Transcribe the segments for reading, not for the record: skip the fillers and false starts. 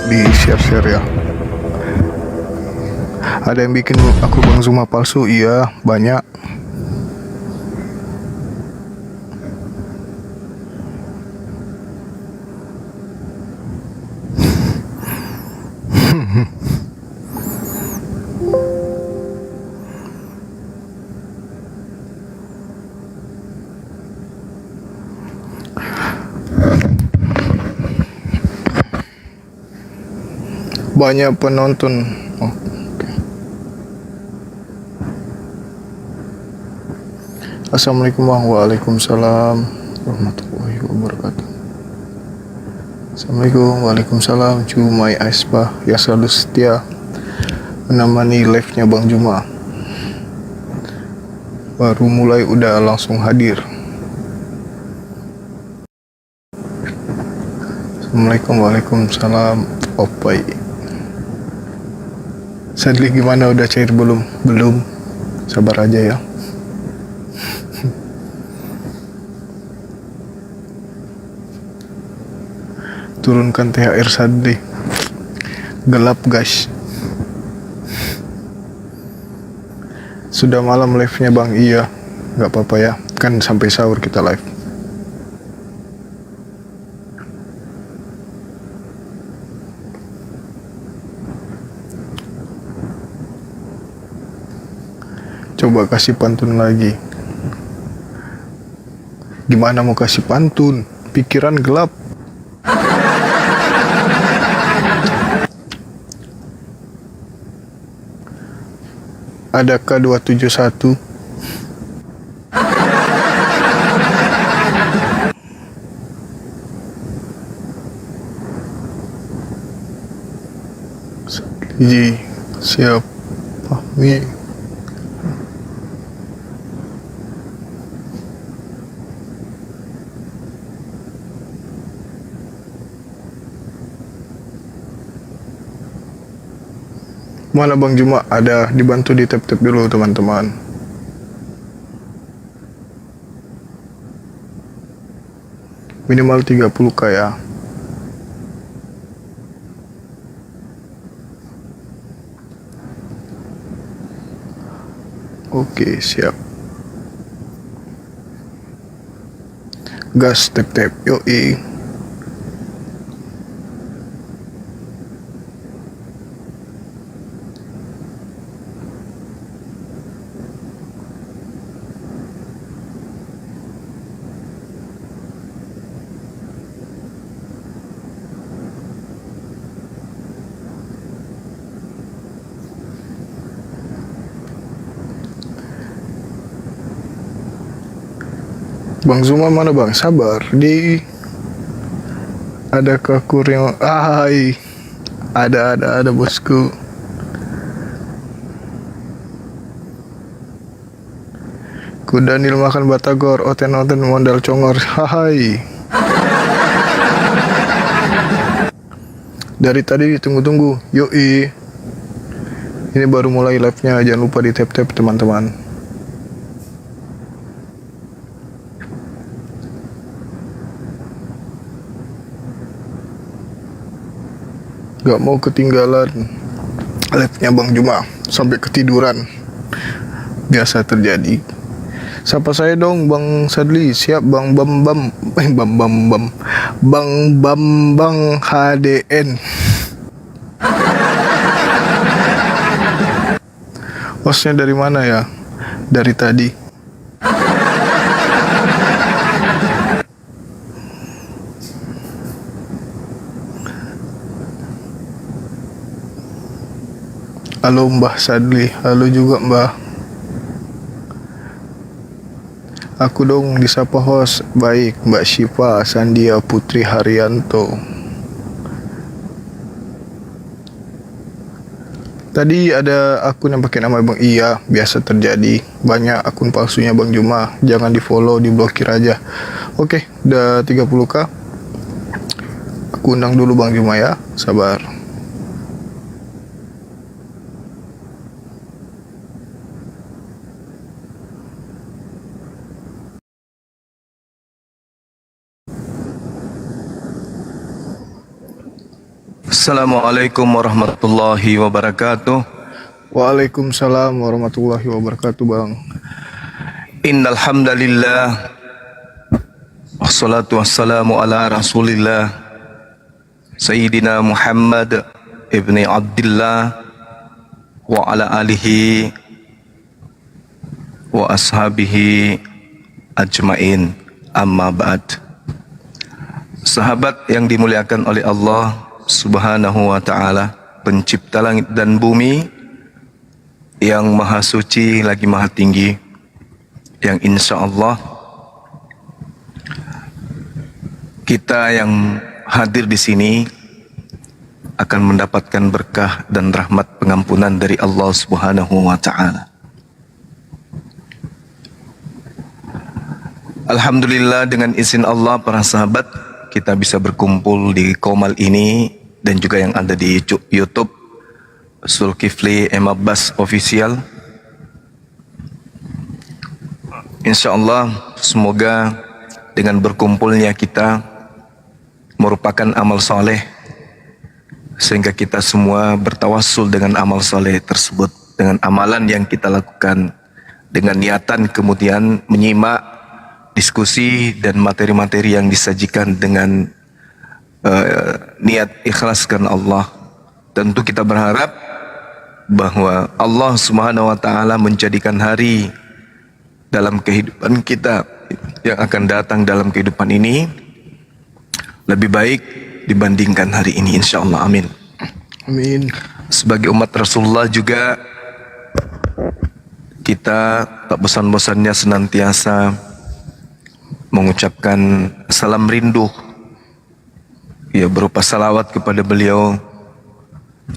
di share-share ya. Ada yang bikin aku Bang Zuma palsu? Iya, banyak. Banyak penonton. Oh, okay. Assalamualaikum Bang. Waalaikumsalam warahmatullahi wabarakatuh. Assalamualaikum. Waalaikumsalam. Cumai Aisbah yang selalu setia menemani live-nya Bang Juma. Baru mulai udah langsung hadir. Assalamualaikum. Waalaikumsalam. Opai. Sadli gimana, udah cair belum? Belum. Sabar aja ya. Turunkan THR Sadli. Gelap guys. Sudah malam live-nya Bang. Iya, nggak apa-apa ya. Kan sampai sahur kita live. Coba kasih pantun lagi. Gimana mau kasih pantun? Pikiran gelap. Ada K271. Ji, siap. Pahmi. Mana Bang Juma? Ada, dibantu di tap-tap dulu teman-teman. Minimal 30k ya. Oke, siap. Gas tap-tap, yoi. Bang Zuma mana Bang? Sabar. Ada kekurang. Hai. Ada bosku. Ku Daniel makan batagor, oten-oten modal congor. Hai. Dari tadi ditunggu-tunggu. Yoi. Ini baru mulai live-nya, jangan lupa di tap-tap teman-teman. Gak mau ketinggalan live-nya Bang Juma sampai ketiduran. Biasa terjadi. Sapa saya dong Bang Sadli. Siap Bang Bambam. Bang Bambang HDN. Hostnya dari mana ya? Dari tadi. Halo Mbah Sadli. Halo juga Mbah. Aku dong disapa host. Baik, Mbak Syifa Sandia Putri Haryanto. Tadi ada akun yang pakai nama Bang. Iya, biasa terjadi. Banyak akun palsunya Bang Juma. Jangan di follow, diblokir aja. Oke, udah 30k. Aku undang dulu Bang Juma ya. Sabar. Assalamualaikum warahmatullahi wabarakatuh. Waalaikumsalam warahmatullahi wabarakatuh, Bang. Innal hamdalillah wassalatu wassalamu ala Rasulillah Sayyidina Muhammad ibni Abdillah wa ala alihi wa ashabihi ajmain, amma ba'd. Sahabat yang dimuliakan oleh Allah Subhanahu wa ta'ala, pencipta langit dan bumi, yang maha suci lagi maha tinggi, yang insya Allah kita yang hadir di sini akan mendapatkan berkah dan rahmat pengampunan dari Allah Subhanahu wa ta'ala. Alhamdulillah, dengan izin Allah para sahabat, kita bisa berkumpul di Komal ini dan juga yang ada di YouTube Zulkifli M. Abbas Official. Insya Allah semoga dengan berkumpulnya kita merupakan amal soleh, sehingga kita semua bertawassul dengan amal soleh tersebut, dengan amalan yang kita lakukan, dengan niatan kemudian menyimak diskusi dan materi-materi yang disajikan dengan niat ikhlas karena Allah. Tentu kita berharap bahwa Allah Subhanahu wa ta'ala menjadikan hari dalam kehidupan kita yang akan datang dalam kehidupan ini lebih baik dibandingkan hari ini, insya Allah. Amin. Amin. Sebagai umat Rasulullah juga kita tak bosan-bosannya senantiasa mengucapkan salam rindu, ya, berupa salawat kepada beliau.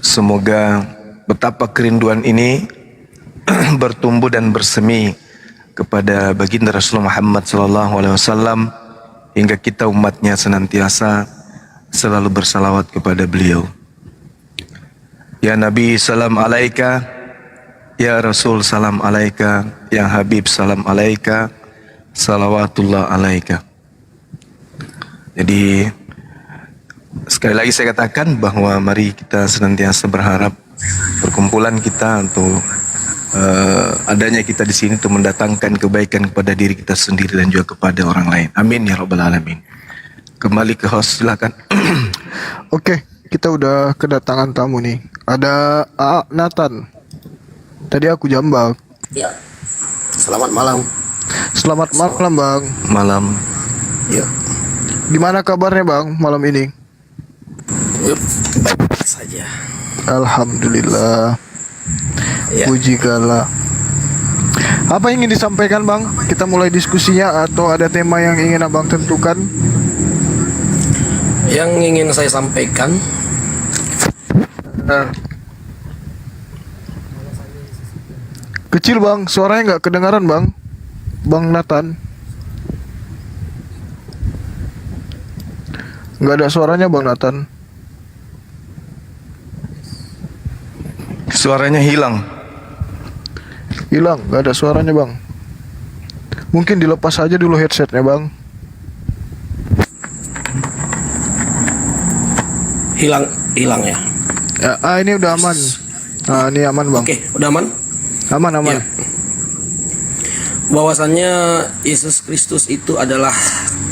Semoga betapa kerinduan ini bertumbuh dan bersemi kepada baginda Rasulullah Muhammad SAW, hingga kita umatnya senantiasa selalu bersalawat kepada beliau. Ya Nabi salam alaika, ya Rasul salam alaika, ya Habib salam alaika, salawatullah alaika. Jadi sekali lagi saya katakan bahwa mari kita senantiasa berharap perkumpulan kita untuk adanya kita di sini untuk mendatangkan kebaikan kepada diri kita sendiri dan juga kepada orang lain. Amin ya rabbal alamin. Kembali ke host, silakan. Oke, kita udah kedatangan tamu nih. Ada Nathan. Tadi aku jambak. Ya. Selamat malam. Selamat malam, Bang. Malam. Ya. Gimana kabarnya, Bang, malam ini? Yuk, baik saja. Alhamdulillah. Ya. Puji kala. Apa yang ingin disampaikan, Bang? Kita mulai diskusinya atau ada tema yang ingin Abang tentukan? Yang ingin saya sampaikan, Kecil, Bang. Suaranya nggak kedengaran, Bang. Bang Nathan. Nggak ada suaranya, Bang Nathan. Suaranya hilang. Hilang, nggak ada suaranya, Bang. Mungkin dilepas aja dulu headsetnya, Bang. hilang ya. Ya, ini udah aman. Nah, ini aman, Bang. Oke, udah aman? Aman. Ya. Bahwasannya Yesus Kristus itu adalah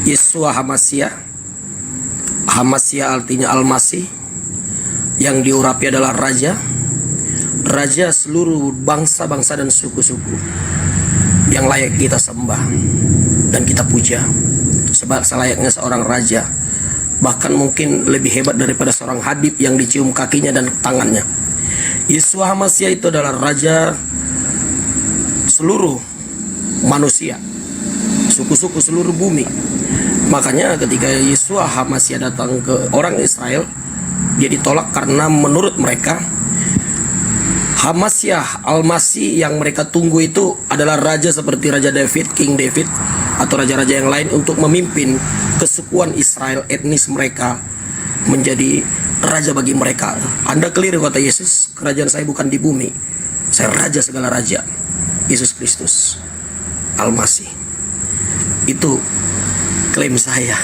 Yeshua Hamasia. Hamasia artinya Al-Masih, yang diurapi adalah Raja. Raja seluruh bangsa-bangsa dan suku-suku, yang layak kita sembah dan kita puja, sebab selayaknya seorang raja, bahkan mungkin lebih hebat daripada seorang Habib yang dicium kakinya dan tangannya. Yeshua Hamasia itu adalah Raja seluruh manusia, suku-suku seluruh bumi. Makanya ketika Yeshua Hamasia datang ke orang Israel, dia ditolak karena menurut mereka Hamasia Al-Masih yang mereka tunggu itu adalah raja seperti Raja David, King David, atau raja-raja yang lain untuk memimpin kesukuan Israel, etnis mereka, menjadi raja bagi mereka. Anda keliru, kata Yesus. Kerajaan saya bukan di bumi, saya raja segala raja. Yesus Kristus Al-Masih. Itu klaim saya.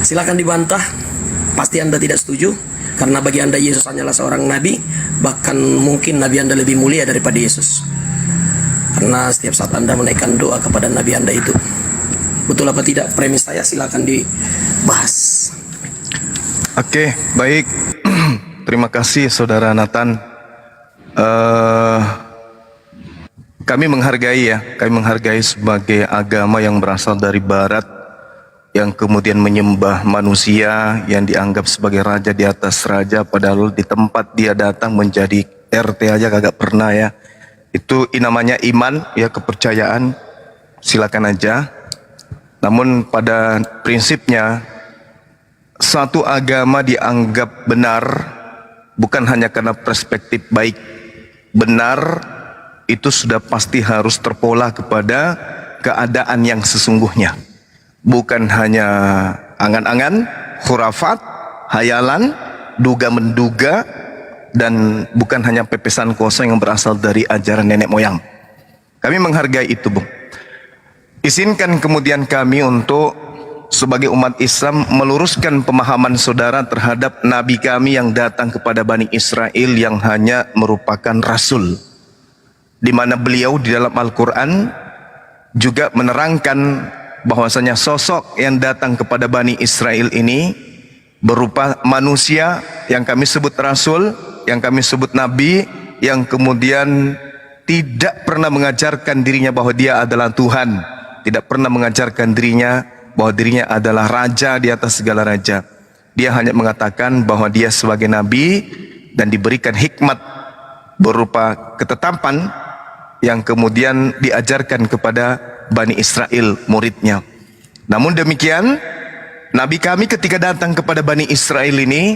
Silakan dibantah. Pasti Anda tidak setuju. Karena bagi Anda Yesus hanyalah seorang nabi, bahkan mungkin nabi Anda lebih mulia daripada Yesus. Karena setiap saat Anda menaikkan doa kepada nabi Anda itu. Betul apa tidak premis saya? Silakan dibahas. Oke, baik. Terima kasih Saudara Nathan. Kami menghargai sebagai agama yang berasal dari barat, yang kemudian menyembah manusia yang dianggap sebagai raja di atas raja, padahal di tempat dia datang menjadi RT aja kagak pernah ya. Itu namanya iman ya, kepercayaan, silakan aja. Namun pada prinsipnya satu agama dianggap benar bukan hanya karena perspektif baik. Benar itu sudah pasti harus terpola kepada keadaan yang sesungguhnya. Bukan hanya angan-angan, khurafat, hayalan, duga-menduga, dan bukan hanya pepesan kosong yang berasal dari ajaran nenek moyang. Kami menghargai itu, Bung. Izinkan kemudian kami untuk sebagai umat Islam meluruskan pemahaman saudara terhadap nabi kami yang datang kepada Bani Israel yang hanya merupakan rasul, di mana beliau di dalam Al-Quran juga menerangkan bahwasanya sosok yang datang kepada Bani Israel ini berupa manusia yang kami sebut rasul, yang kami sebut nabi, yang kemudian tidak pernah mengajarkan dirinya bahwa dia adalah Tuhan, tidak pernah mengajarkan dirinya bahwa dirinya adalah raja di atas segala raja. Dia hanya mengatakan bahwa dia sebagai nabi dan diberikan hikmat berupa ketetapan yang kemudian diajarkan kepada Bani Israel, muridnya. Namun demikian, nabi kami ketika datang kepada Bani Israel ini,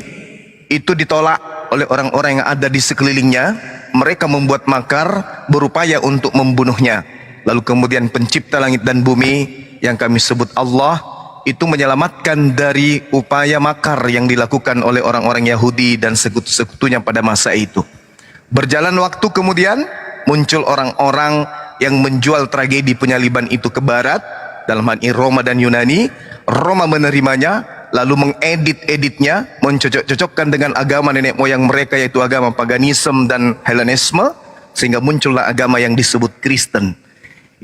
itu ditolak oleh orang-orang yang ada di sekelilingnya. Mereka membuat makar, berupaya untuk membunuhnya. Lalu kemudian pencipta langit dan bumi yang kami sebut Allah itu menyelamatkan dari upaya makar yang dilakukan oleh orang-orang Yahudi dan sekutu-sekutunya pada masa itu. Berjalan waktu kemudian muncul orang-orang yang menjual tragedi penyaliban itu ke barat, dalam hal ini Roma dan Yunani. Roma menerimanya, lalu mengedit-editnya, mencocok-cocokkan dengan agama nenek moyang mereka, yaitu agama paganisme dan Helenisme, sehingga muncullah agama yang disebut Kristen.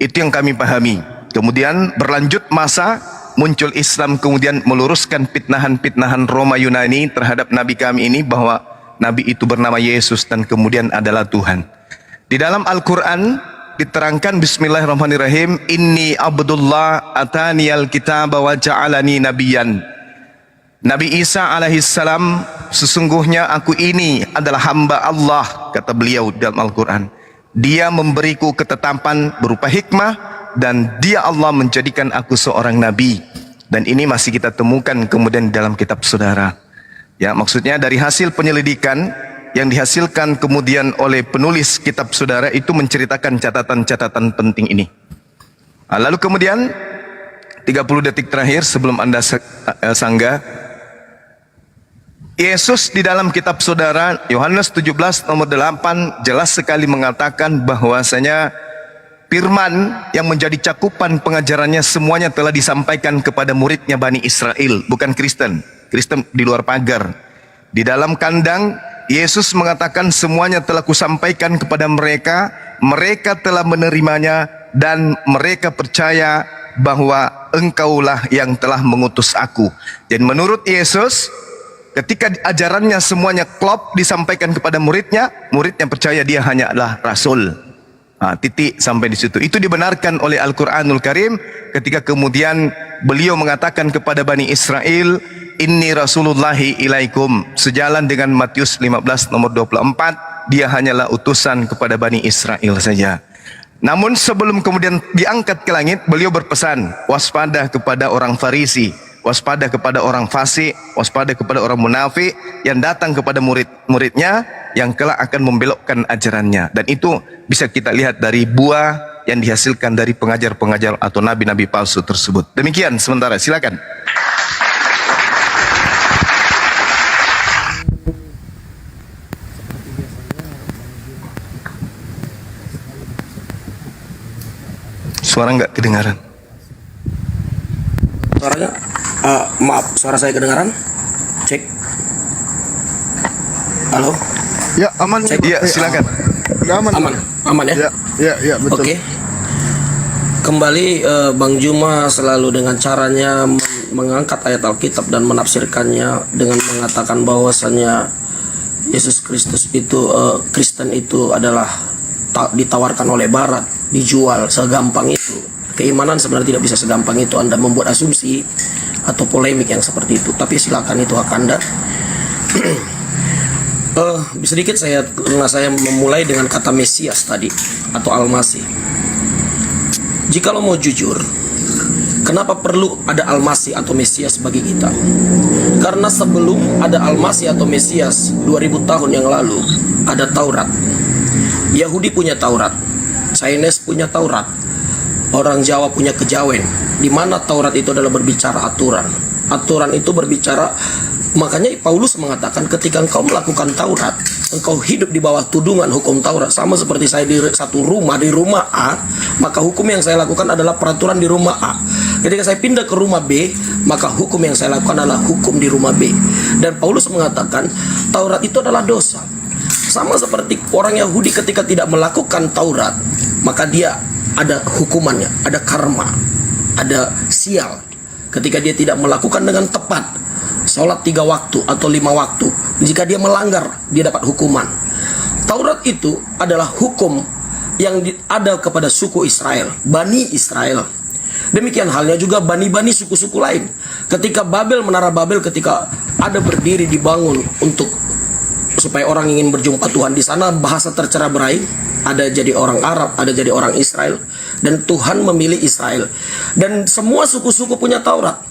Itu yang kami pahami. Kemudian berlanjut masa, muncul Islam kemudian meluruskan pitnahan-pitnahan Roma Yunani terhadap nabi kami ini, bahwa nabi itu bernama Yesus dan kemudian adalah Tuhan. Di dalam Al-Quran diterangkan bismillahirrahmanirrahim, inni abdullah ataniyal kitaba wa ja'alani nabiyan. Nabi Isa alaihissalam, sesungguhnya aku ini adalah hamba Allah, kata beliau dalam Al-Quran. Dia memberiku ketetapan berupa hikmah, dan dia Allah menjadikan aku seorang nabi. Dan ini masih kita temukan kemudian dalam kitab saudara. Ya, maksudnya dari hasil penyelidikan yang dihasilkan kemudian oleh penulis kitab saudara itu menceritakan catatan-catatan penting ini. Lalu kemudian 30 detik terakhir sebelum Anda sanggah, Yesus di dalam kitab saudara Yohanes 17 nomor 8 jelas sekali mengatakan bahwasanya firman yang menjadi cakupan pengajarannya semuanya telah disampaikan kepada muridnya Bani Israel, bukan Kristen. Kristen di luar pagar. Di dalam kandang Yesus mengatakan semuanya telah kusampaikan kepada mereka, mereka telah menerimanya dan mereka percaya bahwa engkaulah yang telah mengutus aku. Dan menurut Yesus, ketika ajarannya semuanya klop disampaikan kepada muridnya, muridnya percaya dia hanya adalah rasul. Titik sampai di situ. Itu dibenarkan oleh Al-Quranul Karim ketika kemudian beliau mengatakan kepada Bani Israel, inni rasulullahi ilaikum. Sejalan dengan Matius 15 nomor 24, dia hanyalah utusan kepada Bani Israel saja. Namun sebelum kemudian diangkat ke langit, beliau berpesan, waspada kepada orang Farisi, waspada kepada orang fasik, waspada kepada orang munafik yang datang kepada murid-muridnya yang kelak akan membelokkan ajarannya. Dan itu bisa kita lihat dari buah yang dihasilkan dari pengajar-pengajar atau nabi-nabi palsu tersebut. Demikian sementara, silakan. Suara nggak kedengaran. Suaranya, maaf, suara saya kedengaran? Cek. Halo? Ya, aman. Iya, silakan. Udah aman. Aman ya? Ya, betul. Oke. Kembali Bang Juma selalu dengan caranya mengangkat ayat Alkitab dan menafsirkannya dengan mengatakan bahwasannya Yesus Kristus itu Kristen itu adalah ditawarkan oleh Barat, dijual segampang itu. Keimanan sebenarnya tidak bisa segampang itu. Anda membuat asumsi atau polemik yang seperti itu. Tapi silakan, itu hak Anda. Sedikit karena saya memulai dengan kata Mesias tadi atau Al-Masih. Jika lo mau jujur, kenapa perlu ada Al-Masih atau Mesias bagi kita? Karena sebelum ada Al-Masih atau Mesias 2000 tahun yang lalu ada Taurat. Yahudi punya Taurat, Chinese punya Taurat, orang Jawa punya Kejawen, di mana Taurat itu adalah berbicara aturan. Aturan itu berbicara, makanya Paulus mengatakan ketika engkau melakukan Taurat, engkau hidup di bawah tudungan hukum Taurat. Sama seperti saya di satu rumah, di rumah A, maka hukum yang saya lakukan adalah peraturan di rumah A. Ketika saya pindah ke rumah B, maka hukum yang saya lakukan adalah hukum di rumah B. Dan Paulus mengatakan Taurat itu adalah dosa. Sama seperti orang Yahudi ketika tidak melakukan Taurat, maka dia ada hukumannya, ada karma, ada sial. Ketika dia tidak melakukan dengan tepat sholat 3 waktu atau 5 waktu, jika dia melanggar, dia dapat hukuman. Taurat itu adalah hukum yang ada kepada suku Israel, Bani Israel. Demikian halnya juga bani-bani suku-suku lain. Ketika Menara Babel ketika ada berdiri dibangun untuk supaya orang ingin berjumpa Tuhan di sana, bahasa tercerai berai, ada jadi orang Arab, ada jadi orang Israel, dan Tuhan memilih Israel. Dan semua suku-suku punya Taurat.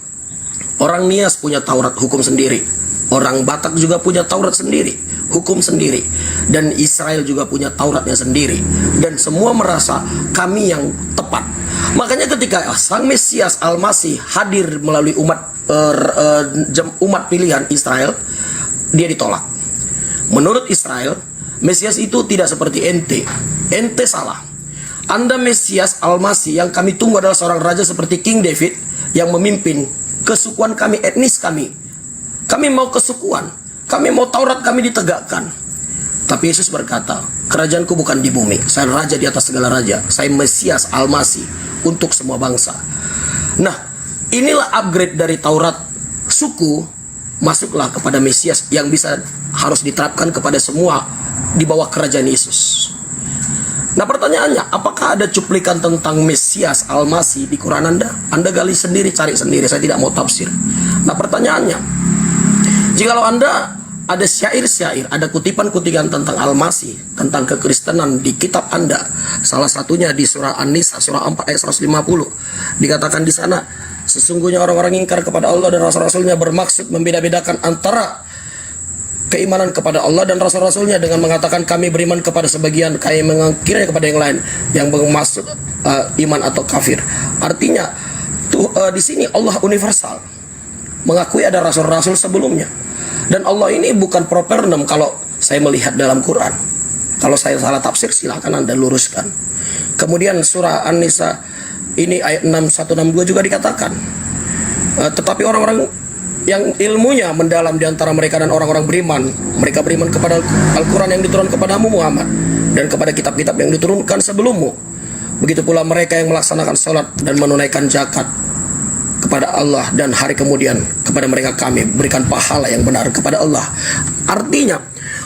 Orang Nias punya Taurat, hukum sendiri. Orang Batak juga punya Taurat sendiri, hukum sendiri. Dan Israel juga punya Tauratnya sendiri. Dan semua merasa kami yang tepat. Makanya ketika Sang Mesias Al-Masih hadir melalui umat pilihan Israel, dia ditolak. Menurut Israel, Mesias itu tidak seperti ente. Ente salah. Anda Mesias Al-Masih yang kami tunggu adalah seorang raja seperti King David yang memimpin kesukuan kami, etnis kami. Kami mau kesukuan, kami mau Taurat kami ditegakkan. Tapi Yesus berkata, kerajaanku bukan di bumi, saya raja di atas segala raja. Saya Mesias Al-Masih untuk semua bangsa. Nah, inilah upgrade dari Taurat suku, masuklah kepada Mesias yang bisa harus diterapkan kepada semua di bawah kerajaan Yesus. Nah, pertanyaannya, apakah ada cuplikan tentang Mesias Al-Masih di Quran Anda? Anda gali sendiri, cari sendiri, saya tidak mau tafsir. Nah, pertanyaannya, jikalau Anda ada syair-syair, ada kutipan-kutipan tentang Al-Masih, tentang kekristenan di kitab Anda, salah satunya di surah An-Nisa, surah 4 ayat 150, dikatakan di sana, sesungguhnya orang-orang ingkar kepada Allah dan Rasul-Rasulnya bermaksud membeda-bedakan antara keimanan kepada Allah dan Rasul-Rasulnya dengan mengatakan kami beriman kepada sebagian, kami mengingkari kepada yang lain, yang bermaksud iman atau kafir. Artinya di sini Allah universal, mengakui ada Rasul-Rasul sebelumnya. Dan Allah ini bukan propernem kalau saya melihat dalam Quran. Kalau saya salah tafsir silakan Anda luruskan. Kemudian surah An-Nisa ini ayat 6162 juga dikatakan, tetapi orang-orang yang ilmunya mendalam di antara mereka dan orang-orang beriman, mereka beriman kepada Al-Quran yang diturunkan kepadamu Muhammad dan kepada kitab-kitab yang diturunkan sebelummu. Begitu pula mereka yang melaksanakan sholat dan menunaikan zakat kepada Allah, dan hari kemudian kepada mereka kami berikan pahala yang benar kepada Allah. Artinya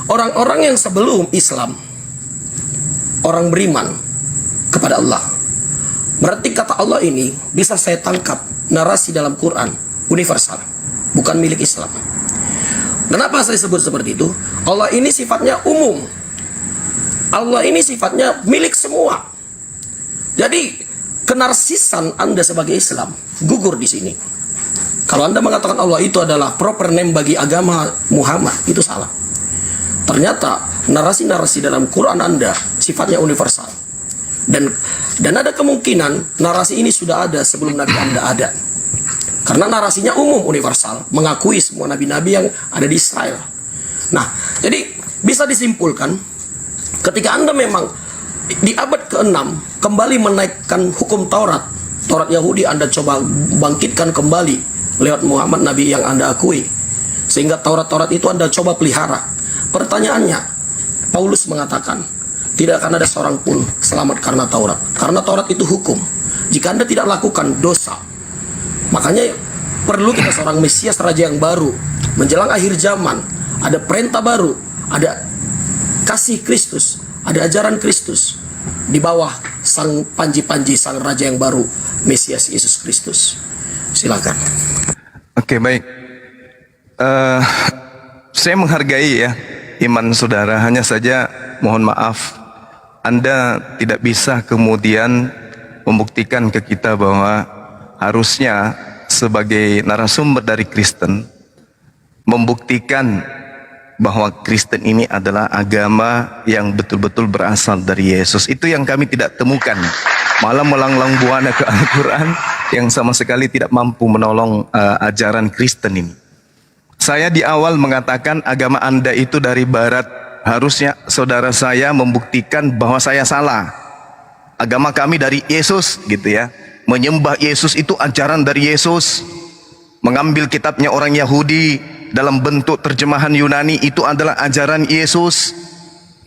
orang-orang yang sebelum Islam, orang beriman kepada Allah. Berarti kata Allah ini bisa saya tangkap narasi dalam Quran universal, bukan milik Islam. Kenapa saya sebut seperti itu? Allah ini sifatnya umum. Allah ini sifatnya milik semua. Jadi kenarsisan Anda sebagai Islam gugur di sini. Kalau Anda mengatakan Allah itu adalah proper name bagi agama Muhammad, itu salah. Ternyata narasi-narasi dalam Quran Anda sifatnya universal. Dan ada kemungkinan narasi ini sudah ada sebelum Nabi Anda ada. Karena narasinya umum universal, mengakui semua nabi-nabi yang ada di Israel. Nah, jadi bisa disimpulkan ketika Anda memang di abad ke-6 kembali menaikkan hukum Taurat Yahudi, Anda coba bangkitkan kembali lewat Muhammad Nabi yang Anda akui, sehingga Taurat itu Anda coba pelihara. Pertanyaannya, Paulus mengatakan, tidak akan ada seorang pun selamat karena Taurat. Karena Taurat itu hukum. Jika Anda tidak lakukan dosa, makanya perlu kita seorang Mesias, Raja yang baru. Menjelang akhir zaman, ada perintah baru, ada kasih Kristus, ada ajaran Kristus di bawah sang panji-panji, sang Raja yang baru, Mesias Yesus Kristus. Silakan. Oke, baik. Saya menghargai ya iman saudara, hanya saja mohon maaf, Anda tidak bisa kemudian membuktikan ke kita bahwa harusnya sebagai narasumber dari Kristen membuktikan bahwa Kristen ini adalah agama yang betul-betul berasal dari Yesus. Itu yang kami tidak temukan. Malah melanglang buana ke Al-Quran yang sama sekali tidak mampu menolong ajaran Kristen ini. Saya di awal mengatakan agama Anda itu dari barat. Harusnya saudara saya membuktikan bahwa saya salah. Agama kami dari Yesus gitu ya. Menyembah Yesus itu ajaran dari Yesus. Mengambil kitabnya orang Yahudi dalam bentuk terjemahan Yunani itu adalah ajaran Yesus.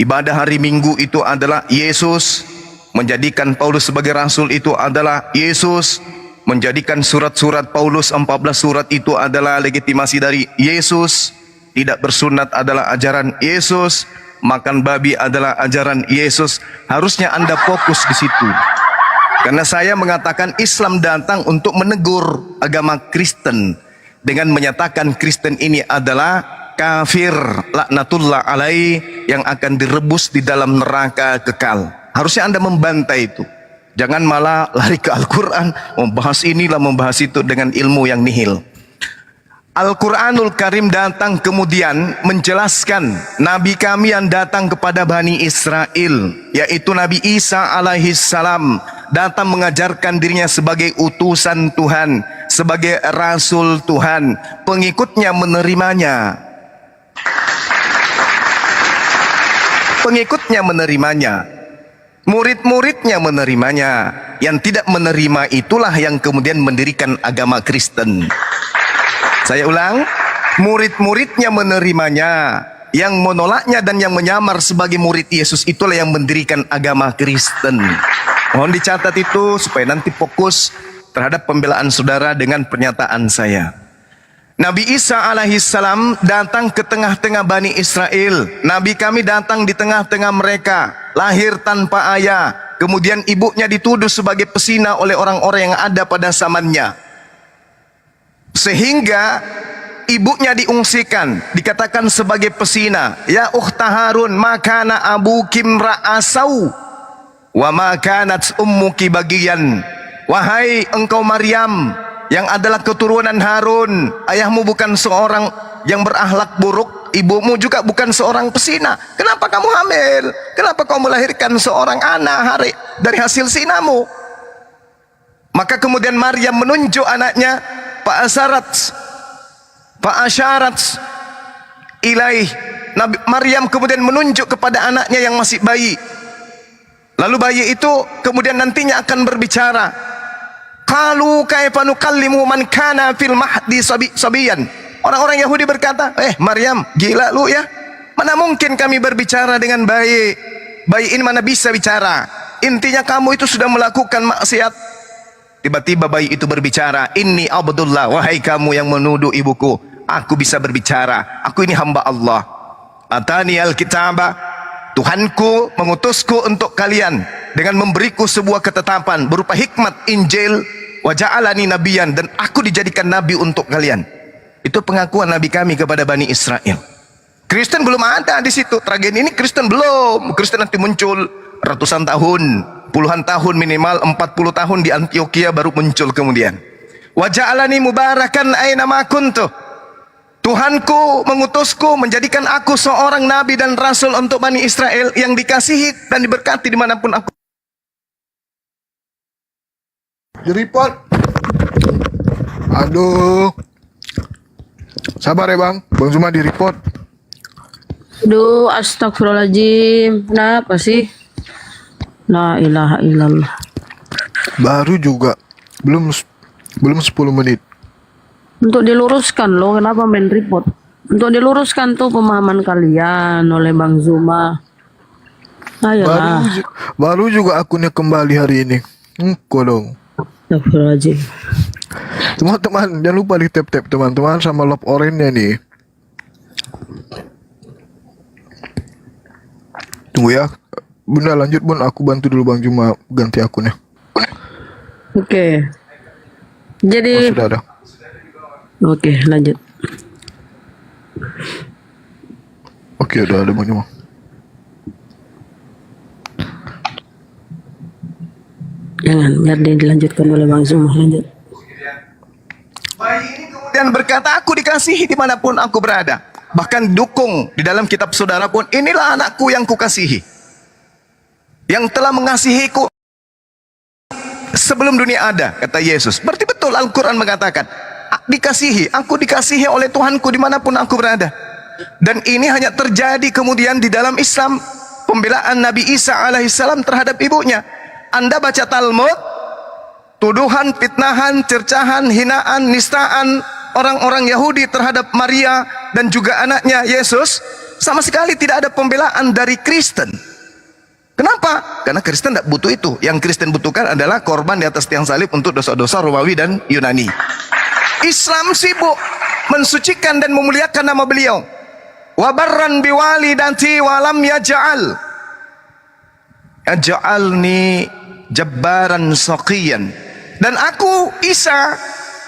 Ibadah hari Minggu itu adalah Yesus. Menjadikan Paulus sebagai rasul itu adalah Yesus. Menjadikan surat-surat Paulus 14 surat itu adalah legitimasi dari Yesus. Tidak bersunat adalah ajaran Yesus. Makan babi adalah ajaran Yesus. Harusnya Anda fokus di situ. Karena saya mengatakan Islam datang untuk menegur agama Kristen dengan menyatakan Kristen ini adalah kafir, laknatullah alaih, yang akan direbus di dalam neraka kekal. Harusnya Anda membantai itu. Jangan malah lari ke Al-Quran, membahas inilah, membahas itu dengan ilmu yang nihil. Al-Quranul Karim datang kemudian menjelaskan Nabi kami yang datang kepada Bani Israel, yaitu Nabi Isa alaihi salam, datang mengajarkan dirinya sebagai utusan Tuhan, sebagai Rasul Tuhan. Pengikutnya menerimanya. Pengikutnya menerimanya. Murid-muridnya menerimanya. Yang tidak menerima itulah yang kemudian mendirikan agama Kristen. Saya ulang, murid-muridnya menerimanya. Yang menolaknya dan yang menyamar sebagai murid Yesus itulah yang mendirikan agama Kristen. Mohon dicatat itu supaya nanti fokus terhadap pembelaan saudara dengan pernyataan saya. Nabi Isa alaihissalam datang ke tengah-tengah Bani Israel. Nabi kami datang di tengah-tengah mereka, lahir tanpa ayah. Kemudian ibunya dituduh sebagai pesina oleh orang-orang yang ada pada zamannya. Sehingga ibunya diungsikan, dikatakan sebagai pesina. Ya ukhta Harun, makana abukim ra'asau wa makanat ummuki bagian. Wahai engkau Maryam, yang adalah keturunan Harun, ayahmu bukan seorang yang berakhlak buruk, ibumu juga bukan seorang pesina. Kenapa kamu hamil? Kenapa kau melahirkan seorang anak dari hasil zinamu? Maka kemudian Maryam menunjuk anaknya, Fa'asyarat ilaih. Nabi Maryam kemudian menunjuk kepada anaknya yang masih bayi. Lalu bayi itu kemudian nantinya akan berbicara. Qalu kaifa nukallimu man kana fil mahdi sabiyan. Orang-orang Yahudi berkata, Maryam, gila lu ya? Mana mungkin kami berbicara dengan bayi? Bayi ini mana bisa bicara? Intinya kamu itu sudah melakukan maksiat. Tiba-tiba bayi itu berbicara, Inni Abdullah, wahai kamu yang menuduh ibuku, aku bisa berbicara, aku ini hamba Allah. Atani al-kitaba, Tuhanku mengutusku untuk kalian dengan memberiku sebuah ketetapan berupa hikmat Injil, wa ja'alani nabiyan, dan aku dijadikan nabi untuk kalian. Itu pengakuan Nabi kami kepada Bani Israel. Kristen belum ada di situ. Tragedi ini Kristen belum. Kristen nanti muncul ratusan tahun, puluhan tahun minimal, 40 tahun di Antioquia baru muncul kemudian. Wa ja'alani mubarakan aina ma kuntu. Tuhanku mengutusku menjadikan aku seorang nabi dan rasul untuk Bani Israel yang dikasihi dan diberkati dimanapun aku. Di report. Aduh. Sabar ya bang Zuma di report. Aduh, astagfirullahaladzim. Kenapa sih? La ilaha illallah. Baru juga. Belum 10 menit. Untuk diluruskan loh, kenapa main report? Untuk diluruskan tuh pemahaman kalian oleh Bang Zuma. Ayolah. Baru juga akunnya kembali hari ini. Dong. Astagfirullahaladzim. Teman-teman, jangan lupa di tap-tap teman-teman sama love orange-nya nih. Tunggu ya. Bunda lanjut Bun, aku bantu dulu Bang Juma ganti akunnya. Oke. Oh, Jadi, sudah ada. oke lanjut. Oke, udah ada Bang Juma. Jangan, biar dia dilanjutkan oleh Bang Zuma. Lanjut. Bayi ini kemudian berkata, aku dikasihi dimanapun aku berada. Bahkan dukung di dalam kitab saudara pun, inilah anakku yang kukasihi, yang telah mengasihiku sebelum dunia ada, kata Yesus. Berarti betul Al-Quran mengatakan, dikasihi, aku dikasihi oleh Tuhanku dimanapun aku berada. Dan ini hanya terjadi kemudian di dalam Islam, pembelaan Nabi Isa alaihissalam terhadap ibunya. Anda baca Talmud, tuduhan, fitnahan, cercahan, hinaan, nistaan orang-orang Yahudi terhadap Maria dan juga anaknya Yesus, sama sekali tidak ada pembelaan dari Kristen. Kenapa? Karena Kristen tidak butuh itu. Yang Kristen butuhkan adalah korban di atas tiang salib untuk dosa-dosa Romawi dan Yunani. Islam sibuk mensucikan dan memuliakan nama beliau. Wabarran biwalidati walam yaj'alni jabbaran saqiyan. Dan aku Isa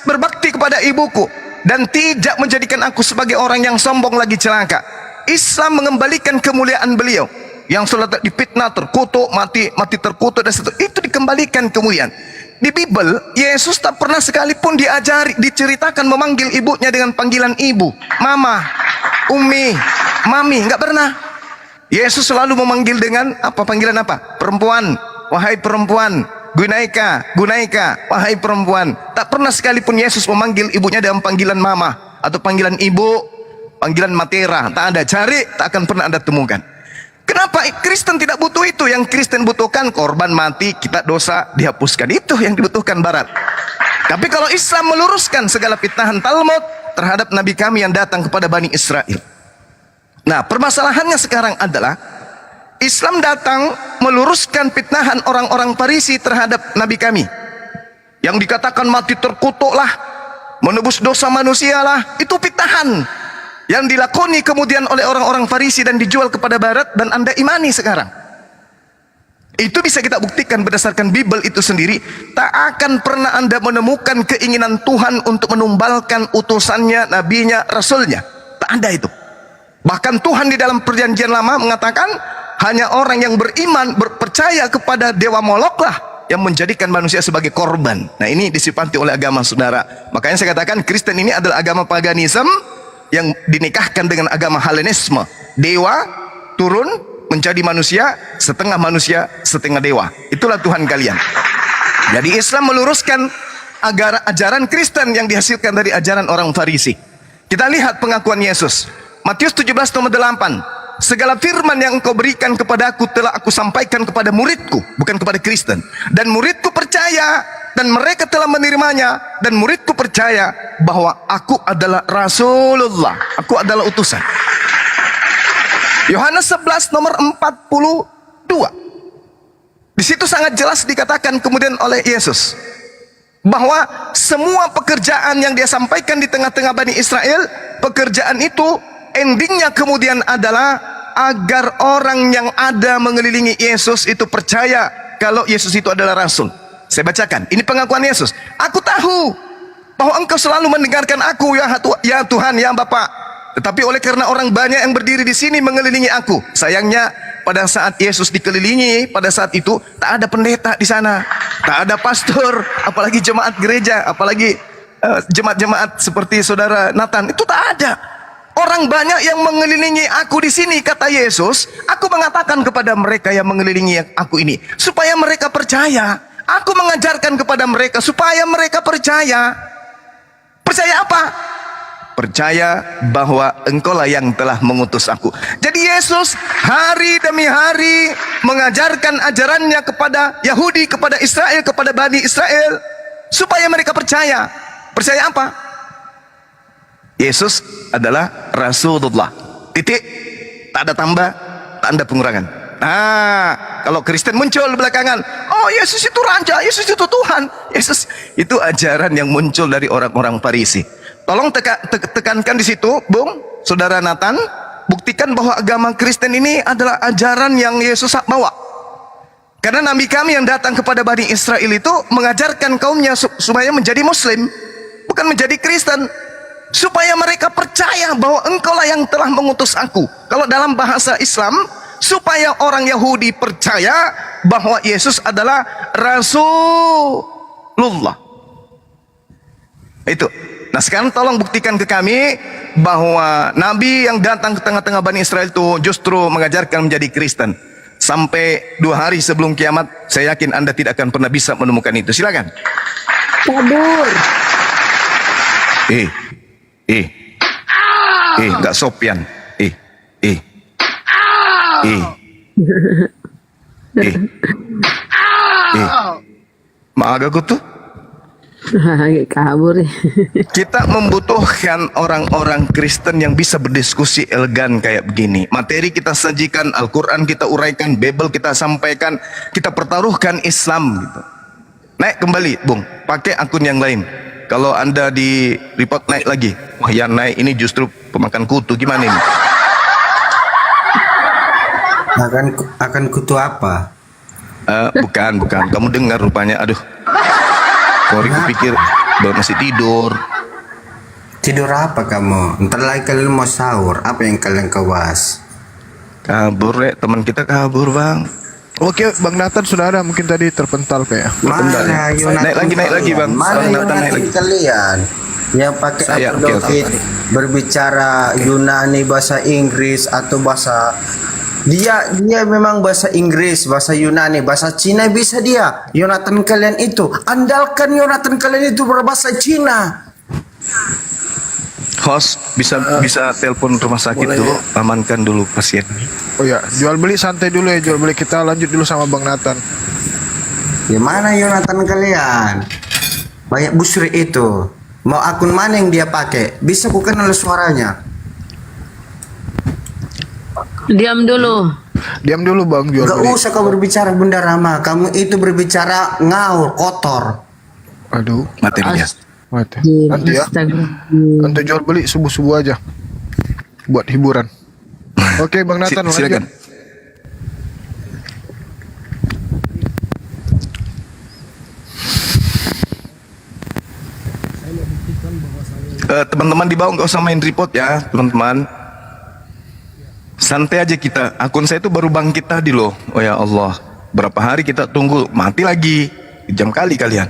berbakti kepada ibuku dan tidak menjadikan aku sebagai orang yang sombong lagi celaka. Islam mengembalikan kemuliaan beliau yang selalu dipitnah, terkutuk, mati terkutuk dan seterusnya, itu dikembalikan kemuliaan. Di Bible, Yesus tak pernah sekalipun diceritakan memanggil ibunya dengan panggilan ibu, mama, umi, mami, nggak pernah. Yesus selalu memanggil dengan apa? Panggilan apa? Perempuan, wahai perempuan, gunaika, wahai perempuan. Tak pernah sekalipun Yesus memanggil ibunya dengan panggilan mama atau panggilan ibu, panggilan matera. Tak ada, cari, tak akan pernah Anda temukan. Kenapa Kristen tidak butuh itu? Yang Kristen butuhkan korban mati, kita dosa dihapuskan. Itu yang dibutuhkan Barat. Tapi kalau Islam meluruskan segala fitnahan Talmud terhadap Nabi kami yang datang kepada Bani Israel. Nah, permasalahannya sekarang adalah Islam datang meluruskan fitnahan orang-orang Farisi terhadap Nabi kami. Yang dikatakan mati terkutuklah, menebus dosa manusialah, itu fitnahan yang dilakoni kemudian oleh orang-orang Farisi dan dijual kepada Barat, dan Anda imani sekarang. Itu bisa kita buktikan berdasarkan Bible itu sendiri. Tak akan pernah Anda menemukan keinginan Tuhan untuk menumbalkan utusannya, nabinya, rasulnya. Tak ada itu. Bahkan Tuhan di dalam perjanjian lama mengatakan hanya orang yang beriman, percaya kepada Dewa Molok lah yang menjadikan manusia sebagai korban. Nah, ini disifati oleh agama saudara. Makanya saya katakan Kristen ini adalah agama paganisme yang dinikahkan dengan agama Hellenisme. Dewa turun menjadi manusia, setengah dewa. Itulah Tuhan kalian. Jadi Islam meluruskan ajaran Kristen yang dihasilkan dari ajaran orang Farisi. Kita lihat pengakuan Yesus. Matius 17:8. Segala firman yang engkau berikan kepadaku telah aku sampaikan kepada muridku, bukan kepada Kristen. Dan muridku percaya, dan mereka telah menerimanya, dan muridku percaya bahwa aku adalah Rasulullah, aku adalah utusan. Yohanes 11 nomor 42. Di situ sangat jelas dikatakan kemudian oleh Yesus bahwa semua pekerjaan yang dia sampaikan di tengah-tengah Bani Israel, pekerjaan itu endingnya kemudian adalah agar orang yang ada mengelilingi Yesus itu percaya kalau Yesus itu adalah Rasul. Saya bacakan, ini pengakuan Yesus. Aku tahu bahwa engkau selalu mendengarkan aku, ya Tuhan, ya Bapa. Tetapi oleh karena orang banyak yang berdiri di sini mengelilingi aku. Sayangnya pada saat Yesus dikelilingi, pada saat itu tak ada pendeta di sana, tak ada pastor, apalagi jemaat gereja, apalagi jemaat-jemaat seperti saudara Nathan, itu tak ada. Orang banyak yang mengelilingi aku di sini, kata Yesus. Aku mengatakan kepada mereka yang mengelilingi aku ini supaya mereka percaya. Aku mengajarkan kepada mereka supaya mereka percaya. Percaya apa? Percaya bahwa engkaulah yang telah mengutus aku. Jadi Yesus hari demi hari mengajarkan ajarannya kepada Yahudi, kepada Israel, kepada Bani Israel, supaya mereka percaya. Percaya apa? Yesus adalah Rasulullah. Titik. Tak ada tambah, tak ada pengurangan. Nah, kalau Kristen muncul belakangan, oh Yesus itu raja, Yesus itu Tuhan. Yesus itu ajaran yang muncul dari orang-orang Farisi. Tolong tekankan di situ, Bung, Saudara Nathan, buktikan bahwa agama Kristen ini adalah ajaran yang Yesus bawa. Karena Nabi kami yang datang kepada Bani Israel itu mengajarkan kaumnya supaya menjadi Muslim, bukan menjadi Kristen. Supaya mereka percaya bahwa engkaulah yang telah mengutus aku. Kalau dalam bahasa Islam, supaya orang Yahudi percaya bahwa Yesus adalah Rasulullah. Itu. Nah sekarang tolong buktikan ke kami bahwa Nabi yang datang ke tengah-tengah Bani Israel itu justru mengajarkan menjadi Kristen. Sampai 2 hari sebelum kiamat, saya yakin Anda tidak akan pernah bisa menemukan itu. Silakan. Kabur. Nggak sopian. Maaga ko tuh. Kabur. Kita membutuhkan orang-orang Kristen yang bisa berdiskusi elegan kayak begini. Materi kita sajikan, Al-Quran kita uraikan, Bible kita sampaikan, kita pertaruhkan Islam gitu. Naik kembali, Bung, pakai akun yang lain. Kalau Anda di report naik lagi, wah yang naik ini justru pemakan kutu, gimana ini? Akan kutu apa? Bukan. Kamu dengar rupanya. Aduh. Sorry, kupikir masih tidur. Tidur apa kamu? Ntar lagi kalian mau sahur. Apa yang kalian kewas? Kabur, teman kita kabur, Bang. Oke, Bang Nathan sudah ada, mungkin tadi terpental kayak. Mana Yonatan Naik lagi, Bang. Mana Nathan naik Yonatan lagi. kalian? Yang pakai Saya, apa oke. David berbicara Yunani, bahasa Inggris atau bahasa dia memang bahasa Inggris, bahasa Yunani, bahasa Cina bisa dia. Yonatan kalian itu, andalkan Yonatan kalian itu berbahasa Cina. Host bisa telepon rumah sakit Boleh, dulu, ya. amankan dulu pasien. Oh ya, jual beli santai dulu ya, jual beli kita lanjut dulu sama Bang Nathan. Gimana Yonatan kalian? Banyak busri itu. Mau akun mana yang dia pakai? Bisa ku kenal suaranya. Diam dulu. Diam dulu Bang, jual Gak beli. usah kau berbicara Bunda Rama. Kamu itu berbicara ngaur, kotor. Aduh, Materinya. mati. Nanti ya. Untuk jual beli subuh-subuh aja. Buat hiburan. Oke, Bang Nathan, Silakan. lanjut. Teman-teman di bawah nggak usah main report ya, teman-teman. Santai aja kita. Akun saya itu baru bangkit tadi loh. Oh ya Allah, berapa hari kita tunggu, mati lagi. Kejam kali kalian.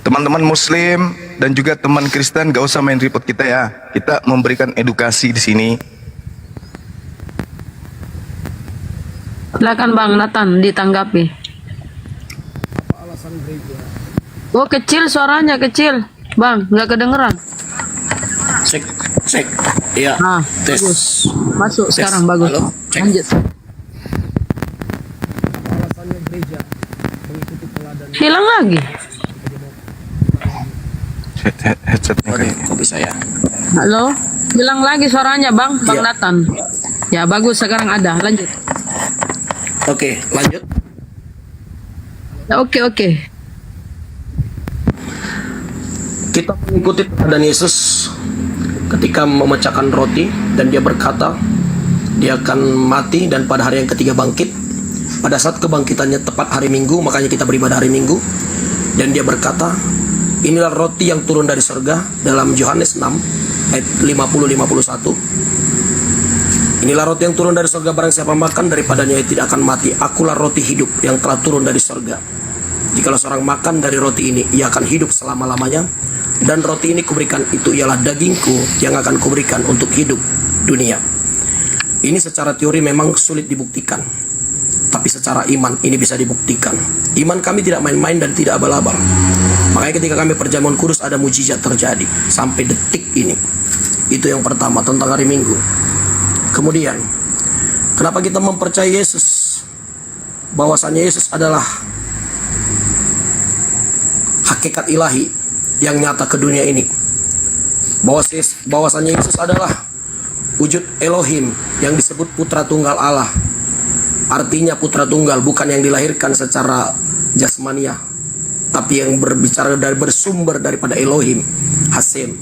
Teman-teman Muslim dan juga teman Kristen gak usah main report kita ya. Kita memberikan edukasi di sini. Silakan Bang Nathan ditanggapi. Oh kecil suaranya kecil, Bang, nggak kedengeran. Cek. Iya. Nah, Tes. bagus. Masuk Tes. sekarang bagus. Halo, cek. Lanjut. Hilang lagi. Headsetnya kayaknya. Kok bisa ya? Halo, hilang lagi suaranya Bang Iya. Nathan. Ya bagus sekarang ada. Lanjut. Oke, lanjut. Ya, oke. Kita mengikuti teladan Yesus ketika memecahkan roti dan dia berkata dia akan mati dan pada hari yang ketiga bangkit. Pada saat kebangkitannya tepat hari Minggu, makanya kita beribadah hari Minggu. Dan dia berkata, inilah roti yang turun dari surga dalam Yohanes 6 ayat 50-51. Inilah roti yang turun dari surga, barang siapa makan daripadanya ia tidak akan mati. Akulah roti hidup yang telah turun dari surga. Jikalau seorang makan dari roti ini, ia akan hidup selama-lamanya. Dan roti ini kuberikan itu ialah dagingku yang akan kuberikan untuk hidup dunia. Ini secara teori memang sulit dibuktikan, tapi secara iman ini bisa dibuktikan. Iman kami tidak main-main dan tidak abal-abal. Makanya ketika kami perjamuan kudus ada mujizat terjadi sampai detik ini. Itu yang pertama tentang hari Minggu. Kemudian, kenapa kita mempercayai Yesus? Bahwasannya Yesus adalah hakikat ilahi yang nyata ke dunia ini. Bahwasanya Yesus adalah wujud Elohim yang disebut putra tunggal Allah. Artinya putra tunggal bukan yang dilahirkan secara jasmania, tapi yang bersumber daripada Elohim, Hasem.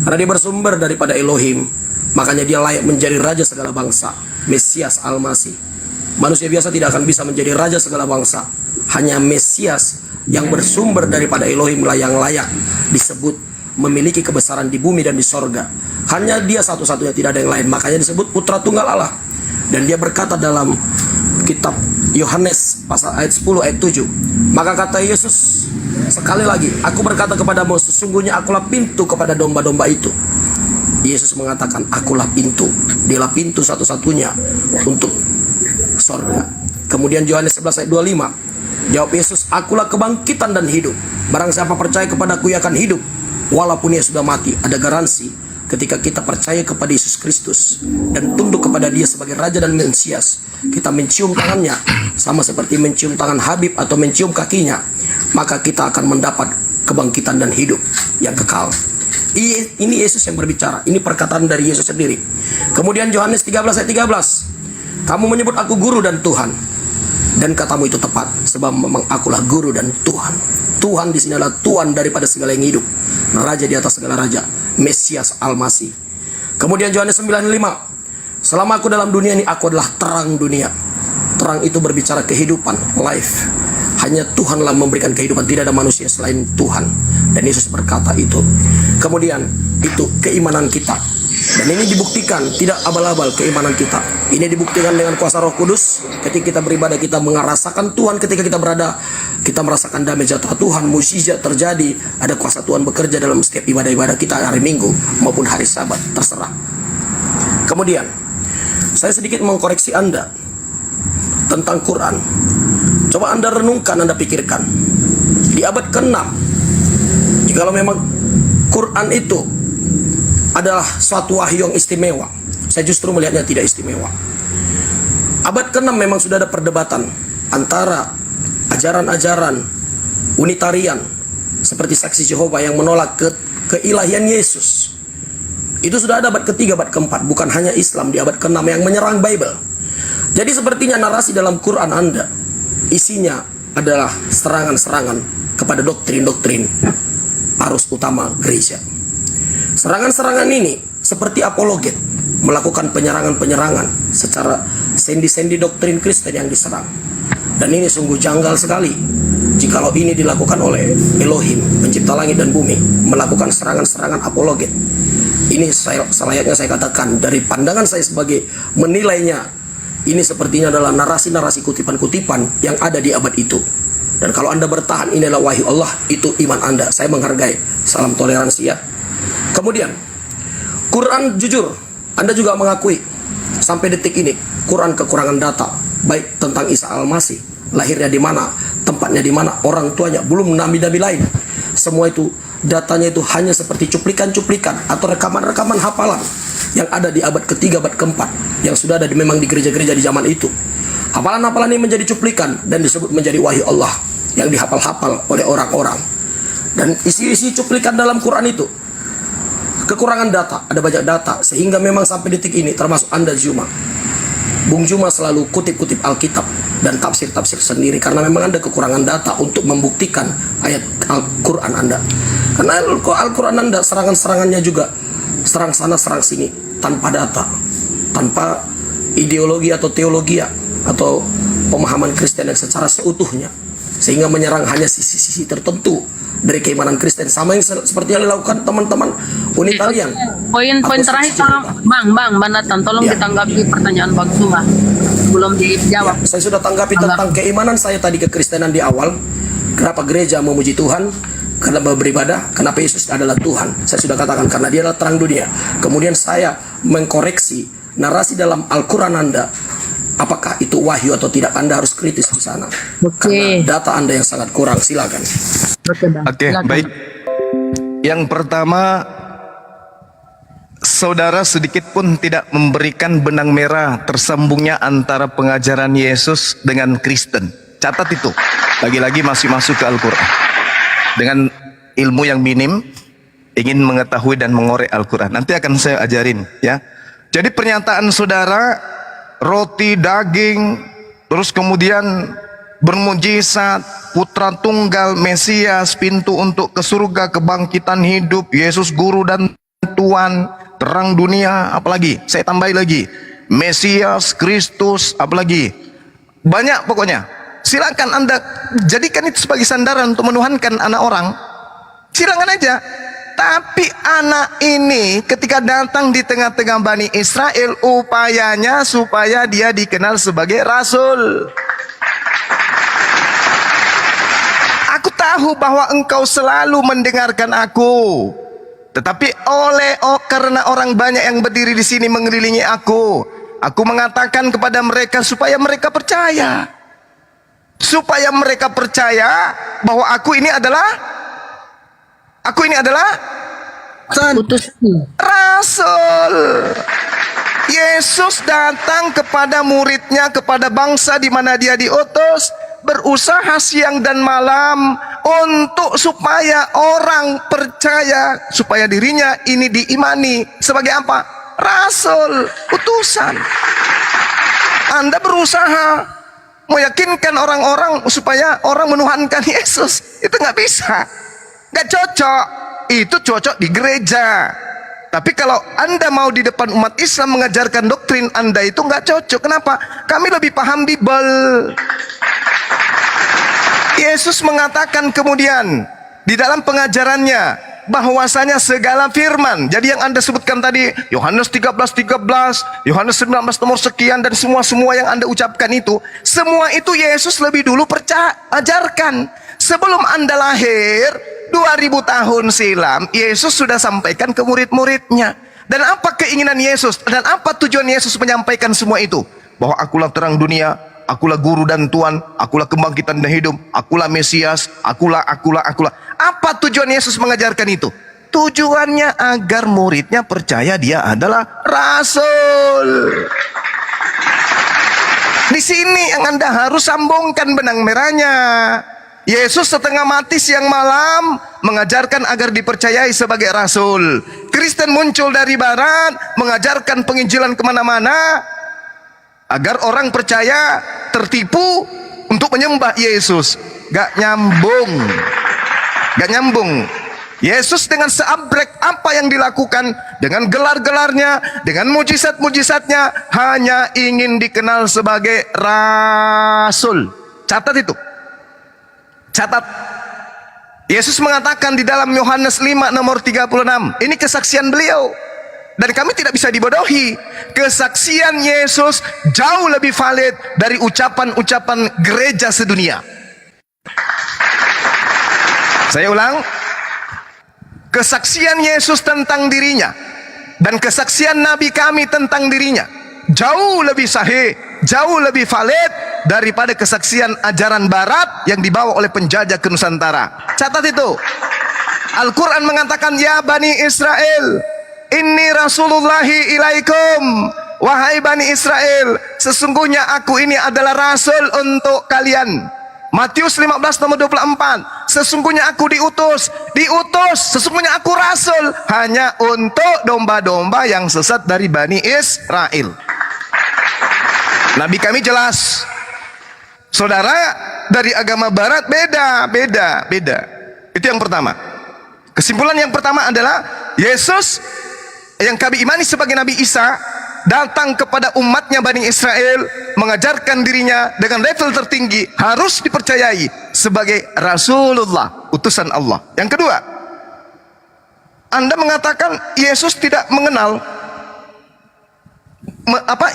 Karena dia bersumber daripada Elohim, makanya dia layak menjadi raja segala bangsa, Mesias Al-Masih. Manusia biasa tidak akan bisa menjadi raja segala bangsa. Hanya Mesias yang bersumber daripada Elohim lah yang layak disebut memiliki kebesaran di bumi dan di sorga. Hanya dia satu-satunya, tidak ada yang lain. Makanya disebut putra tunggal Allah. Dan dia berkata dalam kitab Yohanes pasal ayat 10 ayat 7, maka kata Yesus sekali lagi, aku berkata kepadamu, sesungguhnya akulah pintu kepada domba-domba itu. Yesus mengatakan, akulah pintu. Dialah pintu satu-satunya untuk sorga. Kemudian Yohanes 11 ayat 25, jawab Yesus, akulah kebangkitan dan hidup. Barang siapa percaya kepadaku, ia akan hidup walaupun ia sudah mati. Ada garansi ketika kita percaya kepada Yesus Kristus dan tunduk kepada Dia sebagai Raja dan Mesias, kita mencium tangannya sama seperti mencium tangan Habib atau mencium kakinya, maka kita akan mendapat kebangkitan dan hidup yang kekal. Ini Yesus yang berbicara, ini perkataan dari Yesus sendiri. Kemudian Yohanes 13 ayat 13, kamu menyebut aku guru dan Tuhan, dan katamu itu tepat, sebab memang akulah guru dan Tuhan. Tuhan di sini adalah Tuhan daripada segala yang hidup, Raja di atas segala raja, Mesias Al-Masih. Kemudian Yohanes 9:5, selama aku dalam dunia ini, aku adalah terang dunia. Terang itu berbicara kehidupan, life. Hanya Tuhanlah memberikan kehidupan, tidak ada manusia selain Tuhan. Dan Yesus berkata itu. Kemudian itu keimanan kita. Dan ini dibuktikan, tidak abal-abal keimanan kita. Ini dibuktikan dengan kuasa Roh Kudus. Ketika kita beribadah, kita merasakan Tuhan. Ketika kita berada, kita merasakan damai sejahtera Tuhan. Mukjizat terjadi. Ada kuasa Tuhan bekerja dalam setiap ibadah-ibadah kita hari Minggu maupun hari Sabat, terserah. Kemudian saya sedikit mengkoreksi Anda tentang Quran. Coba Anda renungkan, Anda pikirkan. Di abad ke-6, jikalau memang Quran itu adalah suatu wahyu yang istimewa, saya justru melihatnya tidak istimewa. Abad ke-6 memang sudah ada perdebatan antara ajaran-ajaran Unitarian seperti Saksi Jehovah yang menolak keilahian Yesus. Itu sudah ada abad ke-3, abad ke-4, bukan hanya Islam di abad ke-6 yang menyerang Bible. Jadi sepertinya narasi dalam Quran Anda isinya adalah serangan-serangan kepada doktrin-doktrin arus utama gereja. Serangan-serangan ini seperti apologet, melakukan penyerangan-penyerangan secara sendi-sendi doktrin Kristen yang diserang. Dan ini sungguh janggal sekali jikalau ini dilakukan oleh Elohim, pencipta langit dan bumi, melakukan serangan-serangan apologet. Ini selayaknya saya katakan dari pandangan saya sebagai menilainya, ini sepertinya adalah narasi-narasi kutipan-kutipan yang ada di abad itu. Dan kalau Anda bertahan, ini adalah wahyu Allah, itu iman Anda. Saya menghargai. Salam toleransi ya. Kemudian Quran jujur, Anda juga mengakui sampai detik ini Quran kekurangan data, baik tentang Isa Al-Masih, lahirnya di mana, tempatnya di mana, orang tuanya, belum nabi-nabi lain. Semua itu datanya itu hanya seperti cuplikan-cuplikan atau rekaman-rekaman hafalan yang ada di abad ke-3, abad ke-4 yang sudah ada memang di gereja-gereja di zaman itu. Hafalan-hafalan ini menjadi cuplikan dan disebut menjadi wahyu Allah yang dihafal-hafal oleh orang-orang. Dan isi-isi cuplikan dalam Quran itu kekurangan data, ada banyak data, sehingga memang sampai detik ini termasuk Anda Juma, Bung Juma selalu kutip-kutip Alkitab dan tafsir-tafsir sendiri karena memang ada kekurangan data untuk membuktikan ayat Al-Quran Anda. Karena Al-Quran Anda serangan-serangannya juga serang sana serang sini tanpa data, tanpa ideologi atau teologi atau pemahaman Kristen yang secara seutuhnya, sehingga menyerang hanya sisi-sisi tertentu dari keimanan Kristen, sama yang seperti yang dilakukan teman-teman Unitarian. Poin-poin terakhir Bang Nathan, tolong ditanggapi pertanyaan Bang Zuma belum dijawab. Ya, saya sudah tanggapi tentang keimanan saya tadi kekristenan di awal. Kenapa gereja memuji Tuhan? Kenapa beribadah? Kenapa Yesus adalah Tuhan? Saya sudah katakan karena Dia adalah terang dunia. Kemudian saya mengkoreksi narasi dalam Al-Quran Anda. Apakah itu wahyu atau tidak? Anda harus kritis di sana. Karena data Anda yang sangat kurang. Silakan. Oke, baik. Yang pertama, saudara sedikit pun tidak memberikan benang merah tersambungnya antara pengajaran Yesus dengan Kristen. Catat itu. Lagi-lagi masih masuk ke Al-Quran. Dengan ilmu yang minim, ingin mengetahui dan mengorek Al-Quran. Nanti akan saya ajarin ya. Jadi pernyataan saudara, roti, daging, terus kemudian bermujizat, putra tunggal, Mesias, pintu untuk ke surga, kebangkitan hidup, Yesus guru dan Tuhan, terang dunia, apalagi? Saya tambahin lagi, Mesias, Kristus, apalagi? Banyak pokoknya. Silakan Anda jadikan itu sebagai sandaran untuk menuhankan anak orang. Silakan aja. Tapi anak ini ketika datang di tengah-tengah Bani Israel, upayanya supaya dia dikenal sebagai rasul. Aku tahu bahwa engkau selalu mendengarkan aku. Tetapi karena orang banyak yang berdiri di sini mengelilingi aku mengatakan kepada mereka supaya mereka percaya. Supaya mereka percaya bahwa aku ini adalah Utusan. rasul. Yesus datang kepada muridnya, kepada bangsa di mana dia diutus, berusaha siang dan malam untuk supaya orang percaya, supaya dirinya ini diimani sebagai apa? Rasul, utusan. Anda berusaha meyakinkan orang-orang supaya orang menuhankan Yesus, itu nggak bisa. Gak cocok. Itu cocok di gereja. Tapi kalau Anda mau di depan umat Islam mengajarkan doktrin Anda, itu gak cocok. Kenapa? Kami lebih paham Bible. Yesus mengatakan kemudian di dalam pengajarannya bahwasanya segala firman, jadi yang Anda sebutkan tadi Yohanes 13:13, Yohanes 19 nomor sekian, dan semua yang Anda ucapkan itu, semua itu Yesus lebih dulu ajarkan. Sebelum Anda lahir 2000 tahun silam, Yesus sudah sampaikan ke murid-muridnya. Dan apa keinginan Yesus? Dan apa tujuan Yesus menyampaikan semua itu? Bahwa akulah terang dunia, akulah guru dan Tuhan, akulah kebangkitan dan hidup, akulah Mesias, akulah. Apa tujuan Yesus mengajarkan itu? Tujuannya agar muridnya percaya dia adalah rasul. Di sini yang Anda harus sambungkan benang merahnya. Yesus setengah mati siang malam mengajarkan agar dipercayai sebagai rasul. Kristen muncul dari barat mengajarkan penginjilan kemana-mana agar orang percaya, tertipu untuk menyembah Yesus. Gak nyambung. Yesus dengan seabrek apa yang dilakukan, dengan gelar-gelarnya, dengan mujizat-mujizatnya, hanya ingin dikenal sebagai rasul. Catat itu. Catat. Yesus mengatakan di dalam Yohanes 5 nomor 36. Ini kesaksian beliau. Dan kami tidak bisa dibodohi. Kesaksian Yesus jauh lebih valid dari ucapan-ucapan gereja sedunia. Saya ulang. Kesaksian Yesus tentang dirinya dan kesaksian Nabi kami tentang dirinya jauh lebih sahih, jauh lebih valid daripada kesaksian ajaran barat yang dibawa oleh penjajah ke Nusantara. Catat itu. Al-Quran mengatakan, ya Bani Israel, inni rasulullahi ilaikum. Wahai Bani Israel, sesungguhnya aku ini adalah rasul untuk kalian. Matius 15 nomor 24. Sesungguhnya aku diutus, sesungguhnya aku rasul hanya untuk domba-domba yang sesat dari Bani Israel. Nabi kami jelas. Saudara, dari agama barat beda. Itu yang pertama. Kesimpulan yang pertama adalah Yesus yang kami imani sebagai Nabi Isa datang kepada umatnya Bani Israel, mengajarkan dirinya dengan level tertinggi, harus dipercayai sebagai Rasulullah, utusan Allah. Yang kedua, Anda mengatakan Yesus tidak mengenal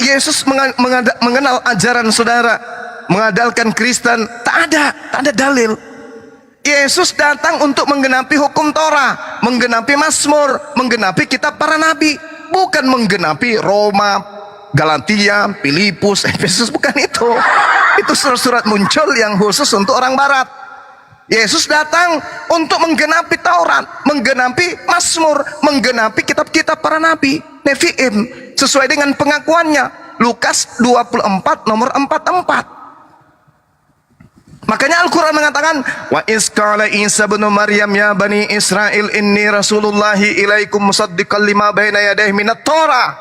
Yesus mengenal ajaran saudara, mengandalkan Kristen. Tak ada dalil. Yesus datang untuk menggenapi hukum Torah, menggenapi Mazmur, menggenapi kitab para nabi, bukan menggenapi Roma, Galatia, Filipus, Efesus, bukan itu. Itu surat-surat muncul yang khusus untuk orang barat. Yesus datang untuk menggenapi Taurat, menggenapi Mazmur, menggenapi kitab-kitab para nabi, Nevi'im, sesuai dengan pengakuannya. Lukas 24 nomor 44. Makanya Al-Quran mengatakan, wa isqala Isa bin Maryam ya bani Israel inni rasulullahi ilaikum musaddiqan lima baina yadayhi minat Torah.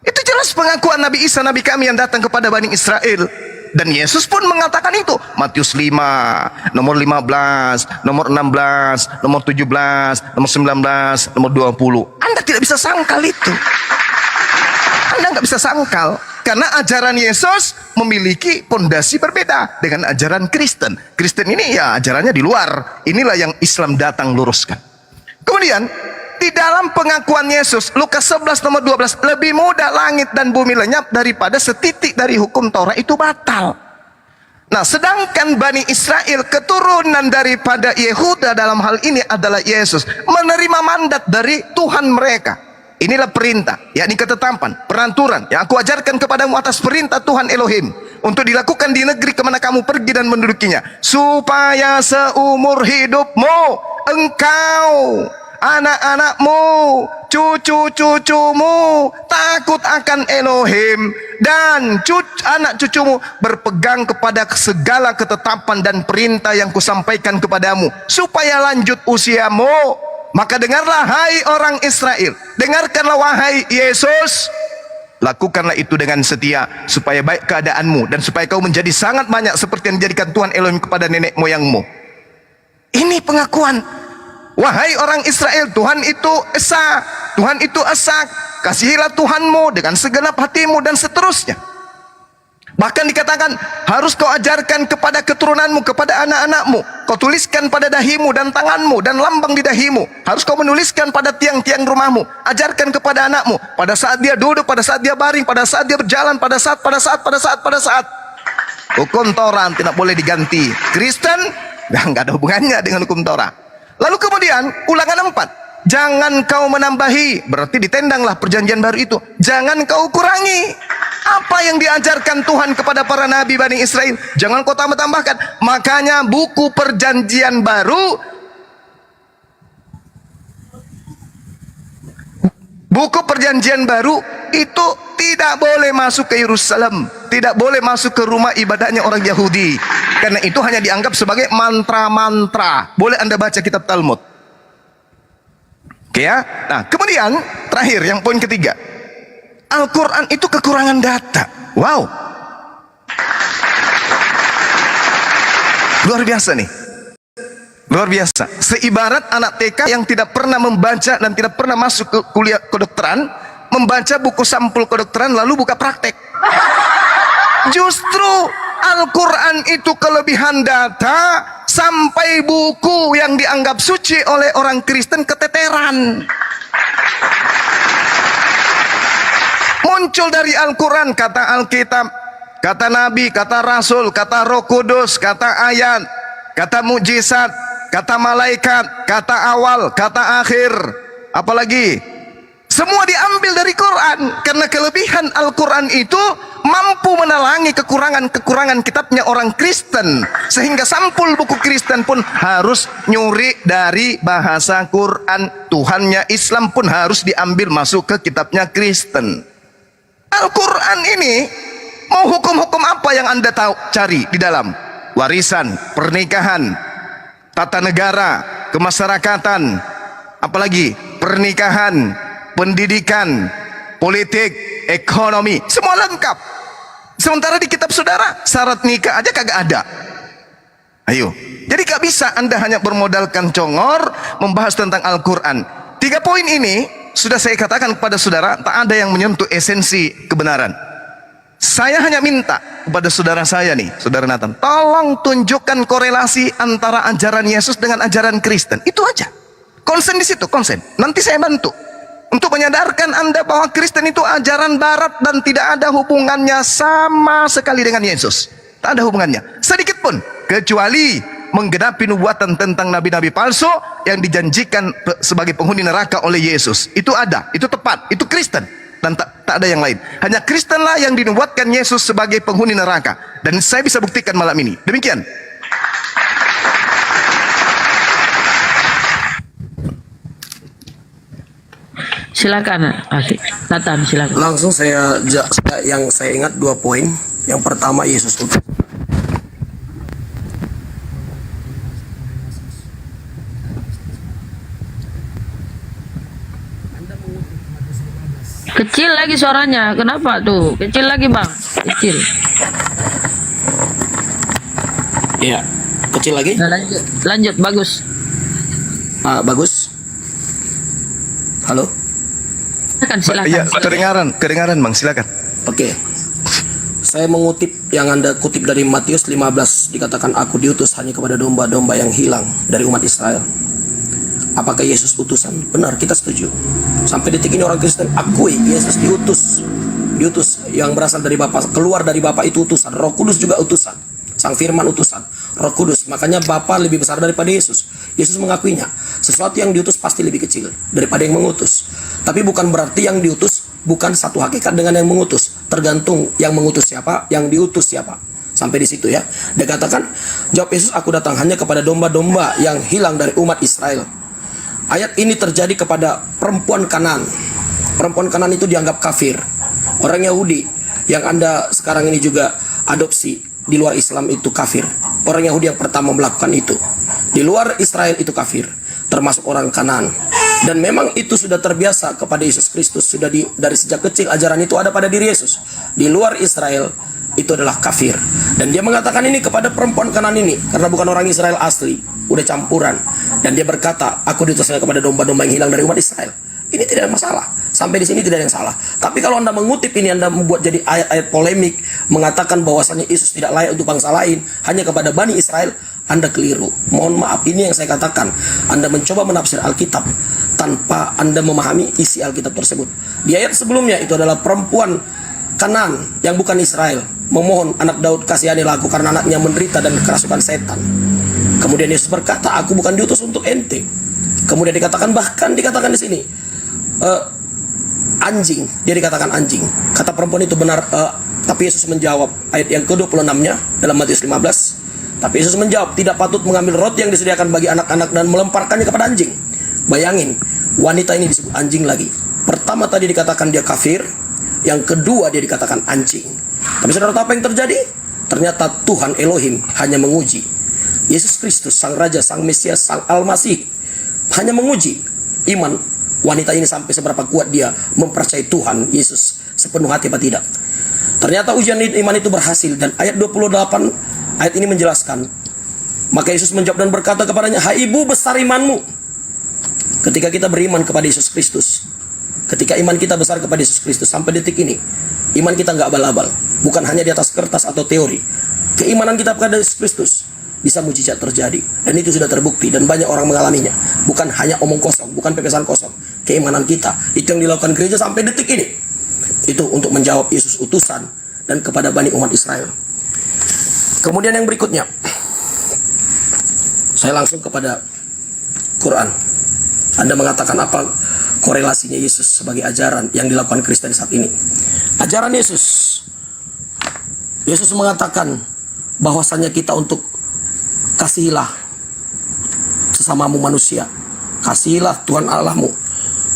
Itu jelas pengakuan Nabi Isa, Nabi kami yang datang kepada Bani Israel. Dan Yesus pun mengatakan itu. Matius 5, nomor 15, nomor 16, nomor 17, nomor 19, nomor 20. Anda tidak bisa sangkal itu. Anda nggak bisa sangkal. Karena ajaran Yesus memiliki pondasi berbeda dengan ajaran Kristen. Kristen ini ya ajarannya di luar. Inilah yang Islam datang luruskan. Kemudian di dalam pengakuan Yesus, Lukas 11 nomor 12, lebih mudah langit dan bumi lenyap daripada setitik dari hukum Taurat itu batal. Nah, sedangkan Bani Israel, keturunan daripada Yehuda dalam hal ini adalah Yesus, menerima mandat dari Tuhan mereka. Inilah perintah, yakni ketetapan, peraturan yang aku ajarkan kepadamu atas perintah Tuhan Elohim, untuk dilakukan di negeri kemana kamu pergi dan mendudukinya, supaya seumur hidupmu engkau, anak-anakmu, cucu-cucumu takut akan Elohim, dan anak cucumu berpegang kepada segala ketetapan dan perintah yang kusampaikan kepadamu, supaya lanjut usiamu. Maka dengarlah hai orang Israel, dengarkanlah wahai Yesus, lakukanlah itu dengan setia, supaya baik keadaanmu dan supaya kau menjadi sangat banyak seperti yang dijadikan Tuhan Elohim kepada nenek moyangmu. Ini pengakuan. Wahai orang Israel, Tuhan itu esa, Tuhan itu esak, kasihilah Tuhanmu dengan segenap hatimu, dan seterusnya. Bahkan dikatakan harus kau ajarkan kepada keturunanmu, kepada anak-anakmu. Kau tuliskan pada dahimu dan tanganmu dan lambang di dahimu. Harus kau menuliskan pada tiang-tiang rumahmu. Ajarkan kepada anakmu pada saat dia duduk, pada saat dia baring, pada saat dia berjalan, pada saat. Hukum Taurat tidak boleh diganti. Kristen nggak ada hubungannya dengan hukum Taurat. Lalu kemudian Ulangan 4, jangan kau menambahi, berarti ditendanglah perjanjian baru itu. Jangan kau kurangi apa yang diajarkan Tuhan kepada para nabi Bani Israel. Jangan kau tambah-tambahkan. Makanya buku perjanjian baru, itu tidak boleh masuk ke Yerusalem, tidak boleh masuk ke rumah ibadahnya orang Yahudi, karena itu hanya dianggap sebagai mantra-mantra. Boleh Anda baca kitab Talmud. Oke ya. Nah, kemudian terakhir yang poin ketiga, Al-Quran itu kekurangan data. Wow, luar biasa nih, luar biasa. Seibarat anak TK yang tidak pernah membaca dan tidak pernah masuk ke kuliah kedokteran, membaca buku sampul kedokteran lalu buka praktek. Justru Al-Quran itu kelebihan data, sampai buku yang dianggap suci oleh orang Kristen keteteran. Muncul dari Al-Quran kata Alkitab, kata Nabi, kata Rasul, kata Roh Kudus, kata ayat, kata mujizat, kata malaikat, kata awal, kata akhir, apalagi semua diambil dari Quran. Karena kelebihan Al-Quran itu mampu menelangi kekurangan-kekurangan kitabnya orang Kristen, sehingga sampul buku Kristen pun harus nyuri dari bahasa Quran. Tuhannya Islam pun harus diambil masuk ke kitabnya Kristen. Al-Quran ini mau hukum-hukum apa yang Anda tahu cari di dalam? Warisan, pernikahan, tata negara, kemasyarakatan, apalagi pernikahan, pendidikan, politik, ekonomi, semua lengkap. Sementara di kitab saudara syarat nikah aja kagak ada. Ayo, jadi gak bisa Anda hanya bermodalkan congor membahas tentang Al-Quran. 3 poin ini sudah saya katakan kepada saudara, tak ada yang menyentuh esensi kebenaran. Saya hanya minta kepada saudara saya nih, saudara Nathan, tolong tunjukkan korelasi antara ajaran Yesus dengan ajaran Kristen. Itu aja. Konsen di situ, konsen. Nanti saya bantu untuk menyadarkan Anda bahwa Kristen itu ajaran barat dan tidak ada hubungannya sama sekali dengan Yesus. Tak ada hubungannya sedikit pun, kecuali menggenapi nubuatan tentang nabi-nabi palsu yang dijanjikan sebagai penghuni neraka oleh Yesus. Itu ada, itu tepat, itu Kristen, dan tak ada yang lain. Hanya Kristenlah yang dinubuatkan Yesus sebagai penghuni neraka, dan saya bisa buktikan malam ini. Demikian. Silakan, Nathan, silakan. Langsung yang saya ingat 2 poin. Yang pertama, Yesus itu Kecil lagi suaranya. Kenapa tuh? Kecil lagi, Bang. Kecil. Iya. Kecil lagi? Nah, lanjut. Lanjut, bagus. Bagus. Halo? Silakan. Iya, kedengaran Bang, silakan. Oke. Saya mengutip yang Anda kutip dari Matius 15, dikatakan aku diutus hanya kepada domba-domba yang hilang dari umat Israel. Apakah Yesus utusan? Benar, kita setuju. Sampai detik ini orang Kristen akui Yesus diutus. Diutus yang berasal dari Bapa, keluar dari Bapa itu utusan. Roh Kudus juga utusan. Sang Firman utusan. Roh Kudus, makanya Bapa lebih besar daripada Yesus. Yesus mengakuinya. Sesuatu yang diutus pasti lebih kecil daripada yang mengutus. Tapi bukan berarti yang diutus bukan satu hakikat dengan yang mengutus. Tergantung yang mengutus siapa, yang diutus siapa. Sampai di situ ya. Dia katakan, jawab Yesus, aku datang hanya kepada domba-domba yang hilang dari umat Israel. Ayat ini terjadi kepada perempuan Kanan. Perempuan Kanan itu dianggap kafir. Orang Yahudi yang Anda sekarang ini juga adopsi di luar Islam itu kafir. Orang Yahudi yang pertama melakukan itu. Di luar Israel itu kafir, termasuk orang Kanan. Dan memang itu sudah terbiasa kepada Yesus Kristus. Sudah dari sejak kecil ajaran itu ada pada diri Yesus. Di luar Israel itu adalah kafir. Dan dia mengatakan ini kepada perempuan Kanan ini karena bukan orang Israel asli, udah campuran. Dan dia berkata, aku diutus kepada domba-domba yang hilang dari umat Israel. Ini tidak ada masalah. Sampai di sini tidak ada yang salah. Tapi kalau Anda mengutip ini, Anda membuat jadi ayat-ayat polemik, mengatakan bahwasanya Yesus tidak layak untuk bangsa lain, hanya kepada Bani Israel, Anda keliru. Mohon maaf, ini yang saya katakan. Anda mencoba menafsir Alkitab tanpa Anda memahami isi Alkitab tersebut. Di ayat sebelumnya itu adalah perempuan Kanan yang bukan Israel memohon, anak Daud kasihanilah aku karena anaknya menderita dan kerasukan setan. Kemudian Yesus berkata, aku bukan diutus untuk ente. Kemudian bahkan dikatakan di sini anjing, dia dikatakan anjing. Kata perempuan itu benar, tapi Yesus menjawab, ayat yang ke-26-nya dalam Matius 15. Tapi Yesus menjawab, tidak patut mengambil roti yang disediakan bagi anak-anak dan melemparkannya kepada anjing. Bayangin, wanita ini disebut anjing lagi. Pertama tadi dikatakan dia kafir, yang kedua dia dikatakan anjing. Tapi saudara tahu apa yang terjadi? Ternyata Tuhan Elohim hanya menguji Yesus Kristus, Sang Raja, Sang Mesias, Sang Al-Masih, hanya menguji iman wanita ini sampai seberapa kuat dia mempercayai Tuhan Yesus sepenuh hati apa tidak. Ternyata ujian iman itu berhasil. Dan ayat 28 ayat ini menjelaskan, maka Yesus menjawab dan berkata kepadanya, hai ibu, besar imanmu. Ketika kita beriman kepada Yesus Kristus, ketika iman kita besar kepada Yesus Kristus, sampai detik ini iman kita nggak abal-abal, bukan hanya di atas kertas atau teori. Keimanan kita kepada Yesus Kristus bisa mujizat terjadi, dan itu sudah terbukti dan banyak orang mengalaminya. Bukan hanya omong kosong, bukan pepesan kosong. Keimanan kita itu yang dilakukan gereja sampai detik ini, itu untuk menjawab Yesus utusan dan kepada Bani umat Israel. Kemudian yang berikutnya, saya langsung kepada Quran. Anda mengatakan apa korelasinya Yesus sebagai ajaran yang dilakukan Kristen saat ini? Ajaran Yesus mengatakan bahwasanya kita untuk kasihilah sesamamu manusia, kasihilah Tuhan Allahmu,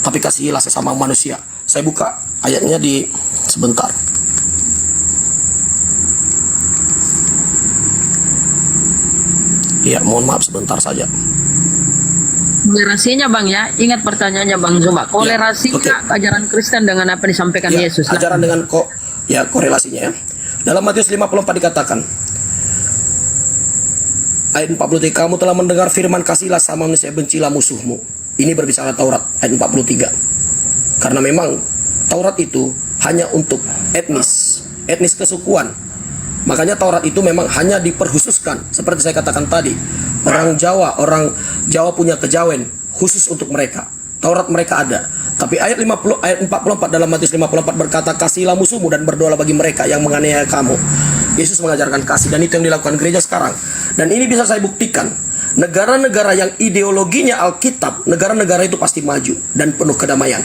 tapi kasihilah sesama manusia. Saya buka ayatnya di sebentar. Ya, mohon maaf sebentar saja. Kolerasinya Bang ya, ingat pertanyaannya Bang Zuma. Kolerasinya Ya, okay. ajaran Kristen dengan apa disampaikan Ya, Yesus. ajaran dengan korelasinya ya. Dalam Matius 54 dikatakan, ayat 43, kamu telah mendengar firman kasihlah sama manusia, bencilah musuhmu. Ini berbicara Taurat, ayat 43. Karena memang Taurat itu hanya untuk etnis kesukuan. Makanya Taurat itu memang hanya diperhususkan, seperti saya katakan tadi. Orang Jawa punya kejawen khusus untuk mereka. Taurat mereka ada. Tapi ayat 44 dalam Matius 54 berkata, kasihilah musuhmu dan berdoalah bagi mereka yang menganiaya kamu. Yesus mengajarkan kasih, dan itu yang dilakukan gereja sekarang. Dan ini bisa saya buktikan. Negara-negara yang ideologinya Alkitab, negara-negara itu pasti maju dan penuh kedamaian.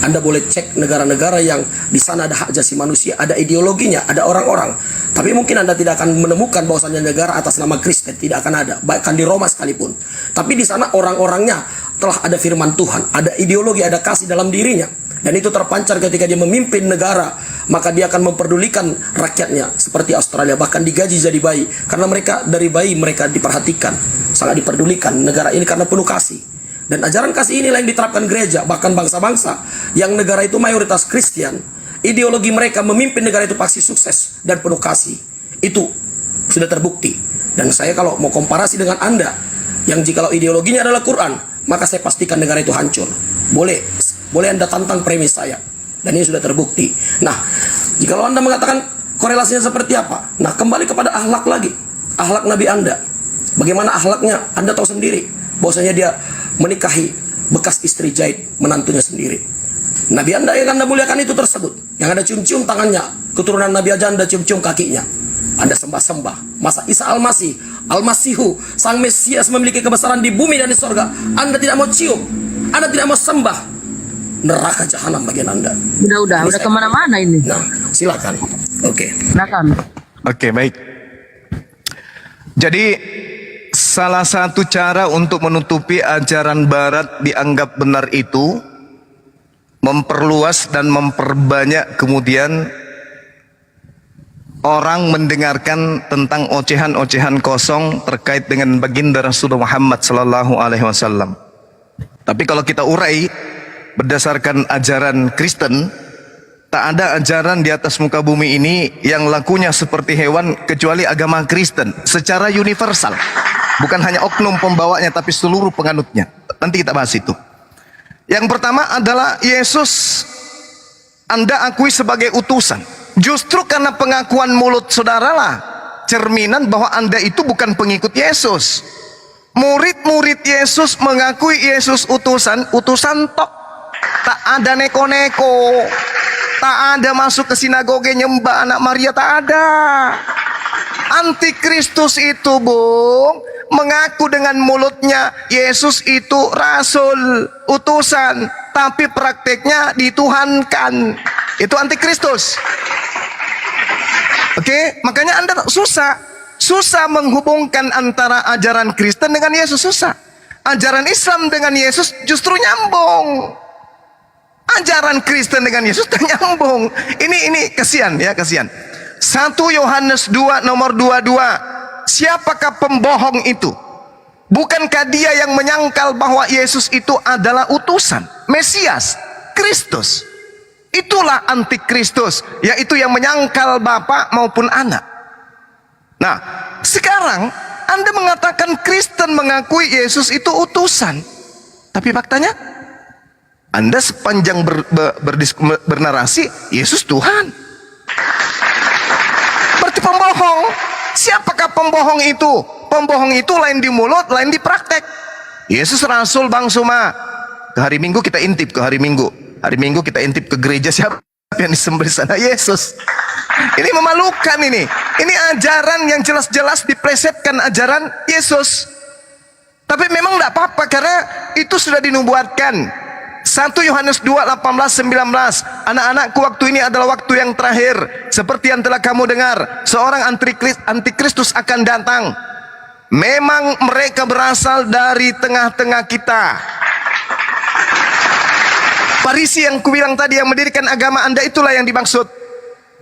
Anda boleh cek negara-negara yang di sana ada hak asasi manusia, ada ideologinya, ada orang-orang. Tapi mungkin Anda tidak akan menemukan bahwasannya negara atas nama Kristen, tidak akan ada, bahkan di Roma sekalipun. Tapi di sana orang-orangnya telah ada firman Tuhan, ada ideologi, ada kasih dalam dirinya. Dan itu terpancar ketika dia memimpin negara, maka dia akan memperdulikan rakyatnya seperti Australia, bahkan digaji jadi bayi. Karena mereka dari bayi mereka diperhatikan, sangat diperdulikan negara ini karena penuh kasih. Dan itu terpancar ketika dia memimpin negara, maka dia akan memperdulikan rakyatnya seperti Australia, bahkan digaji jadi bayi. Karena mereka dari bayi mereka diperhatikan, sangat diperdulikan negara ini karena penuh kasih. Dan itu terpancar ketika dia memimpin negara, maka dia akan memperdulikan rakyatnya seperti Australia, bahkan digaji jadi bayi. Karena mereka dari bayi mereka diperhatikan, sangat diperdulikan negara ini karena penuh kasih. Dan ajaran kasih inilah yang diterapkan gereja, bahkan bangsa-bangsa yang negara itu mayoritas Kristen. Ideologi mereka memimpin negara itu pasti sukses dan penuh kasih. Itu sudah terbukti. Dan saya kalau mau komparasi dengan Anda, yang jikalau ideologinya adalah Quran, maka saya pastikan negara itu hancur. Boleh Anda tantang premis saya. Dan ini sudah terbukti. Nah, jikalau Anda mengatakan korelasinya seperti apa? Nah, kembali kepada akhlak lagi. Akhlak Nabi Anda. Bagaimana akhlaknya? Anda tahu sendiri. Bahwasanya dia menikahi bekas istri Zaid, menantunya sendiri. Nabi Anda yang Anda muliakan itu tersebut. Yang Anda cium-cium tangannya. Keturunan Nabi aja Anda cium-cium kakinya. Anda sembah-sembah. Masa Isa Al-Masih, Al-Masihu, Sang Mesias memiliki kebesaran di bumi dan di sorga, Anda tidak mau cium, Anda tidak mau sembah. Neraka jahanam bagian Anda. Udah kemana-mana ini. Nah, silakan. Oke. Silakan. Oke, baik. Jadi salah satu cara untuk menutupi ajaran barat dianggap benar itu memperluas dan memperbanyak kemudian orang mendengarkan tentang ocehan-ocehan kosong terkait dengan baginda Rasulullah Muhammad sallallahu alaihi wasallam. Tapi kalau kita urai berdasarkan ajaran Kristen, tak ada ajaran di atas muka bumi ini yang lakunya seperti hewan kecuali agama Kristen secara universal. Bukan hanya oknum pembawanya tapi seluruh penganutnya. Nanti kita bahas itu. Yang pertama adalah Yesus Anda akui sebagai utusan. Justru karena pengakuan mulut saudaralah cerminan bahwa Anda itu bukan pengikut Yesus. Murid-murid Yesus mengakui Yesus utusan, utusan tok. Tak ada neko-neko. Tak ada masuk ke sinagoge nyembah anak Maria, tak ada. Antikristus itu, Bung, mengaku dengan mulutnya Yesus itu rasul, utusan, tapi prakteknya dituhankan. Itu antikristus. Oke, makanya Anda susah menghubungkan antara ajaran Kristen dengan Yesus, susah. Ajaran Islam dengan Yesus justru nyambung. Ajaran Kristen dengan Yesus tak nyambung. Ini kasihan ya, kasihan. 1 Yohanes 2 nomor 22. Siapakah pembohong itu? Bukankah dia yang menyangkal bahwa Yesus itu adalah utusan, Mesias, Kristus? Itulah antikristus, yaitu yang menyangkal Bapa maupun Anak. Nah, sekarang Anda mengatakan Kristen mengakui Yesus itu utusan, tapi faktanya Anda sepanjang bernarasi Yesus Tuhan. Berarti pembohong. Siapakah pembohong itu? Pembohong itu lain di mulut, lain di praktek. Yesus Rasul Bang Suma. Ke hari Minggu kita intip ke hari Minggu. Hari Minggu kita intip ke gereja, siapa yang disembelih sana? Yesus. Ini memalukan ini. Ini ajaran yang jelas-jelas diplesetkan ajaran Yesus. Tapi memang tidak apa-apa karena itu sudah dinubuatkan. 1 Yohanes 2, 18, 19. Anak-anakku, waktu ini adalah waktu yang terakhir. Seperti yang telah kamu dengar, seorang antikristus akan datang. Memang mereka berasal dari tengah-tengah kita. Farisi yang kubilang tadi yang mendirikan agama Anda, itulah yang dimaksud.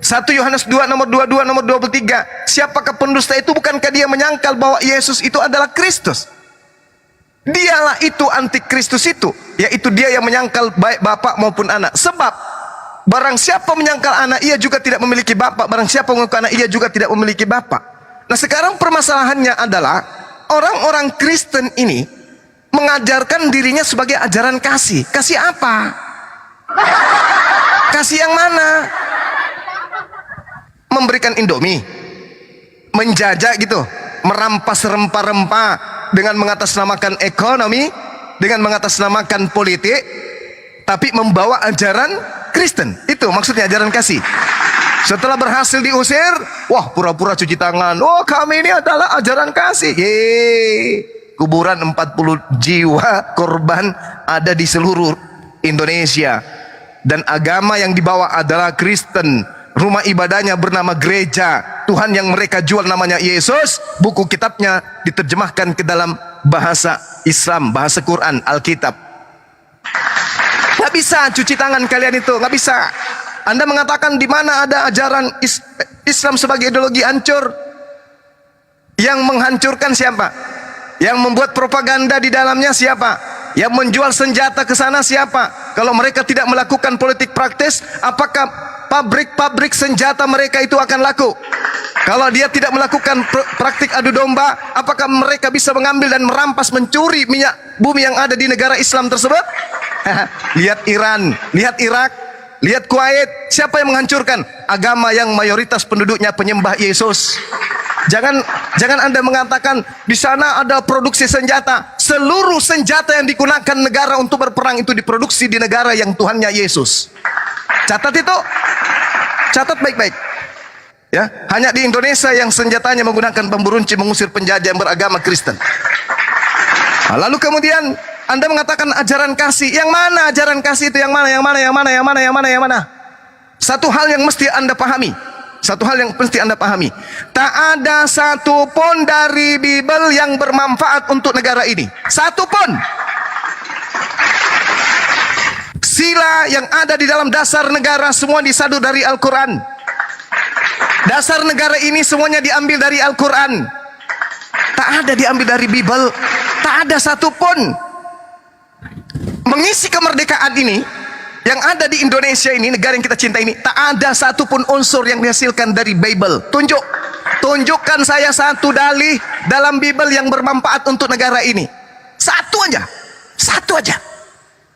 1 Yohanes 2 nomor 22 nomor 23. Siapakah pendusta itu? Bukankah dia menyangkal bahwa Yesus itu adalah Kristus? Dialah itu antikristus itu, yaitu dia yang menyangkal baik Bapa maupun Anak. Sebab barang siapa menyangkal Anak, ia juga tidak memiliki Bapa. Barang siapa mengaku Anak, ia juga tidak memiliki Bapa. Nah, sekarang permasalahannya adalah orang-orang Kristen ini mengajarkan dirinya sebagai ajaran kasih. Kasih apa? Kasih yang mana? Memberikan Indomie, menjajah gitu, merampas rempah-rempah dengan mengatasnamakan ekonomi, dengan mengatasnamakan politik, tapi membawa ajaran Kristen. Itu maksudnya ajaran kasih. Setelah berhasil diusir, wah pura-pura cuci tangan. Oh, kami ini adalah ajaran kasih. Yeay. Kuburan 40 jiwa korban ada di seluruh Indonesia. Dan agama yang dibawa adalah Kristen. Rumah ibadahnya bernama gereja. Tuhan yang mereka jual namanya Yesus. Buku kitabnya diterjemahkan ke dalam bahasa Islam, bahasa Quran, Alkitab. Gak bisa cuci tangan kalian itu, gak bisa. Anda mengatakan di mana ada ajaran Islam sebagai ideologi hancur? Yang menghancurkan siapa? Yang membuat propaganda di dalamnya siapa? Yang menjual senjata ke sana siapa? Kalau mereka tidak melakukan politik praktis, apakah pabrik-pabrik senjata mereka itu akan laku? Kalau dia tidak melakukan praktik adu domba, apakah mereka bisa mengambil dan merampas, mencuri minyak bumi yang ada di negara Islam tersebut? Lihat Iran, lihat Irak, lihat Kuwait. Siapa yang menghancurkan? Agama yang mayoritas penduduknya penyembah Yesus. Jangan Anda mengatakan di sana ada produksi senjata. Seluruh senjata yang digunakan negara untuk berperang itu diproduksi di negara yang Tuhannya Yesus. Catat itu. Catat baik-baik. Ya, hanya di Indonesia yang senjatanya menggunakan bambu runcing mengusir penjajah yang beragama Kristen. Nah, lalu kemudian Anda mengatakan ajaran kasih. Yang mana ajaran kasih itu? Yang mana? Yang mana? Yang mana? Yang mana? Yang mana? Yang mana? Satu hal yang mesti Anda pahami. Satu hal yang mesti Anda pahami. Tak ada satu pun dari Bible yang bermanfaat untuk negara ini. Satu pun. Sila yang ada di dalam dasar negara semua disadu dari Al-Quran. Dasar negara ini semuanya diambil dari Al-Quran. Tak ada diambil dari Bible. Tak ada satu pun. Mengisi kemerdekaan ini yang ada di Indonesia ini, negara yang kita cinta ini, tak ada satupun unsur yang dihasilkan dari Bible. Tunjukkan saya satu dalih dalam Bible yang bermanfaat untuk negara ini. Satu aja. Satu aja.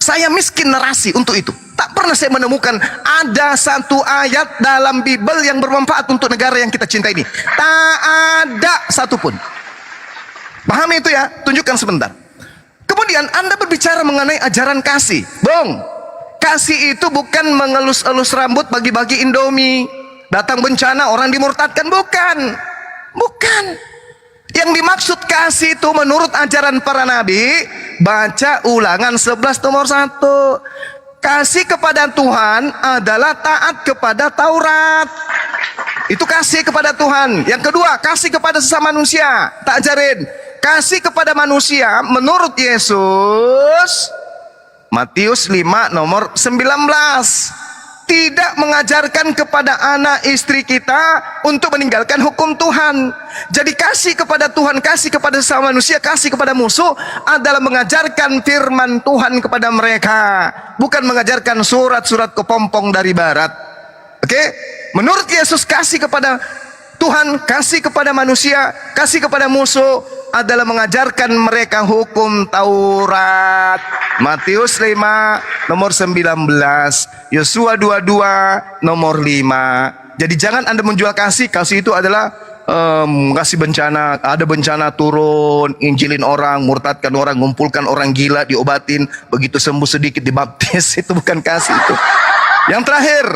Saya miskin narasi untuk itu. Tak pernah saya menemukan ada satu ayat dalam Bible yang bermanfaat untuk negara yang kita cinta ini. Tak ada satupun. Pahami itu ya? Tunjukkan sebentar. Kemudian Anda berbicara mengenai ajaran kasih. Bung, kasih itu bukan mengelus-elus rambut bagi-bagi Indomie. Datang bencana orang dimurtadkan, bukan. Bukan. Yang dimaksud kasih itu menurut ajaran para nabi, baca Ulangan 11 nomor 1. Kasih kepada Tuhan adalah taat kepada Taurat. Itu kasih kepada Tuhan. Yang kedua, kasih kepada sesama manusia. Tak ajarin. Kasih kepada manusia menurut Yesus, Matius 5 nomor 19. Tidak mengajarkan kepada anak istri kita untuk meninggalkan hukum Tuhan. Jadi kasih kepada Tuhan, kasih kepada sesama manusia, kasih kepada musuh adalah mengajarkan firman Tuhan kepada mereka, bukan mengajarkan surat-surat kepompong dari barat. Oke? Menurut Yesus, kasih kepada Tuhan, kasih kepada manusia, kasih kepada musuh adalah mengajarkan mereka hukum Taurat. Matius 5 nomor 19, Yosua 22 nomor 5. Jadi jangan Anda menjual kasih. Kasih itu adalah kasih bencana, ada bencana turun, injilin orang, murtadkan orang, ngumpulkan orang gila, diobatin, begitu sembuh sedikit dibaptis. Itu bukan kasih itu. Yang terakhir,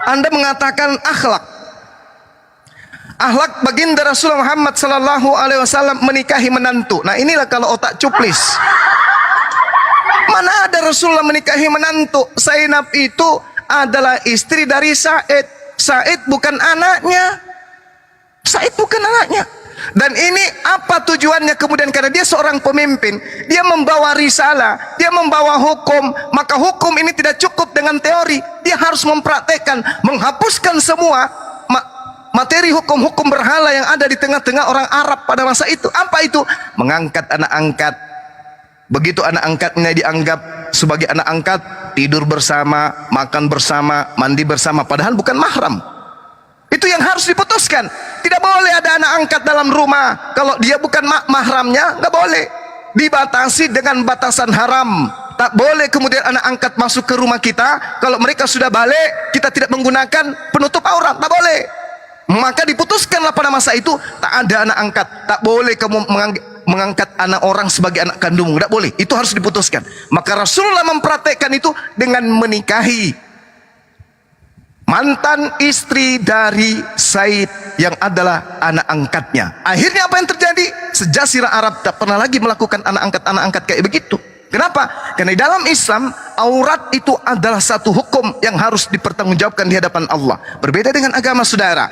Anda mengatakan akhlak. Akhlak baginda Rasulullah Muhammad sallallahu alaihi wasallam menikahi menantu. Nah, inilah kalau otak cuplis. Mana ada Rasulullah menikahi menantu? Zainab itu adalah istri dari Said. Said bukan anaknya. Said bukan anaknya. Dan ini apa tujuannya kemudian? Karena dia seorang pemimpin, dia membawa risalah, dia membawa hukum. Maka hukum ini tidak cukup dengan teori. Dia harus mempraktekkan, menghapuskan semua materi hukum-hukum berhala yang ada di tengah-tengah orang Arab pada masa itu. Apa itu? Mengangkat anak angkat. Begitu anak angkatnya dianggap sebagai anak angkat, tidur bersama, makan bersama, mandi bersama, padahal bukan mahram. Itu yang harus diputuskan. Tidak boleh ada anak angkat dalam rumah kalau dia bukan mahramnya, nggak boleh. Dibatasi dengan batasan haram. Tak boleh kemudian anak angkat masuk ke rumah kita kalau mereka sudah balik, kita tidak menggunakan penutup aurat, tak boleh. Maka diputuskanlah pada masa itu tak ada anak angkat. Tak boleh kamu mengangkat anak orang sebagai anak kandungmu, tidak boleh. Itu harus diputuskan. Maka Rasulullah mempraktekkan itu dengan menikahi mantan istri dari Said yang adalah anak angkatnya. Akhirnya apa yang terjadi? Sejazirah Arab tak pernah lagi melakukan anak angkat kayak begitu. Kenapa? Karena di dalam Islam aurat itu adalah satu hukum yang harus dipertanggungjawabkan di hadapan Allah. Berbeda dengan agama saudara.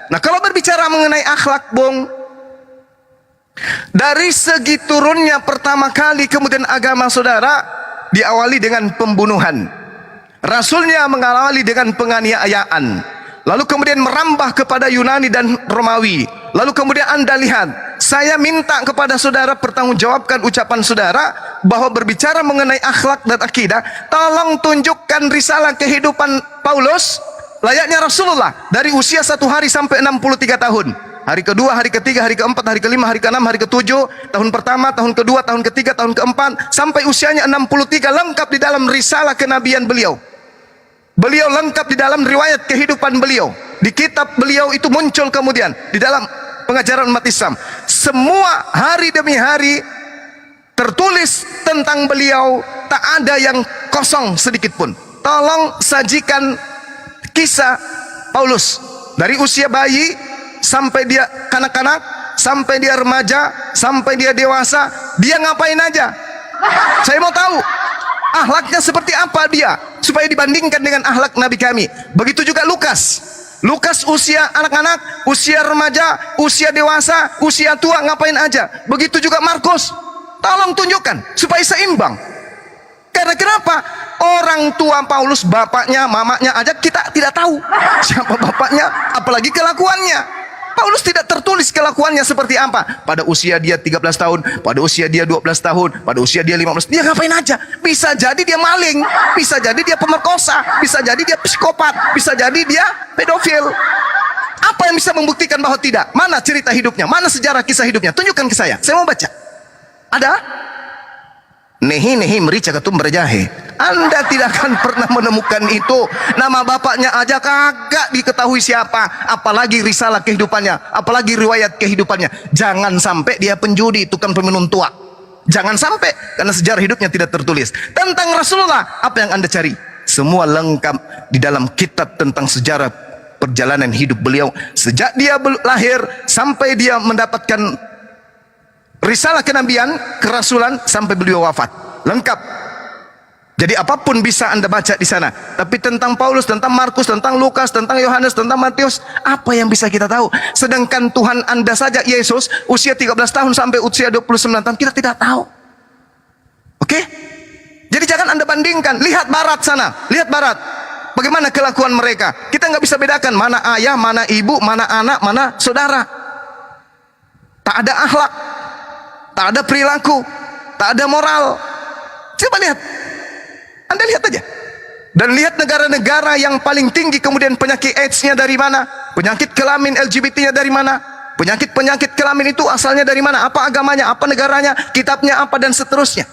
Nah, kalau berbicara mengenai akhlak, Bung, dari segi turunnya pertama kali kemudian agama saudara diawali dengan pembunuhan. Rasulnya mengawali dengan penganiayaan. Lalu kemudian merambah kepada Yunani dan Romawi. Lalu kemudian Anda lihat saya minta kepada saudara pertanggungjawabkan ucapan saudara bahwa berbicara mengenai akhlak dan akidah, tolong tunjukkan risalah kehidupan Paulus layaknya Rasulullah dari usia 1 hari sampai 63 tahun. Hari kedua, hari ketiga, hari keempat, hari kelima, hari keenam, hari ketujuh, tahun pertama, tahun kedua, tahun ketiga, tahun keempat, sampai usianya 63 lengkap di dalam risalah kenabian beliau. Beliau lengkap di dalam riwayat kehidupan beliau. Di kitab beliau itu muncul kemudian di dalam pengajaran umat Islam. Semua hari demi hari tertulis tentang beliau, tak ada yang kosong sedikit pun. Tolong sajikan kisah Paulus dari usia bayi sampai dia kanak-kanak, sampai dia remaja, sampai dia dewasa, dia ngapain aja? Saya mau tahu akhlaknya seperti apa dia, supaya dibandingkan dengan akhlak Nabi kami. Begitu juga Lukas. Lukas usia anak-anak, usia remaja, usia dewasa, usia tua, ngapain aja. Begitu juga Markus. Tolong tunjukkan supaya seimbang. Karena kenapa? Orang tua Paulus, bapaknya, mamanya aja kita tidak tahu siapa bapaknya, apalagi kelakuannya. Paulus tidak tertulis kelakuannya seperti apa. Pada usia dia 13 tahun, pada usia dia 12 tahun, pada usia dia 15. Dia ngapain aja? Bisa jadi dia maling, bisa jadi dia pemerkosa, bisa jadi dia psikopat, bisa jadi dia pedofil. Apa yang bisa membuktikan bahwa tidak? Mana cerita hidupnya? Mana sejarah kisah hidupnya? Tunjukkan ke saya mau baca. Ada? Nehi merica ketum berjahe. Anda tidak akan pernah menemukan itu. Nama bapaknya aja kagak diketahui siapa, apalagi risalah kehidupannya, apalagi riwayat kehidupannya. Jangan sampai dia penjudi, tukang peminum tua. Jangan sampai, karena sejarah hidupnya tidak tertulis. Tentang Rasulullah, apa yang Anda cari? Semua lengkap di dalam kitab tentang sejarah perjalanan hidup beliau sejak dia lahir sampai dia mendapatkan risalah kenabian, kerasulan, sampai beliau wafat. Lengkap. Jadi apapun bisa Anda baca di sana. Tapi tentang Paulus, tentang Markus, tentang Lukas, tentang Yohanes, tentang Matius, apa yang bisa kita tahu? Sedangkan Tuhan Anda saja, Yesus, usia 13 tahun sampai usia 29 tahun, kita tidak tahu. Oke? Jadi jangan Anda bandingkan. Lihat barat sana, lihat barat. Bagaimana kelakuan mereka? Kita nggak bisa bedakan mana ayah, mana ibu, mana anak, mana saudara. Tak ada akhlak, tak ada perilaku, tak ada moral. Coba lihat, Anda lihat aja. Dan lihat negara-negara yang paling tinggi kemudian penyakit AIDS-nya dari mana, penyakit kelamin LGBT-nya dari mana, penyakit kelamin itu asalnya dari mana, apa agamanya, apa negaranya, kitabnya apa, dan seterusnya.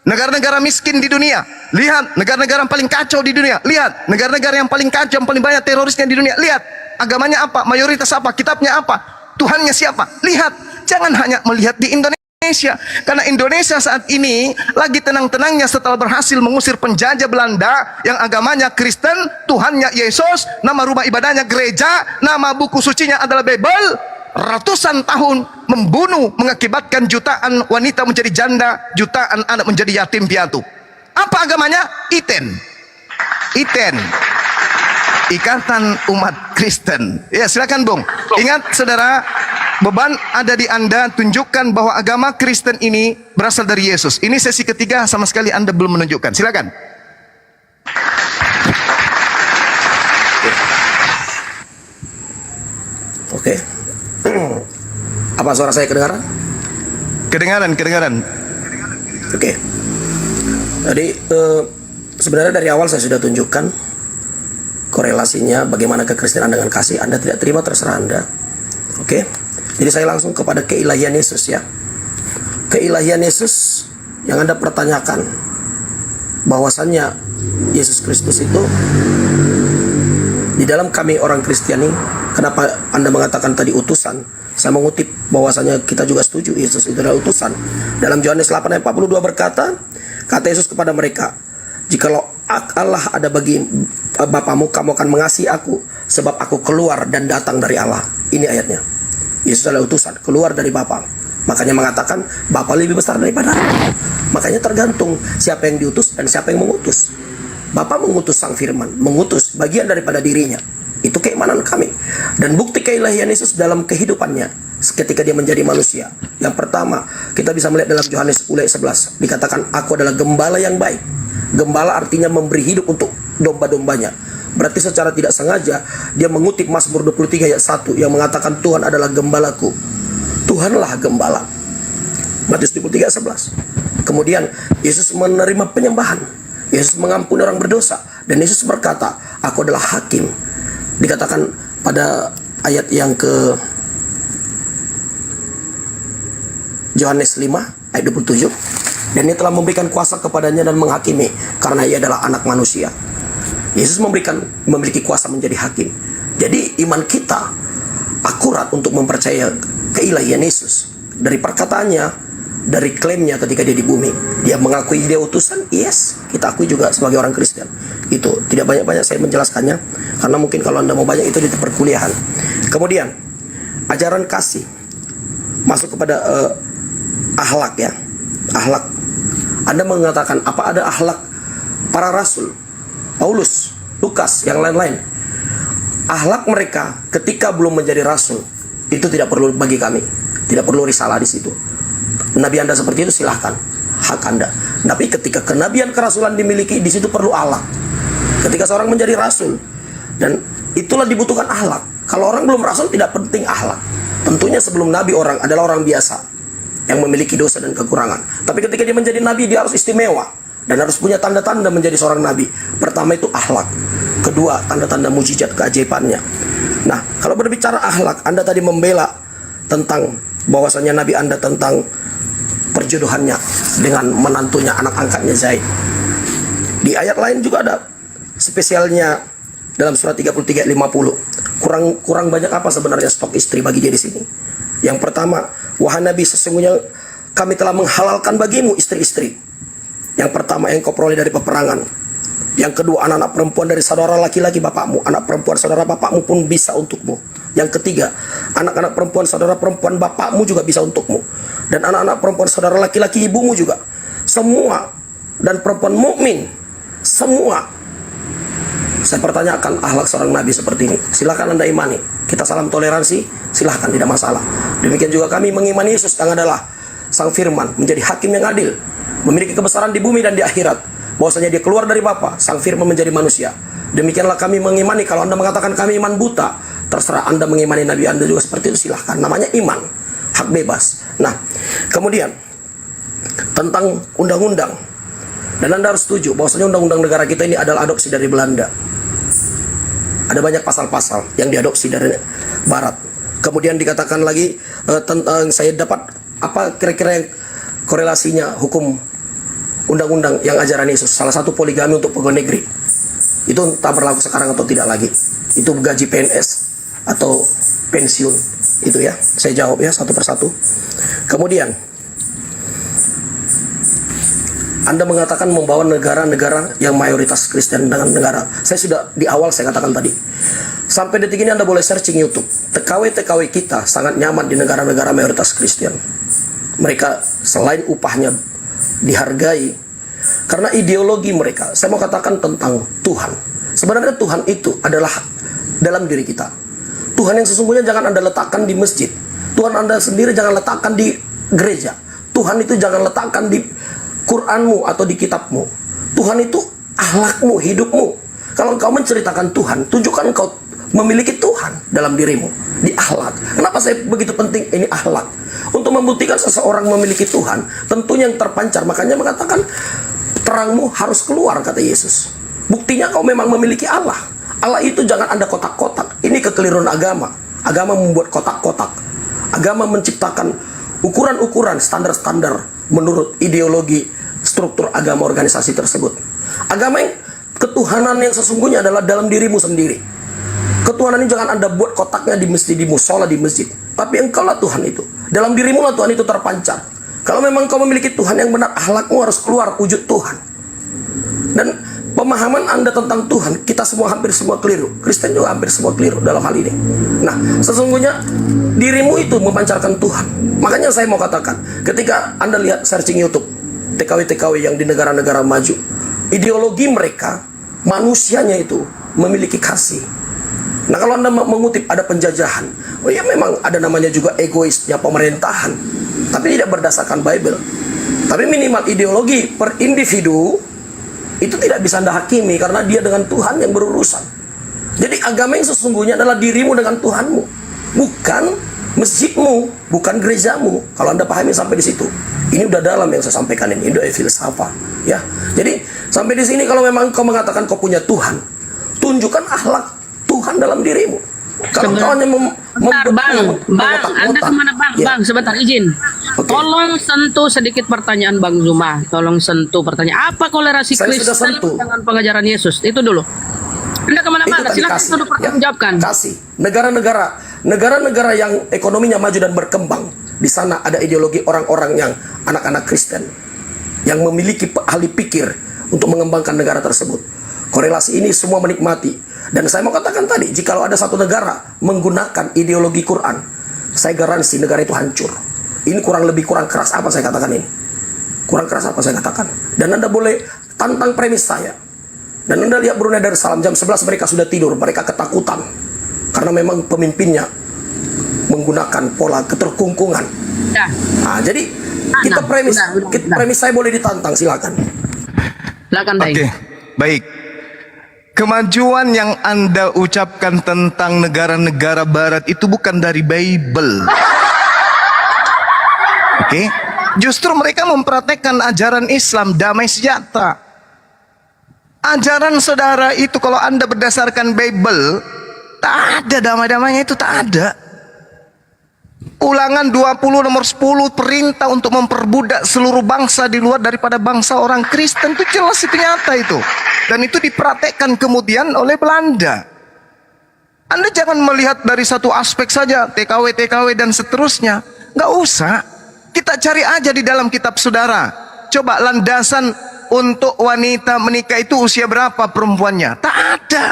Negara-negara miskin di dunia, lihat negara-negara yang paling kacau di dunia, lihat negara-negara yang paling kacau, yang paling banyak terorisnya di dunia, lihat agamanya apa, mayoritas apa, kitabnya apa, Tuhannya siapa. Lihat, jangan hanya melihat di Indonesia, karena Indonesia saat ini lagi tenang-tenangnya setelah berhasil mengusir penjajah Belanda yang agamanya Kristen, Tuhannya Yesus, nama rumah ibadahnya gereja, nama buku sucinya adalah Bible. Ratusan tahun membunuh, mengakibatkan jutaan wanita menjadi janda, jutaan anak menjadi yatim piatu. Apa agamanya? Iten, Ikatan Umat Kristen. Ya, silakan Bung. Ingat saudara, beban ada di Anda, tunjukkan bahwa agama Kristen ini berasal dari Yesus. Ini sesi ketiga, sama sekali Anda belum menunjukkan. Silakan. Oke. Apa suara saya kedengaran? Kedengaran. Oke. Jadi sebenarnya dari awal saya sudah tunjukkan korelasinya bagaimana kekristenan dengan kasih. Anda tidak terima, terserah Anda. Oke. Jadi saya langsung kepada keilahian Yesus ya. Keilahian Yesus yang Anda pertanyakan, bahwasannya Yesus Kristus itu di dalam kami orang Kristiani. Kenapa Anda mengatakan tadi utusan? Saya mengutip bahwasanya kita juga setuju Yesus itu adalah utusan. Dalam Yohanes 8 ayat 42 berkata, kata Yesus kepada mereka, jikalau Allah ada bagi Bapamu, kamu akan mengasihi aku, sebab aku keluar dan datang dari Allah. Ini ayatnya. Yesus adalah utusan, keluar dari Bapa. Makanya mengatakan Bapa lebih besar daripada aku. Makanya tergantung siapa yang diutus dan siapa yang mengutus. Bapa mengutus Sang Firman, mengutus bagian daripada dirinya. Itu keimanan kami. Dan bukti keilahian Yesus dalam kehidupannya ketika dia menjadi manusia. Yang pertama, kita bisa melihat dalam Yohanes 10 ayat 11. Dikatakan, aku adalah gembala yang baik. Gembala artinya memberi hidup untuk domba-dombanya. Berarti secara tidak sengaja dia mengutip Mazmur 23 ayat 1 yang mengatakan Tuhan adalah gembalaku. Tuhanlah gembala. Matius 23:11. Kemudian Yesus menerima penyembahan. Yesus mengampuni orang berdosa. Dan Yesus berkata, aku adalah hakim. Dikatakan pada ayat yang ke Yohanes 5 ayat 27. Dan ia telah memberikan kuasa kepadanya dan menghakimi, karena ia adalah anak manusia. Yesus memiliki kuasa menjadi hakim. Jadi iman kita akurat untuk mempercayai keilahian Yesus. Dari perkataannya, dari klaimnya ketika dia di bumi, dia mengakui dia utusan. Yes, kita akui juga sebagai orang Kristen. Itu tidak banyak-banyak saya menjelaskannya, karena mungkin kalau Anda mau banyak itu di perkuliahan. Kemudian ajaran kasih masuk kepada akhlak ya. Akhlak. Anda mengatakan apa ada akhlak para rasul, Paulus, Lukas, yang lain-lain. Akhlak mereka ketika belum menjadi rasul itu tidak perlu bagi kami, tidak perlu risalah di situ. Nabi Anda seperti itu silahkan, hak Anda. Tapi ketika kenabian kerasulan dimiliki, di situ perlu akhlak. Ketika seorang menjadi rasul, dan itulah dibutuhkan akhlak. Kalau orang belum rasul tidak penting akhlak. Tentunya sebelum nabi orang adalah orang biasa yang memiliki dosa dan kekurangan. Tapi ketika dia menjadi nabi, dia harus istimewa dan harus punya tanda-tanda menjadi seorang nabi. Pertama itu akhlak. Kedua, tanda-tanda mujizat keajaibannya. Nah, kalau berbicara akhlak, Anda tadi membela tentang bahwasanya nabi Anda tentang perjodohannya dengan menantunya, anak angkatnya Zaid. Di ayat lain juga ada spesialnya dalam surat 33 ayat 50. Kurang banyak apa sebenarnya stok istri bagi dia di sini? Yang pertama, wahai Nabi, sesungguhnya kami telah menghalalkan bagimu istri-istri. Yang pertama yang kau peroleh dari peperangan. Yang kedua, anak-anak perempuan dari saudara laki-laki bapakmu. Anak perempuan saudara bapakmu pun bisa untukmu. Yang ketiga, anak-anak perempuan saudara perempuan bapakmu juga bisa untukmu. Dan anak-anak perempuan saudara laki-laki ibumu juga. Semua. Dan perempuan mukmin. Semua. Saya pertanyakan akhlak seorang nabi seperti ini. Silakan Anda imani. Kita salam toleransi, silahkan, tidak masalah. Demikian juga kami mengimani Yesus yang adalah Sang Firman, menjadi hakim yang adil, memiliki kebesaran di bumi dan di akhirat. Bahwasanya dia keluar dari Bapa, Sang Firman menjadi manusia. Demikianlah kami mengimani. Kalau Anda mengatakan kami iman buta, terserah Anda mengimani Nabi Anda juga seperti itu, silahkan. Namanya iman, hak bebas. Nah, kemudian tentang undang-undang. Dan Anda harus setuju bahwasanya undang-undang negara kita ini adalah adopsi dari Belanda. Ada banyak pasal-pasal yang diadopsi dari Barat. Kemudian dikatakan lagi tentang saya dapat apa kira-kira yang korelasinya hukum undang-undang yang ajaran Yesus. Salah satu poligami untuk pegawai negeri. Itu tak berlaku sekarang atau tidak lagi. Itu gaji PNS atau pensiun. Itu ya. Saya jawab ya satu persatu. Kemudian Anda mengatakan membawa negara-negara yang mayoritas Kristen dengan negara. Saya sudah di awal saya katakan tadi. Sampai detik ini Anda boleh searching YouTube. TKW-TKW kita sangat nyaman di negara-negara mayoritas Kristen. Mereka selain upahnya dihargai, karena ideologi mereka. Saya mau katakan tentang Tuhan. Sebenarnya Tuhan itu adalah dalam diri kita. Tuhan yang sesungguhnya jangan Anda letakkan di masjid. Tuhan Anda sendiri jangan letakkan di gereja. Tuhan itu jangan letakkan di Quranmu atau di kitabmu. Tuhan itu akhlakmu, hidupmu. Kalau engkau menceritakan Tuhan, tunjukkan engkau memiliki Tuhan dalam dirimu, di akhlak. Kenapa saya begitu penting ini akhlak? Untuk membuktikan seseorang memiliki Tuhan, tentunya yang terpancar. Makanya mengatakan terangmu harus keluar, kata Yesus. Buktinya kau memang memiliki Allah. Allah itu jangan Anda kotak-kotak. Ini kekeliruan agama. Agama membuat kotak-kotak. Agama menciptakan ukuran-ukuran, standar-standar menurut ideologi struktur agama organisasi tersebut. Agama yang ketuhanan yang sesungguhnya adalah dalam dirimu sendiri. Ketuhanan ini jangan Anda buat kotaknya di masjid, di musola, di masjid. Tapi engkaulah Tuhan itu. Dalam dirimu lah Tuhan itu terpancar. Kalau memang kau memiliki Tuhan yang benar, akhlakmu harus keluar wujud Tuhan. Dan pemahaman Anda tentang Tuhan, kita semua hampir semua keliru. Kristen juga hampir semua keliru dalam hal ini. Nah, sesungguhnya dirimu itu memancarkan Tuhan. Makanya saya mau katakan, ketika Anda lihat searching YouTube, TKW-TKW yang di negara-negara maju, ideologi mereka, manusianya itu memiliki kasih. Nah, kalau Anda mengutip ada penjajahan, oh ya memang ada namanya juga egoisnya pemerintahan, tapi tidak berdasarkan Bible. Tapi minimal ideologi per individu itu tidak bisa Anda hakimi, karena dia dengan Tuhan yang berurusan. Jadi agama yang sesungguhnya adalah dirimu dengan Tuhanmu, bukan masjidmu, bukan gerejamu. Kalau Anda pahami sampai di situ. Ini udah dalam yang saya sampaikan ini, udah filsafat, ya. Jadi sampai di sini kalau memang kau mengatakan kau punya Tuhan, tunjukkan akhlak Tuhan dalam dirimu. Kalau kau hanya Bentar, Bang, Anda kemana Bang? Ya. Bang, sebentar izin. Oke. Tolong sentuh sedikit pertanyaan Bang Zuma. Tolong sentuh pertanyaan. Apa kolerasi Saya sudah Kristen sentuh. dengan pengajaran Yesus? Itu dulu. Anda kemana-mana? Itu tadi Silakan kasih, dulu pertanggungjawabkan. Kasih. Negara-negara yang ekonominya maju dan berkembang, di sana ada ideologi orang-orang yang anak-anak Kristen yang memiliki ahli pikir untuk mengembangkan negara tersebut. Korelasi ini semua menikmati. Dan saya mau katakan tadi, jika ada satu negara menggunakan ideologi Quran, saya garansi negara itu hancur. Ini kurang keras apa saya katakan ini? Kurang keras apa saya katakan? Dan Anda boleh tantang premis saya. Dan Anda lihat Brunei Darussalam jam 11 mereka sudah tidur, mereka ketakutan. Karena memang pemimpinnya menggunakan pola keterkungkungan. Ya. Nah, jadi kita premis, premis saya boleh ditantang, silakan. Silakan Bang. Oke, baik. Kemajuan yang Anda ucapkan tentang negara-negara barat itu bukan dari Bible. Oke, justru mereka mempraktekkan ajaran Islam damai sejahtera. Ajaran saudara itu kalau Anda berdasarkan Bible, tak ada damai-damainya, itu tak ada. Ulangan 20 nomor 10 perintah untuk memperbudak seluruh bangsa di luar daripada bangsa orang Kristen, itu jelas, itu nyata itu. Dan itu dipraktekkan kemudian oleh Belanda. Anda jangan melihat dari satu aspek saja, TKW dan seterusnya. Nggak usah. Kita cari aja di dalam kitab saudara. Coba landasan untuk wanita menikah itu usia berapa perempuannya? Tak ada.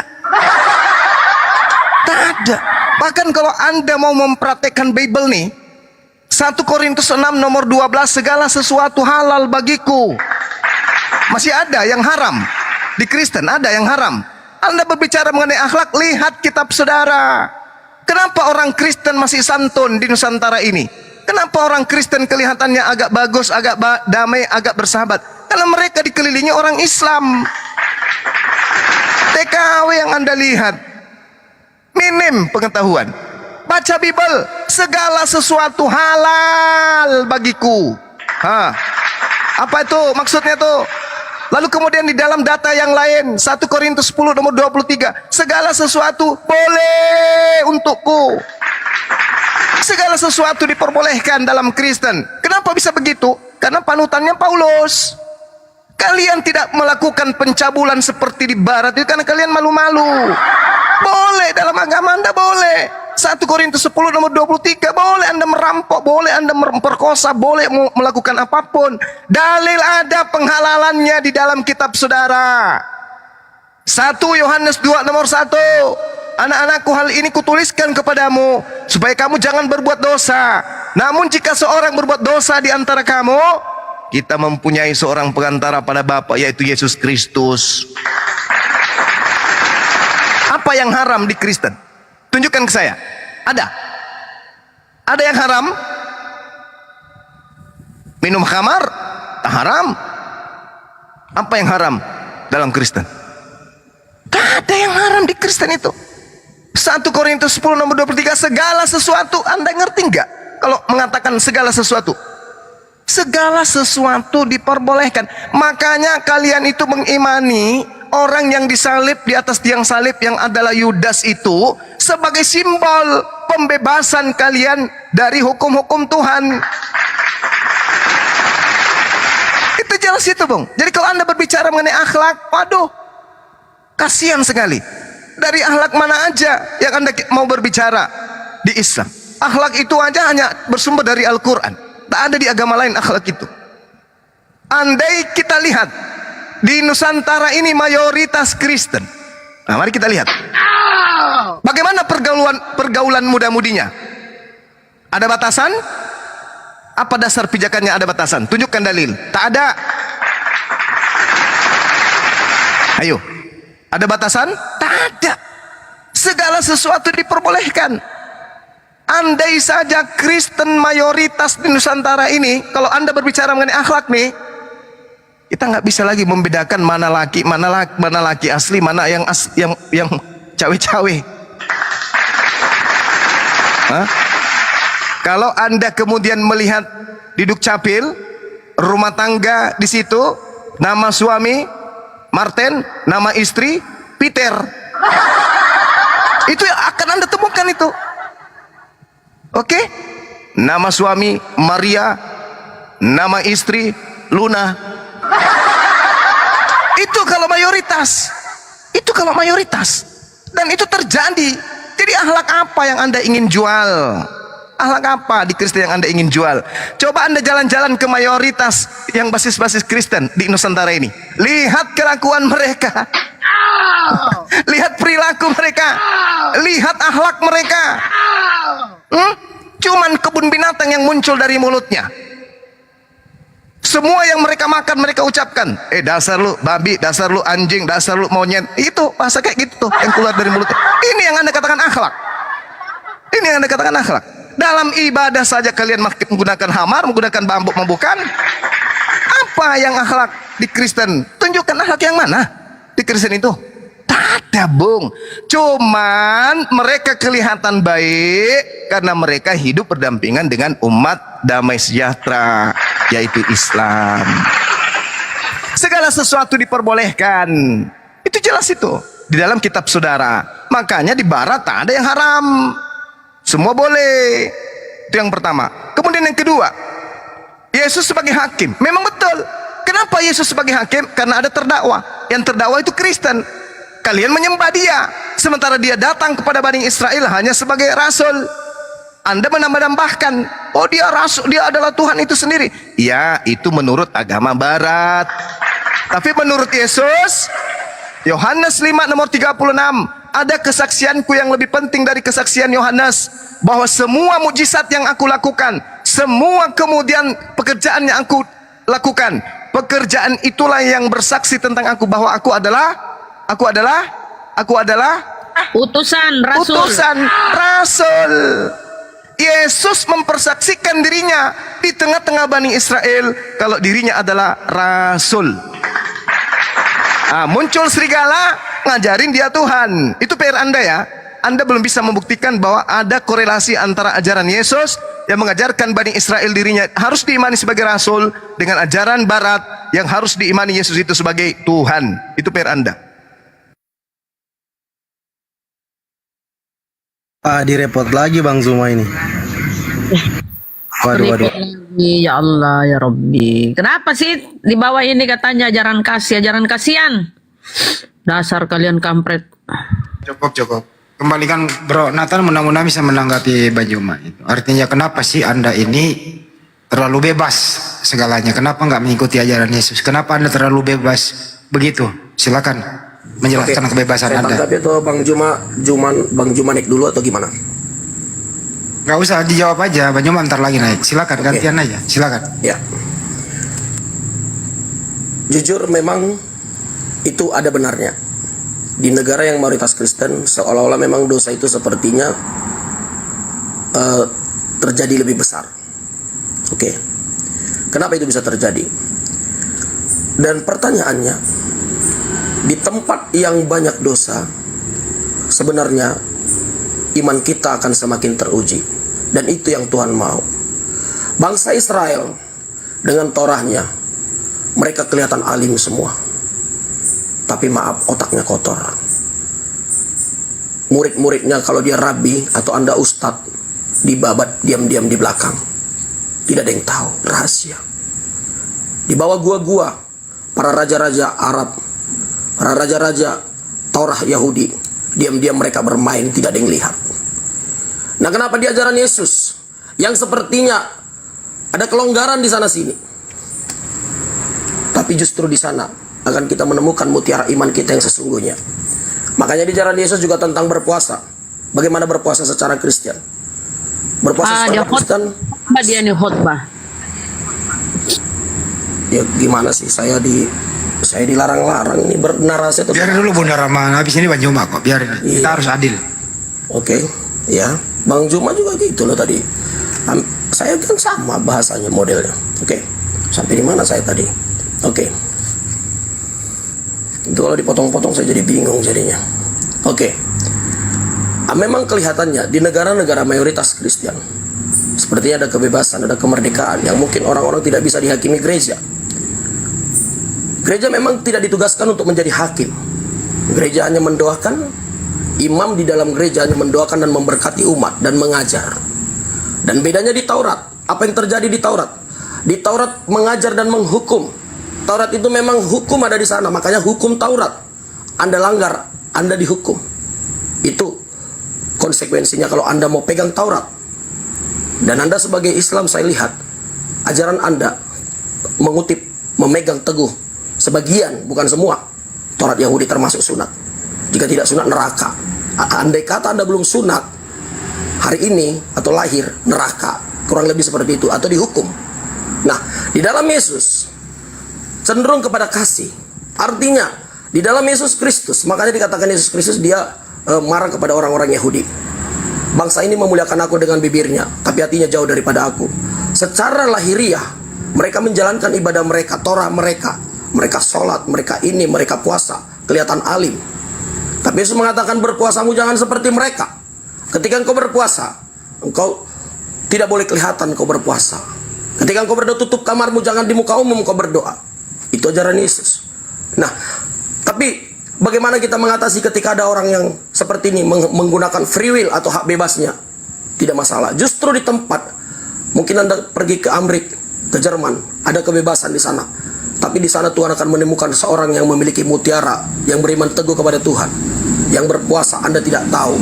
Tak ada. Bahkan kalau Anda mau mempraktekkan Bible nih, 1 Korintus 6 nomor 12, segala sesuatu halal bagiku. Masih ada yang haram. Di Kristen ada yang haram. Anda berbicara mengenai akhlak, lihat kitab saudara. Kenapa orang Kristen masih santun di Nusantara ini? Kenapa orang Kristen kelihatannya agak bagus, agak damai, agak bersahabat? Karena mereka dikelilingi orang Islam. TKW yang Anda lihat, minim pengetahuan. Baca Bible, segala sesuatu halal bagiku. Apa itu maksudnya tuh? Lalu kemudian di dalam data yang lain, 1 Korintus 10 nomor 23, segala sesuatu boleh untukku. Segala sesuatu diperbolehkan dalam Kristen. Kenapa bisa begitu? Karena panutannya Paulus. Kalian tidak melakukan pencabulan seperti di barat itu karena kalian malu-malu. Boleh dalam agama Anda, boleh. 1 Korintus 10 nomor 23, boleh Anda merampok, boleh Anda memperkosa, boleh melakukan apapun. Dalil ada penghalalannya di dalam kitab saudara. 1 Yohanes 2 nomor 1, anak-anakku, hal ini kutuliskan kepadamu supaya kamu jangan berbuat dosa. Namun jika seorang berbuat dosa di antara kamu, kita mempunyai seorang perantara pada Bapa, yaitu Yesus Kristus. Apa yang haram di Kristen? Tunjukkan ke saya. Ada? Ada yang haram? Minum khamar? Tak haram. Apa yang haram dalam Kristen? Tak ada yang haram di Kristen itu. 1 Korintus 10 nomor 23, segala sesuatu. Anda ngerti nggak kalau mengatakan segala sesuatu? Segala sesuatu diperbolehkan. Makanya kalian itu mengimani orang yang disalib di atas tiang salib yang adalah Yudas itu sebagai simbol pembebasan kalian dari hukum-hukum Tuhan. Itu jelas itu, Bung. Jadi kalau Anda berbicara mengenai akhlak, waduh, kasihan sekali. Dari akhlak mana aja yang Anda mau berbicara di Islam? Akhlak itu aja hanya bersumber dari Al-Quran. Tak ada di agama lain akhlak itu. Andai kita lihat di Nusantara ini mayoritas Kristen. Nah, mari kita lihat. Bagaimana pergaulan muda-mudinya? Ada batasan? Apa dasar pijakannya ada batasan? Tunjukkan dalil. Tak ada. Ayo. Ada batasan? Tak ada. Segala sesuatu diperbolehkan. Andai saja Kristen mayoritas di Nusantara ini, kalau Anda berbicara mengenai akhlak nih, kita nggak bisa lagi membedakan mana laki asli, mana yang cawe-cawe. Kalau Anda kemudian melihat di Dukcapil, rumah tangga di situ, nama suami Martin, nama istri Peter. Itu yang akan Anda temukan itu. Oke? Nama suami Maria, nama istri Luna. Itu kalau mayoritas. Itu kalau mayoritas. Dan itu terjadi. Jadi akhlak apa yang Anda ingin jual? Akhlak apa di Kristen yang Anda ingin jual? Coba Anda jalan-jalan ke mayoritas yang basis-basis Kristen di Nusantara ini. Lihat kelakuan mereka. Lihat perilaku mereka. Lihat akhlak mereka. Cuman kebun binatang yang muncul dari mulutnya. Semua yang mereka makan mereka ucapkan, dasar lu babi, dasar lu anjing, dasar lu monyet. Itu bahasa kayak gitu tuh yang keluar dari mulutnya. Ini yang Anda katakan akhlak. Ini yang Anda katakan akhlak. Dalam ibadah saja kalian menggunakan hamar, menggunakan bambuk membukan. Apa yang akhlak di Kristen? Tunjukkan akhlak yang mana di Kristen itu. Tak ada, Bung. Cuman mereka kelihatan baik karena mereka hidup berdampingan dengan umat damai sejahtera, yaitu Islam. Segala sesuatu diperbolehkan. Itu jelas itu di dalam kitab saudara. Makanya di barat tak ada yang haram. Semua boleh. Itu yang pertama. Kemudian yang kedua, Yesus sebagai hakim. Memang betul. Kenapa Yesus sebagai hakim? Karena ada terdakwa. Yang terdakwa itu Kristen. Kalian menyembah dia, sementara dia datang kepada Bani Israel hanya sebagai rasul. Anda menambah-nambahkan, oh dia rasul, dia adalah Tuhan itu sendiri. Ya, itu menurut agama barat. Tapi menurut Yesus, Yohanes 5 nomor 36, ada kesaksianku yang lebih penting dari kesaksian Yohanes, bahwa semua mukjizat yang aku lakukan, semua kemudian pekerjaan yang aku lakukan, pekerjaan itulah yang bersaksi tentang aku, bahwa aku adalah Utusan Rasul. utusan Rasul. Yesus mempersaksikan dirinya di tengah-tengah Bani Israel kalau dirinya adalah Rasul. Muncul serigala ngajarin dia Tuhan. Itu PR Anda ya. Anda belum bisa membuktikan bahwa ada korelasi antara ajaran Yesus yang mengajarkan Bani Israel dirinya harus diimani sebagai Rasul dengan ajaran Barat yang harus diimani Yesus itu sebagai Tuhan. Itu PR Anda. Direpot lagi Bang Zuma ini. Waduh. Ya Allah ya Rabbi. Kenapa sih di bawah ini katanya ajaran kasih, ajaran kasihan? Dasar kalian kampret. Cukup. Kembalikan Bro Nathan, mudah-mudahan bisa menanggapi Bang Juma itu. Artinya kenapa sih Anda ini terlalu bebas segalanya? Kenapa nggak mengikuti ajaran Yesus? Kenapa Anda terlalu bebas begitu? Silakan menjelaskan kebebasan saya Anda. tanggapi itu Bang Juma naik dulu atau gimana? Nggak usah dijawab aja, Bang Juma ntar lagi naik. Silakan gantian aja. Silakan. Ya. Jujur memang itu ada benarnya. Di negara yang mayoritas Kristen, seolah-olah memang dosa itu sepertinya terjadi lebih besar. Oke. Kenapa itu bisa terjadi? Dan pertanyaannya, di tempat yang banyak dosa, sebenarnya iman kita akan semakin teruji. Dan itu yang Tuhan mau. Bangsa Israel dengan Torahnya, mereka kelihatan alim semua. Tapi maaf, otaknya kotor. Murid-muridnya kalau dia rabi atau Anda ustadz, dibabat diam-diam di belakang. Tidak ada yang tahu, rahasia. Di bawah gua-gua, para raja-raja Arab, para raja-raja Torah Yahudi, diam-diam mereka bermain, tidak ada yang lihat. Nah, kenapa di ajaran Yesus yang sepertinya ada kelonggaran di sana sini, tapi justru di sana akan kita menemukan mutiara iman kita yang sesungguhnya. Makanya di ajaran Yesus juga tentang berpuasa. Bagaimana berpuasa secara Kristen? Berpuasa secara Kristen. Dia nih khotbah. Ya gimana sih, saya dilarang-larang ini bernarasi atau Biarin dulu Bunda Rama, habis ini Bang Juma kok. Biarin. Iya. Kita harus adil. Oke, ya. Bang Juma juga gitu loh tadi. Saya kan sama bahasanya, modelnya. Oke. Sampai di mana saya tadi? Oke. Itu kalau dipotong-potong saya jadi bingung jadinya. Oke. Memang kelihatannya di negara-negara mayoritas Kristen Sepertinya ada kebebasan, ada kemerdekaan yang mungkin orang-orang tidak bisa dihakimi gereja. Gereja memang tidak ditugaskan untuk menjadi hakim. Gereja hanya mendoakan, imam di dalam gereja hanya mendoakan dan memberkati umat dan mengajar. Dan bedanya di Taurat, apa yang terjadi di Taurat? Di Taurat mengajar dan menghukum. Taurat itu memang hukum ada di sana, makanya hukum Taurat. Anda langgar, Anda dihukum. Itu konsekuensinya kalau Anda mau pegang Taurat. Dan Anda sebagai Islam, saya lihat ajaran Anda mengutip, memegang teguh sebagian, bukan semua, Taurat Yahudi termasuk sunat. Jika tidak sunat, neraka. Andai kata Anda belum sunat hari ini atau lahir, neraka, kurang lebih seperti itu, atau dihukum. Nah, di dalam Yesus cenderung kepada kasih. Artinya di dalam Yesus Kristus, makanya dikatakan Yesus Kristus dia marah kepada orang-orang Yahudi. Bangsa ini memuliakan aku dengan bibirnya, tapi hatinya jauh daripada aku. Secara lahiriah, mereka menjalankan ibadah mereka, Torah mereka. Mereka sholat, mereka ini, mereka puasa. Kelihatan alim. Tapi Yesus mengatakan berpuasamu jangan seperti mereka. Ketika engkau berpuasa, engkau tidak boleh kelihatan engkau berpuasa. Ketika engkau berdoa, tutup kamarmu, jangan di muka umum engkau berdoa. Itu ajaran Yesus. Nah, tapi bagaimana kita mengatasi ketika ada orang yang seperti ini menggunakan free will atau hak bebasnya? Tidak masalah. Justru di tempat, mungkin Anda pergi ke Amerika, ke Jerman, ada kebebasan di sana. Tapi di sana Tuhan akan menemukan seorang yang memiliki mutiara, yang beriman teguh kepada Tuhan, yang berpuasa, Anda tidak tahu.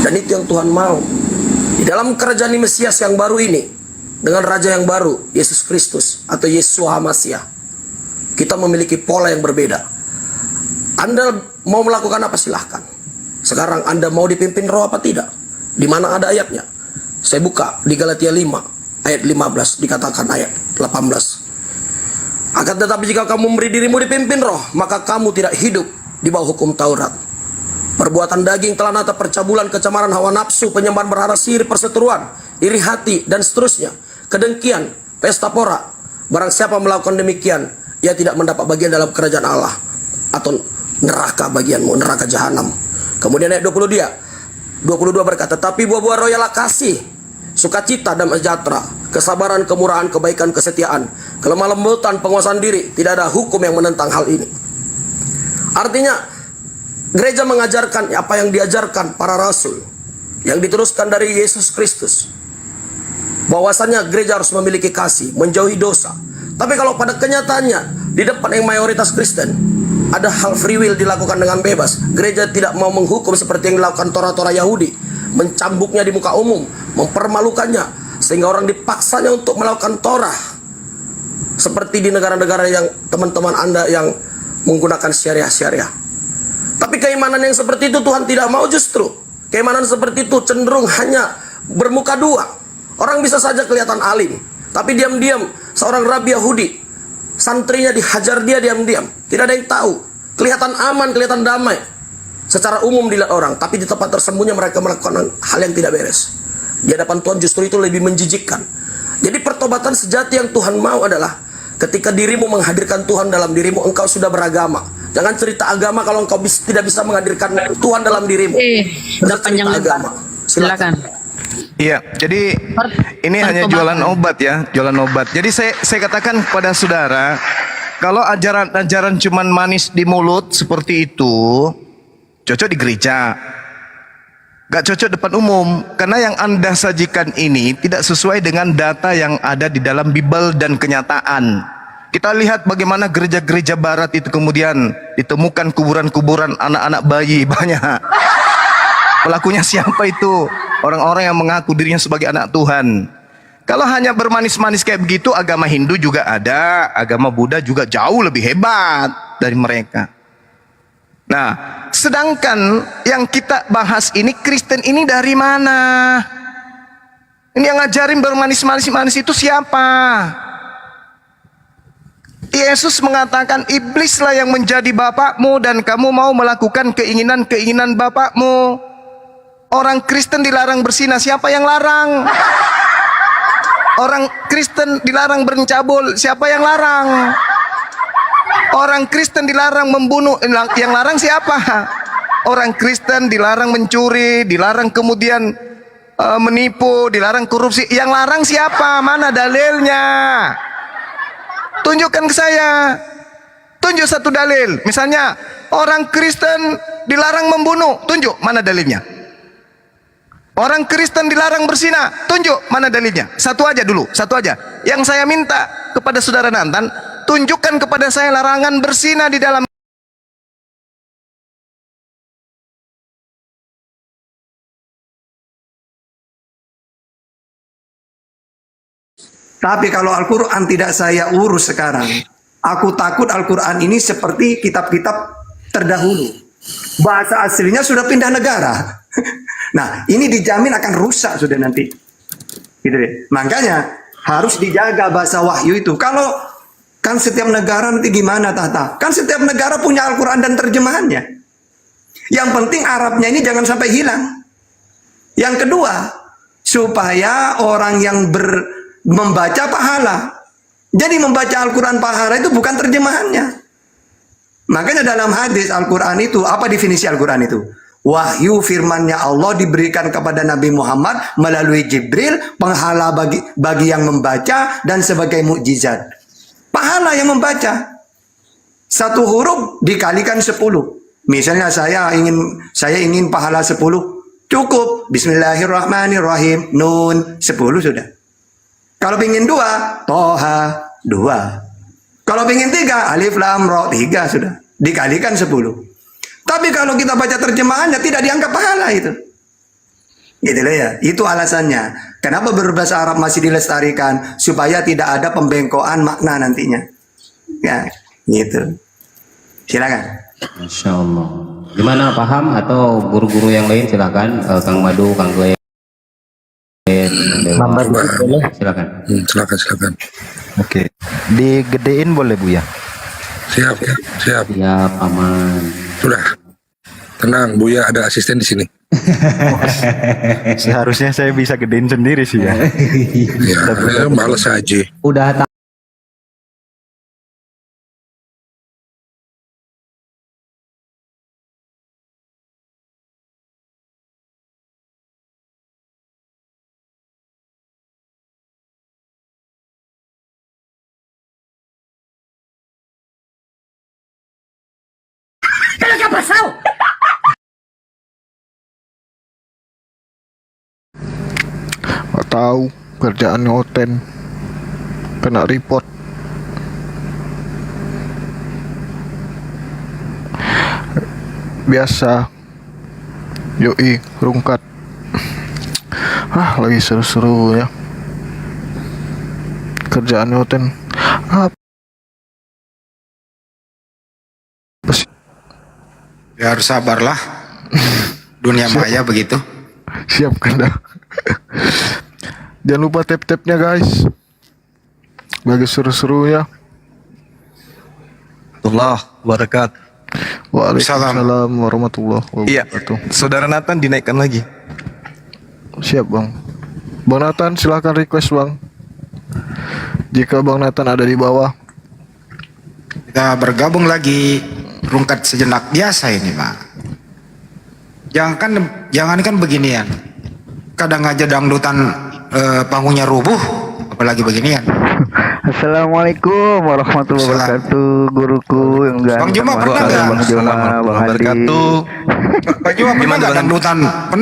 Dan itu yang Tuhan mau. Di dalam kerajaan Mesias yang baru ini, dengan Raja yang baru, Yesus Kristus atau Yeshua HaMashiach, kita memiliki pola yang berbeda. Anda mau melakukan apa silahkan. Sekarang Anda mau dipimpin roh apa tidak? Di mana ada ayatnya? Saya buka di Galatia 5 ayat 15, dikatakan ayat 18. Akan tetapi jika kamu memberi dirimu dipimpin roh, maka kamu tidak hidup di bawah hukum Taurat. Perbuatan daging telah nata percabulan, kecemaran hawa nafsu, penyembahan berhala, sihir, perseteruan, iri hati, dan seterusnya. Kedengkian, pesta pora. Barang siapa melakukan demikian, ia tidak mendapat bagian dalam kerajaan Allah, atau neraka bagianmu, neraka jahanam. Kemudian ayat 22 berkata, tapi buah-buah roh ialah kasih, sukacita, damai sejahtera, kesabaran, kemurahan, kebaikan, kesetiaan, kelemah lembutan, penguasaan diri. Tidak ada hukum yang menentang hal ini. Artinya gereja mengajarkan apa yang diajarkan para rasul, yang diteruskan dari Yesus Kristus, bahwasannya gereja harus memiliki kasih, menjauhi dosa. Tapi kalau pada kenyataannya di depan yang mayoritas Kristen ada hal free will dilakukan dengan bebas, gereja tidak mau menghukum seperti yang dilakukan Torah-Torah Yahudi, mencambuknya di muka umum, mempermalukannya, sehingga orang dipaksanya untuk melakukan Torah, seperti di negara-negara yang teman-teman Anda yang menggunakan syariah. Tapi keimanan yang seperti itu Tuhan tidak mau. Justru keimanan seperti itu cenderung hanya bermuka dua. Orang bisa saja kelihatan alim, tapi diam-diam seorang rabi Yahudi, santrinya dihajar dia diam-diam, tidak ada yang tahu. Kelihatan aman, kelihatan damai secara umum dilihat orang, tapi di tempat tersembunyi mereka melakukan hal yang tidak beres. Di hadapan Tuhan justru itu lebih menjijikkan. Jadi pertobatan sejati yang Tuhan mau adalah ketika dirimu menghadirkan Tuhan dalam dirimu, engkau sudah beragama. Jangan cerita agama kalau engkau tidak bisa menghadirkan Tuhan dalam dirimu. Udah panjang lebar. Silakan. Iya, jadi ini hanya jualan obat ya, jualan obat. Jadi saya katakan kepada saudara, kalau ajaran-ajaran cuman manis di mulut seperti itu, cocok di gereja, gak cocok depan umum. Karena yang Anda sajikan ini tidak sesuai dengan data yang ada di dalam Bible dan kenyataan. Kita lihat bagaimana gereja-gereja barat itu kemudian ditemukan kuburan-kuburan anak-anak bayi banyak. Pelakunya siapa itu? Orang-orang yang mengaku dirinya sebagai anak Tuhan. Kalau hanya bermanis-manis kayak begitu, agama Hindu juga ada, agama Buddha juga jauh lebih hebat dari mereka. Nah, sedangkan yang kita bahas ini, Kristen ini dari mana? Ini yang ngajarin bermanis-manis itu siapa? Yesus mengatakan, iblislah yang menjadi bapakmu dan kamu mau melakukan keinginan-keinginan bapakmu. Orang Kristen dilarang berzina, siapa yang larang? Orang Kristen dilarang bercabul, siapa yang larang? Orang Kristen dilarang membunuh, yang larang siapa? Orang Kristen dilarang mencuri, dilarang kemudian menipu, dilarang korupsi. Yang larang siapa? Mana dalilnya? Tunjukkan ke saya. Tunjuk satu dalil. Misalnya orang Kristen dilarang membunuh. Tunjuk mana dalilnya? Orang Kristen dilarang berzina. Tunjuk mana dalilnya? Satu aja dulu, satu aja. Yang saya minta kepada saudara Nantan, tunjukkan kepada saya larangan berzina di dalam. Tapi kalau Al-Quran tidak saya urus sekarang, aku takut Al-Quran ini seperti kitab-kitab terdahulu. Bahasa aslinya sudah pindah negara. Nah, ini dijamin akan rusak sudah nanti. Gitu deh. Makanya harus dijaga bahasa wahyu itu. Kalau kan setiap negara nanti gimana Tata? Kan setiap negara punya Al-Quran dan terjemahannya. Yang penting Arabnya ini jangan sampai hilang. Yang kedua, supaya orang yang membaca pahala. Jadi membaca Al-Quran pahala itu bukan terjemahannya. Makanya dalam hadis Al-Quran itu, apa definisi Al-Quran itu? Wahyu firmannya Allah diberikan kepada Nabi Muhammad melalui Jibril, pahala bagi yang membaca dan sebagai mukjizat. Pahala yang membaca. Satu huruf dikalikan 10. Misalnya saya ingin pahala 10. Cukup. Bismillahirrahmanirrahim. Nun 10 sudah. Kalau pingin 2, Toha 2. Kalau pingin 3, Alif Lam Ra 3 sudah. Dikalikan 10. Tapi kalau kita baca terjemahannya tidak dianggap pahala itu. Gitu loh ya. Itu alasannya. Kenapa berbahasa Arab masih dilestarikan? Supaya tidak ada pembengkokan makna nantinya. Ya, gitu. Silakan. Masya Allah. Gimana, paham atau guru-guru yang lain silakan. Kang Madu, Kang Glenn. Silakan. Silakan. Oke. Digedein boleh Bu ya? Siap. Siap, aman. Sudah. Tenang, Buya ada asisten di sini. Seharusnya saya bisa gedein sendiri sih ya. Ya, males aja. Udah Gak tahu kerjaannya Oten, kena report. Biasa. Yoi, rungkat. Lagi seru-seru ya kerjaannya Oten. Ya harus sabarlah. Dunia maya begitu. Siapkan dah. Jangan lupa tap-tapnya guys. Lagi seru-seru ya. Allah wabarakatuh. Waalaikumsalam warahmatullahi Iya, wabarakatuh. saudara Nathan dinaikkan lagi. Siap bang. Bang Nathan silahkan request bang. Jika Bang Nathan ada di bawah. Kita bergabung lagi. Rungkat sejenak biasa ini Pak. Jangan kan beginian. Kadang aja dangdutan panggungnya rubuh, apalagi beginian. Assalamualaikum warahmatullahi wabarakatuh, guruku yang Bang Juma pernah nggak? Bang Juma, Bang Hadi. Bang Juma pernah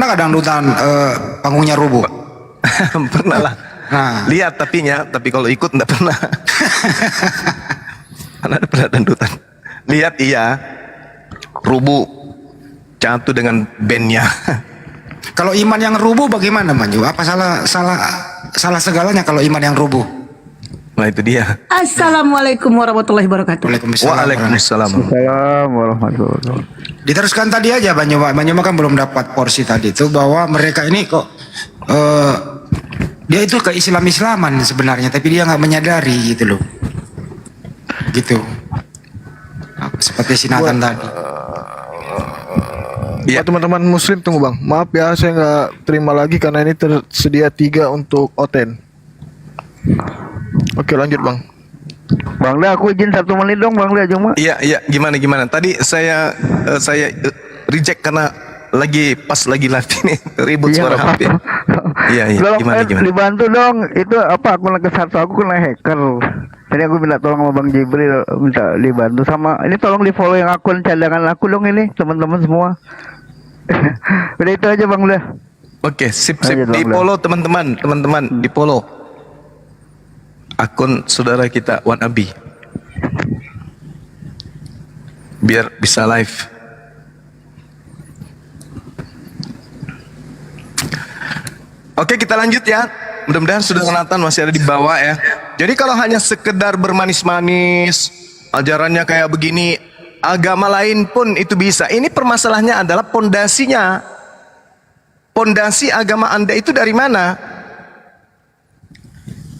nggak dangdutan panggungnya rubuh? Pernah lah. Nah. Lihat tapi kalau ikut enggak pernah. Karena ada pernah dandutan. Lihat iya, rubuh, jatuh dengan bandnya. Kalau iman yang rubuh bagaimana Manju? Apa salah segalanya kalau iman yang rubuh? Nah itu dia. Assalamualaikum warahmatullahi wabarakatuh. Waalaikumsalam. Warahmatullahi wabarakatuh. Diteruskan tadi aja Bang Juma kan belum dapat porsi tadi itu bahwa mereka ini kok dia itu ke Islaman sebenarnya, tapi dia nggak menyadari gitu loh. Gitu. Seperti sinatan tadi. Ya teman-teman muslim tunggu bang. Maaf ya saya nggak terima lagi karena ini tersedia 3 untuk Oten. Oke lanjut bang. Bang Le, aku izin 1 menit dong Bang Le Juma. Iya gimana. Tadi saya reject karena pas lagi live ini ribut suara HP. Iya, iya. Tolong, Gimana, gimana? dibantu dong. Itu apa, akun ke satu aku kena hacker. Jadi aku minta tolong sama Bang Jibril, minta dibantu sama ini, tolong di follow yang akun cadangan aku dong ini teman-teman semua. Udah itu aja Bang, udah. Oke, sip. Ayo, Di Bang. follow teman-teman, di follow akun saudara kita Wan Abi, biar bisa live. Oke, kita lanjut ya. Mudah-mudahan saudara Nathan masih ada di bawah ya. Jadi kalau hanya sekedar bermanis-manis, ajarannya kayak begini, agama lain pun itu bisa. Ini permasalahannya adalah pondasinya. Pondasi agama Anda itu dari mana?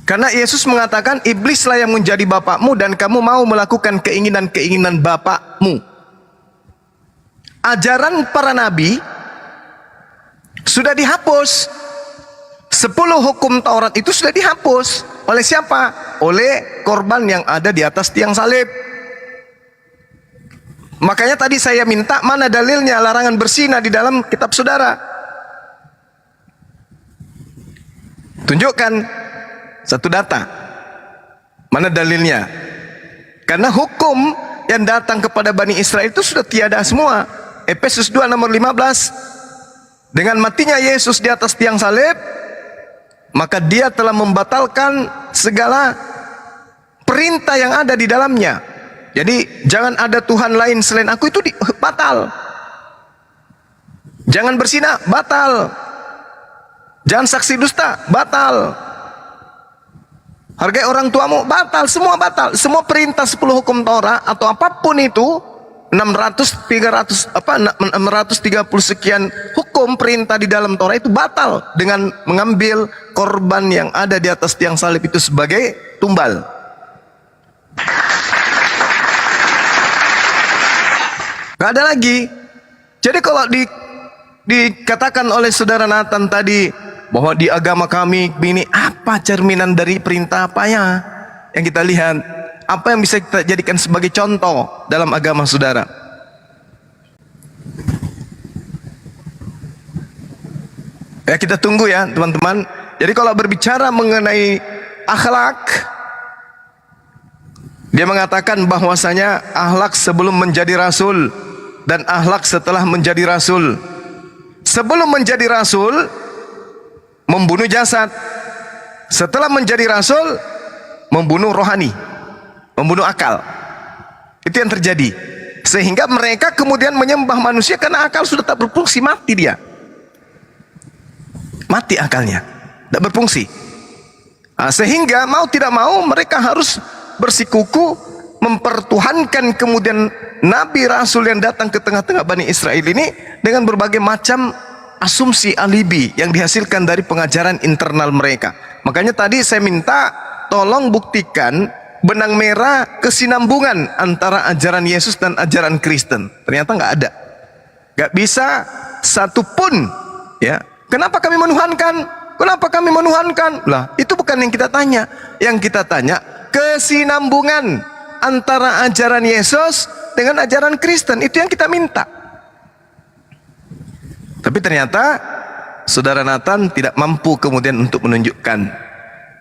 Karena Yesus mengatakan, iblislah yang menjadi bapakmu dan kamu mau melakukan keinginan-keinginan bapakmu. Ajaran para nabi sudah dihapus. 10 hukum Taurat itu sudah dihapus. Oleh siapa? Oleh korban yang ada di atas tiang salib. Makanya tadi saya minta mana dalilnya larangan berzina di dalam kitab saudara. Tunjukkan satu data. Mana dalilnya? Karena hukum yang datang kepada Bani Israel itu sudah tiada semua. Efesus 2 nomor 15. Dengan matinya Yesus di atas tiang salib, maka dia telah membatalkan segala perintah yang ada di dalamnya. Jadi jangan ada Tuhan lain selain aku, itu batal. Jangan berzina, batal. Jangan saksi dusta, batal. Hargai orang tuamu, batal. Semua batal. Semua perintah 10 hukum Torah atau apapun itu, 630 sekian hukum perintah di dalam Torah itu batal dengan mengambil korban yang ada di atas tiang salib itu sebagai tumbal. Gak ada lagi. Jadi kalau dikatakan oleh saudara Nathan tadi bahwa di agama kami ini, apa cerminan dari perintah apa ya yang kita lihat? Apa yang bisa kita jadikan sebagai contoh dalam agama saudara? Ya, kita tunggu ya teman-teman. Jadi kalau berbicara mengenai akhlak, dia mengatakan bahwasanya akhlak sebelum menjadi rasul dan akhlak setelah menjadi rasul. Sebelum menjadi rasul, membunuh jasad. Setelah menjadi rasul, membunuh rohani, membunuh akal. Itu yang terjadi. Sehingga mereka kemudian menyembah manusia karena akal sudah tak berfungsi, mati dia. Mati akalnya, tak berfungsi. Sehingga mau tidak mau mereka harus bersikuku mempertuhankan kemudian Nabi Rasul yang datang ke tengah-tengah Bani Israel ini dengan berbagai macam asumsi alibi yang dihasilkan dari pengajaran internal mereka. Makanya tadi saya minta tolong buktikan benang merah kesinambungan antara ajaran Yesus dan ajaran Kristen. Ternyata nggak ada, nggak bisa satupun. Ya, kenapa kami menuhankan? Kenapa kami menuhankan? Lah, itu bukan yang kita tanya. Yang kita tanya kesinambungan antara ajaran Yesus dengan ajaran Kristen. Itu yang kita minta. Tapi ternyata saudara Nathan tidak mampu kemudian untuk menunjukkan.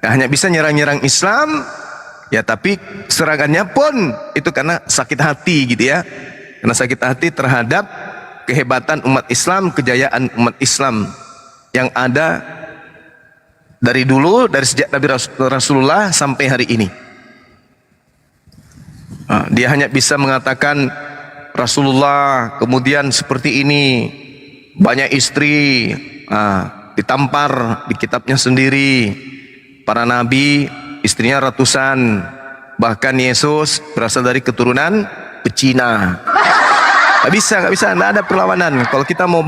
Ya, hanya bisa nyerang-nyerang Islam. Ya, tapi serangannya pun itu karena sakit hati gitu ya. Karena sakit hati terhadap kehebatan umat Islam, kejayaan umat Islam yang ada dari dulu, dari sejak Nabi Rasulullah sampai hari ini. Dia hanya bisa mengatakan Rasulullah kemudian seperti ini, banyak istri, ditampar di kitabnya sendiri. Para nabi istrinya ratusan, bahkan Yesus berasal dari keturunan pecina. Gak bisa, nggak ada perlawanan. Kalau kita mau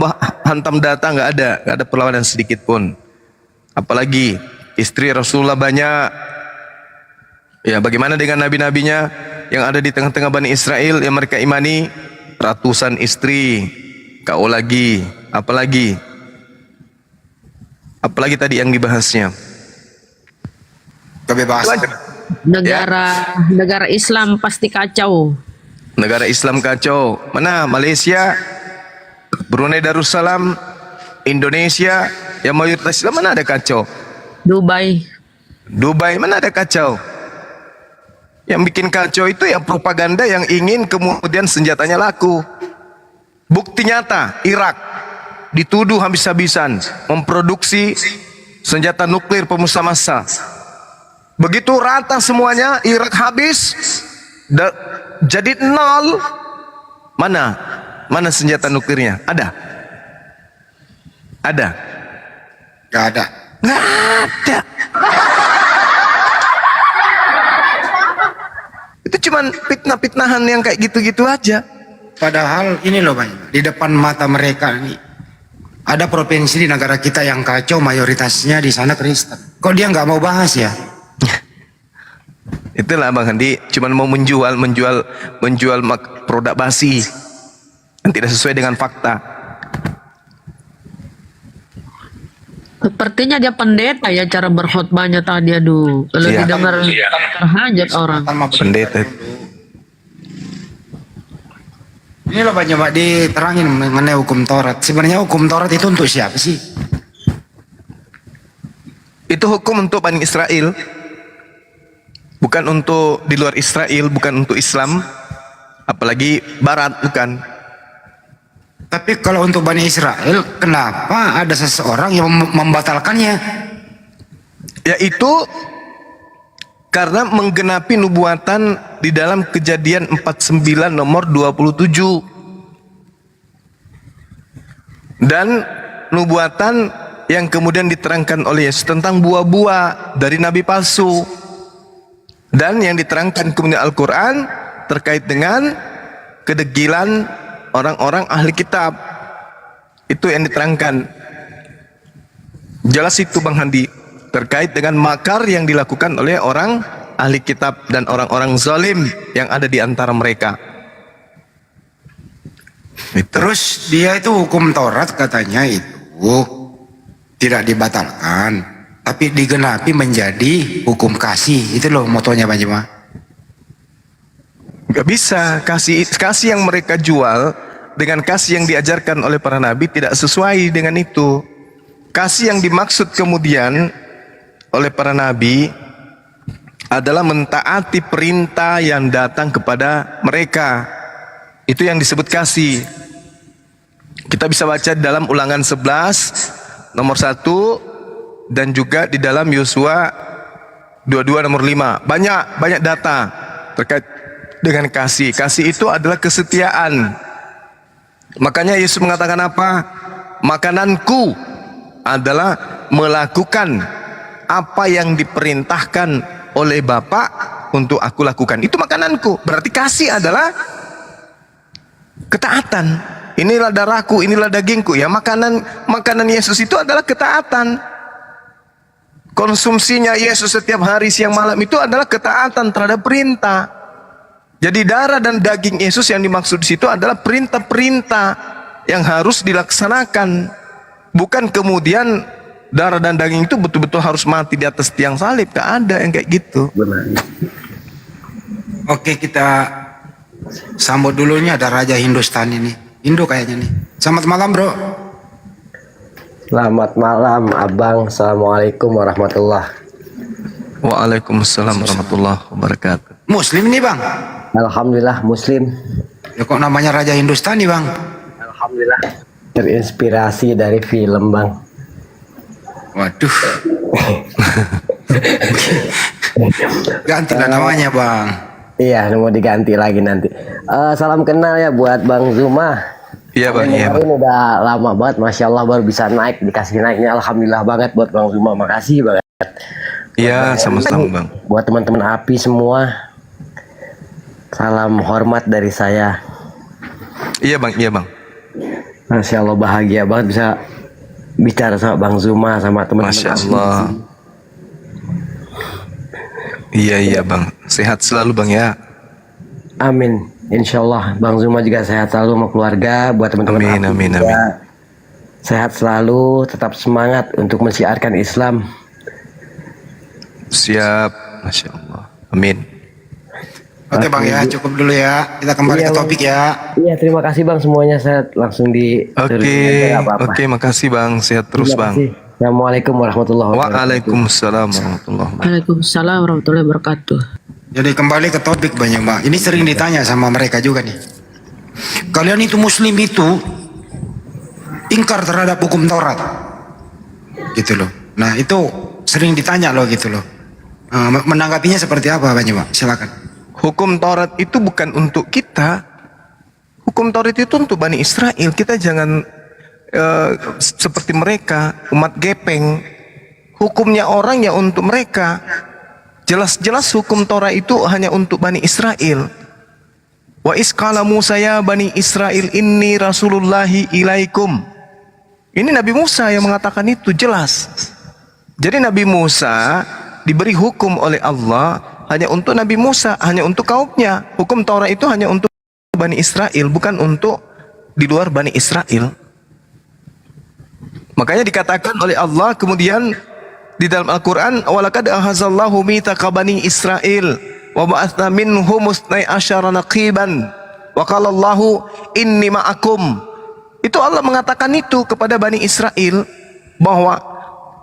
hantam data, nggak ada perlawanan sedikit pun. Apalagi istri Rasulullah banyak. Ya, bagaimana dengan nabi-nabinya yang ada di tengah-tengah Bani Israel yang mereka imani? Ratusan istri. Kau lagi, apalagi tadi yang dibahasnya? Kebebasan. Negara Islam pasti kacau. Negara Islam kacau. Mana? Malaysia, Brunei Darussalam, Indonesia, Yang mayoritas Islam mana ada kacau? Dubai. Dubai mana ada kacau? Yang bikin kacau itu ya propaganda yang ingin kemudian senjatanya laku. Bukti nyata, Irak dituduh habis-habisan memproduksi senjata nuklir pemusnah massal. Begitu rata semuanya, Irak habis, jadi nol. Mana senjata nuklirnya? Ada? Ada? Gak ada. Nggak ada. Itu cuman fitnah-fitnahan yang kayak gitu-gitu aja. Padahal ini loh Bang, di depan mata mereka nih ada provinsi di negara kita yang kacau, mayoritasnya di sana Kristen. Kok dia nggak mau bahas ya? Itulah Bang Handi, cuman mau menjual produk basi yang tidak sesuai dengan fakta. Sepertinya dia pendeta ya cara berkhotbahnya tadi, aduh. Kalau Iya. didengar terhajat orang. Pendeta. Ini loh Pak, coba diterangin mengenai hukum Taurat. Sebenarnya hukum Taurat itu untuk siapa sih? Itu hukum untuk Bani Israel, bukan untuk di luar Israel, bukan untuk Islam, apalagi Barat, bukan. Tapi kalau untuk Bani Israel, kenapa ada seseorang yang membatalkannya? Yaitu karena menggenapi nubuatan di dalam Kejadian 49 nomor 27. Dan nubuatan yang kemudian diterangkan oleh Yesus tentang buah-buah dari nabi palsu. Dan yang diterangkan kemudian Al-Quran terkait dengan kedegilan orang-orang ahli kitab. Itu yang diterangkan. Jelas itu Bang Handi, terkait dengan makar yang dilakukan oleh orang ahli kitab dan orang-orang zalim yang ada di antara mereka. Terus dia itu hukum Taurat katanya itu tidak dibatalkan, tapi digenapi menjadi hukum kasih. Itu loh motonya Pak Jemaah. Gak bisa, kasih yang mereka jual dengan kasih yang diajarkan oleh para nabi tidak sesuai dengan itu. Kasih yang dimaksud kemudian oleh para nabi adalah mentaati perintah yang datang kepada mereka. Itu yang disebut kasih. Kita bisa baca dalam Ulangan 11 nomor 1 dan juga di dalam Yosua 22 nomor 5. Banyak data terkait dengan kasih. Kasih itu adalah kesetiaan. Makanya Yesus mengatakan apa? Makananku adalah melakukan apa yang diperintahkan oleh Bapa untuk aku lakukan. Itu makananku. Berarti kasih adalah ketaatan. Inilah darahku, inilah dagingku. Ya, makanan Yesus itu adalah ketaatan. Konsumsinya Yesus setiap hari siang malam itu adalah ketaatan terhadap perintah. Jadi darah dan daging Yesus yang dimaksud di situ adalah perintah-perintah yang harus dilaksanakan. Bukan kemudian darah dan daging itu betul-betul harus mati di atas tiang salib. Gak ada yang kayak gitu. Oke, kita sambut dulunya ada Raja Hindustan ini. Indo kayaknya nih. Selamat malam bro. Selamat malam Abang. Assalamualaikum warahmatullahi. Waalaikumsalam warahmatullahi wabarakatuh. Muslim nih bang? Alhamdulillah Muslim. Ya kok namanya Raja Hindustan nih bang? Alhamdulillah. Terinspirasi dari film bang. Waduh. Gantilah namanya bang. Iya, mau diganti lagi nanti. Salam kenal ya buat Bang Zuma. Iya bang, iya bang. Ini udah lama banget, masya Allah baru bisa naik, dikasih naiknya, alhamdulillah banget buat Bang Zuma, makasih banget. Iya, sama-sama bang. Buat teman-teman API semua, salam hormat dari saya. Iya bang, iya bang. Masya Allah bahagia banget bisa bicara sama Bang Zuma, sama teman-teman. Masya Allah. Iya bang, sehat selalu bang ya. Amin, insya Allah Bang Zuma juga sehat selalu sama keluarga. Buat teman-teman amin. sehat selalu, tetap semangat untuk mensiarkan Islam. Siap, Masya Allah, amin. Oke bang ya, cukup dulu ya. Kita kembali ke topik ya. Iya, terima kasih bang semuanya. Saya langsung di. Oke, makasih bang. Sehat terus bang. Assalamualaikum warahmatullahi wabarakatuh. Waalaikumsalam warahmatullahi wabarakatuh. Waalaikumsalam warahmatullahi wabarakatuh. Jadi kembali ke topik Bang Juma. Ini sering ditanya sama mereka juga nih. Kalian itu muslim itu ingkar terhadap hukum Taurat. Gitu loh. Nah, itu sering ditanya loh gitu loh. Menanggapinya seperti apa Bang Juma? Silakan. Hukum Taurat itu bukan untuk kita. Hukum Taurat itu untuk Bani Israel. Kita jangan seperti mereka, umat gepeng. Hukumnya orang ya untuk mereka. Jelas-jelas hukum Taurat itu hanya untuk Bani Israel. Wa isqala Musa ya Bani Israel inni rasulullahi ilaikum. Ini Nabi Musa yang mengatakan itu, jelas. Jadi Nabi Musa diberi hukum oleh Allah hanya untuk Nabi Musa, hanya untuk kaumnya. Hukum Taurat itu hanya untuk Bani Israel, bukan untuk di luar Bani Israel. Makanya dikatakan oleh Allah kemudian di dalam Al-Quran, walaqad ahazallahu mitsaqa bani Israil wa ba'atsna minhum 12 naqiban wa qala Allahu inni ma'akum. Itu Allah mengatakan itu kepada Bani Israel, bahwa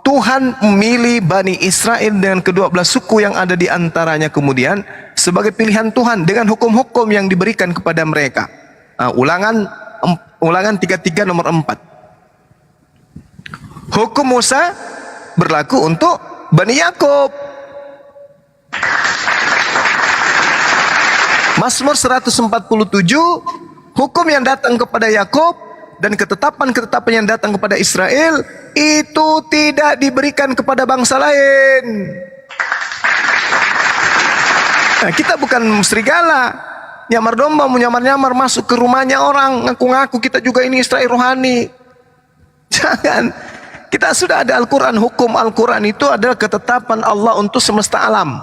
Tuhan memilih Bani Israel dengan ke-12 suku yang ada di antaranya kemudian sebagai pilihan Tuhan dengan hukum-hukum yang diberikan kepada mereka. Ulangan 33 nomor 4. Hukum Musa berlaku untuk Bani Yakub. Mazmur 147, hukum yang datang kepada Yakub dan ketetapan-ketetapan yang datang kepada Israel itu tidak diberikan kepada bangsa lain. Nah, kita bukan serigala, nyamar domba, menyamar-nyamar masuk ke rumahnya orang, ngaku-ngaku kita juga ini Israel rohani. Jangan. Kita sudah ada Al-Quran. Hukum Al-Quran itu adalah ketetapan Allah untuk semesta alam.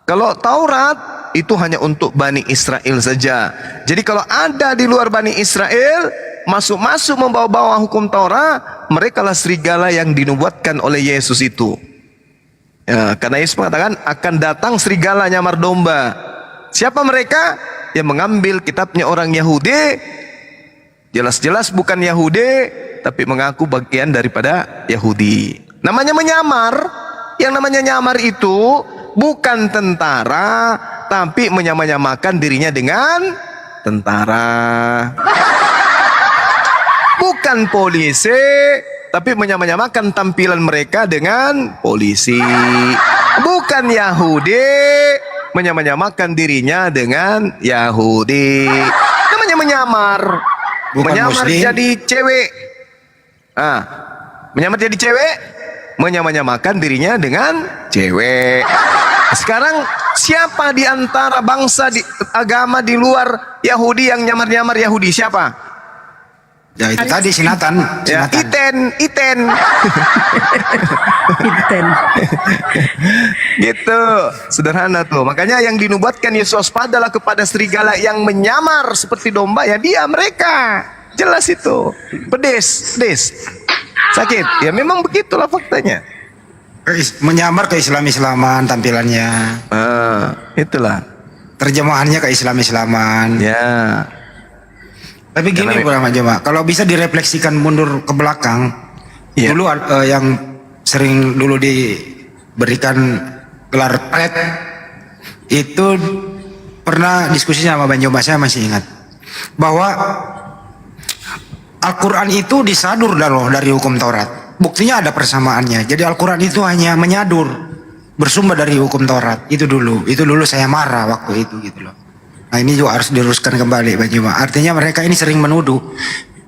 Kalau Taurat itu hanya untuk Bani Israel saja. Jadi kalau ada di luar Bani Israel masuk-masuk membawa-bawa hukum Taurat, mereka lah serigala yang dinubuatkan oleh Yesus itu. Ya, karena Yesus mengatakan akan datang serigala nyamar domba. Siapa mereka? Yang mengambil kitabnya orang Yahudi, jelas-jelas bukan Yahudi, tapi mengaku bagian daripada Yahudi. Namanya menyamar. Yang namanya nyamar itu bukan tentara, tapi menyamakan dirinya dengan tentara. Bukan polisi, tapi menyamakan tampilan mereka dengan polisi. Bukan Yahudi, menyamakan dirinya dengan Yahudi. Namanya menyamar. Bukan menyamar Muslim. jadi cewek. Menyamar jadi cewek, menyamakan dirinya dengan cewek. Sekarang siapa di antara bangsa di agama di luar Yahudi yang nyamar-nyamar Yahudi? Siapa? Ya itu tadi si Nathan. Ya, Iten. Iten. Gitu, sederhana tuh. Makanya yang dinubuatkan Yesus adalah kepada serigala yang menyamar seperti domba, ya dia mereka. Jelas itu. Pedes. Sakit. Ya memang begitulah faktanya. Menyamar ke Islam-Islaman tampilannya. Itulah. Terjemahannya ke Islam-Islaman. Ya. Tapi gini Bang Juma, kalau bisa direfleksikan mundur ke belakang, dulu yang sering dulu diberikan gelar pret itu pernah diskusi sama Bang Juma, saya masih ingat bahwa Al-Quran itu disadur dari hukum Taurat. Buktinya ada persamaannya. Jadi Al-Quran itu hanya menyadur, bersumber dari hukum Taurat. Itu dulu saya marah waktu itu gitu loh. Nah ini juga harus diluruskan kembali Bang Juma. Artinya mereka ini sering menuduh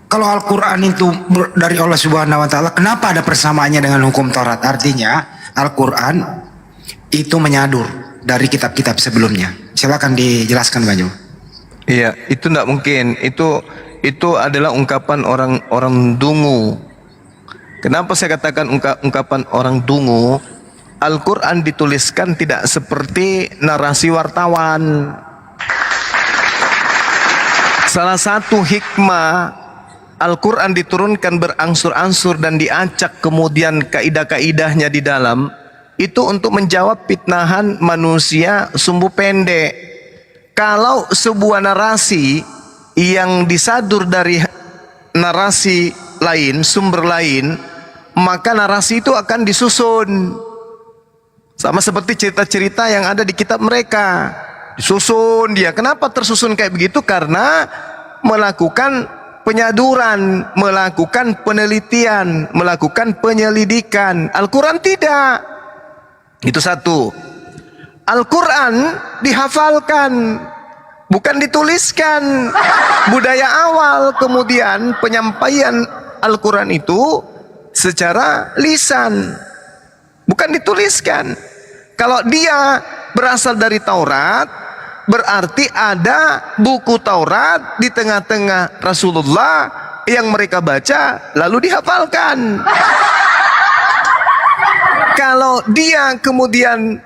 kalau Al-Quran itu dari Allah Subhanahu Wa Taala, kenapa ada persamaannya dengan hukum Taurat? Artinya Al-Quran itu menyadur dari kitab-kitab sebelumnya. Silakan dijelaskan Bang Juma. Iya, itu tidak mungkin. Itu adalah ungkapan orang dungu. Kenapa saya katakan ungkapan orang dungu? Al-Quran dituliskan tidak seperti narasi wartawan. Salah satu hikmah Al-Quran diturunkan berangsur-angsur dan diacak kemudian kaidah-kaidahnya di dalam itu untuk menjawab fitnahan manusia sumbu pendek. Kalau sebuah narasi yang disadur dari narasi lain, sumber lain, maka narasi itu akan disusun. Sama seperti cerita-cerita yang ada di kitab mereka. Disusun dia. Kenapa tersusun kayak begitu? Karena melakukan penyaduran, melakukan penelitian, melakukan penyelidikan. Al-Quran tidak. Itu satu. Al-Quran dihafalkan, bukan dituliskan. Budaya awal kemudian penyampaian Al-Quran itu secara lisan, bukan dituliskan. Kalau dia berasal dari Taurat, berarti ada buku Taurat di tengah-tengah Rasulullah yang mereka baca lalu dihafalkan. Kalau dia kemudian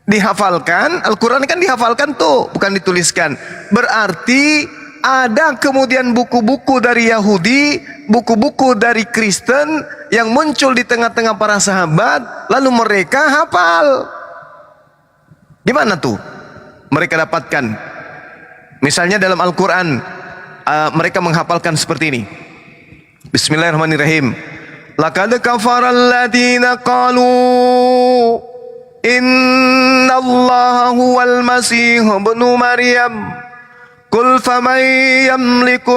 dihafalkan, Al-Quran kan dihafalkan tuh, bukan dituliskan. Berarti ada kemudian buku-buku dari Yahudi, buku-buku dari Kristen yang muncul di tengah-tengah para sahabat, lalu mereka hafal. Gimana tuh mereka dapatkan? Misalnya dalam Al-Quran, mereka menghafalkan seperti ini. Bismillahirrahmanirrahim. Laqad kafara alladziina qalu innallaha huwal masih ibnu maryam. Qul faman yamliku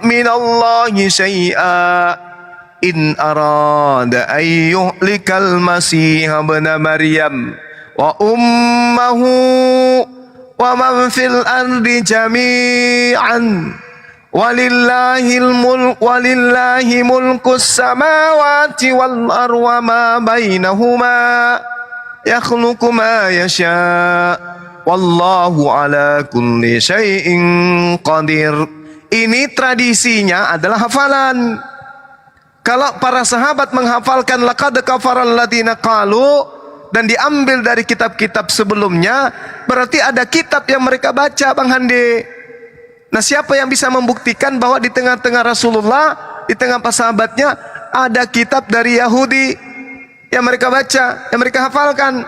minallahi syai'a in arada an yuhlikal masih ibnu maryam wa ummuhu wa man fil ardi jami'an walillahi mulkus samawati wal ardi wa ma bainahuma yakhluqu ma yasha wallahu ala kulli syai'in qadir. Ini tradisinya adalah hafalan. Kalau para sahabat menghafalkan laqad kafaral ladzina qalu dan diambil dari kitab-kitab sebelumnya, berarti ada kitab yang mereka baca, Bang Hande. Nah, siapa yang bisa membuktikan bahwa di tengah-tengah Rasulullah, di tengah para sahabatnya ada kitab dari Yahudi yang mereka baca, yang mereka hafalkan,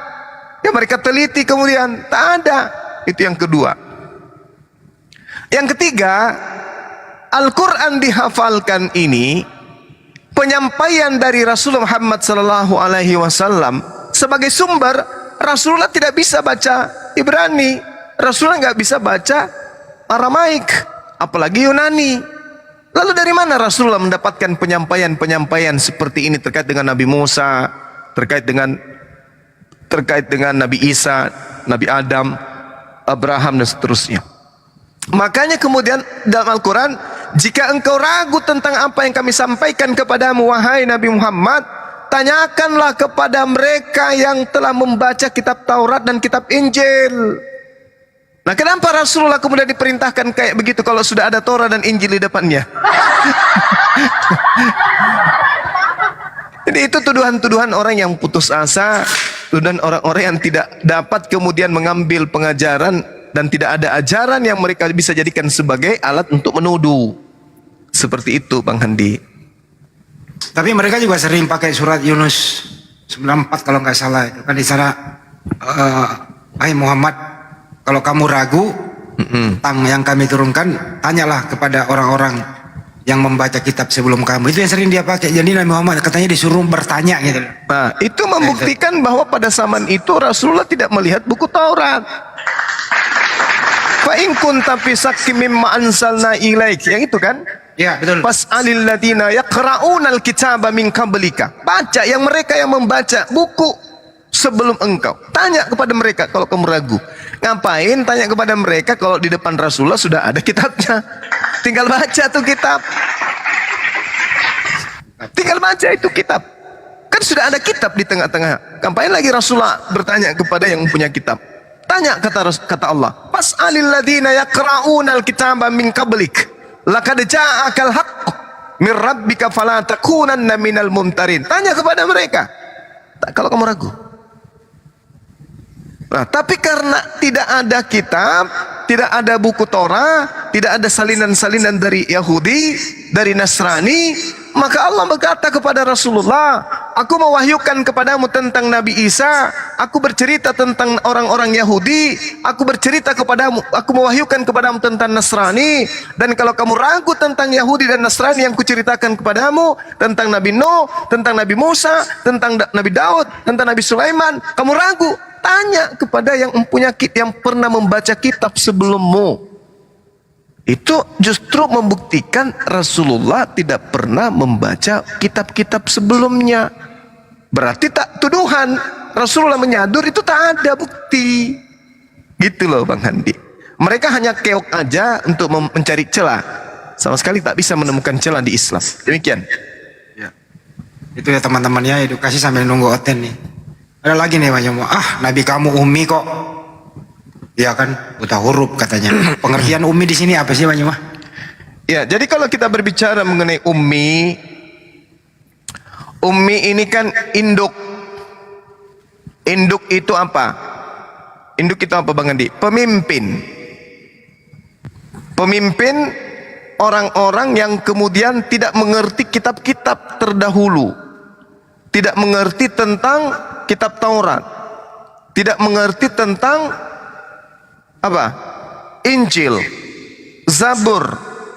yang mereka teliti kemudian? Tak ada. Itu yang kedua. Yang ketiga, Al-Quran dihafalkan ini penyampaian dari Rasulullah Muhammad SAW sebagai sumber. Rasulullah tidak bisa baca Ibrani, Rasulullah nggak bisa baca Aramaik, apalagi Yunani. Lalu dari mana Rasulullah mendapatkan penyampaian-penyampaian seperti ini terkait dengan Nabi Musa, terkait dengan Nabi Isa, Nabi Adam, Abraham dan seterusnya? Makanya kemudian dalam Al-Quran, jika engkau ragu tentang apa yang kami sampaikan kepadamu wahai Nabi Muhammad, tanyakanlah kepada mereka yang telah membaca kitab Taurat dan kitab Injil. Nah, kenapa Rasulullah kemudian diperintahkan kayak begitu kalau sudah ada Taurat dan Injil di depannya? Jadi itu tuduhan-tuduhan orang yang putus asa, tuduhan orang-orang yang tidak dapat kemudian mengambil pengajaran dan tidak ada ajaran yang mereka bisa jadikan sebagai alat untuk menuduh. Seperti itu, Bang Handi. Tapi mereka juga sering pakai surat Yunus 94 kalau nggak salah. Itu kan di sana, hai Muhammad, kalau kamu ragu tentang yang kami turunkan, tanyalah kepada orang-orang yang membaca kitab sebelum kamu. Itu yang sering dia pakai. Jadi Nabi Muhammad katanya disuruh bertanya gitu. Nah, itu membuktikan bahwa pada zaman itu Rasulullah tidak melihat buku Taurat. Fa in kunta fi sakkim mimma anzalna ilaik. Yang itu kan? Ya, betul. Fas'alil ladina yaqra'unal kitaba min qablika. Baca yang mereka yang membaca buku sebelum engkau. Tanya kepada mereka kalau kamu ragu. Ngapain tanya kepada mereka kalau di depan Rasulullah sudah ada kitabnya? Tinggal baca tuh kitab. Tinggal baca itu kitab. Kan sudah ada kitab di tengah-tengah. Ngapain lagi Rasulullah bertanya kepada yang punya kitab? Tanya kata Allah. Fas'alil ladzina yaqra'unal kitaba min qablik. Laqad ja'akal haqq min rabbika fala takunanna minal mumtarin. Tanya kepada mereka. Kalau kamu ragu. Nah, tapi karena tidak ada kitab, tidak ada buku Torah, tidak ada salinan-salinan dari Yahudi, dari Nasrani, maka Allah berkata kepada Rasulullah, Aku mewahyukan kepadamu tentang Nabi Isa, aku bercerita tentang orang-orang Yahudi, aku bercerita kepadamu, aku mewahyukan kepadamu tentang Nasrani. Dan kalau kamu ragu tentang Yahudi dan Nasrani yang kuceritakan kepadamu, tentang Nabi Nuh, tentang Nabi Musa, tentang Nabi Daud, tentang Nabi Sulaiman, kamu ragu, tanya kepada yang yang pernah membaca kitab sebelummu. Itu justru membuktikan Rasulullah tidak pernah membaca kitab-kitab sebelumnya. Berarti tak tuduhan Rasulullah menyadur itu tak ada bukti. Gitu loh Bang Handi. Mereka hanya keok aja untuk mencari celah. Sama sekali tak bisa menemukan celah di Islam. Demikian. Ya. Itu ya teman-teman ya, edukasi sambil nunggu oten nih. Ada lagi nih Bang Jomo, Nabi kamu ummi kok. Ya kan, buta huruf katanya. Pengertian ummi di sini apa sih Bang Jomo? Ya, jadi kalau kita berbicara mengenai ummi ini kan induk. Induk itu apa? Induk itu apa Bang Andi? Pemimpin. Pemimpin orang-orang yang kemudian tidak mengerti kitab-kitab terdahulu. Tidak mengerti tentang kitab Taurat. Tidak mengerti tentang apa? Injil, Zabur.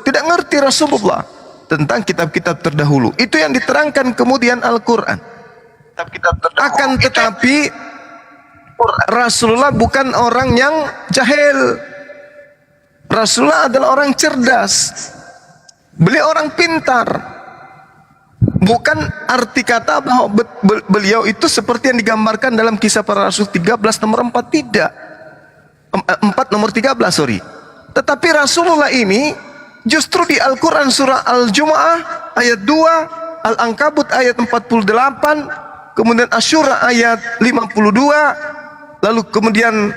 Tidak ngerti Rasulullah tentang kitab-kitab terdahulu. Itu yang diterangkan kemudian Al-Quran. Akan tetapi Rasulullah bukan orang yang jahil. Rasulullah adalah orang cerdas. Beliau orang pintar. Bukan arti kata bahwa beliau itu seperti yang digambarkan dalam Kisah Para Rasul 13 nomor 4, tidak. 4 nomor 13, sorry. Tetapi Rasulullah ini justru di Al-Quran surah Al-Jumu'ah ayat 2, Al-Ankabut ayat 48, kemudian Asyura ayat 52, lalu kemudian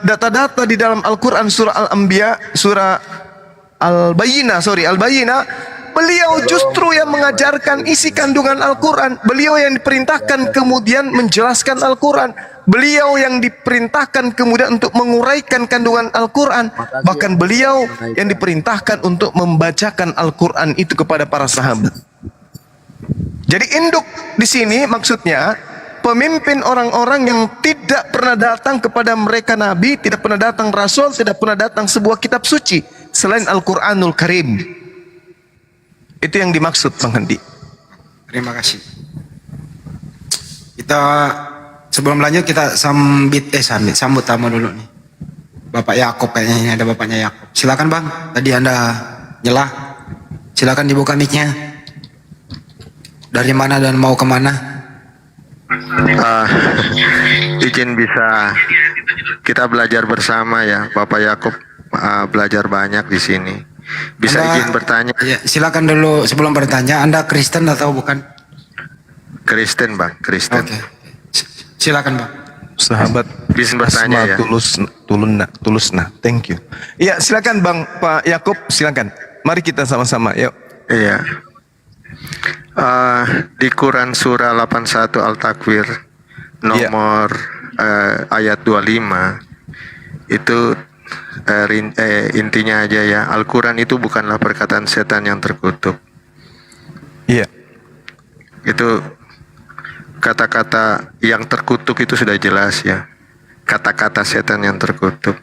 data-data di dalam Al-Quran surah Al-Anbiya, surah Al-Bayyinah, beliau justru yang mengajarkan isi kandungan Al-Quran. Beliau yang diperintahkan kemudian menjelaskan Al-Quran. Beliau yang diperintahkan kemudian untuk menguraikan kandungan Al-Quran. Bahkan beliau yang diperintahkan untuk membacakan Al-Quran itu kepada para sahabat. Jadi induk di sini maksudnya pemimpin orang-orang yang tidak pernah datang kepada mereka Nabi, tidak pernah datang Rasul, tidak pernah datang sebuah kitab suci selain Al-Quranul Karim. Itu yang dimaksud Bang Handi. Terima kasih. Kita sebelum lanjut kita sambut tamu dulu nih. Bapak Yakob, kayaknya ini ada bapaknya Yakob. Silakan Bang. Tadi Anda nyelah. Silakan dibuka mic-nya. Dari mana dan mau kemana? Izin bisa kita belajar bersama ya, Bapak Yakob belajar banyak di sini. Bisa izin bertanya? Ya, silakan dulu sebelum bertanya. Anda Kristen atau bukan? Kristen Bang, Kristen. Oke. Silakan Bang. Sahabat bisa bertanya ya. Tulus nah. Thank you. Ya, silakan Bang Pak Yakob, silakan. Mari kita sama-sama, yuk. Iya. Di Quran surah 81 Al-Takwir nomor ayat 25 itu intinya aja ya, Al-Quran itu bukanlah perkataan setan yang terkutuk. Iya. Itu kata-kata yang terkutuk itu sudah jelas ya, kata-kata setan yang terkutuk.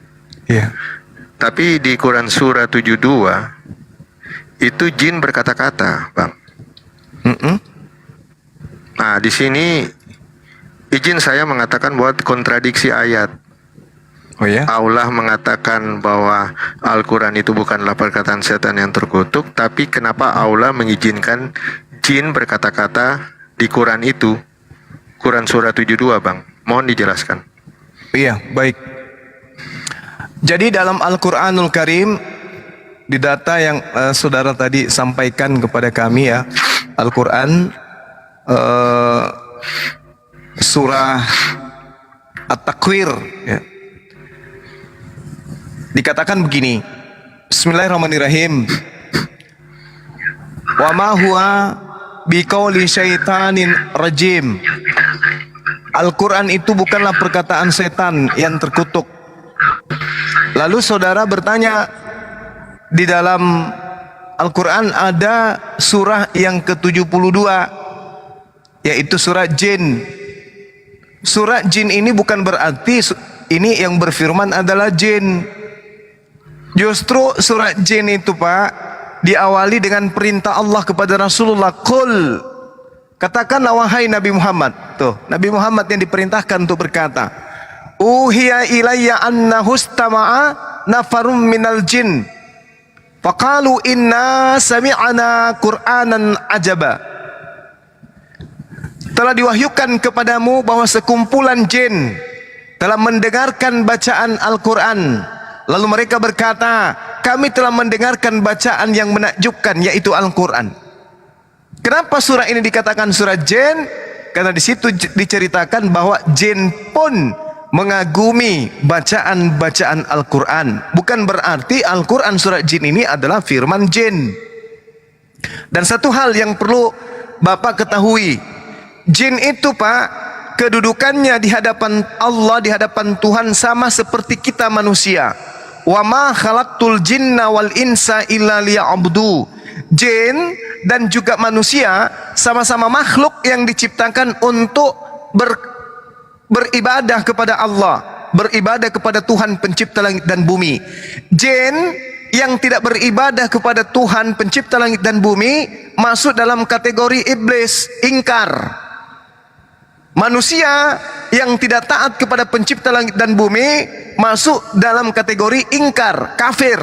Iya. Tapi di Quran surah 72 itu jin berkata-kata, Bang. Nah, di sini izin saya mengatakan buat kontradiksi ayat. Oh ya? Allah mengatakan bahwa Al-Quran itu bukanlah perkataan setan yang terkutuk, tapi kenapa Allah mengizinkan jin berkata-kata di Quran itu? Quran surah 72, Bang. Mohon dijelaskan. Iya, baik. Jadi dalam Al-Quranul Karim, di data yang saudara tadi sampaikan kepada kami ya, Al-Quran surah At-Takwir ya. Dikatakan begini, Bismillahirrahmanirrahim. Wa ma huwa biqauli syaitanin rajim. Al-Quran itu bukanlah perkataan setan yang terkutuk. Lalu saudara bertanya, di dalam Al-Quran ada surah yang ke-72 yaitu surat Jin. Surat Jin ini bukan berarti ini yang berfirman adalah jin. Justru surat Jin itu Pak diawali dengan perintah Allah kepada Rasulullah, qul, katakanlah wahai Nabi Muhammad. Tuh, Nabi Muhammad yang diperintahkan untuk berkata, uhiya ilayya annahu istama'a nafarum minal jin faqalu inna sami'ana qur'anan ajaba. Telah diwahyukan kepadamu bahwa sekumpulan jin telah mendengarkan bacaan Al-Quran. Lalu mereka berkata, kami telah mendengarkan bacaan yang menakjubkan, yaitu Al-Quran. Kenapa surah ini dikatakan surat jin? Karena di situ diceritakan bahwa jin pun mengagumi bacaan-bacaan Al-Quran. Bukan berarti Al-Quran surat jin ini adalah firman jin. Dan satu hal yang perlu Bapak ketahui, jin itu Pak, kedudukannya di hadapan Allah, di hadapan Tuhan sama seperti kita manusia. Wa ma khalaqtul jinna wal insa illa liya'budu. Jin dan juga manusia sama-sama makhluk yang diciptakan untuk beribadah kepada Allah, beribadah kepada Tuhan pencipta langit dan bumi. Jin yang tidak beribadah kepada Tuhan pencipta langit dan bumi masuk dalam kategori iblis, ingkar. Manusia yang tidak taat kepada pencipta langit dan bumi masuk dalam kategori ingkar, kafir.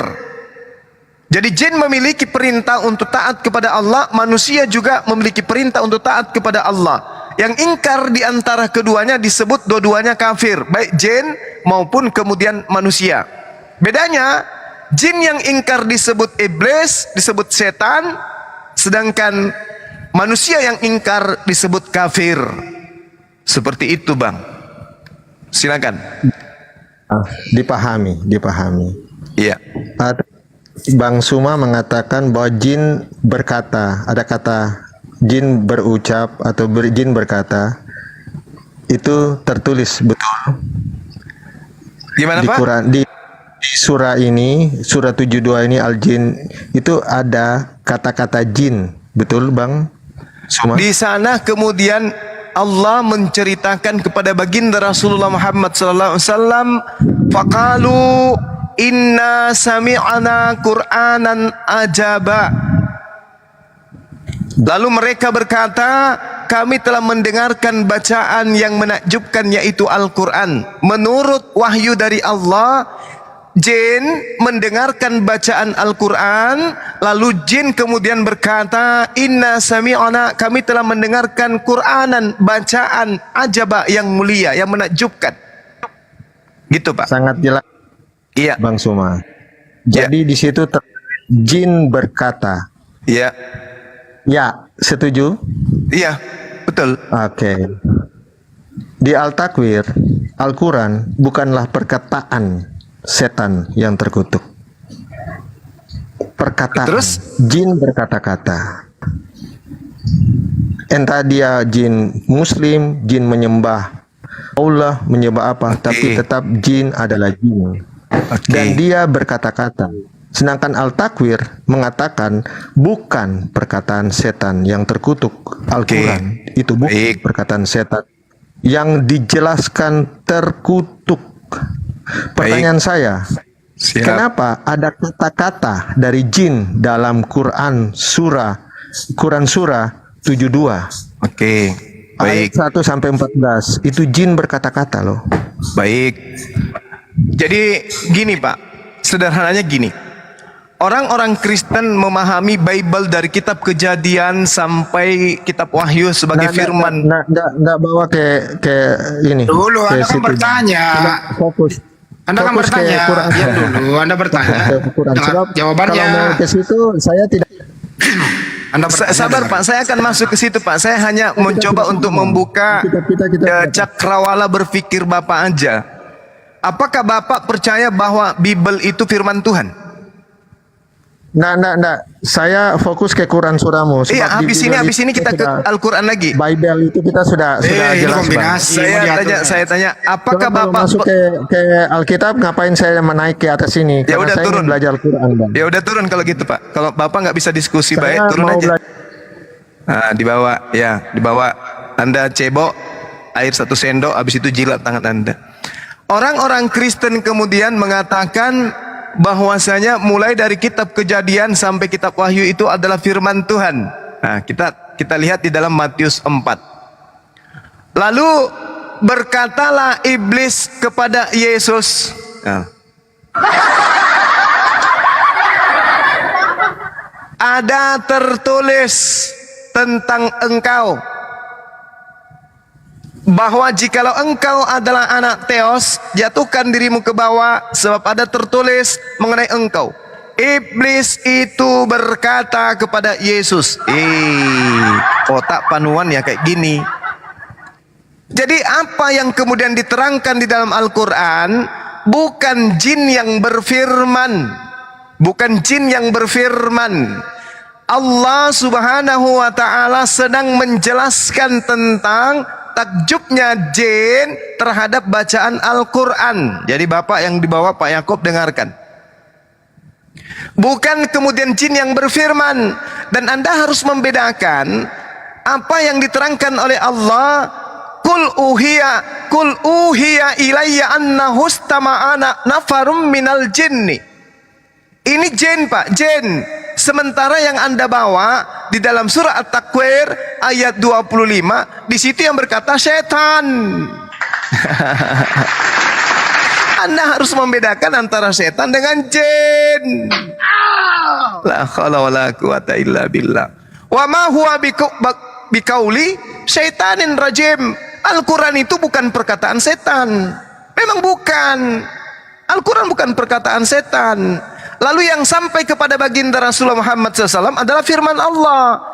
Jadi jin memiliki perintah untuk taat kepada Allah, manusia juga memiliki perintah untuk taat kepada Allah. Yang ingkar di antara keduanya disebut dua-duanya kafir, baik jin maupun kemudian manusia. Bedanya, jin yang ingkar disebut iblis, disebut setan, sedangkan manusia yang ingkar disebut kafir. Seperti itu Bang. Silakan. Dipahami. Iya. Bang Suma mengatakan bahwa jin berkata, ada kata jin berucap atau jin berkata, itu tertulis betul. Gimana di Pak? Quran, di surah ini, surah 72 ini Al-Jin, itu ada kata-kata jin, betul Bang Suma? Di sana kemudian Allah menceritakan kepada baginda Rasulullah Muhammad sallallahu alaihi wasallam, faqalu inna sami'ana qur'anan ajaba. Lalu mereka berkata, kami telah mendengarkan bacaan yang menakjubkan, yaitu Al-Quran. Menurut wahyu dari Allah, jin mendengarkan bacaan Al-Quran, lalu jin kemudian berkata, inna sami'ana, kami telah mendengarkan Qur'anan, bacaan ajaba, yang mulia, yang menakjubkan. Gitu Pak. Sangat jelas. Iya. Bang Suma. Jadi di situ jin berkata. Iya. Ya, setuju? Iya, betul. Oke. Di Al-Takwir, Al-Quran bukanlah perkataan setan yang terkutuk. Perkataan. Terus? Jin berkata-kata. Entah dia jin muslim, jin menyembah Allah, menyembah apa, tapi tetap jin adalah jin. Dan dia berkata-kata. Sedangkan Al-Takwir mengatakan bukan perkataan setan yang terkutuk. Al-Quran itu bukan perkataan setan yang dijelaskan terkutuk. Pertanyaan saya, kenapa ada kata-kata dari jin dalam Quran surah 72? Baik. Ayat 1 sampai 14 itu jin berkata-kata loh. Baik. Jadi gini Pak, sederhananya gini. Orang-orang Kristen memahami Bible dari kitab Kejadian sampai kitab Wahyu sebagai firman. Nggak bawa ke ini. Dulu ke Anda kan situ. bertanya. Fokus. Anda kan Fokus ke bertanya. Quran. Diam dulu. Anda bertanya. Sebab Jawabannya. kalau mau ke situ saya tidak. Sabar Pak, saya akan masuk ke situ Pak. Saya hanya mencoba untuk membuka cakrawala berpikir Bapak aja. Apakah Bapak percaya bahwa Bible itu firman Tuhan? Nggak. Saya fokus ke Quran surahmu. Iya, habis ini kita ke Al-Quran lagi. Bible itu kita sudah jelas. Saya tanya, apakah Kalau Bapak masuk ke Alkitab, ngapain saya menaik ke atas sini? Ya Karena udah saya turun. ingin belajar Quran, Bang. Ya udah turun kalau gitu Pak. Kalau Bapak nggak bisa diskusi Saya baik, turun mau aja. Nah, dibawa. Anda cebok air 1 sendok, habis itu jilat tangan Anda. Orang-orang Kristen kemudian mengatakan bahwasanya mulai dari kitab Kejadian sampai kitab Wahyu itu adalah firman Tuhan. Nah, kita lihat di dalam Matius 4. Lalu berkatalah iblis kepada Yesus. Nah. Ada tertulis tentang engkau bahwa jikalau engkau adalah anak Theos, jatuhkan dirimu ke bawah, sebab ada tertulis mengenai engkau. Iblis itu berkata kepada Yesus, otak panuan ya kayak gini. Jadi apa yang kemudian diterangkan di dalam Al-Quran bukan jin yang berfirman, bukan jin yang berfirman. Allah Subhanahu wa ta'ala sedang menjelaskan tentang takjubnya jin terhadap bacaan Al-Quran. Jadi Bapak yang dibawa Pak Yakub dengarkan. Bukan kemudian jin yang berfirman. Dan Anda harus membedakan apa yang diterangkan oleh Allah. Kul uhiya ilayya annahu istama'ana nafarum minal jinni. Ini jin Pak, jin. Sementara yang Anda bawa di dalam surah At-Takwir ayat 25, di situ yang berkata setan. Anda harus membedakan antara setan dengan jin. La haula wala quwata illa billah. Wa ma huwa biqauli syaitanin rajim. Al-Quran itu bukan perkataan setan. Memang bukan. Al-Quran bukan perkataan setan. Lalu yang sampai kepada baginda Rasulullah Muhammad SAW adalah firman Allah.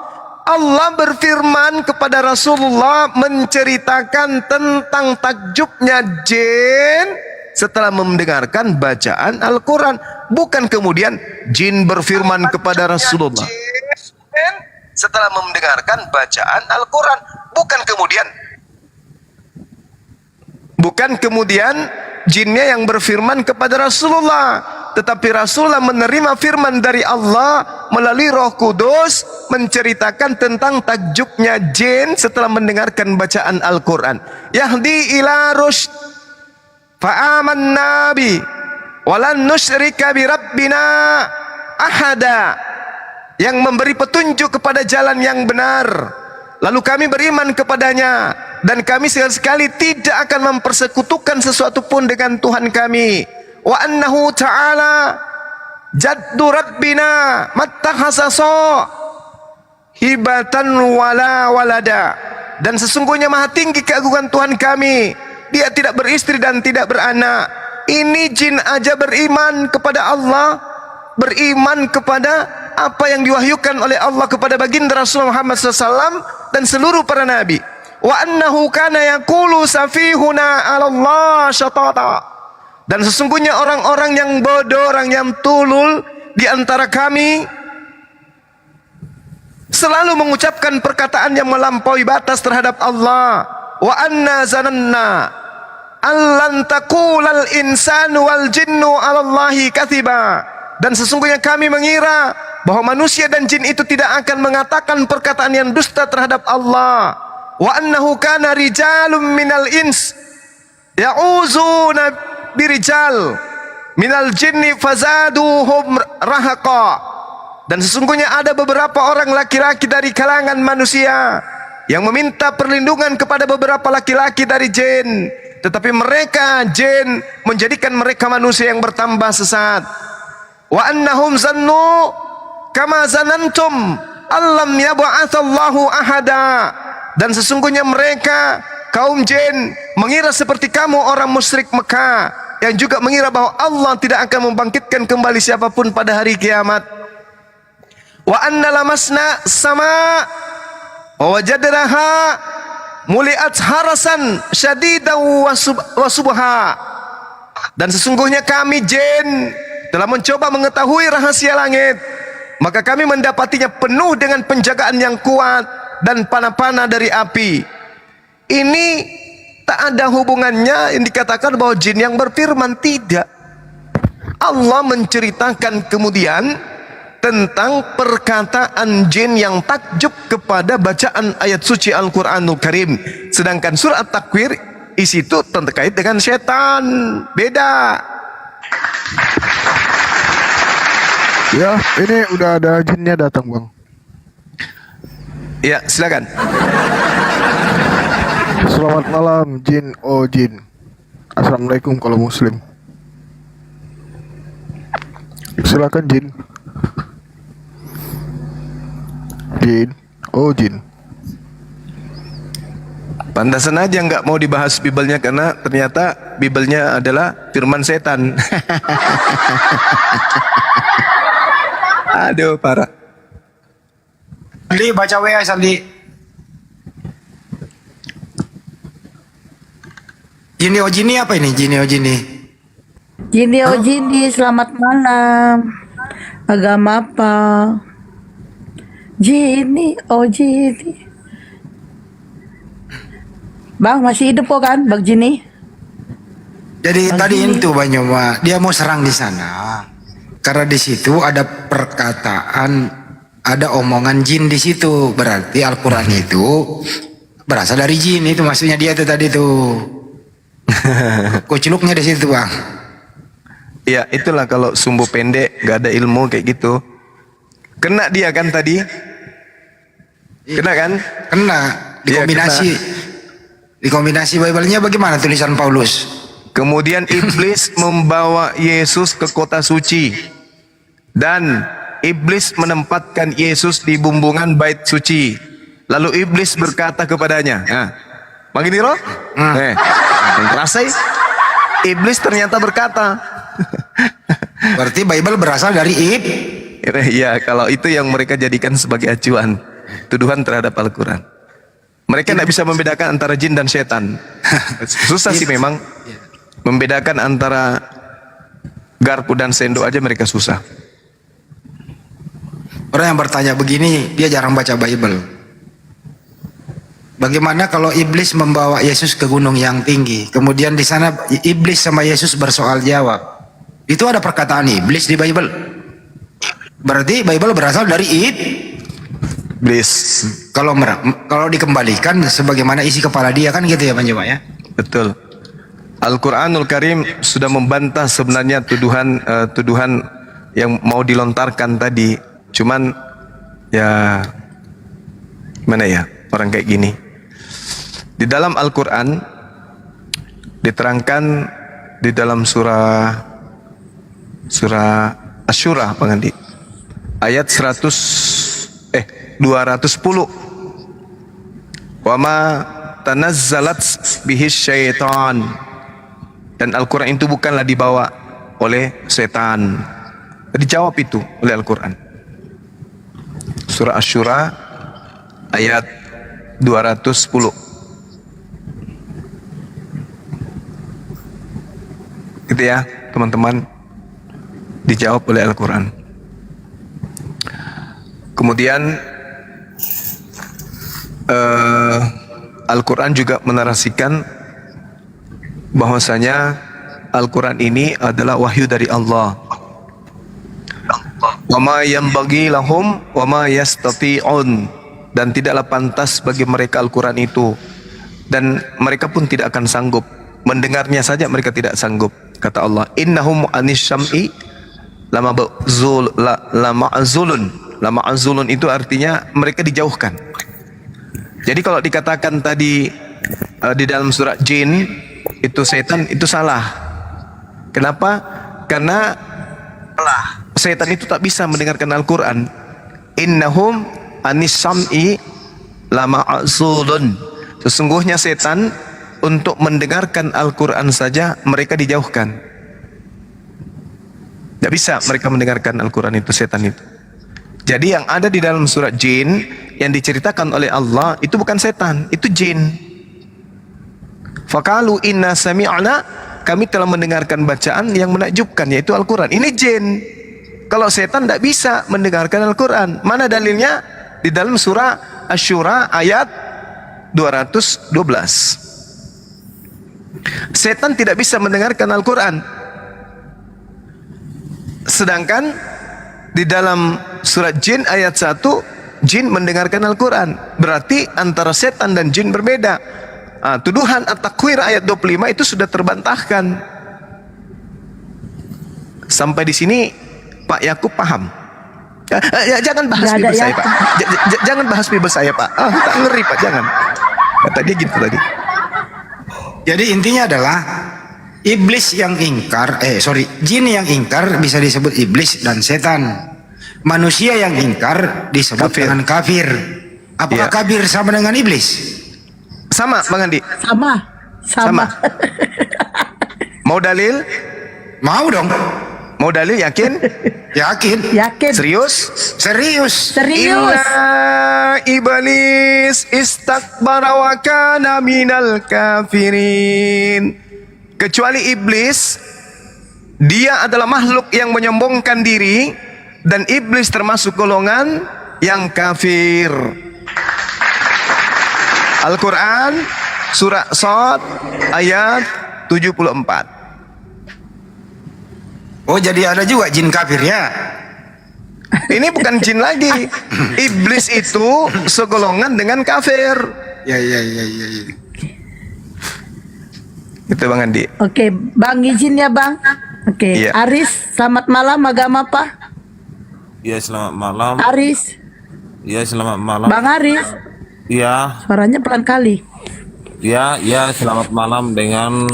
Allah berfirman kepada Rasulullah menceritakan tentang takjubnya jin setelah mendengarkan bacaan Al-Quran. Bukan kemudian jin berfirman kepada Rasulullah setelah mendengarkan bacaan Al-Quran. Bukan kemudian jinnya yang berfirman kepada Rasulullah, tetapi Rasulullah menerima firman dari Allah melalui Roh Kudus menceritakan tentang takjubnya jin setelah mendengarkan bacaan Al-Quran. Yahdi ila rusyd fa'amanna bi walan nusyrika bi rabbina ahada. Yang memberi petunjuk kepada jalan yang benar, lalu kami beriman kepadanya, dan kami sekali-sekali tidak akan mempersekutukan sesuatu pun dengan Tuhan kami. Wa annahu ta'ala jaddu rabbina mattakhasa hibatan wala walada. Dan sesungguhnya maha tinggi keagungan Tuhan kami, dia tidak beristri dan tidak beranak. Ini jin aja beriman kepada Allah, beriman kepada apa yang diwahyukan oleh Allah kepada baginda Rasulullah Muhammad SAW dan seluruh para nabi. Wa annahu kana yaqulu safihuna 'ala Allah syatata. Dan sesungguhnya orang-orang yang bodoh, orang yang tulul di antara kami selalu mengucapkan perkataan yang melampaui batas terhadap Allah. Wa anna zananna allan taqulal insanu wal jinnu 'ala Allahi katsiba. Dan sesungguhnya kami mengira bahwa manusia dan jin itu tidak akan mengatakan perkataan yang dusta terhadap Allah. Wa annahu kana rijalun minal ins ya'uzuna birijal minal jinni fazaduhum rahaqa. Dan sesungguhnya ada beberapa orang laki-laki dari kalangan manusia yang meminta perlindungan kepada beberapa laki-laki dari jin, tetapi mereka jin menjadikan mereka manusia yang bertambah sesat. Wa annahum zannu kama zanantum allam yab'atsallahu ahada. Dan sesungguhnya mereka kaum jin mengira seperti kamu orang musyrik Mekah yang juga mengira bahwa Allah tidak akan membangkitkan kembali siapapun pada hari kiamat. Wa anna lamasna sama wa wajadnaha muliat harasan syadidan wa subha. Dan sesungguhnya kami jin telah mencoba mengetahui rahasia langit, maka kami mendapatinya penuh dengan penjagaan yang kuat dan panah-panah dari api. Ini tak ada hubungannya yang dikatakan bahwa jin yang berfirman, tidak. Allah menceritakan kemudian tentang perkataan jin yang takjub kepada bacaan ayat suci Al-Quranul Karim. Sedangkan surah At-Takwir isi itu terkait dengan setan. Beda. Ya, ini udah ada jinnya datang, Bang. Ya, silakan. Selamat malam, jin. Oh, jin. Assalamualaikum kalau muslim. Silakan, jin. Jin. Oh, jin. Pantasan aja nggak mau dibahas Bibelnya karena ternyata Bibelnya adalah firman setan. Aduh, parah. Saldi baca WA Saldi. Jini oh jini apa ini? Jini oh jini. Jini oh jini, selamat malam. Agama apa? Jini oh jini. Bang masih hidup kok kan, Bang Jini? Jadi Bang tadi Jini. itu Bang Yoma, dia mau serang di sana. Karena di situ ada perkataan, ada omongan jin di situ. Berarti Al-Quran itu berasal dari jin, itu maksudnya dia itu tadi tuh. Kuculuknya di situ, Bang. Ya, itulah kalau sumbu pendek nggak ada ilmu kayak gitu. Kena dia kan tadi? Kena kan? Kena. Dikombinasi. Iya, kena. Dikombinasi Bible-nya bagaimana tulisan Paulus? Kemudian iblis membawa Yesus ke kota suci. Dan iblis menempatkan Yesus di bumbungan bait suci. Lalu iblis berkata kepadanya, nah, Bang ini roh? Terasa iblis ternyata berkata. Berarti Bible berasal dari Ya, kalau itu yang mereka jadikan sebagai acuan. Tuduhan terhadap Al-Quran. Mereka tidak bisa membedakan antara jin dan setan. Susah sih memang. Membedakan antara garpu dan sendok aja mereka susah. Orang yang bertanya begini, dia jarang baca Bible. Bagaimana kalau iblis membawa Yesus ke gunung yang tinggi, kemudian di sana iblis sama Yesus bersoal jawab. Itu ada perkataan iblis di Bible. Berarti Bible berasal dari iblis. Kalau dikembalikan sebagaimana isi kepala dia kan gitu ya Bang Joma ya. Betul. Al-Quranul Karim sudah membantah sebenarnya tuduhan yang mau dilontarkan tadi. Cuman ya mana ya orang kayak gini. Di dalam Al-Quran diterangkan di dalam surah Asy-Syura Bang Andi, ayat 210. Wa ma tanazzalat bihi syaitan. Dan Al-Quran itu bukanlah dibawa oleh setan. Dijawab itu oleh Al-Quran. Surah Asy-Syura ayat 210. Gitu ya teman-teman, dijawab oleh Al-Quran. Kemudian Al-Quran juga menarasikan bahwasanya Al-Quran ini adalah wahyu dari Allah. Wa ma yanbaghi lahum wa ma yastati'un, dan tidaklah pantas bagi mereka Al-Quran itu, dan mereka pun tidak akan sanggup mendengarnya saja, mereka tidak sanggup. Kata Allah, innahum anis syam'i lama'zulun itu artinya mereka dijauhkan. Jadi kalau dikatakan tadi di dalam surat jin itu setan, itu salah. Kenapa? Karena setan itu tak bisa mendengarkan Al-Quran. Innahum anis sam'i lama'zulun. Sesungguhnya setan untuk mendengarkan Al-Quran saja mereka dijauhkan. Tidak bisa mereka mendengarkan Al-Quran itu, setan itu. Jadi yang ada di dalam surat jin yang diceritakan oleh Allah itu bukan setan, itu jin. Faqalu inna sami'na, kami telah mendengarkan bacaan yang menakjubkan, yaitu Al-Quran. Ini jin. Kalau setan tidak bisa mendengarkan Al-Quran. Mana dalilnya? Di dalam surah Asy-Syura ayat 212. Setan tidak bisa mendengarkan Al-Quran. Sedangkan Di dalam surat Jin ayat 1, jin mendengarkan Al-Quran. Berarti antara setan dan jin berbeda. Tuduhan At-Takwir ayat 25 itu sudah terbantahkan. Sampai di sini Pak Yakub paham? Jangan bahas bibir saya, Pak. Jangan bahas bibir saya, Pak. Tak ngeri, Pak, jangan. Kata dia gitu tadi. Jadi intinya adalah iblis yang ingkar, jin yang ingkar bisa disebut iblis dan setan. Manusia yang ingkar disebut dengan kafir. Apakah kafir sama dengan iblis? Sama, Bang Andi. Sama. Mau dalil? Mau dong. Mau dalil, yakin? Yakin. Serius? Serius. Inna iblis istakbara wa kana minal kafirin. Kecuali iblis, dia adalah makhluk yang menyombongkan diri, dan iblis termasuk golongan yang kafir. Al-Quran surah Shad ayat 74. Oh, jadi ada juga jin kafir ya? Ini bukan jin lagi. Iblis itu segolongan dengan kafir. Ya. Itu Bang Andi. Oke, Bang izin ya Bang. Oke, Iya. Aris, selamat malam. Agama apa? Ya, selamat malam. Aris, Ya, selamat malam. Bang Aris. Ya, Suaranya pelan kali. ya, selamat malam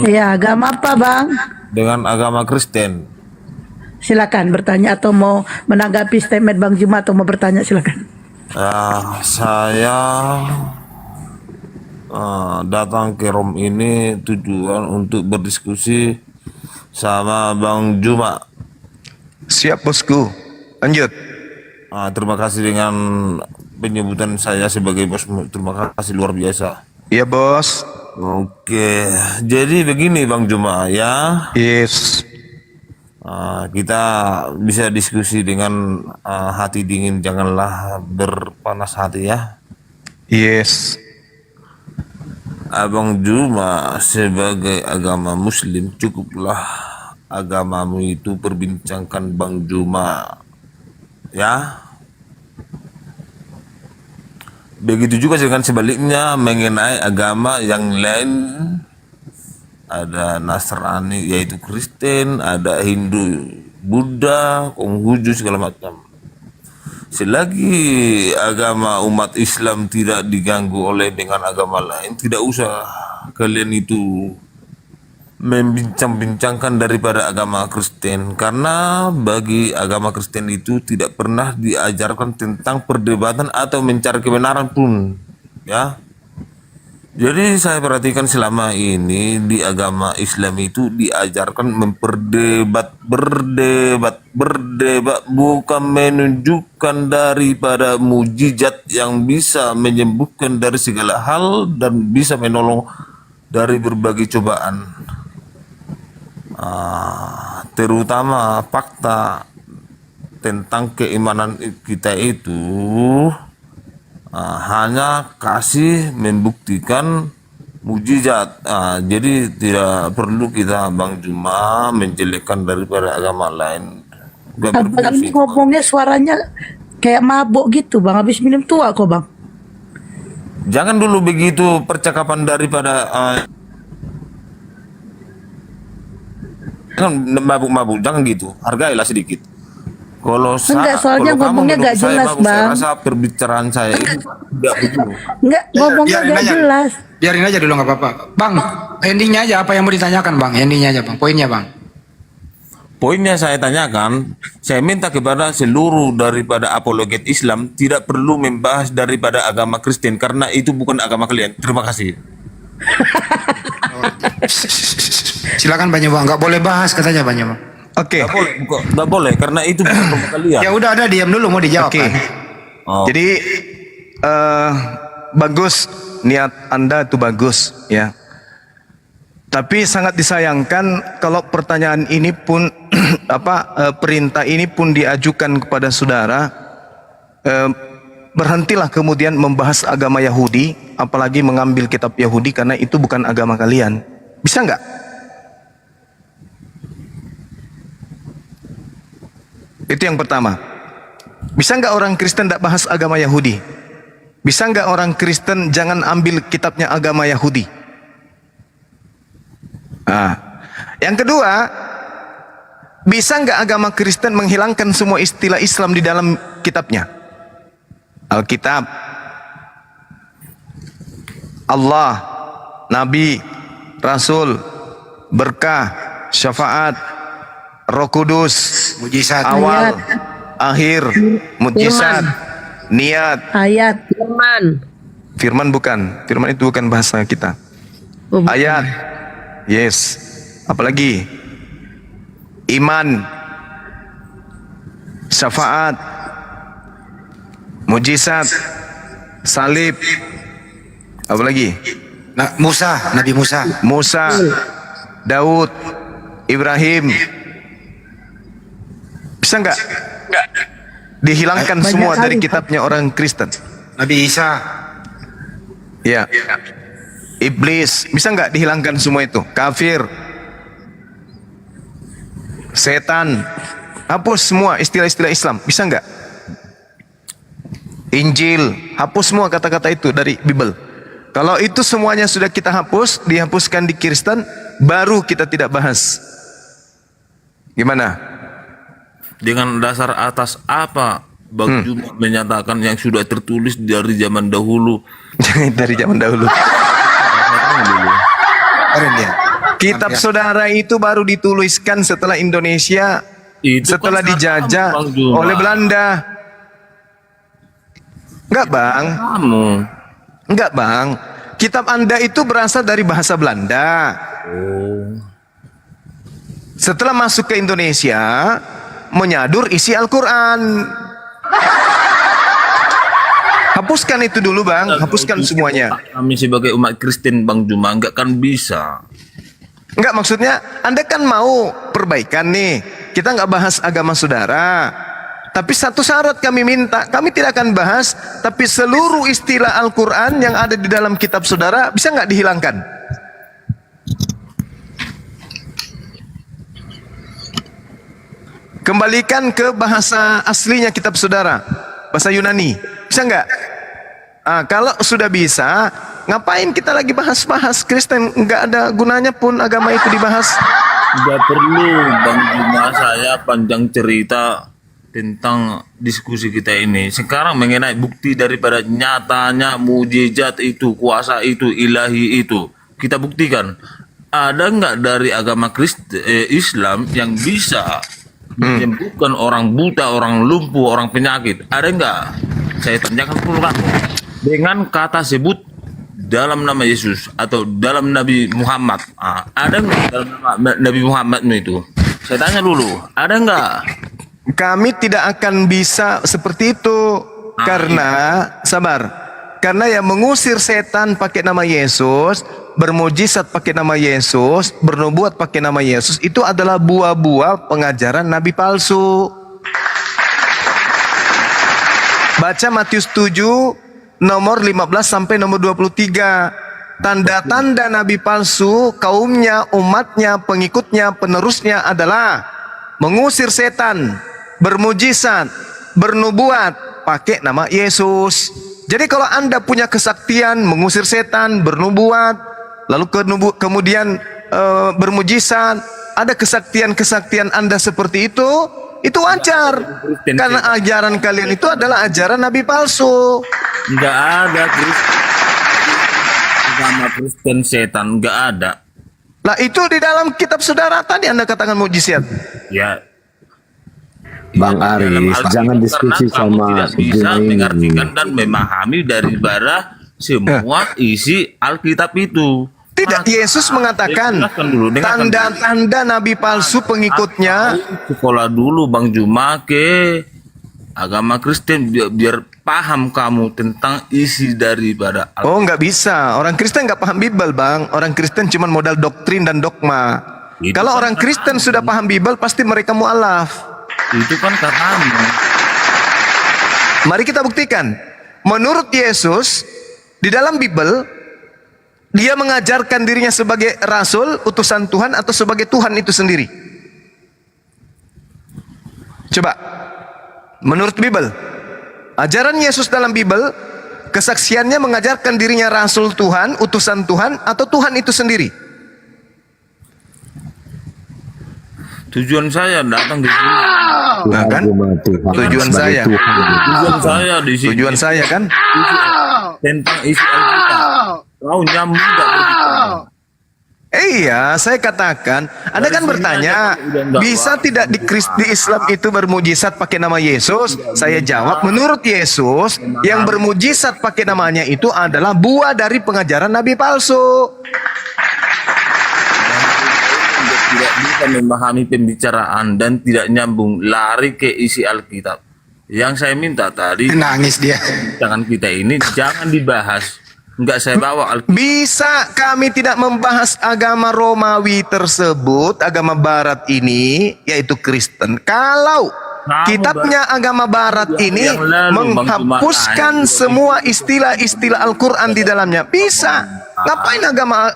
Ya, agama apa Bang? dengan agama Kristen. Silakan bertanya atau mau menanggapi statement Bang Juma atau mau bertanya silakan. Saya datang ke Rom ini tujuan untuk berdiskusi sama Bang Juma. Siap, bosku. Lanjut. Terima kasih dengan penyebutan saya sebagai bos. Terima kasih luar biasa. Iya, bos. Oke, jadi begini Bang Juma ya. Yes. Kita bisa diskusi dengan hati dingin, janganlah berpanas hati ya. Yes. Abang Juma sebagai agama muslim, cukuplah agamamu itu perbincangkan Bang Juma ya. Begitu juga dengan sebaliknya mengenai agama yang lain. Ada Nasrani yaitu Kristen, ada Hindu, Buddha, Konghucu segala macam. Selagi agama umat Islam tidak diganggu oleh dengan agama lain, tidak usah kalian itu membincang-bincangkan daripada agama Kristen, karena bagi agama Kristen itu tidak pernah diajarkan tentang perdebatan atau mencari kebenaran pun ya. Jadi saya perhatikan selama ini di agama Islam itu diajarkan berdebat, bukan menunjukkan daripada mujizat yang bisa menyembuhkan dari segala hal dan bisa menolong dari berbagai cobaan. Terutama fakta tentang keimanan kita itu hanya kasih membuktikan mujizat. Jadi tidak perlu kita Bang Juma menjelekkan daripada agama lain. Abang ini ngomongnya suaranya kayak mabuk gitu Bang, habis minum tua kok Bang. Jangan dulu begitu percakapan daripada jangan mabuk-mabuk, jangan gitu. Hargailah sedikit. Kalau soalnya ngomongnya gak jelas Bang. Saya rasa perbicaraan saya ini tidak begitu. Enggak, ngomongnya gak jelas. Biarin aja dulu, nggak apa-apa. Bang, endingnya aja apa yang mau ditanyakan Bang? Endingnya aja Bang, poinnya Bang. Poinnya saya tanyakan, saya minta kepada seluruh daripada apologet Islam tidak perlu membahas daripada agama Kristen karena itu bukan agama kalian. Terima kasih. Silakan Bang Juma, nggak boleh bahas katanya Bang Juma. Oke. Nggak boleh karena itu bukan agama kalian. Ya udah, ada diam dulu, mau dijawab kan? Jadi bagus, niat Anda itu bagus ya. Tapi sangat disayangkan kalau pertanyaan ini pun perintah ini pun diajukan kepada saudara, berhentilah kemudian membahas agama Yahudi, apalagi mengambil kitab Yahudi karena itu bukan agama kalian. Bisa nggak? Itu yang pertama. Bisa nggak orang Kristen tidak bahas agama Yahudi? Bisa nggak orang Kristen jangan ambil kitabnya agama Yahudi? Yang kedua, bisa nggak agama Kristen menghilangkan semua istilah Islam di dalam kitabnya? Alkitab, Allah, Nabi, Rasul, berkah, syafaat, Roh Kudus, mujizat, awal, akhir, mujizat, niat, ayat, firman bukan, firman itu bukan bahasa kita. Ayat, yes, apalagi iman, syafaat, mujizat, salib, apalagi Nabi Musa, Daud, Ibrahim. Bisa nggak dihilangkan Banyak semua kali, dari Pak. kitabnya orang Kristen? Nabi Isa, Ya, iblis, bisa nggak dihilangkan semua itu? Kafir, setan, hapus semua istilah-istilah Islam, bisa nggak? Injil, hapus semua kata-kata itu dari Bible. Kalau itu semuanya sudah kita hapus, dihapuskan di Kristen, baru kita tidak bahas. Gimana? Dengan dasar atas apa Bang Juma menyatakan yang sudah tertulis dari zaman dahulu? Dari zaman dahulu. Kitab saudara itu baru dituliskan setelah Indonesia, setelah dijajah oleh Belanda. Enggak bang, enggak bang. Kitab Anda itu berasal dari bahasa Belanda. Setelah masuk ke Indonesia, menyadur isi Al-Quran. Hapuskan itu dulu bang, hapuskan semuanya. Kami sebagai umat Kristen Bang Juma enggak kan bisa. Enggak, maksudnya Anda kan mau perbaikan nih. Kita enggak bahas agama saudara. Tapi satu syarat kami minta, kami tidak akan bahas, tapi seluruh istilah Al-Quran yang ada di dalam kitab saudara bisa nggak dihilangkan? Kembalikan ke bahasa aslinya kitab saudara, bahasa Yunani, bisa nggak? Kalau sudah bisa, ngapain kita lagi bahas-bahas Kristen? Nggak ada gunanya pun agama itu dibahas. Tidak perlu Bang Juma saya panjang cerita tentang diskusi kita ini. Sekarang mengenai bukti daripada nyatanya mujizat itu, kuasa itu, ilahi itu, kita buktikan. Ada nggak dari agama Islam yang bisa menyembuhkan orang buta, orang lumpuh, orang penyakit? Ada nggak? Saya tanyakan dulu kan. Dengan kata sebut dalam nama Yesus atau dalam Nabi Muhammad, ada nggak dalam nama Nabi Muhammad itu? Saya tanya dulu, ada nggak? Kami tidak akan bisa seperti itu karena karena yang mengusir setan pakai nama Yesus, bermujizat pakai nama Yesus, bernubuat pakai nama Yesus, itu adalah buah-buah pengajaran nabi palsu. Baca Matius 7 nomor 15 sampai nomor 23. Tanda-tanda nabi palsu, kaumnya, umatnya, pengikutnya, penerusnya adalah mengusir setan, bermujizat, bernubuat pakai nama Yesus. Jadi kalau Anda punya kesaktian mengusir setan, bernubuat, lalu kemudian bermujizat, ada kesaktian-kesaktian Anda seperti itu wajar. Karena ajaran kalian itu adalah ajaran nabi palsu. Enggak ada agama Kristen setan, enggak ada. Lah itu di dalam kitab saudara tadi Anda katakan mujizat. Ya. Bang Aris, jangan diskusi sama tidak bisa mengartikan dan memahami daripada semua isi Alkitab itu. Tidak, Yesus mengatakan tanda-tanda nabi palsu pengikutnya. Sekolah dulu Bang Juma ke agama Kristen biar paham kamu tentang isi daripada Alkitab. Oh, nggak bisa. Orang Kristen nggak paham Bible, Bang. Orang Kristen cuma modal doktrin dan dogma. Kalau orang Kristen sudah paham Bible, pasti mereka mualaf. Itu kan katamu. Mari kita buktikan. Menurut Yesus, di dalam Bible, dia mengajarkan dirinya sebagai rasul, utusan Tuhan, atau sebagai Tuhan itu sendiri. Coba. Menurut Bible, ajaran Yesus dalam Bible, kesaksiannya mengajarkan dirinya Rasul Tuhan, utusan Tuhan, atau Tuhan itu sendiri? Tujuan saya datang di sini. Nah kan? Tujuan saya. Tujuan saya di sini. Tujuan saya kan? Tentang isi Alkitab. Kau nyambung nggak berbicara? Iya, saya katakan, Anda kan bertanya, bisa tidak di Islam itu bermujizat pakai nama Yesus? Saya jawab, menurut Yesus, yang bermujizat pakai namanya itu adalah buah dari pengajaran nabi palsu. Tidak bisa memahami pembicaraan dan tidak nyambung, lari ke isi Alkitab. Yang saya minta tadi, nangis dia. Jangan kita ini jangan dibahas. Enggak saya bawa Alkitab. Bisa kami tidak membahas agama Romawi tersebut, agama Barat ini, yaitu Kristen. Kalau kitabnya agama Barat ini menghapuskan semua istilah-istilah Al-Quran di dalamnya, bisa. Ngapain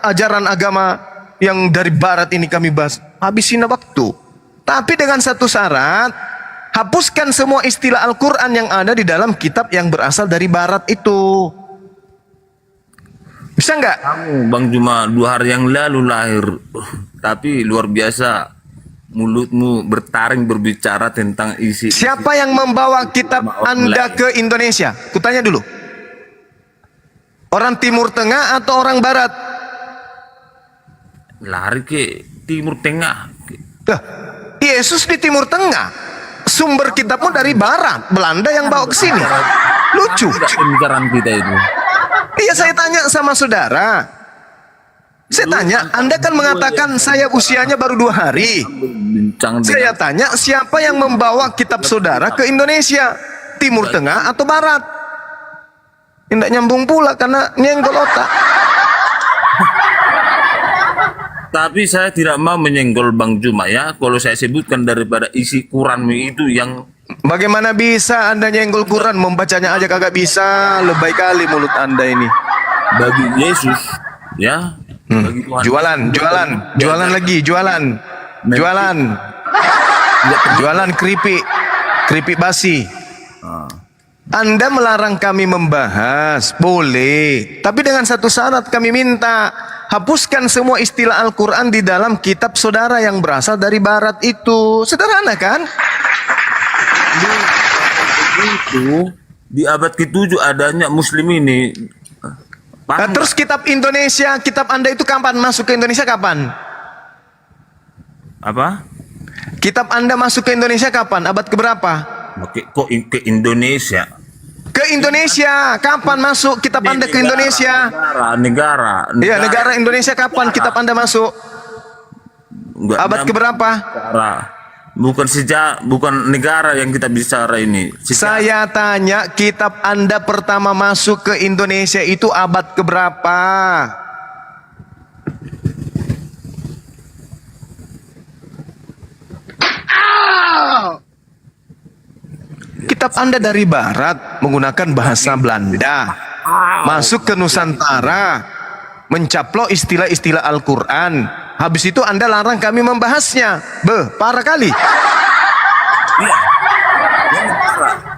ajaran agama yang dari Barat ini kami bahas? Habisin waktu. Tapi dengan satu syarat, hapuskan semua istilah Al-Quran yang ada di dalam kitab yang berasal dari Barat itu. Bisa nggak? Kamu Bang Juma 2 hari yang lalu lahir, tapi luar biasa mulutmu bertaring berbicara tentang isi. Siapa yang membawa kitab Anda ke Indonesia? Kutanya dulu. Orang Timur Tengah atau orang Barat? Lari ke Timur Tengah. Yesus di Timur Tengah. Sumber kitabmu dari Barat, Belanda yang bawa ke sini. Lucu. Pembicaraan kita itu. Iya, saya tanya sama saudara. Saya tanya, Anda kan mengatakan saya usianya baru 2 hari. Saya tanya, siapa yang membawa kitab saudara ke Indonesia? Timur Tengah atau Barat? Tidak nyambung pula karena nyenggol otak. Tapi saya tidak mau menyenggol Bang Juma ya. Kalau saya sebutkan daripada isi Quranmu itu yang... Bagaimana bisa Anda nyenggol Quran, membacanya aja kagak bisa? Lebay kali mulut Anda ini. Bagi Yesus, ya. Bagi Tuhan. Jualan lagi, jualan keripik basi. Anda melarang kami membahas, boleh. Tapi dengan satu syarat kami minta, hapuskan semua istilah Al-Quran di dalam kitab saudara yang berasal dari Barat itu. Sederhana kan? Itu di abad ke-7 adanya Muslim ini. Nah, terus kitab Indonesia, kitab Anda itu kapan masuk ke Indonesia, kapan? Apa? Kitab Anda masuk ke Indonesia kapan? Abad keberapa? Oke, kok ke Indonesia? Ke Indonesia, kapan masuk kitab Anda ke Indonesia? Negara. Iya, negara Indonesia kapan kitab Anda masuk? Abad keberapa? Bukan negara yang kita bicara ini. Saya tanya, kitab Anda pertama masuk ke Indonesia itu abad keberapa? Kitab Anda dari Barat menggunakan bahasa Belanda, masuk ke Nusantara, mencaplok istilah-istilah Al-Quran. Habis itu Anda larang kami membahasnya. Parah kali. Iya.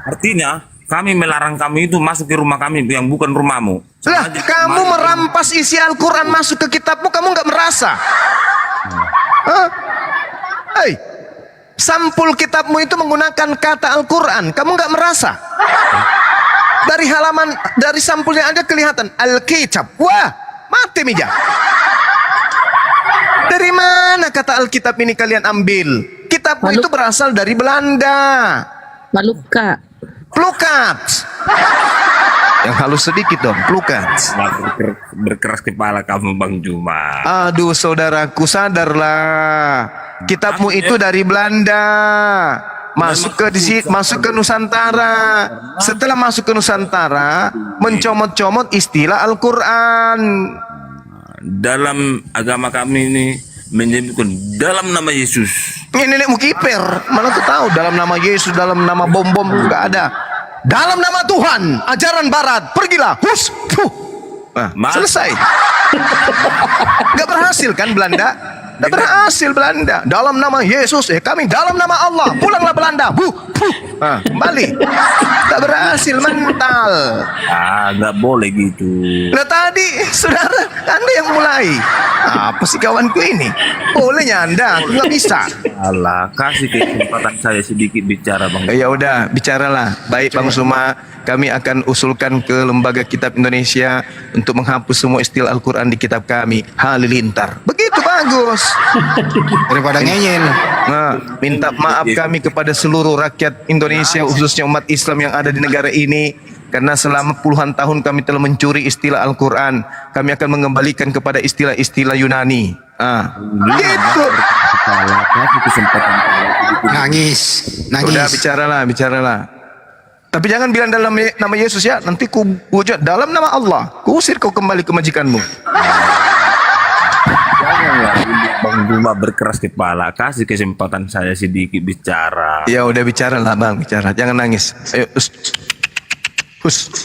Artinya kami melarang kami itu masuk ke rumah kami yang bukan rumahmu. Lah, kamu merampas isi Al-Quran masuk ke kitabmu, kamu nggak merasa? Hei, sampul kitabmu itu menggunakan kata Al-Quran, kamu nggak merasa? Dari halaman, dari sampulnya Anda kelihatan Alkitab. Wah, mati meja. Dari mana kata Alkitab ini kalian ambil? Kitabmu itu berasal dari Belanda. Plukat. Yang halus sedikit dong, plukat. Berkeras kepala kamu Bang Juma. Aduh saudaraku, sadarlah. Kitabmu itu dari Belanda. Masuk ke Nusantara. Setelah masuk ke Nusantara, mencomot-comot istilah Al-Quran. Dalam agama kami ini menyebutkan dalam nama Yesus. Ini nenekmu kiper, mana tuh tahu dalam nama Yesus, dalam nama bom-bom nggak ada. Dalam nama Tuhan, ajaran Barat, pergilah, hus, puh. Nah, selesai. Nggak berhasil kan Belanda? Tak berhasil Belanda. Dalam nama Yesus, kami dalam nama Allah. Pulanglah Belanda. Kembali. Tak berhasil, mental. Nggak boleh gitu. Nah tadi, saudara, Anda yang mulai. Apa sih kawanku ini? Bolehnya Anda, aku nggak bisa. Alah, kasih kesempatan saya sedikit bicara Bang. Ya udah, bicaralah. Baik Bang Suma, kami akan usulkan ke Lembaga Kitab Indonesia untuk menghapus semua istilah Al-Quran di kitab kami. Halilintar. Begitu bagus. Daripada ngeyel. Nah, minta maaf kami kepada seluruh rakyat Indonesia, khususnya umat Islam yang ada di negara ini, karena selama puluhan tahun kami telah mencuri istilah Al-Quran. Kami akan mengembalikan kepada istilah-istilah Yunani. Gitu. Nangis. Udah, bicaralah. Tapi jangan bilang dalam nama Yesus ya. Nanti ku wujud dalam nama Allah. Ku usir kau kembali ke majikanmu. Janganlah Bang Juma berkeras kepala. Kasih kesempatan saya sedikit bicara. Ya udah, bicaralah Bang, bicara. Jangan nangis. Ayo,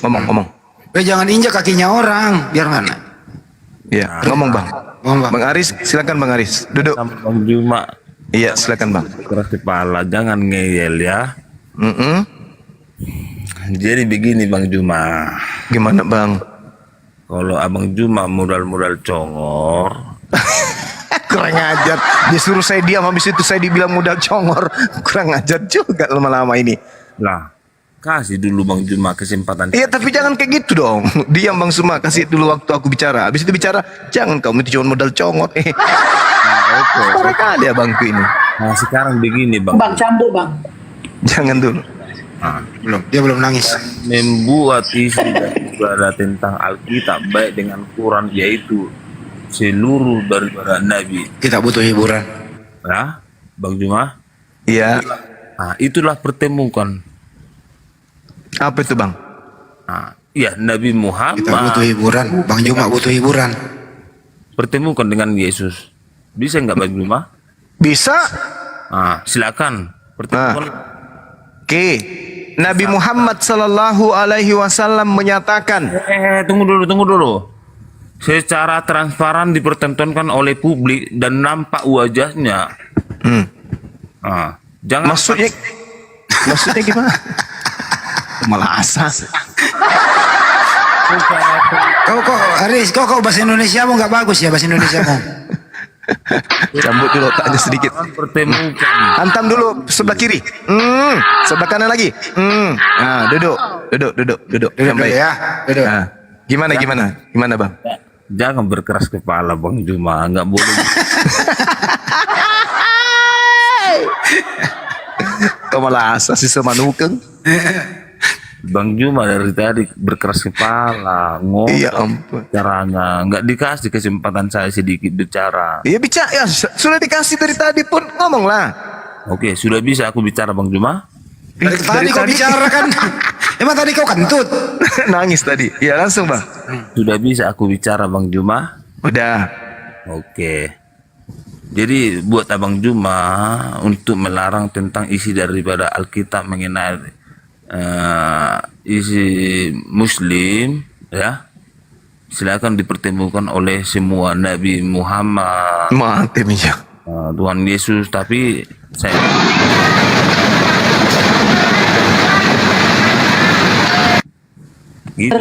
ngomong. Jangan injak kakinya orang, biar mana? Iya, ngomong Bang. Bang Aris, silakan Bang Aris. Duduk. Bang Juma. Iya, silakan Bang. Keras kepala, jangan ngeyel ya. Jadi begini Bang Juma. Gimana Bang? Kalau Abang Juma modal-modal congor. Kurang ajar. Disuruh saya diam, habis itu saya dibilang modal congor. Kurang ajar juga lama-lama ini. Lah, kasih dulu Bang Juma kesempatan. Iya, tapi jangan kayak gitu dong. Diam Bang Suma, kasih dulu waktu aku bicara. Habis itu bicara, jangan kamu itu cuma modal congor. Parah kali abangku ini. Nah sekarang begini Bang. Bang cambuk Bang. Jangan dulu. Dia belum nangis. Membuat isi dan ibadah tentang Alkitab baik dengan Quran, yaitu seluruh daripada Nabi. Kita butuh hiburan. Ya, Bang Juma. Iya. Nah, itulah pertemukan. Apa itu Bang? Nah, iya Nabi Muhammad. Kita butuh hiburan. Bang Juma butuh hiburan. Pertemukan dengan Yesus. Bisa nggak Bang Juma? Bisa. Nah, silakan. Pertemukan. Oke. Nabi Muhammad sallallahu alaihi wasallam menyatakan. Tunggu dulu. Secara transparan dipertontonkan oleh publik dan nampak wajahnya. Nah, jangan. Maksudnya gimana? Malah asas. Kau Aris, kau bahasa Indonesia mu nggak bagus ya, bahasa Indonesia mu. Cambuk dulu otaknya sedikit. Hantam dulu sebelah kiri. Sebelah kanan lagi. Nah, duduk. Sampai ya. Duduk. Nah, gimana Bang? Jangan berkeras kepala Bang Juma, nggak boleh. Kau malah asas si semanukeng. Bang Juma dari tadi berkeras kepala, ngomong. Iya ampun. Caranya nggak dikasih kesempatan saya sedikit bicara. Iya bicara, ya, sudah dikasih dari tadi pun ngomonglah. Oke, sudah bisa aku bicara Bang Juma? Dari tadi kau bicara kan? Emang tadi kau kentut? Nangis tadi. Iya langsung Bang. Sudah bisa aku bicara Bang Juma? Udah. Oke. Jadi buat Abang Juma untuk melarang tentang isi daripada Alkitab mengenai isi Muslim, ya, silakan dipertemukan oleh semua Nabi Muhammad, Tuhan Yesus. Tapi saya gitu.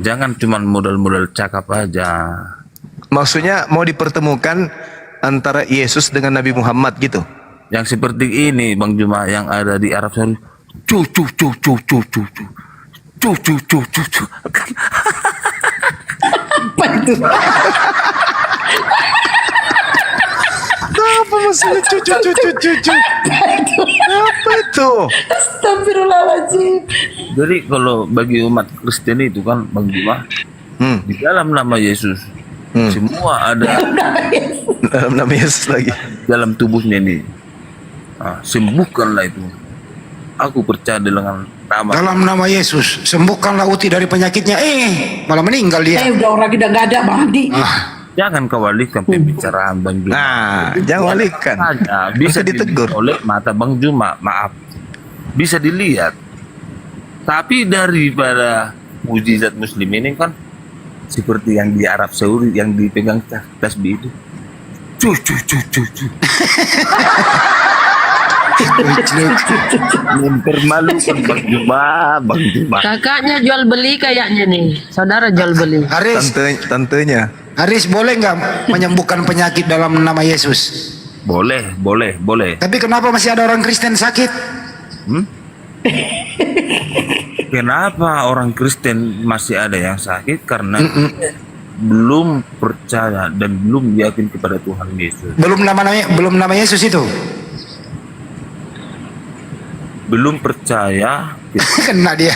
Jangan cuma modal-modal cakap aja. Maksudnya mau dipertemukan antara Yesus dengan Nabi Muhammad gitu. Yang seperti ini Bang Juma yang ada di Arab Saudi. Apa itu? Apa maksudnya cucu? Apa itu? Astagfirullahaladzim. Jadi kalau bagi umat Kristen itu kan Bang Juma, di dalam nama Yesus semua ada. Dalam nama Yesus lagi. Dalam tubuhnya ini. Nah, sembuhkanlah itu. Aku percaya dengan nama. Dalam nama Yesus, sembuhkanlah Uti dari penyakitnya. Malah meninggal dia. Udah orang udah nggak ada Bang Adi. Jangan kau alihkan pembicaraan Bang Juma. Nah, jangan alihkan. Bisa ditegur oleh mata Bang Juma. Maaf, bisa dilihat. Tapi daripada mujizat Muslim ini kan seperti yang di Arab Saudi yang dipegang tasbih itu, Mempermalukan Bang Juma, Bang Juma. Kakaknya jual beli kayaknya nih. Saudara jual beli. Haris, Tantenya. Haris boleh nggak menyembuhkan penyakit dalam nama Yesus? Boleh. Tapi kenapa masih ada orang Kristen sakit? Kenapa orang Kristen masih ada yang sakit? Karena belum percaya dan belum yakin kepada Tuhan Yesus. Belum nama Yesus itu. Belum percaya. Kena dia.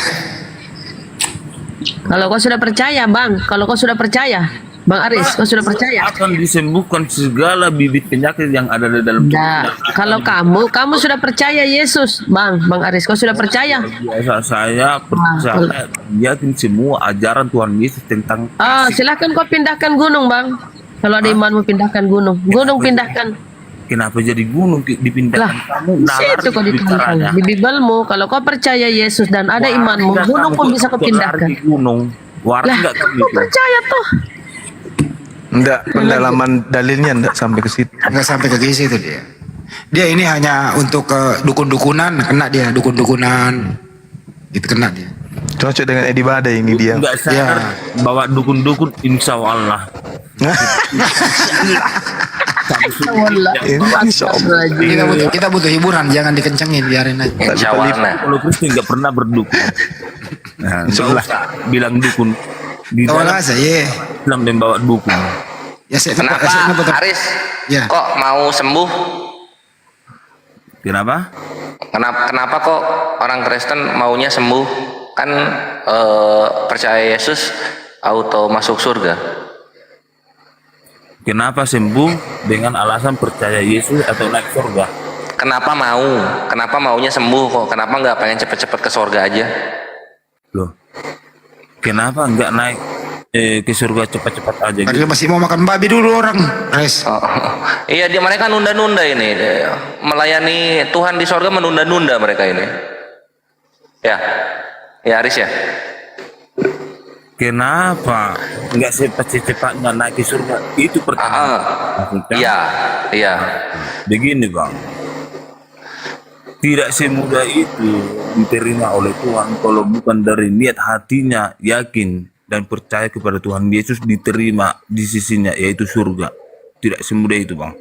Kalau kau sudah percaya, Bang. Kalau kau sudah percaya, Bang Aris, kau sudah percaya. Akan disembuhkan segala bibit penyakit yang ada di dalam Nah, kalau kamu sudah percaya Yesus, Bang Aris, kau sudah percaya? Biasa saya percaya, yakin semua ajaran Tuhan Yesus tentang Silahkan kau pindahkan gunung, Bang. Kalau ada imanmu pindahkan gunung. Gunung pindahkan. kenapa jadi gunung dipindahkan? Kamu Situ kau ditantang. Di Bibelmu, kalau kau percaya Yesus dan ada imanmu, gunung pun bisa kau pindahkan. Gunung. Waras enggak kamu Kau itu? percaya tuh. Enggak, pendalaman dalilnya enggak sampai ke situ. Enggak sampai ke situ dia. Dia ini hanya untuk dukun-dukunan, kena dia dukun-dukunan. Itu kena dia. Cocok dengan Edi Badai ini dia. Enggak sadar bawa dukun-dukun insya Allah. Kita butuh hiburan, jangan dikencengin, biarin aja. Kalau Kristen nggak pernah berdukun. Nah, nggak usah bilang dukun. Di dalam Islam dan bawa dukun. Ya, Kenapa Haris kok mau sembuh? Kenapa? Kenapa kok orang Kristen maunya sembuh? Kan percaya Yesus auto masuk surga. Kenapa sembuh dengan alasan percaya Yesus atau naik surga? Kenapa mau? Kenapa maunya sembuh kok? Kenapa nggak pengen cepet-cepet ke surga aja? Loh, kenapa nggak naik ke surga cepat-cepat aja? Dia masih mau makan babi dulu orang. Iya, dia mereka nunda-nunda ini. Melayani Tuhan di surga menunda-nunda mereka ini. Ya Aris ya. Kenapa nggak cepat-cepatnya naik ke surga? Itu pertanyaan. Iya. Begini Bang, tidak semudah itu diterima oleh Tuhan kalau bukan dari niat hatinya yakin dan percaya kepada Tuhan Yesus, diterima di sisinya yaitu surga. Tidak semudah itu Bang.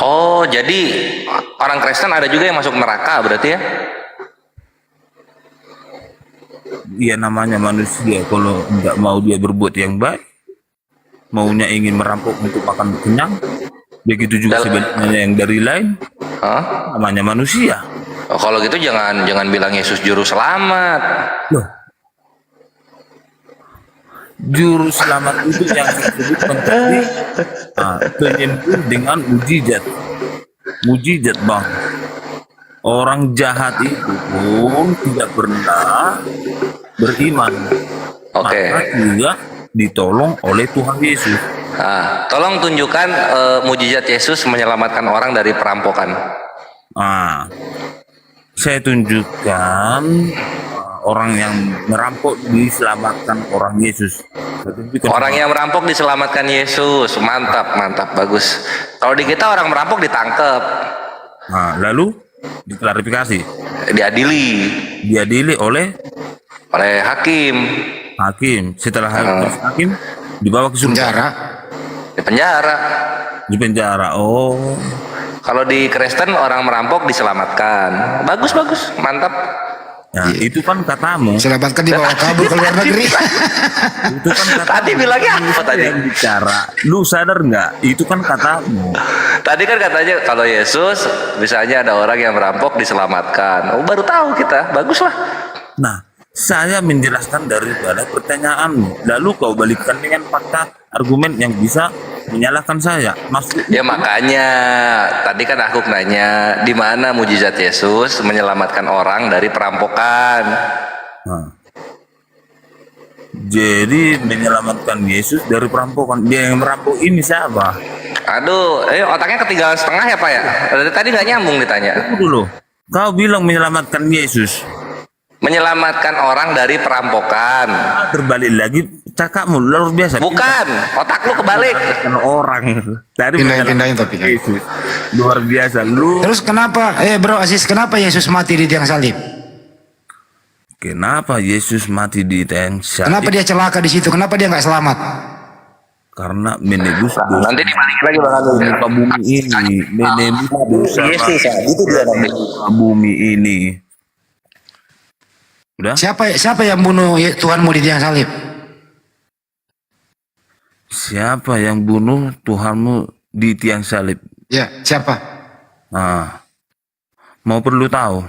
Oh, jadi orang Kristen ada juga yang masuk neraka berarti ya? Iya, namanya manusia, kalau nggak mau dia berbuat yang baik, maunya ingin merampok untuk makan kenyang, begitu juga sebenarnya yang dari lain, namanya manusia. Oh, kalau gitu jangan bilang Yesus juru selamat. Loh, juru selamat itu yang disebutkan tadi penyembuh dengan mujizat Bang. Orang jahat itu pun tidak pernah beriman. Maka juga ditolong oleh Tuhan Yesus. Tolong tunjukkan mujizat Yesus menyelamatkan orang dari perampokan. Saya tunjukkan orang yang merampok diselamatkan orang Yesus. Orang yang merampok diselamatkan Yesus. Mantap, bagus. Kalau di kita orang merampok ditangkap. Lalu diklarifikasi, diadili oleh hakim. Setelah hakim dibawa ke surga. Di penjara. Oh, kalau di Kristen orang merampok diselamatkan. Bagus, mantap. Nah, itu kan katamu. Selamatkan dibawa kabur ke luar negeri. Itu kan katamu. Tadi bilangnya apa tadi? Bicara. Lu sadar nggak? Itu kan katamu. Tadi kan katanya kalau Yesus misalnya ada orang yang merampok diselamatkan. Oh, baru tahu kita. Baguslah. Nah, saya menjelaskan daripada pertanyaanmu. Lalu kau balikkan dengan fakta argumen yang bisa menyalahkan saya. Ya makanya tadi kan aku nanya di mana mujizat Yesus menyelamatkan orang dari perampokan. Jadi menyelamatkan Yesus dari perampokan. Dia yang merampok ini siapa? Aduh, otaknya ketinggalan setengah ya Pak ya? Dari tadi nggak nyambung ditanya. Tunggu dulu. Kau bilang menyelamatkan Yesus. Menyelamatkan orang dari perampokan. Terbalik lagi cakapmu luar biasa. Bukan, otak lu kebalik. Orang dari Pindahin topik. Yesus. Luar biasa lu. Terus kenapa, bro Aziz, kenapa Yesus mati di tiang salib? Kenapa Yesus mati di tiang salib? Kenapa dia celaka di situ? Kenapa dia nggak selamat? Karena menebus dosa. Nanti dibalik lagi Bang Anu. Muka bumi ini menebus dosa. Yesus ya, itu dia nanti. Muka bumi ini. Udah? Siapa yang bunuh Tuhanmu di tiang salib? Siapa yang bunuh Tuhanmu di tiang salib? Ya, siapa? Nah, mau perlu tahu?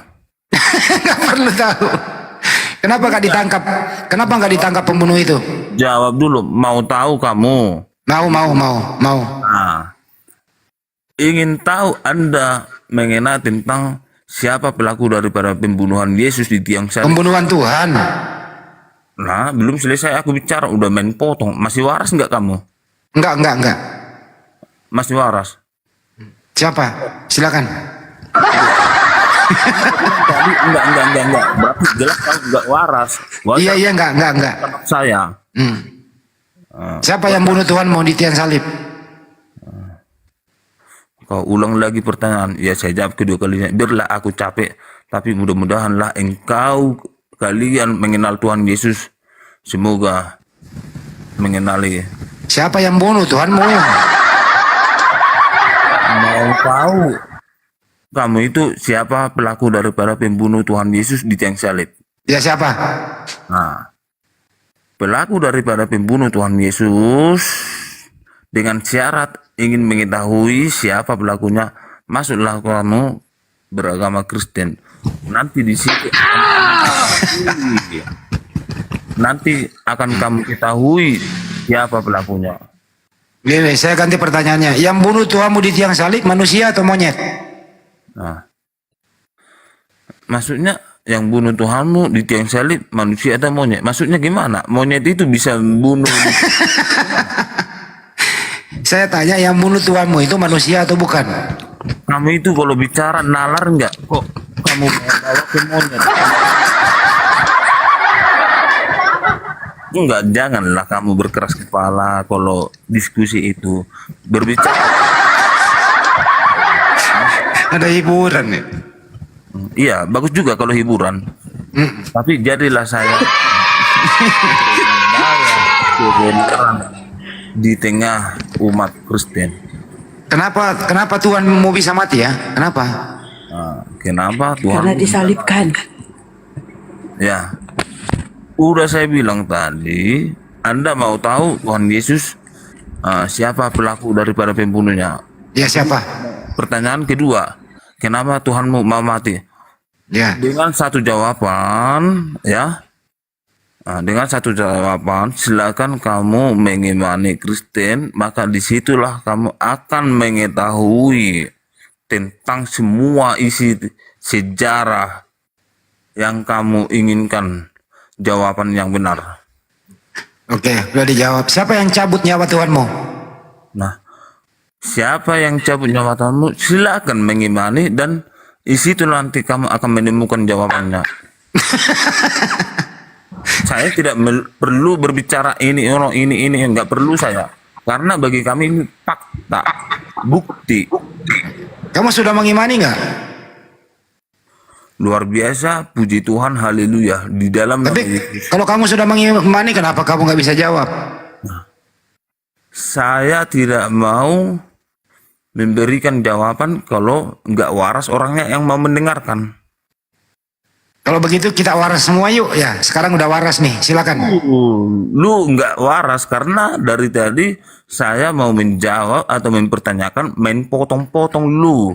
Nggak perlu tahu. Kenapa nggak ditangkap? Kenapa nggak ditangkap pembunuh itu? Jawab dulu. Mau tahu kamu? Mau. Nah, ingin tahu Anda mengenai tentang siapa pelaku daripada pembunuhan Yesus di tiang salib? Pembunuhan Tuhan. Nah, belum selesai aku bicara, udah main potong. Masih waras nggak kamu? Enggak. Masih waras? Siapa? Silakan. Tadi enggak. Berarti jelas kamu enggak waras. Iya, enggak. Saya. Siapa yang bunuh Tuhanmu di tiang salib? Kau ulang lagi pertanyaan. Ya, saya jawab kedua kalinya. Biarlah aku capek, tapi mudah-mudahanlah engkau kalian mengenal Tuhan Yesus. Semoga mengenali. Siapa yang bunuh Tuhanmu? Mau tahu kamu itu siapa pelaku daripada pembunuh Tuhan Yesus di tiang salib? Ya, siapa? Nah, pelaku daripada pembunuh Tuhan Yesus dengan syarat ingin mengetahui siapa pelakunya, masuklah kamu beragama Kristen. Nanti di situ nanti akan kamu ketahui siapa pelakunya. Gini, saya ganti pertanyaannya. Yang bunuh Tuhanmu di tiang salib manusia atau monyet? Nah, maksudnya yang bunuh Tuhanmu di tiang salib manusia atau monyet? Maksudnya gimana? Monyet itu bisa bunuh? Saya tanya, yang bunuh Tuhanmu itu manusia atau bukan? Kamu itu kalau bicara nalar nggak? Kok kamu bawa ke monyet? Enggak, janganlah kamu berkeras kepala kalau diskusi itu. Berbicara ada hiburan nih. Iya, bagus juga kalau hiburan. Tapi jadilah saya kebenaran di tengah umat Kristen. Kenapa Tuhan mau bisa mati ya? Kenapa? Nah, kenapa Tuhan? Karena disalibkan. Ya, udah saya bilang tadi. Anda mau tahu Tuhan Yesus siapa pelaku daripada pembunuhnya? Ya, siapa? Pertanyaan kedua, kenapa Tuhan mau mati? Ya. Dengan satu jawaban, ya. Nah, dengan satu jawaban, silakan kamu mengimani Kristen, maka disitulah kamu akan mengetahui tentang semua isi sejarah yang kamu inginkan jawaban yang benar. Oke, udah dijawab. Siapa yang cabut nyawa Tuhanmu? Nah, siapa yang cabut nyawa Tuhanmu, silakan mengimani dan di situ nanti kamu akan menemukan jawabannya. Saya tidak perlu berbicara ini enggak perlu saya. Karena bagi kami ini fakta, bukti. Kamu sudah mengimani nggak? Luar biasa, puji Tuhan, haleluya. Di dalam nama Yesus. Kalau kamu sudah mengimani, kenapa kamu nggak bisa jawab? Saya tidak mau memberikan jawaban kalau nggak waras orangnya yang mau mendengarkan. Kalau begitu kita waras semua yuk ya. Sekarang udah waras nih, silakan. Lu nggak waras karena dari tadi saya mau menjawab atau mempertanyakan main potong-potong lu.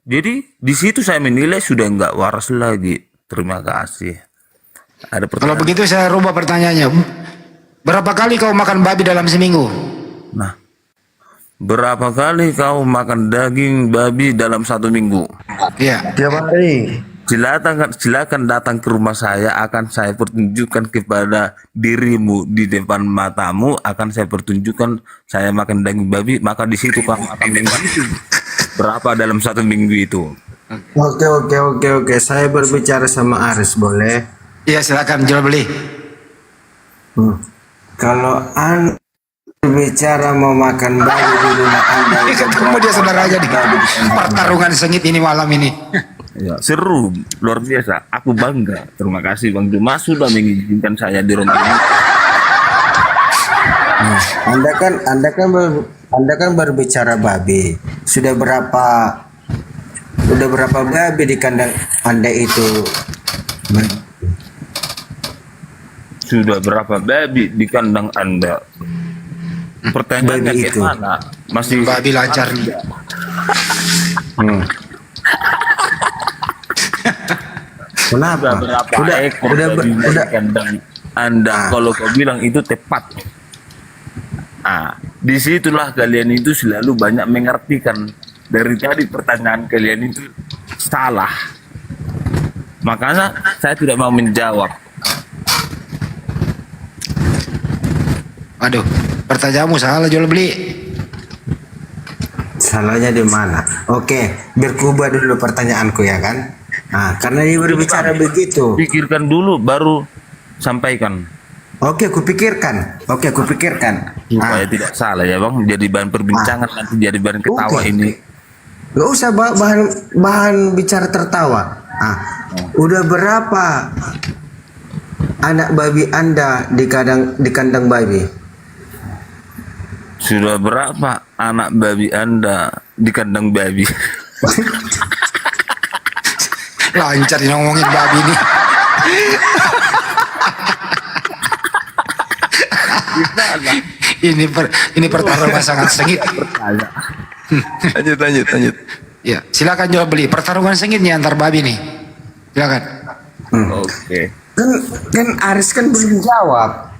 Jadi di situ saya menilai sudah nggak waras lagi. Terima kasih. Ada Kalau begitu saya rubah pertanyaannya. Berapa kali kau makan babi dalam seminggu? Nah, berapa kali kau makan daging babi dalam satu minggu? Iya. Tiap hari. Silakan datang ke rumah saya, akan saya pertunjukkan kepada dirimu di depan matamu, akan saya pertunjukkan saya makan daging babi, maka di situ kamu akan menghitung berapa dalam satu minggu itu. Oke. Saya berbicara sama Aris, boleh? Iya, silakan jual beli. Kalau Anda berbicara mau makan babi di rumah Anda, Ketemu dia saudara aja di pertarungan sengit ini malam ini. Ya, seru, luar biasa. Aku bangga. Terima kasih Bang Juma sudah mengizinkan saya di rumah ini. Anda kan berbicara babi. Sudah berapa babi di kandang Anda itu? Sudah berapa babi di kandang Anda? Pertanyaannya Babi kayak itu. mana? Masih Babi lancar. Kenapa? berapa Udah, ekor udah, babi di udah. kandang Anda? Kalau kau bilang itu tepat. Disitulah kalian itu selalu banyak mengartikan. Dari tadi pertanyaan kalian itu salah. Makanya saya tidak mau menjawab. Aduh, pertanyaanmu salah jual beli. Salahnya di mana? Oke, berkubah dulu pertanyaanku ya kan? Karena dia berbicara begitu. Pikirkan dulu baru sampaikan. Oke, aku pikirkan. Supaya tidak salah ya Bang. Jadi bahan perbincangan nanti jadi bahan ketawa ini. Gak usah bahan bicara tertawa. Udah berapa anak babi Anda di kandang babi? Sudah berapa anak babi Anda di kandang babi? Lancar ini ngomongin babi nih. Ini pertarungan sangat sengit. Lanjut. Ya, silakan jual beli. Pertarungan sengit nih antar babi nih. Silakan. Oke. Kan Aris kan belum jawab.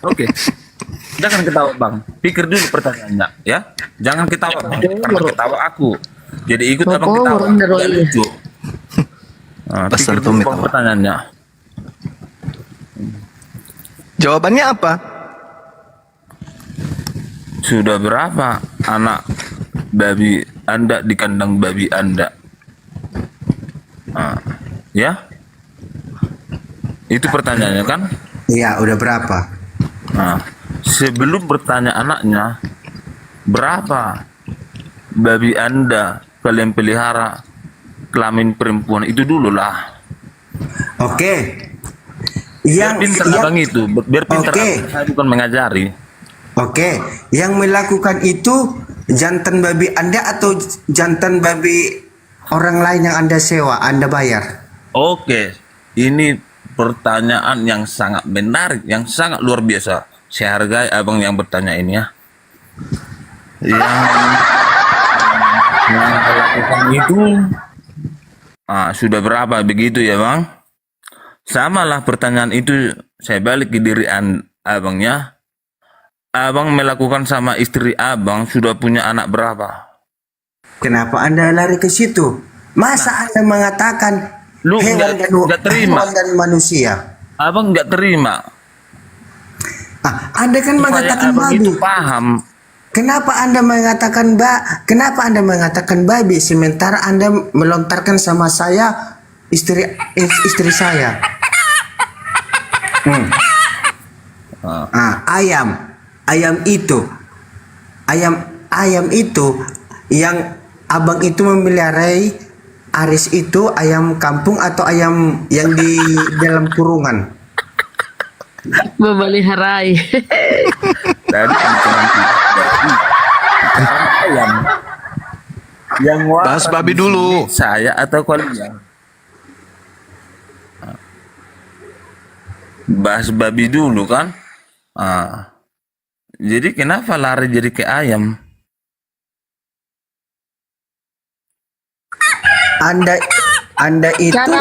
Oke. Jangan ketawa Bang. Pikir dulu pertanyaannya ya. Jangan ketawa Bang. Karena ketawa aku. Jadi ikut Abang ketawa. Tidak lucu. Pikir dulu Bang pertanyaannya. Jawabannya apa? Sudah berapa anak babi Anda di kandang babi Anda? Ya? Itu pertanyaannya kan? Iya, udah berapa? Sebelum bertanya anaknya, berapa babi Anda kalian pelihara kelamin perempuan itu dulu lah. Oke. Biar pintar abang itu, biar pintar abang. Saya bukan mengajari. Oke, yang melakukan itu jantan babi Anda atau jantan babi orang lain yang Anda sewa, Anda bayar? Oke, ini pertanyaan yang sangat menarik, yang sangat luar biasa. Saya hargai abang yang bertanya ini ya. Yang melakukan itu sudah berapa begitu ya bang? Samalah pertanyaan itu saya balik ke diri abangnya. Abang melakukan sama istri abang sudah punya anak berapa? Kenapa Anda lari ke situ? Masa Anda mengatakan hewan dan manusia? Abang nggak terima. Anda kan mengatakan babi. Paham. Kenapa Anda mengatakan babi sementara Anda melontarkan sama saya istri saya? Ayam itu yang abang itu memeliharai Aris itu ayam kampung atau ayam yang di dalam kurungan? Memeliharai. Tadi ayam yang bahas babi dulu. Saya atau kalian? Bahas babi dulu kan? Jadi kenapa lari jadi ke ayam? Anda itu cara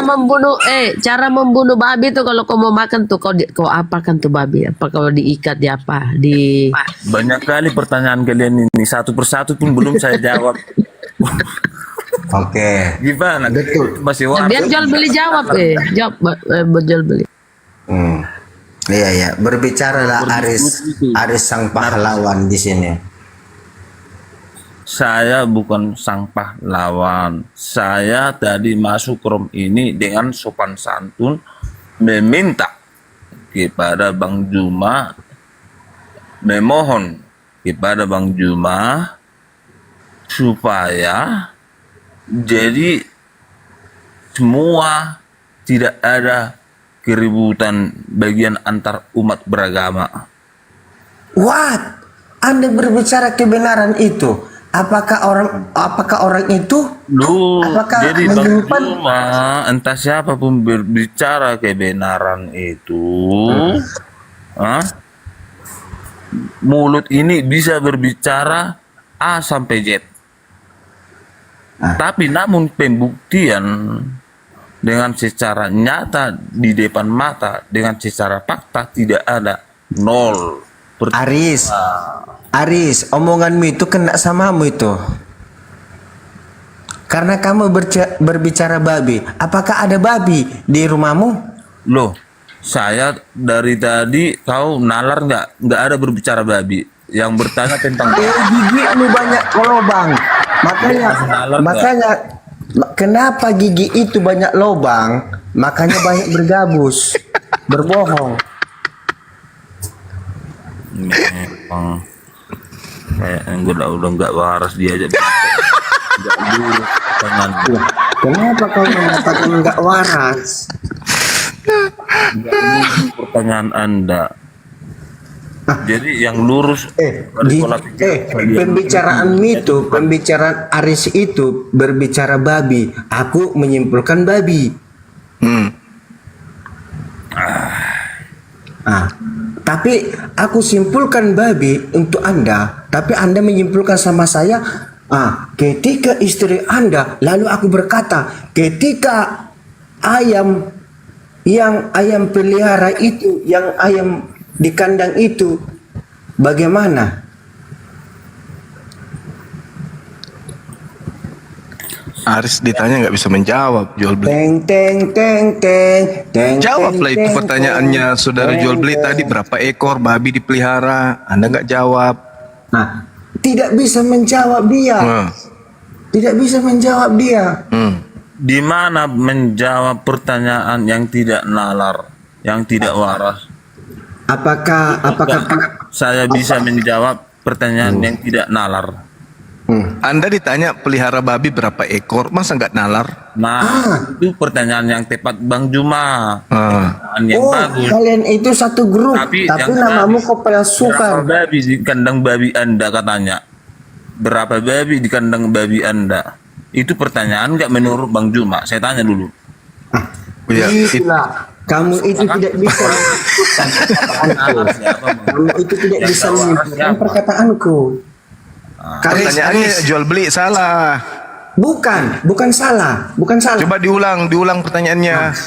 membunuh babi tuh kalau kau mau makan tuh kau apakan tuh babi? Apa kalau diikat di apa? Banyak kali pertanyaan kalian ini, satu persatu pun belum saya jawab. Oke. Gimana? Betul. Masih Biar jual beli jawab jual beli. Iya. Berbicaralah Aris sang pahlawan di sini. Saya bukan sang pahlawan. Saya tadi masuk room ini dengan sopan santun meminta kepada Bang Juma, memohon kepada Bang Juma supaya jadi semua tidak ada keributan bagian antar umat beragama. What? Anda berbicara kebenaran itu? Apakah orang itu? Apakah Jadi Bang menyimpan? Juma, entah siapapun berbicara kebenaran itu, mulut ini bisa berbicara A sampai Z. Tapi namun pembuktian dengan secara nyata di depan mata, dengan secara fakta tidak ada, nol. Aris, omonganmu itu kena samamu itu. Karena kamu berbicara babi. Apakah ada babi di rumahmu? Loh, saya dari tadi kau nalar nggak ada berbicara babi. Yang bertanya tentang gigimu banyak lobang. Makanya kenapa gigi itu banyak lobang? Makanya banyak bergabus, berbohong. Memang kayak udah nggak waras dia aja. Nggak lurus pertanyaanku. Kenapa kau mengatakan nggak waras? Nggak lurus pertanyaan Anda. Jadi yang lurus pembicaraan Aris itu berbicara babi. Aku menyimpulkan babi. Tapi aku simpulkan babi untuk Anda, tapi Anda menyimpulkan sama saya. Ketika istri Anda, lalu aku berkata, ketika ayam pelihara itu, yang ayam di kandang itu, bagaimana? Aris ditanya nggak bisa menjawab, jual beli. Jawablah itu pertanyaannya, saudara jual beli tadi, berapa ekor babi dipelihara? Anda nggak jawab. Nah, tidak bisa menjawab dia. Tidak bisa menjawab dia. Di mana menjawab pertanyaan yang tidak nalar, yang tidak waras? Apakah saya bisa menjawab pertanyaan yang tidak nalar? Anda ditanya pelihara babi berapa ekor, masa nggak nalar? Nah, itu pertanyaan yang tepat Bang Juma. Pertanyaan yang bagus. Kalian itu satu grup, tapi namamu kok palsukan. Berapa babi di kandang babi Anda katanya? Berapa babi di kandang babi Anda? Itu pertanyaan nggak menurut Bang Juma? Saya tanya dulu. Itulah. Kamu itu tidak bisa kamu itu tidak bisa menyimpulkan perkataanku. Pertanyaannya jual beli salah. Bukan salah. Coba diulang pertanyaannya.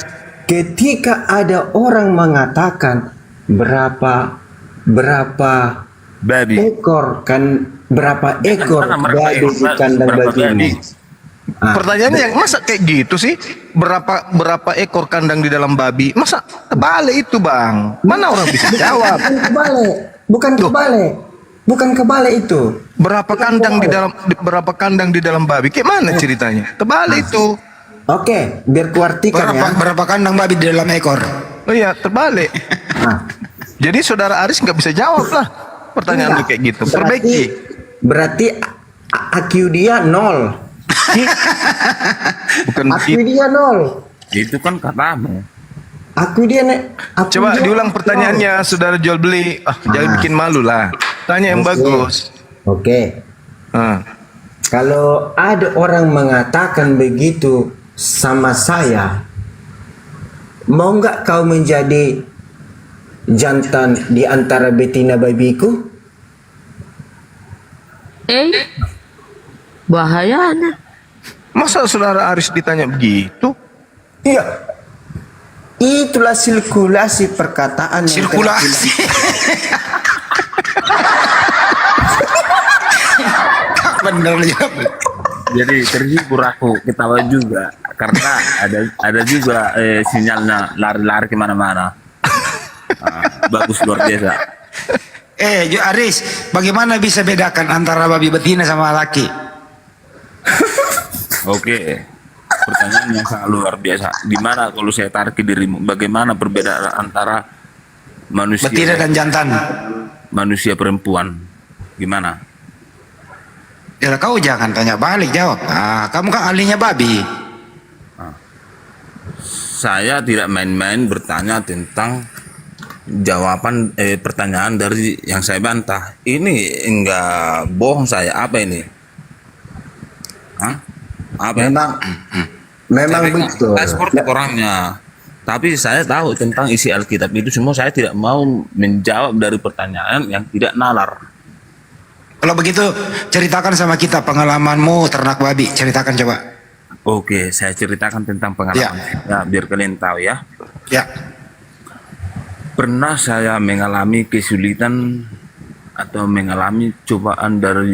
Ketika ada orang mengatakan berapa babi ekor babi di kandang babi. Pertanyaannya yang masa kayak gitu sih? Berapa ekor kandang di dalam babi? Masa kebalik itu, Bang? Mana orang bisa jawab? Bukan kebalik itu. Berapa kandang di dalam babi? Kayak mana ceritanya? Terbalik itu. Oke, biar kuartikan ya. Berapa kandang babi di dalam ekor? Oh iya, terbalik. Jadi saudara Aris nggak bisa jawab lah pertanyaan kayak gitu. Perbaiki. Berarti IQ dia 0. Bukan IQ dia 0. Itu kan katamu. Coba diulang pertanyaannya, saudara jual beli. Jangan bikin malu lah. Tanya yang bagus. Oke. Kalau ada orang mengatakan begitu sama saya, mau nggak kau menjadi jantan di antara betina babiku? Bahayanya. Masa saudara Aris ditanya begitu? Iya. Itulah sirkulasi perkataan. Sirkulasi. Bener ya. Jadi terhibur aku ketawa juga karena ada juga sinyalnya lari-lari kemana-mana. Bagus, luar biasa. Aris, bagaimana bisa bedakan antara babi betina sama laki? Oke, pertanyaan yang sangat luar biasa. Gimana kalau saya tarik ke dirimu? Bagaimana perbedaan antara manusia Betina dan jantan. manusia perempuan? Gimana? Ya kau jangan tanya balik, jawab. Kamu kan ahlinya babi. Saya tidak main-main bertanya tentang jawaban pertanyaan dari yang saya bantah. Ini enggak bohong saya. Apa ini? Hah? Apa Memang betul. Saya seperti orangnya. Tapi saya tahu tentang isi Alkitab itu semua. Saya tidak mau menjawab dari pertanyaan yang tidak nalar. Kalau begitu ceritakan sama kita pengalamanmu ternak babi. Ceritakan coba. Oke, saya ceritakan tentang pengalaman. Ya, biar kalian tahu ya. Ya. Pernah saya mengalami kesulitan atau mengalami cobaan dari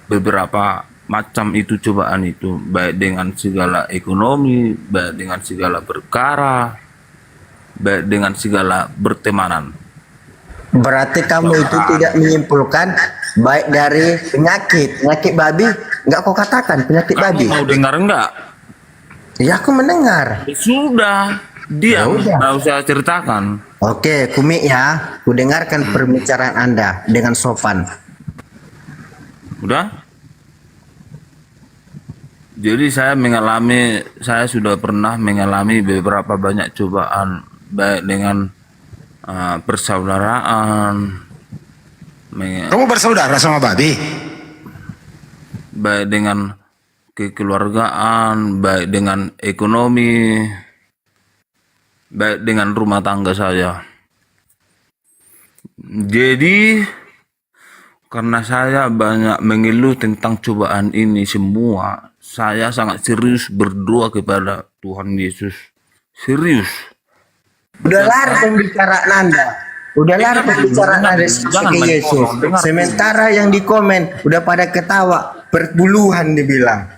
beberapa macam itu cobaan itu, baik dengan segala ekonomi, baik dengan segala perkara, baik dengan segala bertemanan. Berarti kamu itu tidak menyimpulkan baik dari penyakit babi, nggak kau katakan penyakit babi. Mau dengar enggak? Ya aku mendengar. Sudah, diam, nggak usah ceritakan. Oke, Kumi ya, ku dengarkan pembicaraan Anda dengan sopan. Udah? Jadi saya sudah pernah mengalami beberapa banyak cobaan, baik dengan persaudaraan. Kamu bersaudara sama babi? Baik dengan kekeluargaan, baik dengan ekonomi, baik dengan rumah tangga saya. Jadi karena saya banyak mengeluh tentang cobaan ini semua, saya sangat serius berdoa kepada Tuhan Yesus. Serius. Udah lari pembicaraan Anda. Udah lari pembicaraan Anda ke Yesus. Sementara yang di komen udah pada ketawa, perpuluhan dibilang.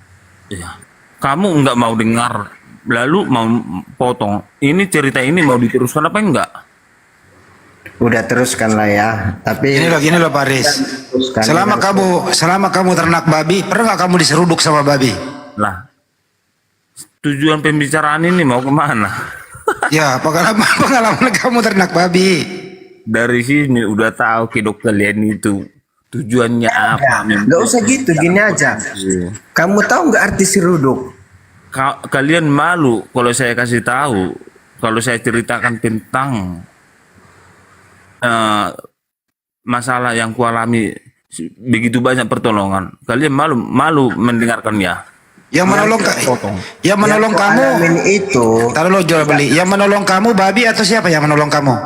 Iya. Kamu nggak mau dengar, lalu mau potong. Ini cerita ini mau diteruskan apa enggak? Udah teruskan lah ya. Tapi Gini loh Pak Aris. Selama kamu ternak babi, pernah nggak kamu diseruduk sama babi? Lah, tujuan pembicaraan ini mau kemana? Ya, pengalaman kamu ternak babi. Dari sini udah tahu kedok kalian itu tujuannya apa. Gak usah gitu, gini aja. Kamu tahu nggak arti seruduk? Kalian malu kalau saya kasih tahu, kalau saya ceritakan tentang masalah yang kualami begitu banyak pertolongan. Kalian malu mendengarkannya. Yang menolong kamu itu. Taruh lo jual beli. Yang menolong kamu babi atau siapa yang menolong kamu?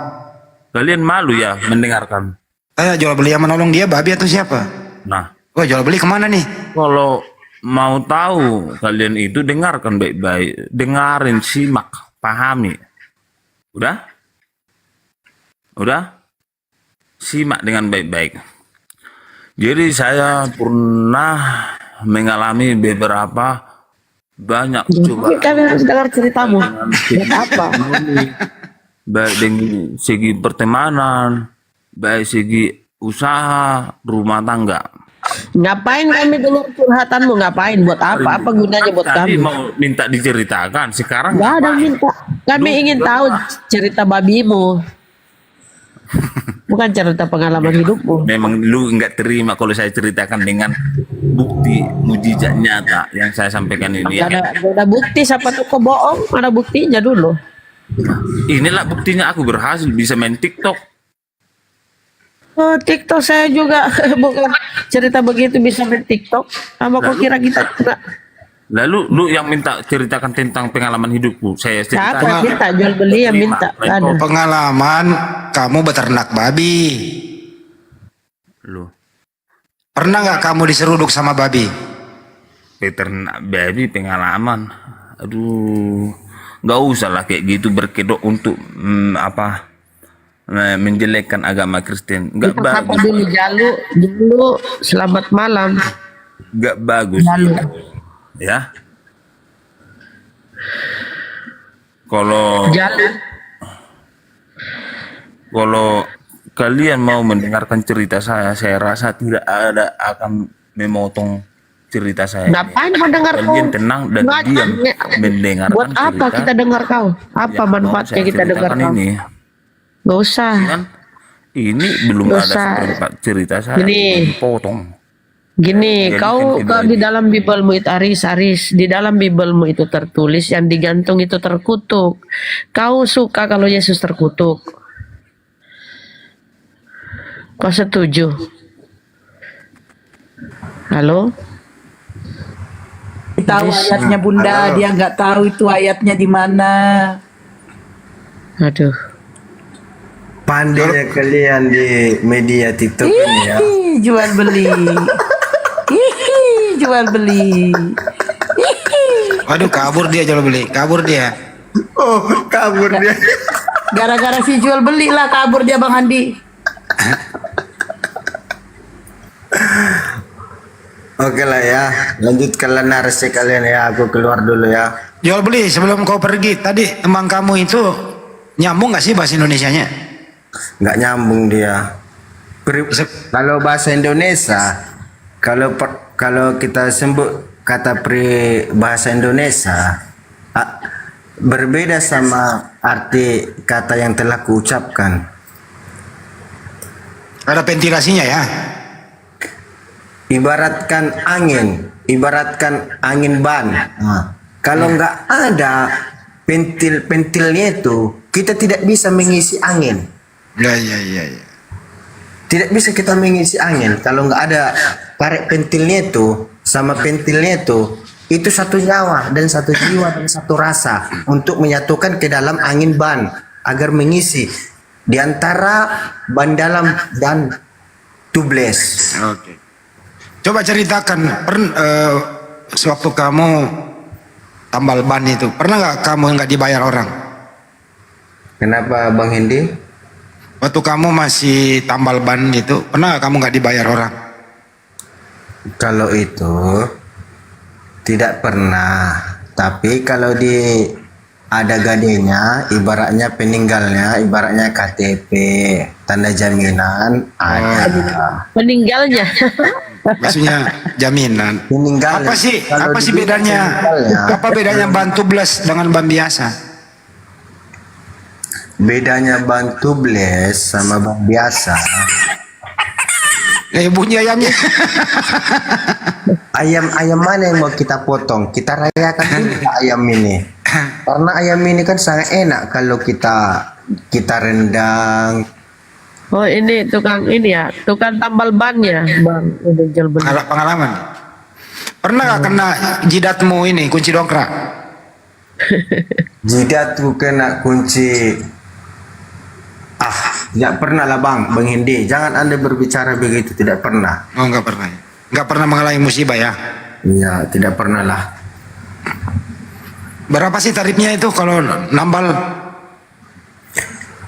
Kalian malu ya mendengarkan. Saya jual beli yang menolong dia babi atau siapa? Nah, jual beli kemana nih? Kalau mau tahu kalian itu dengarkan baik-baik, dengarin, simak, pahami. Udah? Simak dengan baik-baik. Jadi saya pernah mengalami beberapa banyak cobaan. Kami harus dengar ceritamu. Buat apa? Baik dari segi pertemanan, baik segi usaha, rumah tangga. Ngapain kami dengar curhatanmu? Ngapain? Buat apa? Apa gunanya buat Tadi kami? mau minta diceritakan, sekarang Gak ada minta. Kami ingin tahu cerita babimu. Bukan cerita pengalaman hidupmu. memang lu nggak terima kalau saya ceritakan dengan bukti mujizat nyata yang saya sampaikan ini. Gak ada bukti. Siapa tuh kau bohong? Ada buktinya dulu. Inilah buktinya aku berhasil bisa main TikTok. Oh, TikTok saya juga bukan cerita begitu bisa main TikTok. Apa kau kira kita kena? Lalu lu yang minta ceritakan tentang pengalaman hidupku. Saya Siapa ceritakan. yang minta? Jual beli yang minta. Gak ada. Pengalaman kamu beternak babi. Lu Pernah nggak kamu diseruduk sama babi? peternak babi pengalaman. Aduh, nggak usah lah kayak gitu berkedok untuk menjelekkan agama Kristen. Nggak Kita sapa bagus. dulu Jalu, selamat malam. Nggak bagus. Jalu. Ya. Kalau kalian mau mendengarkan cerita saya rasa tidak ada akan memotong cerita saya. Ngapain mau dengar kau? Kalian tenang dan diam mendengarkan Buat apa cerita kita dengar kau? Apa yang mau manfaatnya saya kita dengar ceritakan kau? ini. Gak usah. Kan ini belum Gak ada usah. seperempat cerita saya Gini. dipotong. Gini, Jadi kau kan di dalam Biblemu itu Aris, di dalam Biblemu itu tertulis yang digantung itu terkutuk. Kau suka kalau Yesus terkutuk? Kau setuju? Halo? Tahu ayatnya Bunda, dia nggak tahu itu ayatnya di mana. Aduh. Pandainya kalian di media TikTok ini ya. Ih, jual beli. Ih, jual beli. Waduh, kabur dia jual beli, kabur dia. Oh, kabur dia. Gara-gara si jual beli lah kabur dia Bang Andi. Oke lah ya, lanjutkanlah narasi kalian ya. Aku keluar dulu ya. Jual beli sebelum kau pergi tadi, emang kamu itu nyambung nggak sih bahasa Indonesianya? Nggak nyambung dia. Kalau bahasa Indonesia, kalau kita sebut kata bahasa Indonesia berbeda sama arti kata yang telah kuucapkan. Ada ventilasinya ya. Ibaratkan angin ban. Nah, kalau nggak ada pentilnya itu, kita tidak bisa mengisi angin. Ya. Tidak bisa kita mengisi angin kalau nggak ada tarik pentilnya itu sama pentilnya itu satu nyawa dan satu jiwa dan satu rasa untuk menyatukan ke dalam angin ban agar mengisi di antara ban dalam dan tubles. Oke. Coba ceritakan sewaktu kamu tambal ban itu, pernah nggak kamu nggak dibayar orang? Kenapa Bang Hendi? Waktu kamu masih tambal ban itu, pernah nggak kamu nggak dibayar orang? Kalau itu tidak pernah. Tapi kalau ada gadenya, ibaratnya peninggalnya, ibaratnya KTP, tanda jaminan, ada. Meninggalnya. Maksudnya jaminan. Meninggal. Apa sih bedanya? Apa bedanya ban tubles dengan ban biasa? Bedanya ban tubles sama ban biasa. Bunyi ayamnya. Ayam mana yang mau kita potong? Kita rayakan dulu ayam ini. Karena ayam ini kan sangat enak kalau kita rendang. Oh ini tukang tambal ban ya Bang. Udah jual beli. Pengalaman. Pernah nggak kena jidatmu ini kunci dongkrak? Jidatku kena kunci. Tidak pernah lah Bang Hendi. Jangan Anda berbicara begitu, tidak pernah. Oh nggak pernah. Nggak pernah mengalami musibah ya? Iya, tidak pernah lah. Berapa sih tarifnya itu kalau nambal?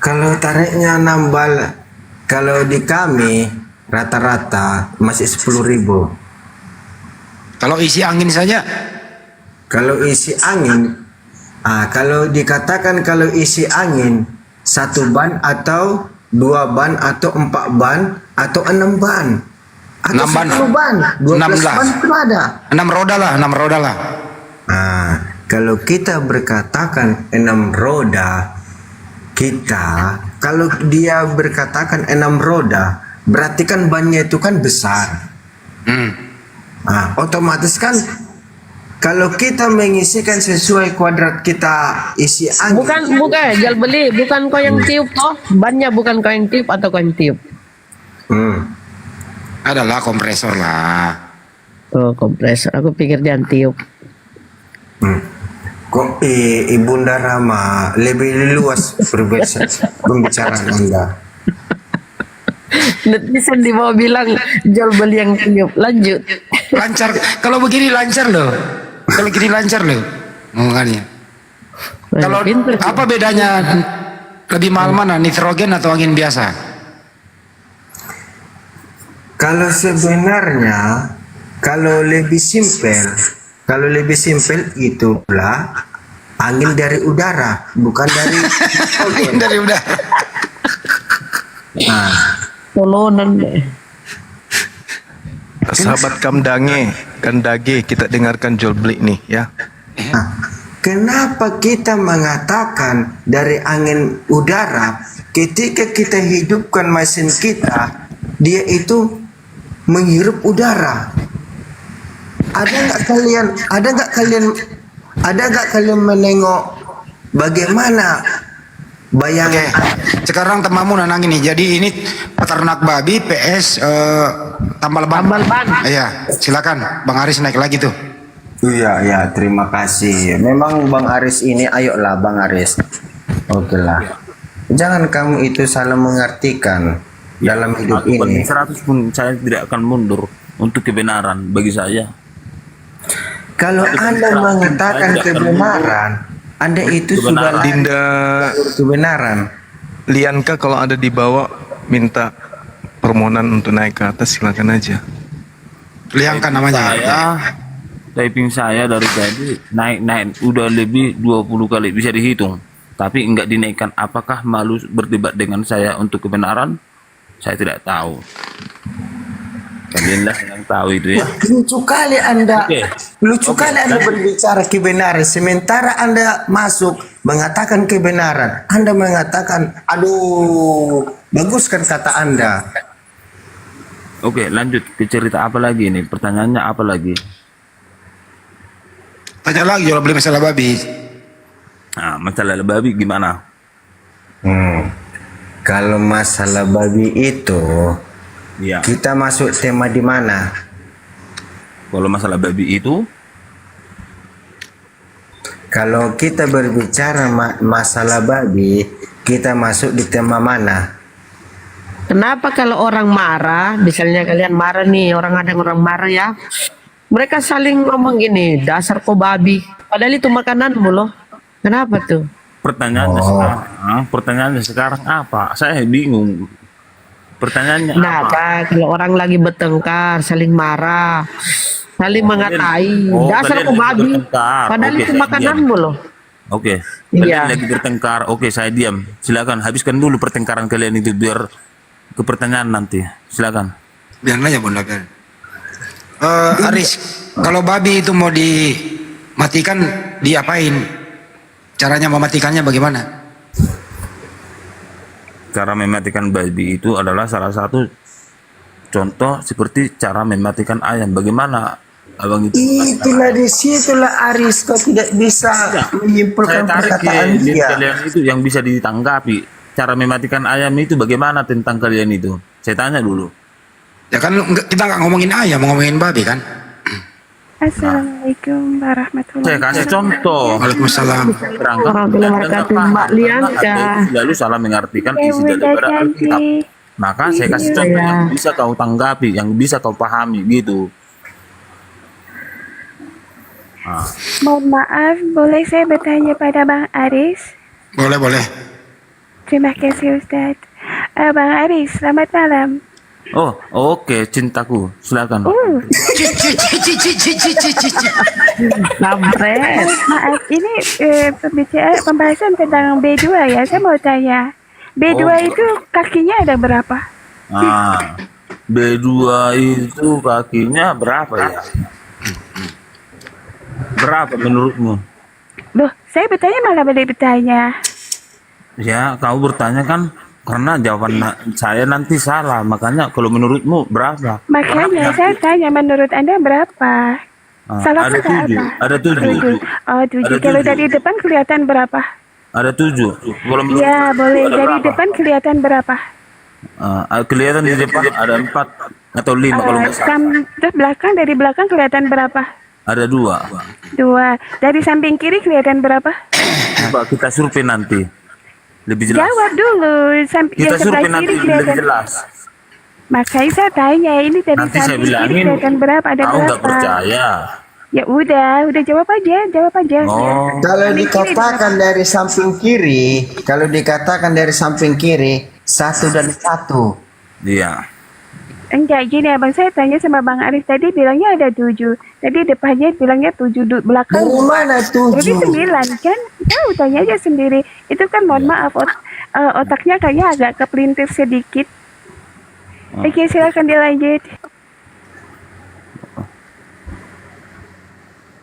Kalau tarifnya nambal, kalau di kami rata-rata masih 10.000. Kalau isi angin saja? Kalau isi angin, kalau dikatakan kalau isi angin 1 ban atau 2 ban atau 4 ban atau 6 ban atau 6 ban, 10 ban, 12 ban itu ada. 6 roda lah. Kalau kita berkatakan 6 roda, kalau dia berkatakan 6 roda, berarti kan bannya itu kan besar. Otomatis kan kalau kita mengisikan sesuai kuadrat kita isi angin. Bukan jual beli, bukan kau yang tiup toh. Bannya bukan kau yang tiup atau kau yang tiup. Adalah kompresor lah. Oh kompresor, aku pikir dia yang tiup. Kok Ibunda Rama lebih luas pembicaraan Anda. Netizen di bawah bilang jual beli yang tiup. Lanjut. Lancar. Kalau begini lancar loh. Ngomongannya. Kalau apa bedanya? Lebih mahal mana, nitrogen atau angin biasa? Kalau sebenarnya kalau lebih simpel itulah angin dari udara, bukan dari angin dari udara. Nah, Tolonan deh. Sahabat Kandage, kita dengarkan jual beli nih ya. kenapa kita mengatakan dari angin udara ketika kita hidupkan mesin kita, dia itu menghirup udara? Ada nggak kalian menengok bagaimana bayangan? Sekarang temamu nanang ini. Jadi ini peternak babi PS tambal ban. Iya, silakan Bang Aris naik lagi tuh. Iya, ya, terima kasih. Memang Bang Aris ini, ayolah Bang Aris. Oke lah. Jangan kamu itu salah mengartikan dalam hidup ini. 100 pun saya tidak akan mundur untuk kebenaran bagi saya. Kalau Anda mengatakan kebenaran, Anda itu sudah Dinda kebenaran. Lianka kalau ada di bawah minta permohonan untuk naik ke atas, silakan aja. Lianka namanya. Typing saya dari tadi naik udah lebih 20 kali bisa dihitung, tapi enggak dinaikkan. Apakah malu berdebat dengan saya untuk kebenaran? Saya tidak tahu. Kalianlah yang tahu itu ya. Lucu kali Anda. Lucu kali Anda berbicara kebenaran, sementara Anda masuk mengatakan kebenaran. Anda mengatakan, aduh, bagus kan kata Anda. Oke, lanjut ke cerita apa lagi nih? Pertanyaannya apa lagi? Tanya lagi jual beli masalah babi. Nah, masalah babi gimana? Kalau masalah babi itu, ya, kita masuk tema di mana? Kalau masalah babi itu, kalau kita berbicara masalah babi, kita masuk di tema mana? Kenapa kalau orang marah, misalnya kalian marah nih, ada orang marah ya, mereka saling ngomong gini, dasar kau babi. Padahal itu makananmu loh. Kenapa tuh? Pertanyaannya sekarang apa? Saya bingung. Pertanyaannya Kenapa kalau orang lagi bertengkar, saling marah, saling mengatai, dasar kau babi. Padahal itu makananmu loh. Oke, Iya. kalian lagi bertengkar. Oke, saya diam. Silakan habiskan dulu pertengkaran kalian itu biar ke pertanyaan nanti. Silakan. Biar aja Bunda biar. Aris, kalau babi itu mau dimatikan, diapain? Caranya mematikannya bagaimana? Cara mematikan babi itu adalah salah satu contoh seperti cara mematikan ayam. Bagaimana abang itu? Itulah disitulah Aris, kau tidak bisa menyimpulkan perkataan dia. Kalian itu yang bisa ditanggapi. Cara mematikan ayam itu bagaimana tentang kalian itu? Saya tanya dulu. Ya kan kita nggak ngomongin ayam, ngomongin babi kan? Assalamualaikum warahmatullahi Saya kasih contoh. Waalaikumsalam. Warahmatullahi wabarakatuh, Mbak Lianka. Lalu salah mengartikan isi daripada Alkitab. Maka saya kasih contoh yang bisa kau tanggapi, yang bisa kau pahami gitu. Mohon maaf, boleh saya bertanya pada Bang Aris? Boleh. Terima kasih Ustadz. Bang Aris, selamat malam. Oh, oke, cintaku. Silakan. Maaf, ini pembahasan tentang B2 ya. Saya mau tanya, B2 itu kakinya ada berapa? B2 itu kakinya berapa ya? Berapa menurutmu? Loh, saya bertanya malah boleh bertanya. Ya, kau bertanya kan karena jawaban saya nanti salah. Makanya kalau menurutmu berapa? Makanya saya tanya menurut Anda berapa? Salah ada kata 7. apa? Ada 7. Oh, 7. Ada Kalau 7. dari depan kelihatan berapa? Ada 7. Kalau menurut Ya, boleh. ada Dari berapa? depan kelihatan berapa? Kelihatan di depan ada 4 atau 5 kalau nggak salah. Terus dari belakang kelihatan berapa? Ada 2. 2. Dari samping kiri kelihatan berapa? Coba kita survei nanti. Lebih jelas. Jawab dulu. Kita Yang sebelah survei kiri nanti lebih kelihatan. jelas. Makanya saya tanya ini dari Nanti saya samping kiri bilangin. kelihatan berapa? Ada Kau nggak berapa? percaya. Ya udah jawab aja. Kalau dikatakan dari samping kiri, satu dan satu. Iya. Enggak gini abang, saya tanya sama Bang Aris tadi bilangnya ada 7. Tadi depannya bilangnya 7, belakang. Dari mana 7? Jadi 9 kan? Tahu tanya aja sendiri. Itu kan mohon maaf otaknya kayaknya agak kepelintir sedikit. Oke, silakan dilanjut.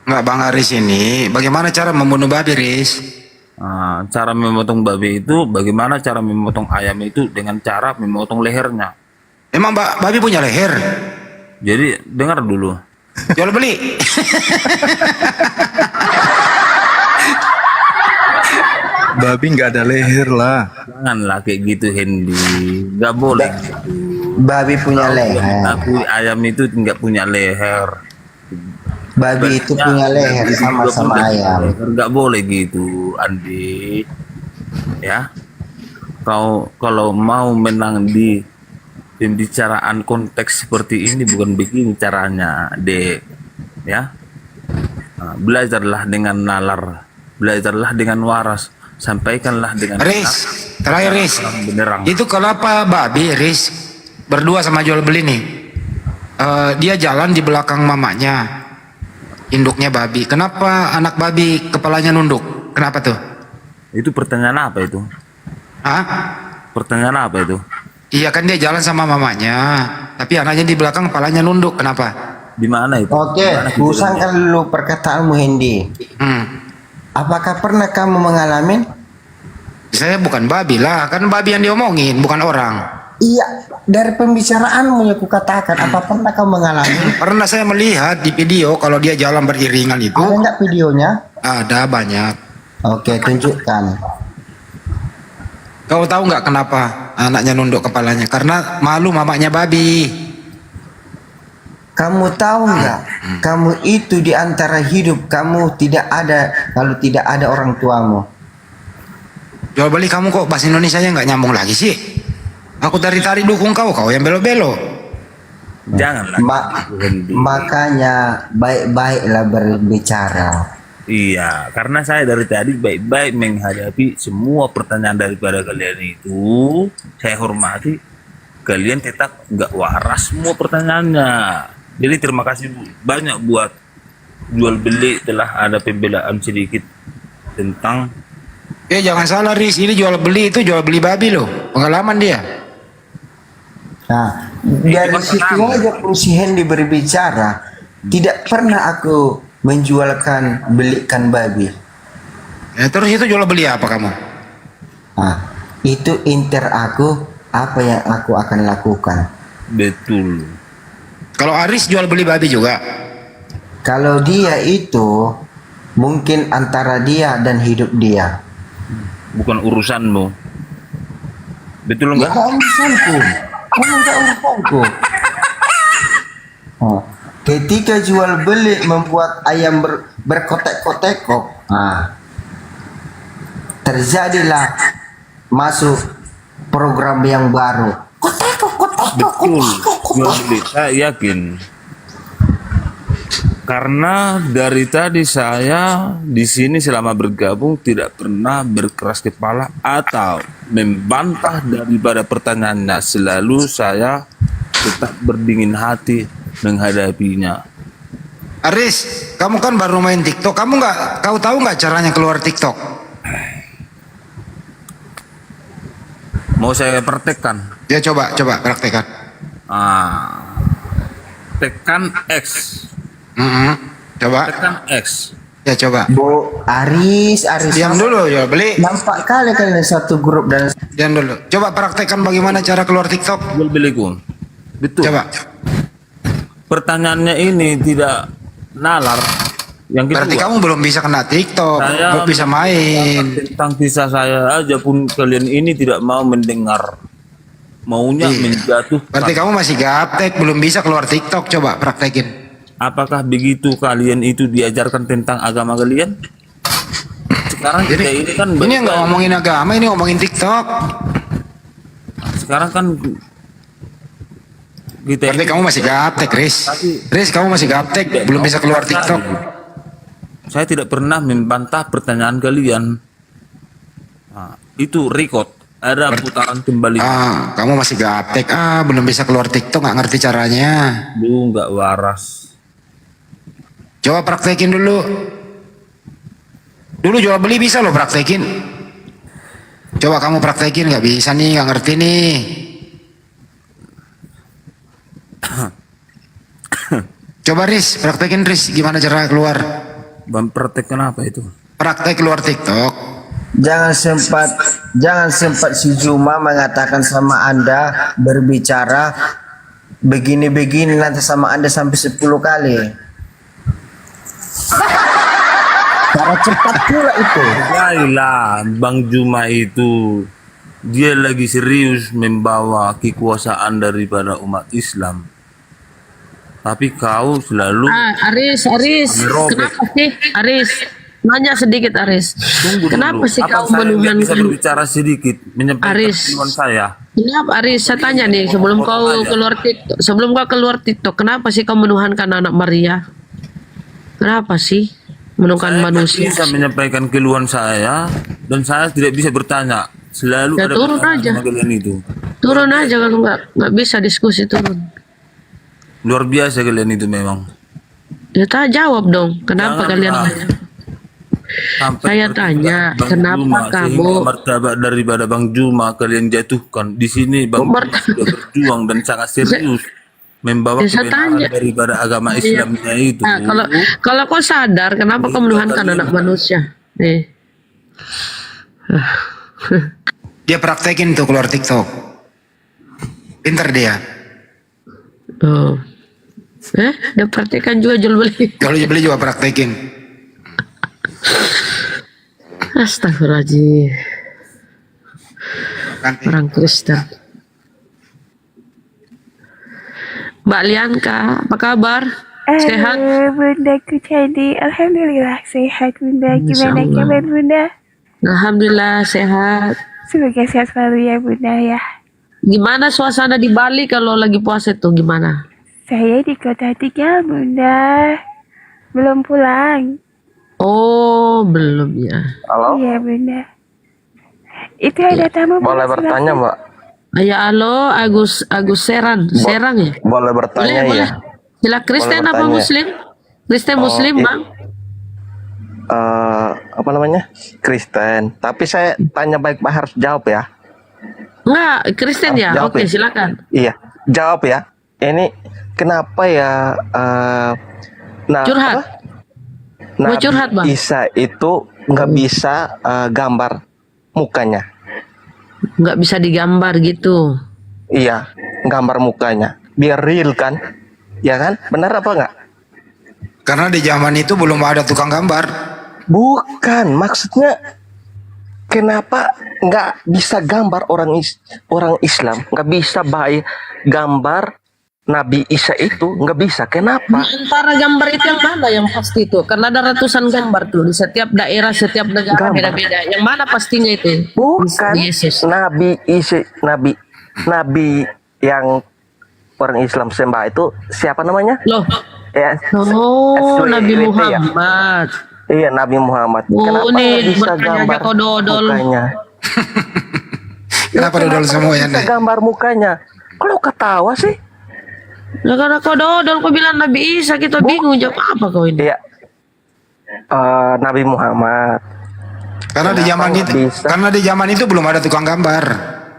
Nggak Bang Aris ini, bagaimana cara membunuh babi, Riz? Nah, cara memotong babi itu, bagaimana cara memotong ayam itu dengan cara memotong lehernya. Emang babi punya leher? Jadi dengar dulu. Jual beli. Babi nggak ada leher lah. Janganlah kayak gitu Hendy, nggak boleh. Babi punya leher. Tapi ayam itu nggak punya leher. Babi itu punya leher sama-sama ayam. Nggak boleh gitu, Andi. Ya, kalau mau menang di pembicaraan konteks seperti ini bukan begini caranya, Dek. Ya, nah, belajarlah dengan nalar, belajarlah dengan waras, sampaikanlah dengan Riz, terakhir Riz. benerang. Itu kenapa babi, Riz, berdua sama jual beli nih? Dia jalan di belakang mamanya, induknya babi. Kenapa anak babi kepalanya nunduk? Kenapa tuh? Itu pertanyaan apa itu? Hah? Pertanyaan apa itu? Iya kan dia jalan sama mamanya, tapi anaknya di belakang kepalanya nunduk. Kenapa? Di mana itu? Oke, usangkan dulu perkataanmu, Hendy. Apakah pernah kamu mengalami? Saya bukan babi lah, kan babi yang diomongin, bukan orang. Iya, dari pembicaraanmu yang kukatakan, apa pernah kamu mengalami? Pernah saya melihat di video kalau dia jalan beriringan itu. Ada nggak videonya? Ada banyak. Oke, tunjukkan. Kau tahu nggak kenapa anaknya nunduk kepalanya? Karena malu mamanya babi. Kamu tahu nggak? Kamu itu di antara hidup kamu tidak ada kalau tidak ada orang tuamu. Jual beli kamu kok bahasa Indonesianya nggak nyambung lagi sih? Aku dari tadi dukung kau yang belo-belo. Janganlah. Makanya baik-baiklah berbicara. Iya, karena saya dari tadi baik-baik menghadapi semua pertanyaan daripada kalian itu. Saya hormati. Kalian tetap nggak waras semua pertanyaannya. Jadi terima kasih banyak buat jual beli telah ada pembelaan sedikit tentang. Jangan salah Riz, ini jual beli itu jual beli babi loh. Pengalaman dia. Nah, dari situ aja pun si Hendy berbicara. Tidak pernah aku menjualkan belikan babi. Terus itu jual beli apa kamu? Nah, itu inter aku apa yang aku akan lakukan. Betul. Kalau Aris jual beli babi juga. Kalau dia itu mungkin antara dia dan hidup dia. Bukan urusanmu. Betul enggak? Bukan urusanku. Enggak urusanku. Ketika jual beli membuat ayam berkotek-kotek, terjadilah masuk program yang baru. Betul, jual beli. Saya yakin. Karena dari tadi saya di sini selama bergabung tidak pernah berkeras kepala atau membantah daripada pertanyaannya. Selalu saya tetap berdingin hati menghadapinya. Aris, kamu kan baru main TikTok. Kau tahu nggak caranya keluar TikTok? Mau saya praktekkan? Ya coba praktekkan. Tekan X. Coba. Tekan X. Ya coba. Bu Aris. Diam dulu ya beli. Nampak kali kalian satu grup dan. Diam dulu. Coba praktekkan bagaimana cara keluar TikTok. Jual beliku. Betul. Coba. Pertanyaannya ini tidak nalar. Yang kedua, berarti kamu belum bisa kena TikTok, belum bisa main. Tentang kisah saya aja pun kalian ini tidak mau mendengar. Maunya menjatuhkan. Berarti kamu masih gaptek, belum bisa keluar TikTok. Coba praktekin. Apakah begitu kalian itu diajarkan tentang agama kalian? Sekarang kita ini kan ini nggak ngomongin agama, ini ngomongin TikTok. Sekarang kan kita. Berarti kamu masih gaptek, Riz. Riz, kamu masih gaptek, belum bisa keluar TikTok. Saya tidak pernah membantah pertanyaan kalian. Itu record. Ada putaran kembali. Kamu masih gaptek. Belum bisa keluar TikTok, nggak ngerti caranya. Lu nggak waras. Coba praktekin dulu. Dulu jual beli bisa lo praktekin. Coba kamu praktekin, nggak bisa nih, nggak ngerti nih. Coba Riz, praktekin Riz, gimana cara keluar? Bang, praktekkan apa itu? Praktek keluar TikTok. Jangan sempat si Juma mengatakan sama Anda berbicara begini-begini nanti sama Anda sampai 10 kali. Cara cepat pula itu. Baiklah, Bang Juma itu dia lagi serius membawa kekuasaan daripada umat Islam. Tapi kau selalu Aris, merobek. kenapa sih? Aris, nanya sedikit Aris. Kenapa sih Apa kau saya nggak bisa menuhankan berbicara sedikit, menyampaikan Aris? keluhan saya? Kenapa Aris? Saya tanya nih sebelum kau keluar TikTok, kenapa sih kau menuhankan anak Maria? Kenapa sih menuhankan Saya manusia? bisa menyampaikan keluhan saya dan saya tidak bisa bertanya. Selalu Ya, ada turun pertanyaan aja. sama kalian itu. Turun aja kalau nggak bisa diskusi turun. Luar biasa kalian itu memang. Ya tak jawab dong. Kenapa Jangan, kalian? Sampai Saya tanya, Bang kenapa Juma, kamu? sehingga martabat daripada Bang Juma kalian jatuhkan. Di sini Bang Juma sudah berjuang dan sangat serius membawa Ya, saya kebenaran tanya. daripada agama Islamnya itu. Nah, kalau kau sadar, kenapa kau menuhankan anak manusia? Nih. Dia praktekin tuh keluar TikTok. Pinter dia. Oh. Dia praktekan juga jual beli. Kalau dia beli juga praktekin. Astagfirullahaladzim. Orang Kristen. Mbak Lianka, apa kabar? Sehat? Bundaku cantik. Alhamdulillah sehat Bunda. Gimana Insya Allah. kabar Bunda? Alhamdulillah sehat. Semoga sehat selalu ya Bunda ya. Gimana suasana di Bali kalau lagi puasa itu gimana? Saya di kota Tegal Bunda. Belum pulang. Oh, belum ya. Halo? Iya Bunda. Itu ada tamu Bunda, Boleh bertanya, silakan. Mbak? Ya, halo, Agus Serang ya? Boleh bertanya Boleh. ya? Sila Kristen Boleh apa bertanya. Muslim? Kristen Muslim, Bang? Apa namanya? Kristen. Tapi saya tanya baik-baik, harus jawab ya. Enggak, Kristen ya? Jawab Oke, ya. silakan. Iya, jawab ya. Ini kenapa ya? Curhat. Mau Nabi curhat, Bang? Isa itu nggak bisa gambar mukanya. Nggak bisa digambar gitu. Iya, gambar mukanya. Biar real kan? Ya kan? Benar apa nggak? Karena di zaman itu belum ada tukang gambar. Bukan, maksudnya kenapa nggak bisa gambar orang Islam, nggak bisa gambar Nabi Isa itu nggak bisa. Kenapa? Antara gambar itu yang mana yang pasti itu? Karena ada ratusan gambar tuh di setiap daerah, setiap negara beda-beda. Yang mana pastinya itu? Bukan Yesus. Nabi Isa, Nabi yang orang Islam sembah itu siapa namanya? Loh. Ya, Oh, Nabi itu ya. Muhammad. Iya, Nabi Muhammad. Oh, Kenapa nih nggak bisa bertanya gambar aja kau dodol. mukanya? Kenapa dodol semua ya, bisa Nek? gambar mukanya? Kalau ketawa sih? Nah, karena kau dodol, kau bilang Nabi Isa, kita bingung jawab apa kau ini? Iya. Nabi Muhammad. Karena di zaman itu belum ada tukang gambar.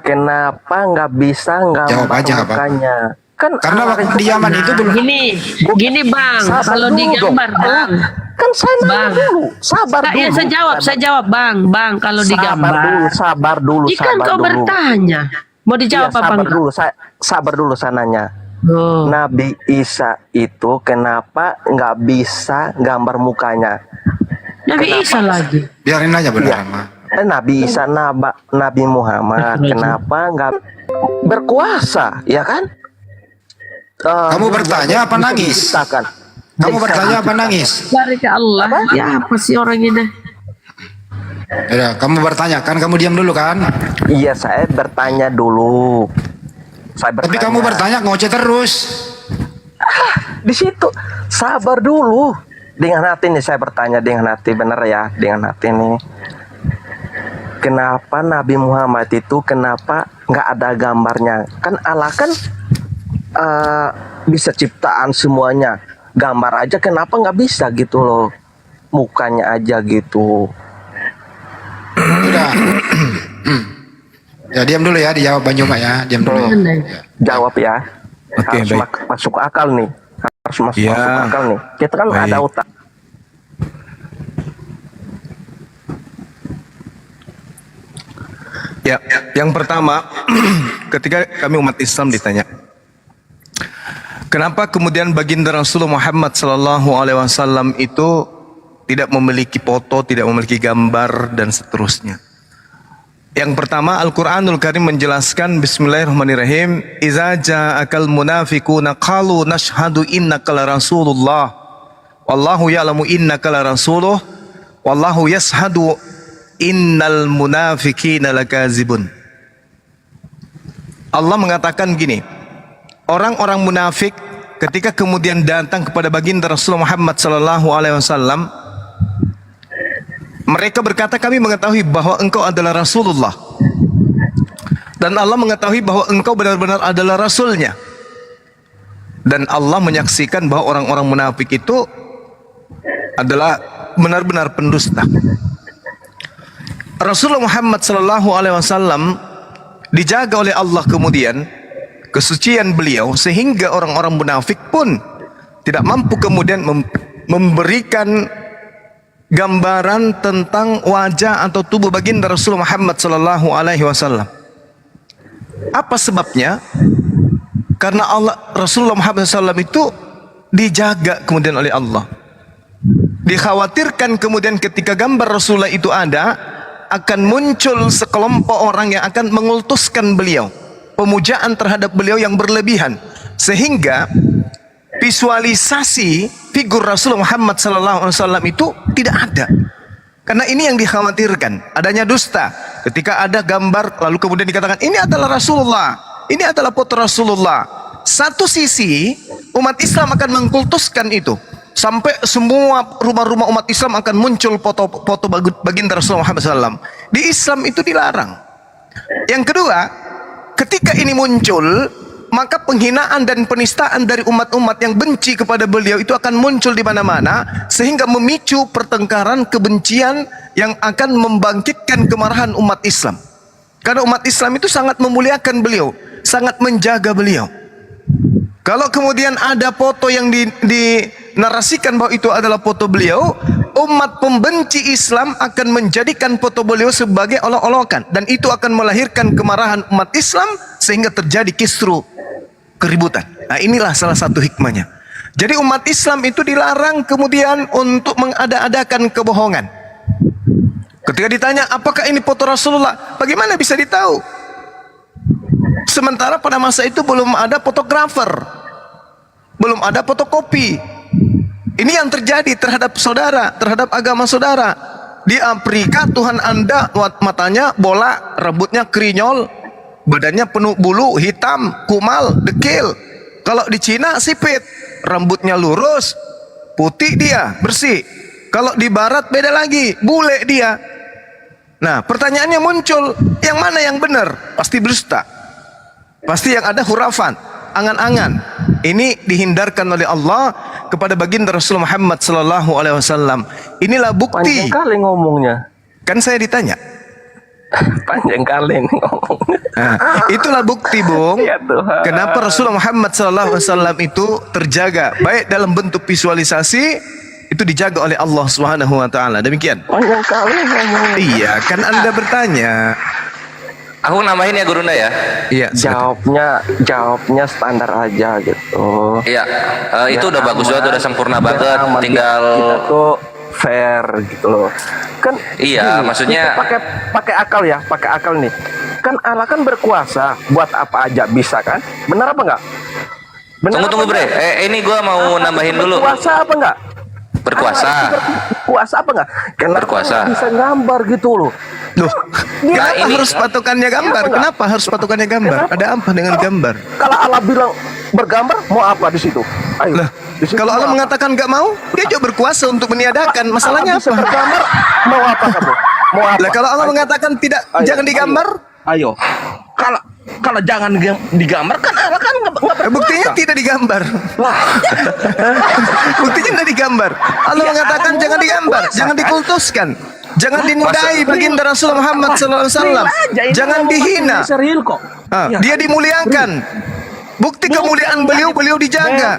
Kenapa nggak bisa gambar Jawab aja, Bang. mukanya? Kan Karena Allah di itu zaman kan- itu belum. Gini Bang, Sabar kalau dulu digambar dong. Bang. Kan saya nanya Bang. dulu. Sabar dulu. Ya, saya jawab Bang. Bang, kalau digambar. Sabar dulu. Ikan kau bertanya. Mau dijawab Iya, apa sabar enggak? dulu. Sabar dulu saya nanya. Oh. Nabi Isa itu kenapa nggak bisa gambar mukanya? Nabi Isa lagi. Biarin aja benar. Nabi Isa, Nabi Muhammad, kenapa nggak berkuasa, ya kan? Kamu bertanya apa nangis? Kamu bertanya apa nangis? Lari ke Allah. Ya apa sih orang ini? Ya, kamu bertanya kan? Kamu diam dulu kan? Iya, saya bertanya dulu. Tapi kamu bertanya ngoceh terus. Di situ sabar dulu. Dengan hati nih saya bertanya, dengan hati, bener ya, dengan hati nih. Kenapa Nabi Muhammad itu kenapa nggak ada gambarnya? Kan Allah kan bisa ciptaan semuanya. Gambar aja kenapa nggak bisa gitu loh? Mukanya aja gitu. Udah. Ya diam dulu ya, dijawab Bang Juma ya, diam dulu. Jawab ya. Oke, Harus baik. masuk akal nih. Harus masuk Ya. akal nih. Kita kan Baik. ada otak. Ya, yang pertama, ketika kami umat Islam ditanya, kenapa kemudian baginda Rasulullah Muhammad Sallallahu Alaihi Wasallam itu tidak memiliki foto, tidak memiliki gambar dan seterusnya? Yang pertama, Al-Quranul Karim menjelaskan, Bismillahirrahmanirrahim, Iza ja'akal munafiquna qalu nashhadu innaka la Rasulullah, wallahu ya'lamu innaka la rasuluh, wallahu yashhadu innal munafiqina lakazibun. Allah mengatakan gini, orang-orang munafik ketika kemudian datang kepada baginda Rasulullah Muhammad sallallahu alaihi wasallam, mereka berkata, kami mengetahui bahwa engkau adalah Rasulullah dan Allah mengetahui bahwa engkau benar-benar adalah Rasulnya, dan Allah menyaksikan bahwa orang-orang munafik itu adalah benar-benar pendusta. Rasulullah Muhammad sallallahu alaihi wasallam dijaga oleh Allah kemudian kesucian beliau sehingga orang-orang munafik pun tidak mampu kemudian memberikan gambaran tentang wajah atau tubuh baginda Rasulullah Muhammad sallallahu alaihi wasallam. Apa sebabnya? Karena Rasulullah Muhammad SAW itu dijaga kemudian oleh Allah. Dikhawatirkan kemudian ketika gambar Rasulullah itu ada, akan muncul sekelompok orang yang akan mengultuskan beliau, pemujaan terhadap beliau yang berlebihan, sehingga visualisasi figur Rasulullah Muhammad SAW itu tidak ada. Karena ini yang dikhawatirkan, adanya dusta. Ketika ada gambar lalu kemudian dikatakan ini adalah Rasulullah, ini adalah foto Rasulullah. Satu sisi umat Islam akan mengkultuskan itu, sampai semua rumah-rumah umat Islam akan muncul foto baginda Rasulullah Muhammad SAW. Di Islam itu dilarang. Yang kedua, ketika ini muncul, maka penghinaan dan penistaan dari umat-umat yang benci kepada beliau itu akan muncul di mana-mana, sehingga memicu pertengkaran, kebencian yang akan membangkitkan kemarahan umat Islam. Karena umat Islam itu sangat memuliakan beliau, sangat menjaga beliau. Kalau kemudian ada foto yang dinarasikan bahwa itu adalah foto beliau, umat pembenci Islam akan menjadikan foto beliau sebagai olok-olokan, dan itu akan melahirkan kemarahan umat Islam sehingga terjadi kisru, keributan. Nah, inilah salah satu hikmahnya. Jadi umat Islam itu dilarang kemudian untuk mengada-adakan kebohongan. Ketika ditanya apakah ini foto Rasulullah, bagaimana bisa ditahu? Sementara pada masa itu belum ada fotografer, belum ada fotokopi. Ini yang terjadi terhadap saudara, terhadap agama saudara. Di Afrika Tuhan Anda matanya bola, rambutnya krinyol, badannya penuh bulu, hitam, kumal, dekil. Kalau di Cina sipit, rambutnya lurus, putih dia, bersih. Kalau di barat beda lagi, bule dia. Nah, pertanyaannya muncul, yang mana yang benar? Pasti berdusta. Pasti yang ada hurafan, angan-angan. Ini dihindarkan oleh Allah kepada baginda Rasulullah Muhammad sallallahu alaihi wasallam. Inilah bukti. Panjang kali ngomongnya. Kan saya ditanya. Panjang kali ngomongnya. Nah, itulah bukti, Bung. Ya Tuhan. Kenapa Rasulullah Muhammad sallallahu alaihi wasallam itu terjaga baik dalam bentuk visualisasi, itu dijaga oleh Allah Subhanahu wa taala. Demikian. Panjang kali ngomongnya. Iya, kan Anda bertanya. Aku nambahin ya Gurunda ya. Iya. Jawabnya standar aja gitu. Iya, itu udah bagus banget, udah sempurna banget. Tinggal kita tuh fair gitu loh. Kan iya, maksudnya pakai akal ya, pakai akal nih. Kan Allah kan berkuasa, buat apa aja bisa kan? Benar apa enggak? Tunggu Bre. Ini gua mau nambahin dulu. Berkuasa apa enggak? Berkuasa. Berkuasa apa enggak? Kenapa Berkuasa. bisa gambar gitu loh? Loh, kenapa harus patokannya gambar? Kenapa harus patokannya gambar? Ada apa dengan gambar? Kalau Allah bilang bergambar, mau apa di situ? Ayo. Kalau Allah mengatakan nggak mau, dia juga berkuasa untuk meniadakan. Masalahnya apa? Bergambar, mau apa kamu? Mau apa? Lah, kalau Allah mengatakan tidak, jangan digambar. Ayo. Kalau jangan digambar kan Allah kan nggak berkuasa. Buktinya tidak digambar. Buktinya tidak digambar. Allah mengatakan jangan digambar, jangan dikultuskan. Jangan dinodai baginda Rasul Muhammad SAW. Jangan dihina. Dia dimuliakan. Bukti kemuliaan beliau dijaga.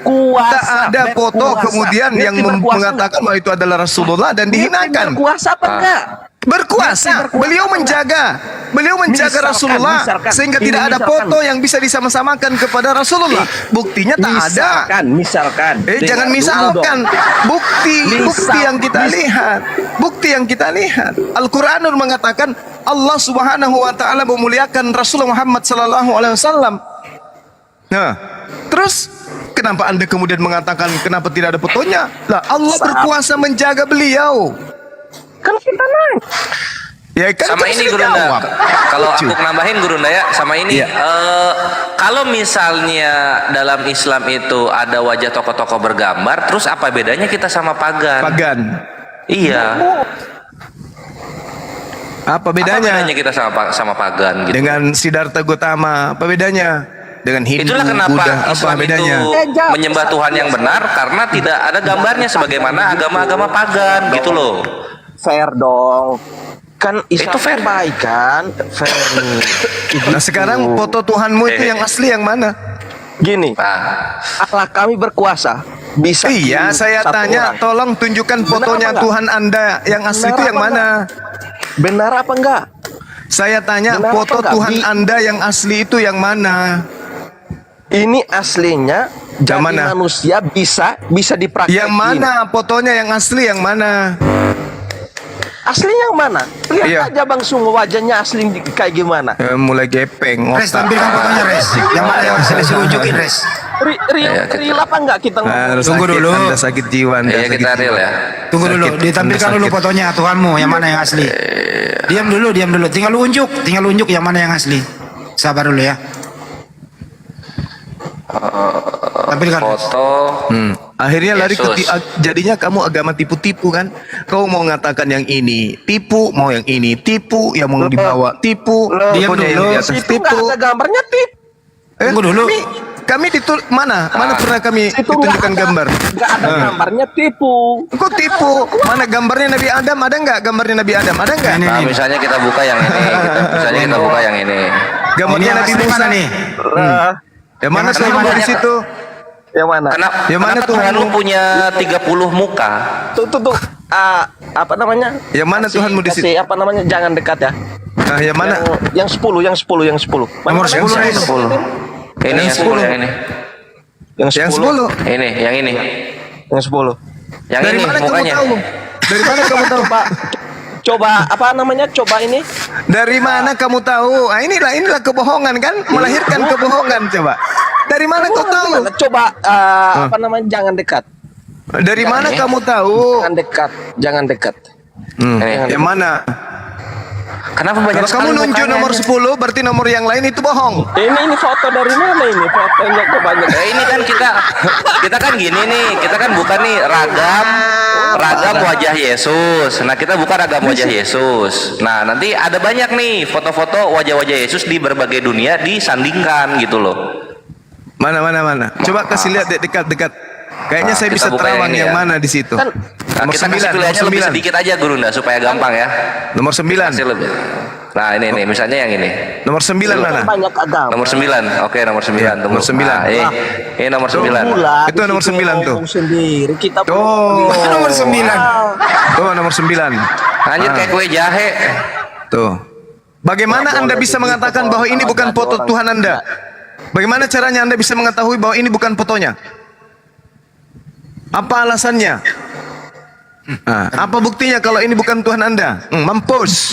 Tak ada foto kemudian yang mengatakan bahwa itu adalah Rasulullah dan dihinakan. Berkuasa apa enggak? Berkuasa. Beliau menjaga Rasulullah sehingga tidak ada foto yang bisa disama-samakan kepada Rasulullah. Buktinya tak ada. Misalkan. Jangan misalkan. Bukti yang kita lihat. Bukti yang kita lihat. Al-Qur'anul mengatakan Allah Subhanahu wa taala memuliakan Rasulullah Muhammad sallallahu alaihi wasallam. Nah, terus kenapa Anda kemudian mengatakan kenapa tidak ada fotonya? Lah, Allah berkuasa menjaga beliau. Kan kita nanya. Ya kan sama ini Gurunda. Kalau aku nambahin Gurunda ya, sama ini kalau misalnya dalam Islam itu ada wajah tokoh-tokoh bergambar, terus apa bedanya kita sama pagan? Pagan. Iya. Apa bedanya? Apa bedanya kita sama pagan gitu? Dengan Siddhartha Gautama, apa bedanya? Dengan Hindu, Itulah kenapa Buddha, Islam apa bedanya? itu menyembah Tuhan yang benar karena tidak ada gambarnya sebagaimana agama-agama pagan gitu loh. Fair dong. Kan Islam itu fair baik kan? Fair nih. Nah sekarang foto Tuhanmu itu yang asli yang mana? Gini, Allah kami berkuasa. Bisa. Iya, saya tanya, tolong tunjukkan fotonya Tuhan Anda yang asli itu yang mana? Benar apa enggak? Saya tanya, Benar foto apa enggak? Tuhan Anda yang asli itu yang mana? Ini aslinya jadi manusia bisa dipraktekin. Yang mana fotonya yang asli yang mana? Asli yang mana? Lihat aja Bang Sumo wajahnya asli kayak gimana. Mulai gepeng. Res, tampilkan fotonya Res. Yang mana yang asli tunjukin Res. Real apa enggak kita ngomong? Tunggu dulu. Anda sakit jiwa. Iya kita real ya. Tunggu dulu, ditampilkan dulu fotonya Tuhanmu yang mana yang asli. Diam dulu. Tinggal lu unjuk yang mana yang asli. Sabar dulu ya. Tampilkan foto. Akhirnya lari ke jadinya kamu agama tipu-tipu kan? Kau mau ngatakan yang ini tipu, mau yang ini tipu, yang mau dibawa tipu, diam dulu. Yang di atas Itu tipu. enggak ada gambarnya Tunggu dulu. Kami mana pernah kami ditunjukkan gambar? Enggak ada gambarnya tipu. Kok tipu? Mana gambarnya Nabi Adam? Ada nggak gambarnya Nabi Adam? Ada nggak? Nah, misalnya kita buka yang ini. Kita buka yang ini. Gambarnya Nabi Musa nih. Yang mana Tuhan di situ? Yang mana? Yang mana Tuhan lu punya 30 muka? Tuh. Apa namanya? Yang mana Tuhanmu di situ? Apa namanya? Jangan dekat ya. Nah, yang mana? Yang 10. Nomor 10. Ini yang 10 yang ini. Yang 10. Ini, yang ini. Yang 10. Yang Dari ini mana mukanya. kamu tahu? Dari mana kamu tahu, Pak? Coba apa namanya? Coba ini. Dari mana kamu tahu? Ah, inilah kebohongan kan? Melahirkan kebohongan coba. Dari mana kau tahu? Coba apa namanya? Jangan dekat. Dari mana kamu tahu? Jangan dekat. Yang mana? Kenapa banyak Kalau kamu nunjuk nomor 10 berarti nomor yang lain itu bohong. Ini foto dari mana ini? Fotonya kebanyakan. Ini kan kita kan gini nih, kita kan bukan nih ragam wajah Yesus. Nah, kita bukan ragam wajah Yesus. Nah, nanti ada banyak nih foto-foto wajah-wajah Yesus di berbagai dunia disandingkan gitu loh. Mana. Coba kasih lihat dekat. Kayaknya saya bisa buka terawang yang ya. mana di situ. Kan, Nomor kita kasih 9, pilihannya nomor lebih 9. sedikit aja Gurunda supaya gampang ya. Nomor 9. Kasih lebih. Nah, ini misalnya yang ini. Nomor 9 mana? Banyak agama. Nomor 9. Oke, nomor 9. Tunggu. Nomor 9. Nah, ini nomor 9. Itu nomor 9 tuh. Sendiri kita Nomor 9. Tuh nomor 9. Anjir kayak kue jahe. Tuh. Bagaimana Anda bisa mengatakan bahwa ini bukan foto Tuhan Anda? Bagaimana caranya Anda bisa mengetahui bahwa ini bukan fotonya? Apa alasannya? Nah, apa buktinya kalau ini bukan Tuhan Anda? Mampus.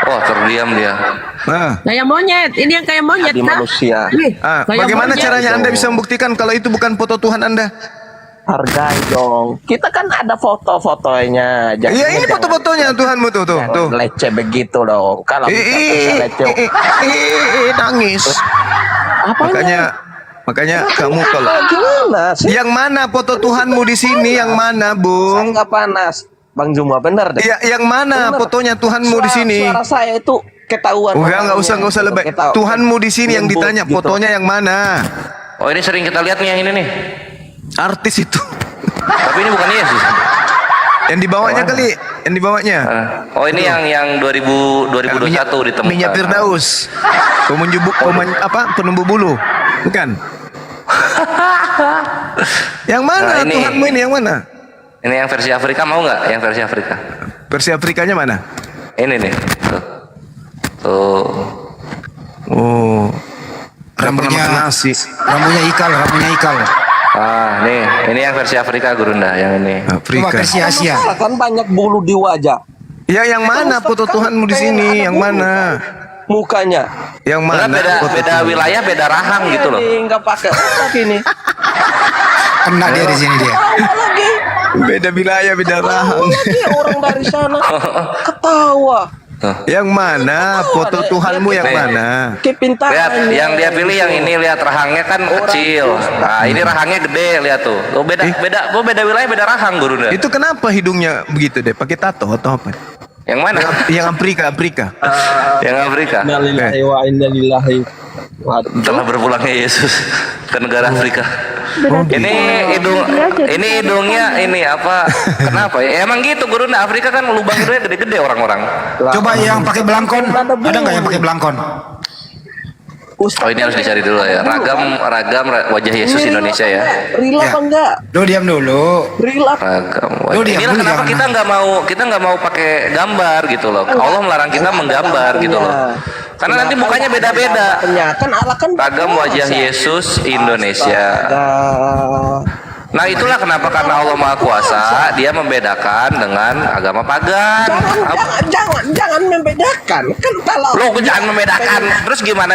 Oh, terdiam dia. Kayak monyet, ini yang kayak monyet Di kan? manusia. Bagaimana caranya Anda bisa membuktikan kalau itu bukan foto Tuhan Anda? Hargai dong. Kita kan ada foto-fotonya. Iya, ini foto-fotonya Tuhanmu tuh. Leceh begitu dong. Kalau bisa leceh. Nangis. Makanya kamu kalau yang mana foto Tuhanmu di sini? Yang mana, Bung? Nggak panas, Bang Juma, bener deh. Ya, yang mana fotonya Tuhanmu di sini? Suara saya itu ketahuan. Nggak usah lebay. Tuhanmu di sini yang ditanya, fotonya yang mana? Oh, ini sering kita lihat nih yang ini nih. Artis itu. Tapi ini bukan Yesus. Yang dibawanya kali, yang dibawanya. Oh ini yang 2021 ditemukan. Minyak Firdaus. Penumbuh bulu. Bukan. Yang mana Nah, ini. Tuhanmu ini yang mana? Ini yang versi Afrika mau nggak? Yang versi Afrika. Versi Afrikanya mana? Ini nih. Tuh. Oh. Rambutnya ikal. Ah, nih, ini yang versi Afrika Gurunda, yang ini. Cuma versi Asia. Kan banyak bulu di wajah. Ya yang mana foto Tuhanmu di sini? Yang mana? Mukanya. Yang mana? Beda wilayah, beda rahang gitu loh. Ini nggak pakai otak ini. Kena dia di sini dia. Lagi. Beda wilayah, beda rahang. Orang dari sana ketawa. Yang mana? Foto Tuhanmu yang Nih. mana? Kepintaran. Lihat, yang dia pilih yang ini, lihat rahangnya kan kecil. Nah, ini rahangnya gede, lihat tuh. Oh, beda wilayah, beda rahang Gurunda. Itu kenapa hidungnya begitu deh? Pakai tato atau apa? Yang mana? Yang Afrika. Yang Afrika. Innalillahi wa inna ilaihi. Telah berpulangnya Yesus ke negara Afrika. Berarti Ini hidungnya ini apa? Kenapa ya? Emang gitu Gurunda, Afrika kan lubang hidungnya gede-gede orang-orang. Coba yang pakai belangkon. Ada nggak yang pakai belangkon? Oh ini harus dicari dulu ya. Ragam wajah Yesus Indonesia ya. Rila apa enggak? Lo diam dulu. Rila. Ragam Lu wajah. diam Inilah dulu, kenapa jangan. kita nggak mau pakai gambar gitu loh. Allah melarang kita menggambar gitu loh. Karena nanti mukanya beda-beda. Kan Allah kan Ragam wajah Yesus Indonesia. Nah itulah kenapa, karena Allah Maha Kuasa dia membedakan dengan agama pagan. Jangan membedakan. Kan kalau Lo jangan membedakan. Terus gimana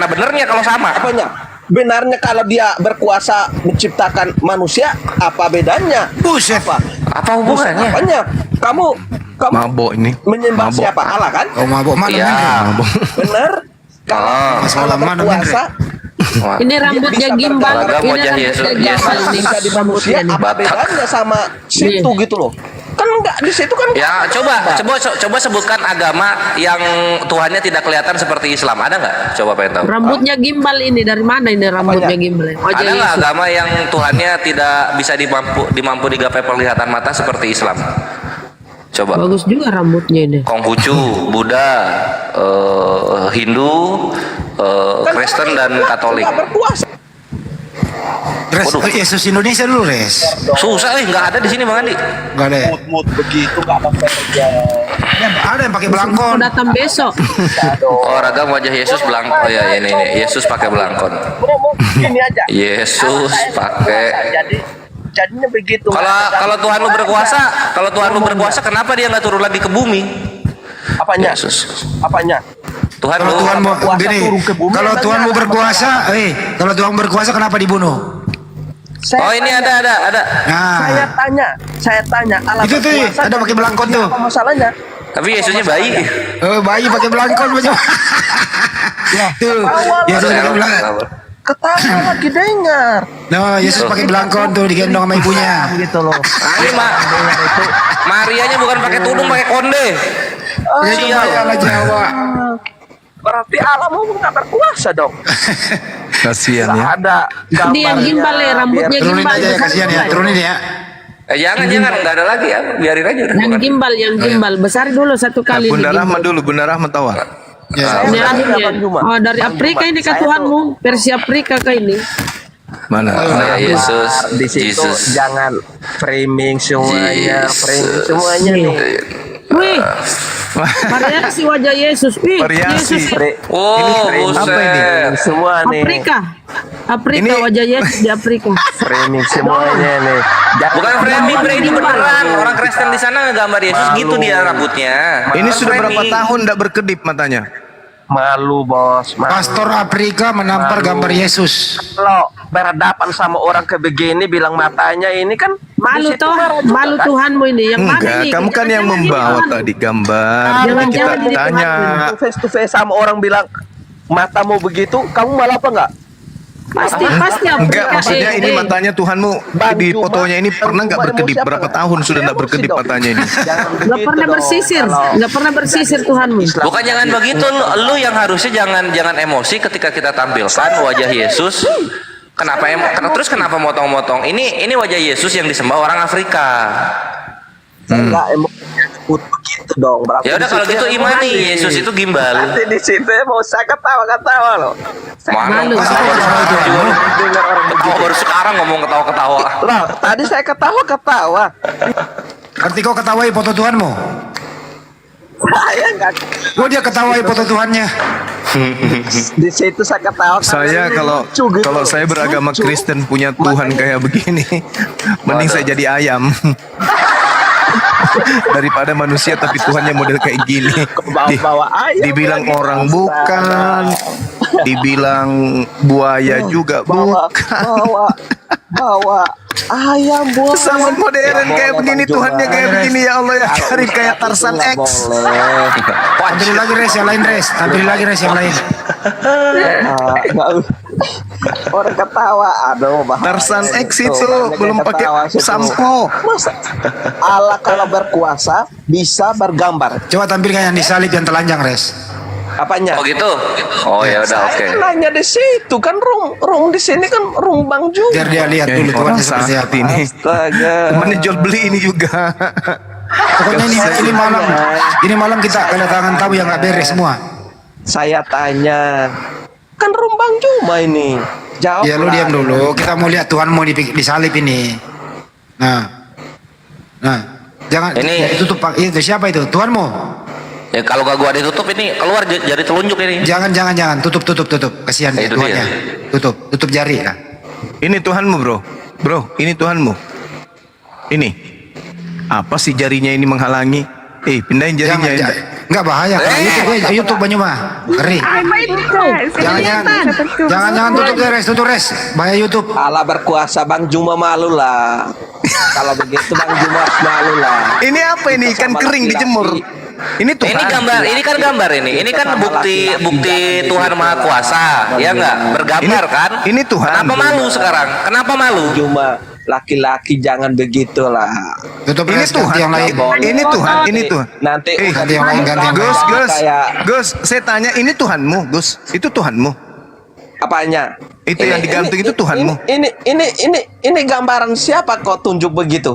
benernya kalau sama? apanya? Benarnya kalau dia berkuasa menciptakan manusia, apa bedanya? Buset. Apa hubungannya? Apanya? Kamu Mabok ini. menyembah Mabok. siapa? Allah kan? Oh mabok mana? Iya. Benar? Kalau Masalah mana, berkuasa, Ini rambutnya gimbal. Ragam Ini wajah rambutnya Yesus. gimbal nih. bisa di manusia, apa Batak. bedanya sama situ gitu loh? Kan enggak di situ kan? Ya coba sebutkan agama yang Tuhannya tidak kelihatan seperti Islam, ada nggak? Coba pengen tahu. Rambutnya gimbal ini dari mana ini rambutnya gimbal? Wajah Ada nggak Yesus. agama yang Tuhannya tidak bisa dimampu digapai penglihatan mata seperti Islam? Coba. Bagus juga rambutnya ini. Konghucu, Buddha, Hindu, Kristen dan Katolik. Res, Yesus Indonesia dulu, Res. Susah nggak ada di sini Bang Andi. Nggak ada. Mood begitu nggak ada kerja. Ada yang pakai belangkon. Mau datang besok. Oh ragam wajah Yesus belangkon. Oh ya ini Yesus pakai belangkon. Gini aja. Yesus pakai. Jadinya begitu. Kalau Tuhan lu berkuasa, kenapa dia nggak turun lagi ke bumi? Apanya? Yesus. Apanya? Tuhan Kalau lu Tuhan mau kuasa gini, turun ke bumi, kalau Tuhan mau berkuasa, kalau Tuhan berkuasa kenapa dibunuh? Oh ini ada. Nah, Saya tanya. Allah itu tuh berkuasa, ada pakai belangkon tuh. apa masalahnya? Tapi Yesusnya bayi. Bayi pakai belangkon macam. Tuh, Yesus pakai belangkon. Ketawa lagi dengar. No, Yesus pakai belangkon tuh digendong sama ibunya. Gitu loh. Ini Marianya bukan pakai tudung, pakai konde. Sial ala Jawa. Berarti Allah mau nggak berkuasa dong. Kasihan ya. Ada Ini yang gimbal ya, rambutnya Turunin gimbal. aja ya, kasihan ya. Turunin ya. Jangan nggak ada lagi ya, biarin aja udah. Yang gimbal, besar dulu satu kali. Bunda nih, Rahma gimbal. dulu, Bunda Rahma tahu. Ini rahimnya. Oh dari Afrika ini kah Tuhanmu? Versi Afrika kah ini? Mana? Ya Yesus, di situ Jesus. jangan framing semuanya, Jesus. nih. Wih, variasi wajah Yesus. Wih, Variasi. Yesus Oh, Apa ini? buset. Semua nih. Afrika wajah Yesus di Afrika. Framing semuanya nih. Bukan framing, ini beneran. Orang Kristen di sana ngegambar Yesus gitu dia rambutnya. Ini sudah berapa Framing. tahun tidak berkedip matanya? Malu bos. Pastor Afrika menampar gambar Yesus. Kalau berhadapan sama orang kayak begini bilang matanya ini kan Malu di situ toh, marah juga, malu kan? Tuhanmu ini. Yang mana Enggak, nih? kamu kan yang Jangan membawa ini, tadi gambar. Jangan- Kita jangan ini tanya. Face to face sama orang bilang matamu begitu, kamu malah apa enggak? Pasti Afrika. Enggak, maksudnya ini matanya Tuhanmu di fotonya ini pernah nggak berkedip? Berapa tahun sudah nggak berkedip matanya ini? Nggak pernah bersisir, nggak pernah bersisir Tuhanmu. Bukan jangan begitu, lu yang harusnya jangan emosi ketika kita tampilkan wajah Yesus. Kenapa terus kenapa motong-motong? Ini wajah Yesus yang disembah orang Afrika. Enggak begitu dong. Berarti Ya udah kalau gitu imani Yesus itu gimbal. Nanti di situ mau saya ketawa-ketawa loh. Mana ketawa baru sekarang ngomong ketawa-ketawa. Loh, tadi saya ketawa-ketawa. Berarti kau ketawai foto Tuhanmu? Saya enggak. Oh, dia ketawai foto Tuhannya. Di situ saya ketawa. Saya kalau saya beragama Kristen punya Tuhan kayak begini, mending saya jadi ayam. Daripada manusia tapi Tuhannya model kayak gini. Dibilang orang bukan, dibilang buaya juga bukan. Bawa ayam buah. Sangat modern kayak begini, Tuhannya kayak begini, ya Allah ya Karim, kayak Tarzan X. Tampil lagi res yang lain res, tampil lagi res yang lain. Orang ketawa, aduh bahaya. Tarzan X itu belum pakai sampo. Masa Allah kalau berkuasa bisa bergambar. Coba tampilkan yang disalib yang telanjang res. Apanya? Oh gitu. Oh ya udah oke. Saya nanya di situ kan room di sini kan room Bang Ju. Biar dia lihat dulu Tuhannya seperti apa ini. Astaga. Temannya jual beli ini juga. Pokoknya ini malam kita kedatangan tamu yang nggak beres semua. Saya tanya, kan room Bang Juma ini. Jawab. Ya lu diam dulu. Kita mau lihat Tuhanmu disalib ini. Nah, jangan Ini- tutup Pak. Itu siapa itu? Tuhanmu. Ya kalau gak gua ditutup ini keluar jari telunjuk ini. Jangan. Tutup. Kasihan Itu Tuhannya. dia. Tutup jari ya. Ini Tuhanmu bro, ini Tuhanmu. Ini apa sih jarinya ini menghalangi? Pindahin jarinya. Enggak bahaya kalau YouTube banyak mah. Ngeri. Jangan tutup res. Bahaya YouTube. Allah berkuasa, Bang Juma malu lah. Kalau begitu Bang Juma harus malu lah. Ini apa ini? Ikan kering dijemur. Ini Tuhan. Ini gambar, ini kan gambar ini. Ini kan bukti Tuhan Maha Kuasa, ya enggak? Bergambar kan? Ini Tuhan. Kenapa malu sekarang? Kenapa malu? Cuma laki-laki jangan begitulah. Tutup Ini res, Tuhan. ganti yang lain. Ini Tuhan. Nanti ganti yang lain, ganti yang lain. Gus, saya tanya, ini Tuhanmu, Gus? Itu Tuhanmu? Apanya? Itu yang digantung itu Tuhanmu? Ini gambaran siapa kok tunjuk begitu?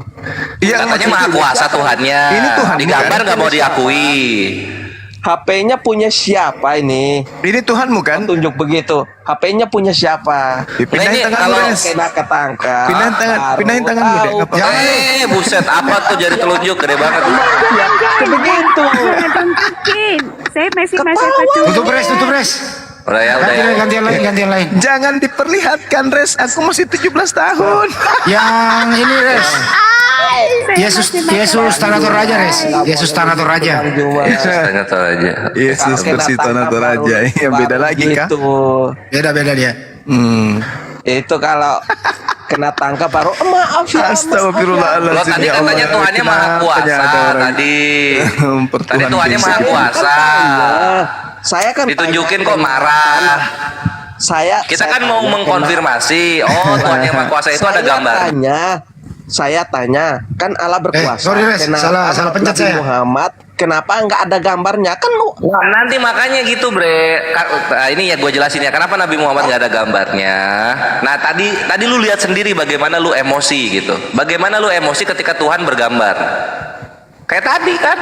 Yang Katanya Maha Kuasa Tuhannya. Ini Tuhan. Digambar nggak mau diakui. HP-nya punya siapa ini? Ini Tuhanmu kan? Tunjuk begitu. HP-nya punya siapa? Pindahin tangan kalau Res. kena ketangkap. Pindahin tangan Dek. Buset, apa tuh jari telunjuk gede banget. Begitu. Jangan bikin. Saya masih masa Tutup res. Udah ya. Ganti yang lain. Jangan diperlihatkan, Res. Aku masih 17 tahun. Yang ini res. Yesus Tanah Toraja res. Yesus Tanah Toraja. Yesus versi Tanah Toraja. Yang beda lagi kah? Beda dia. Itu kalau kena tangkap baru maaf ya. Astagfirullahaladzim. Lo tadi katanya Tuhannya Maha Kuasa tadi. Tadi Tuhannya Maha Kuasa. Saya kan ditunjukin kok marah. Kita kan mau mengkonfirmasi. Oh, Tuhan yang Maha Kuasa itu ada gambar. Saya tanya, kan Allah berkuasa. Sorry res, salah pencet Nabi saya. Muhammad, kenapa nggak ada gambarnya? Kan Nah, nanti makanya gitu bre. Ini ya gue jelasin ya kenapa Nabi Muhammad nggak ada gambarnya. Nah tadi lu lihat sendiri bagaimana lu emosi gitu. Bagaimana lu emosi ketika Tuhan bergambar. Kayak tadi kan.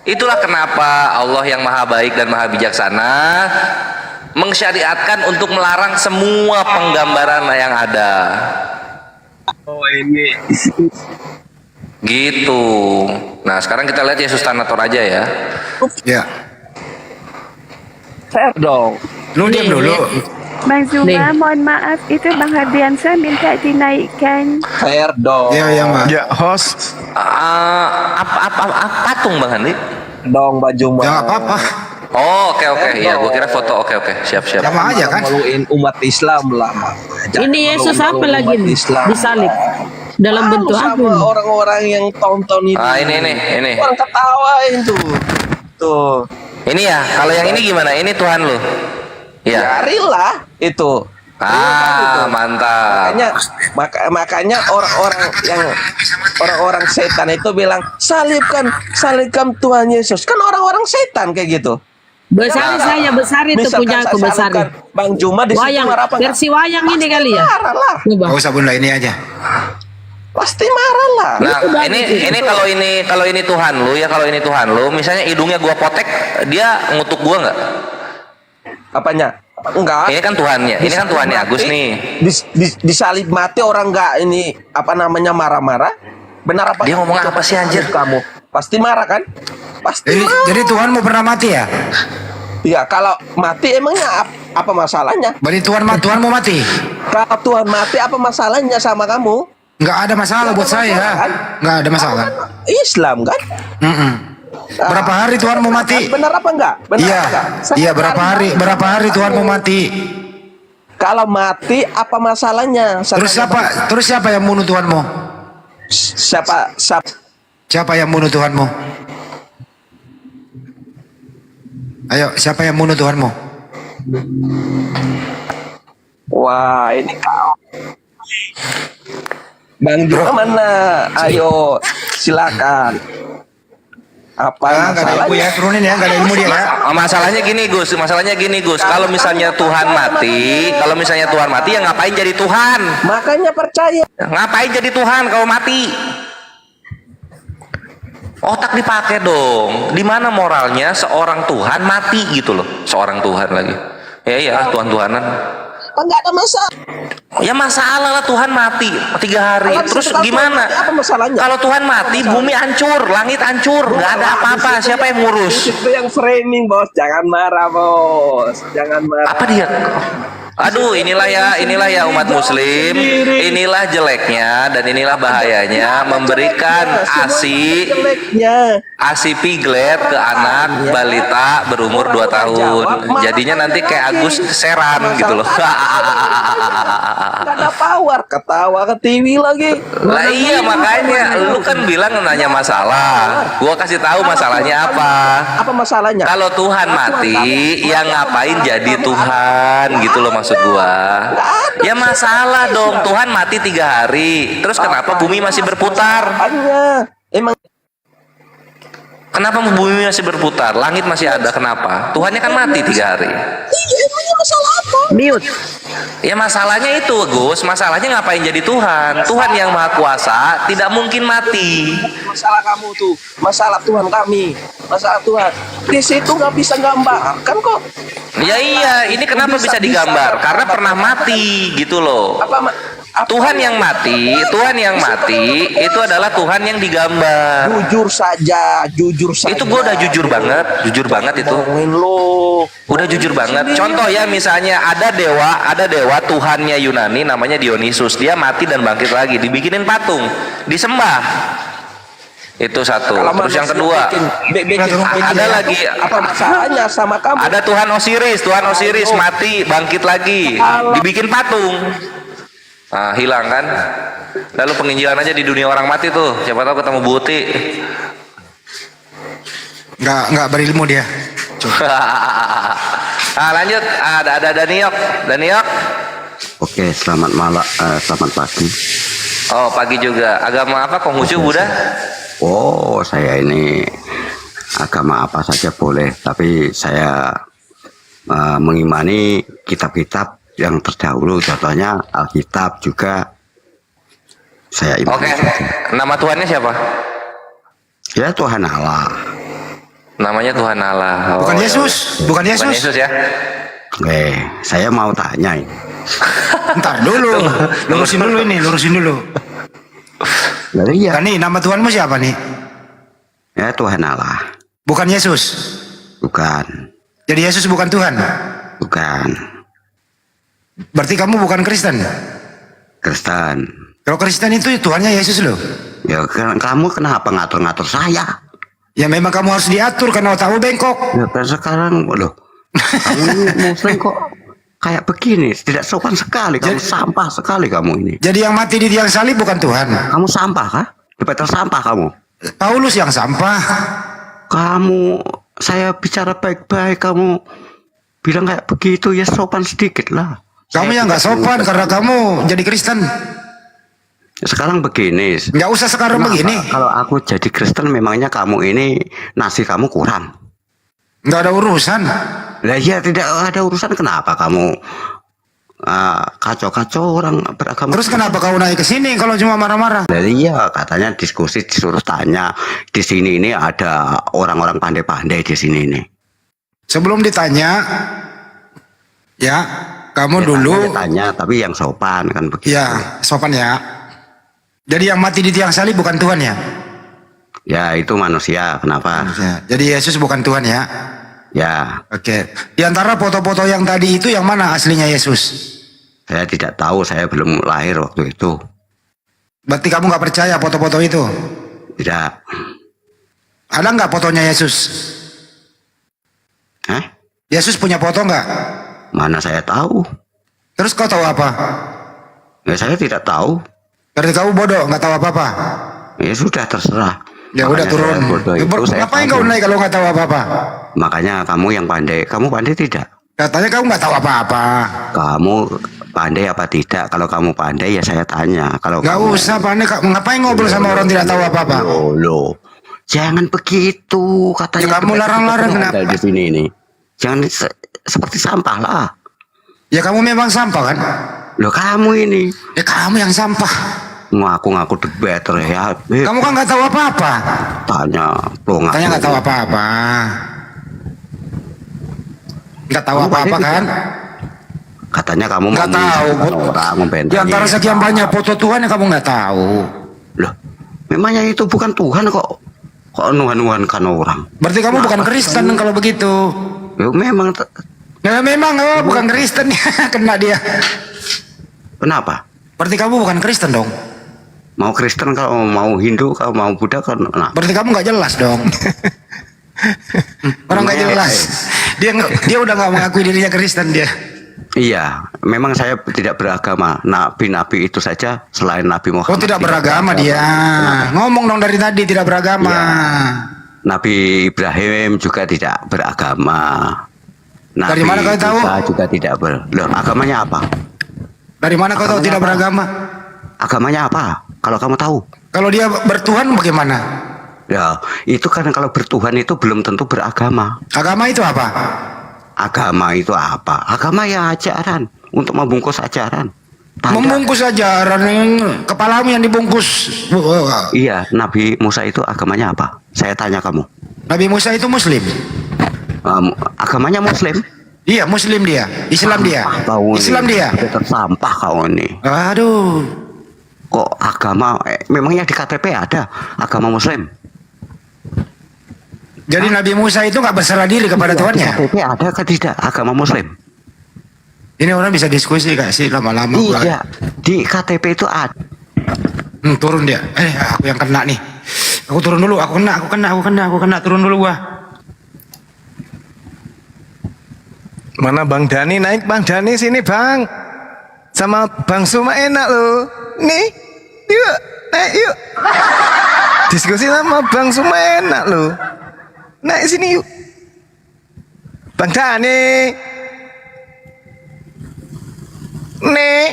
Itulah kenapa Allah yang maha baik dan maha bijaksana mensyariatkan untuk melarang semua penggambaran yang ada. Oh ini. Gitu. Nah sekarang kita lihat Yesus Tanah Toraja ya. Ya. Fair dong. Lu diam dulu. Bang Zuma, mohon maaf, itu Bang Hardiansyah minta dinaikkan. Fair dong. Iya, Mak. Ya, host. Apa patung Bang Handi? Dong baju mah. Jangan apa-apa. Oh, oke. Iya, gua kira foto. Oke. Siap. Sama aja kan. Maluin umat Islam lah. Ini Yesus apa lagi nih? Disalib. Dalam bentuk apa? Sama orang-orang yang tonton ini. Ah, ini. Orang ketawain tuh. Tuh. Ini ya, kalau yang ini gimana? Ini Tuhan lu. Iya. Carilah itu. Mantap. Makanya orang-orang setan itu bilang salibkan Tuhan Yesus. Kan orang-orang setan kayak gitu. Besar itu punya aku besar. Bang Juma di situ Wayang, marah apa versi wayang ini kali ya. Gak usah bunda ini aja. Pasti marah lah. Nah, kalau ini Tuhan lu ya, kalau ini Tuhan lu, misalnya hidungnya gua potek, dia ngutuk gua nggak? Apanya? Enggak. Ini kan Tuhannya, ini kan Tuhannya Agus nih. Disalib mati orang nggak ini apa namanya marah-marah? Benar apa? Dia ngomong apa sih anjir? Kamu pasti marah kan? Pasti. Jadi Tuhan mau pernah mati ya? Iya, kalau mati emangnya apa masalahnya? Berarti Tuhan mau mati? Kalau Tuhan mati apa masalahnya sama kamu? Nggak ada masalah buat saya. Kan? Nggak ada masalah. Islam kan? Berapa hari Tuhan mau mati? Benar apa enggak? Iya. Iya, berapa hari Tuhan mau mati? Kalau mati apa masalahnya? Terus siapa yang bunuh Tuhanmu? Siapa yang bunuh Tuhanmu? Ayo, siapa yang bunuh Tuhanmu? Wah, ini kau. Bang Juma mana? Ayo, silakan. Apa masalahnya? Ya, turunin ya, nggak ada ilmu dia ya. Masalahnya gini Gus, kalau misalnya Tuhan mati, ya ngapain jadi Tuhan? Makanya percaya. Ngapain jadi Tuhan kalau mati? Otak dipakai dong. Di mana moralnya seorang Tuhan mati gitu loh, seorang Tuhan lagi. Ya, Tuhan-Tuhanan. Enggak ada masalah. Ya masalah lah, Tuhan mati 3 hari. Terus gimana? Apa masalahnya? Kalau Tuhan mati, bumi hancur, langit hancur, nggak ada apa-apa. Siapa yang ngurus? Itu yang framing, Bos. Jangan marah, Bos. Jangan marah. Apa dia? Aduh, inilah ya umat muslim, inilah jeleknya dan inilah bahayanya memberikan ASI piglet ke anak balita berumur 2 tahun. Jadinya nanti kayak Agus seran gitu loh. Gak ada power, ketawa ke TV lagi. Lah iya, makanya lu kan bilang nanya masalah. Gua kasih tahu masalahnya apa. Apa masalahnya? Kalau Tuhan mati, yang ngapain jadi Tuhan gitu loh maksud gua. Ya masalah dong, Tuhan mati 3 hari. Terus kenapa bumi masih berputar? Emang kenapa bumi masih berputar? Langit masih ada, kenapa? Tuhannya kan mati 3 hari. Iya, emangnya masalah apa? Mute. Ya masalahnya itu Gus, masalahnya ngapain jadi Tuhan? Tuhan yang Maha Kuasa tidak mungkin mati. Masalah kamu tuh, masalah Tuhan kami, masalah Tuhan. Di situ nggak bisa gambarkan kok. Ya iya, ini kenapa bisa digambar? Karena pernah mati gitu loh. Tuhan yang mati itu adalah Tuhan yang digambar. Jujur saja. Itu gue udah jujur banget itu. Udah jujur banget. Contoh ya, misalnya ada dewa Tuhannya Yunani namanya Dionysus. Dia mati dan bangkit lagi, dibikinin patung, disembah. Itu satu. Terus yang kedua, ada lagi. Apa masalahnya sama kamu? Ada Tuhan Osiris mati bangkit lagi, dibikin patung. Nah, hilang kan? Lalu penginjilan aja di dunia orang mati tuh. Siapa tahu ketemu Buti. Nggak berilmu dia. Nah, lanjut. Ada Daniok. Oke, selamat malam, selamat pagi. Oh, pagi juga. Agama apa? Konghucu, Buddha? Oh, saya ini agama apa saja boleh, tapi saya mengimani kitab-kitab yang terdahulu, contohnya Alkitab juga saya imani. Oke. Nama Tuhannya siapa? Ya, Tuhan Allah. Namanya Tuhan Allah. Bukan Yesus. Bukan Yesus ya. Saya mau tanya ini. Ntar dulu. Lurusin dulu. Iya. Nih, nama Tuhanmu siapa nih? Ya, Tuhan Allah. Bukan Yesus. Bukan. Jadi Yesus bukan Tuhan? Bukan. Berarti kamu bukan Kristen? Kristen. Kalau Kristen itu Tuhannya Yesus loh. Ya, kamu kenapa ngatur-ngatur saya? Ya memang kamu harus diatur karena otakmu bengkok. Ya kan sekarang loh. Kamu ini Muslim kok kayak begini, tidak sopan sekali. Kamu sampah sekali kamu ini. Jadi yang mati di tiang salib bukan Tuhan? Kamu sampah kah? Dipeter sampah kamu. Paulus yang sampah. Kamu, saya bicara baik-baik, kamu bilang kayak begitu, ya sopan sedikit lah. Kamu yang nggak sopan karena kamu jadi Kristen. Sekarang begini. Nggak usah sekarang begini. Kalau aku jadi Kristen, memangnya kamu ini nasi kamu kurang? Nggak ada urusan. Lah ya, tidak ada urusan. Kenapa kamu kacau-kacau orang beragama. Terus kenapa kau naik ke sini kalau cuma marah-marah? Jadi iya, katanya diskusi disuruh tanya di sini ini ada orang-orang pandai-pandai di sini ini. Sebelum ditanya, ya kamu Ya, dulu. tanya, tapi yang sopan kan begitu. Ya sopan ya. Jadi yang mati di tiang salib bukan Tuhan ya? Ya itu manusia, kenapa? Jadi Yesus bukan Tuhan ya? Ya. Oke. Di antara foto-foto yang tadi itu yang mana aslinya Yesus? Saya tidak tahu, saya belum lahir waktu itu. Berarti kamu nggak percaya foto-foto itu? Tidak. Ada nggak fotonya Yesus? Hah? Yesus punya foto nggak? Mana saya tahu? Terus kau tahu apa? Ya saya tidak tahu. Berarti kamu bodoh, nggak tahu apa-apa? Ya sudah terserah. Ya udah Makanya turun. saya bodoh itu, saya Ngapain tahu. kau naik kalau nggak tahu apa-apa? Makanya kamu yang pandai. Kamu pandai tidak? Katanya kamu nggak tahu apa-apa. Kamu pandai apa tidak? Kalau kamu pandai ya saya tanya. Kalau Nggak kamu... usah pandai. Ngapain ngobrol sama orang tidak tahu apa-apa? Loh. Jangan begitu katanya. Ya, kamu larang-larang kenapa? Di sini ini. Jangan seperti sampah lah. Ya kamu memang sampah kan? Loh kamu ini. Ya kamu yang sampah. Ngaku-ngaku the better ya. Kamu kan nggak tahu apa-apa. Tanya. Tanya nggak tahu apa-apa. Nggak tahu apa-apa kan? Katanya kamu nggak tahu. Di antara sekian banyak foto Tuhan yang kamu nggak tahu. Loh, memangnya itu bukan Tuhan kok? Kok nuhan-nuhankan orang? Berarti kamu bukan Kristen kalau begitu. Ya memang. Ya memang bukan Kristen ya, kena dia. Kenapa? Berarti kamu bukan Kristen dong. Mau Kristen, kalau mau Hindu, kalau mau Buddha kan. Nah. Berarti kamu nggak jelas dong. Orang nggak jelas. Dia udah nggak mengakui dirinya Kristen dia. Iya, memang saya tidak beragama. Nabi-nabi itu saja selain Nabi Muhammad. Oh tidak beragama dia. Ngomong dong dari tadi tidak beragama. Ya. Nabi Ibrahim juga tidak beragama. Nabi Dari mana kau tahu? Musa juga tidak Loh, agamanya apa? Dari mana kau tahu tidak beragama? Agamanya apa? Kalau kamu tahu? Kalau dia bertuhan bagaimana? Ya, itu kan kalau bertuhan itu belum tentu beragama. Agama itu apa? Agama itu apa? Agama ya ajaran, untuk membungkus ajaran. Membungkus ajaran, kepalamu yang dibungkus. Iya, Nabi Musa itu agamanya apa? Saya tanya kamu. Nabi Musa itu Muslim. Agamanya Muslim? Iya, Muslim dia. Islam dia. Islam dia. Tersampah kau ini. Aduh. Kok agama? Memangnya di KTP ada agama Muslim? Jadi Nabi Musa itu nggak berserah diri kepada Tuhannya. Di KTP ada atau tidak agama Muslim? Ini orang bisa diskusi gak sih lama-lama? Iya. Di KTP itu ada. Turun dia. Aku yang kena nih. Aku turun dulu. Aku kena. Turun dulu gua. Mana Bang Dani naik? Bang Dani sini Bang. Sama Bang Suma enak loh. Nih, yuk naik yuk. Diskusi sama Bang Suma enak loh. Naik sini yuk. Bang Dani. Nih.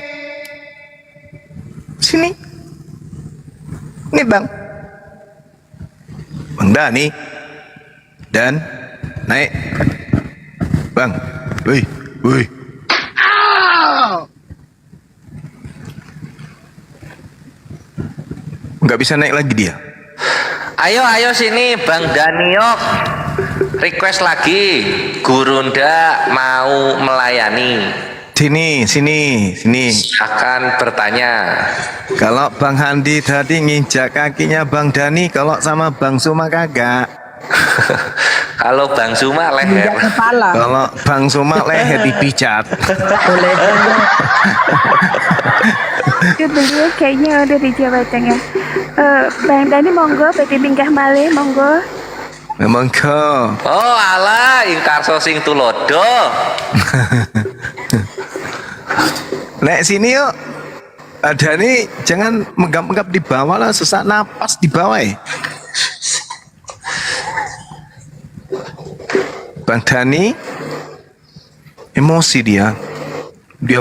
Sini. Nih Bang. Bang Dani. Dan naik. Bang. Woi, woi. Nggak bisa naik lagi dia. Ayo sini Bang Daniok. Request lagi. Gurunda mau melayani. Sini. Akan bertanya. Kalau Bang Handi tadi nginjak kakinya Bang Dani, kalau sama Bang Suma kagak. Kalau Bang Suma leher. Kalau Bang Suma leher dipijat. Itu beliau kayaknya ada di Jawa Tengah. Bang Dani monggo, PT Bingkah Malih monggo. Monggo. Oh alah, ingkarso sing tulodo. Nek sini yuk. Ada nih, jangan menggap-menggap di bawah lah, sesak napas di bawah ya. Bang Dani emosi dia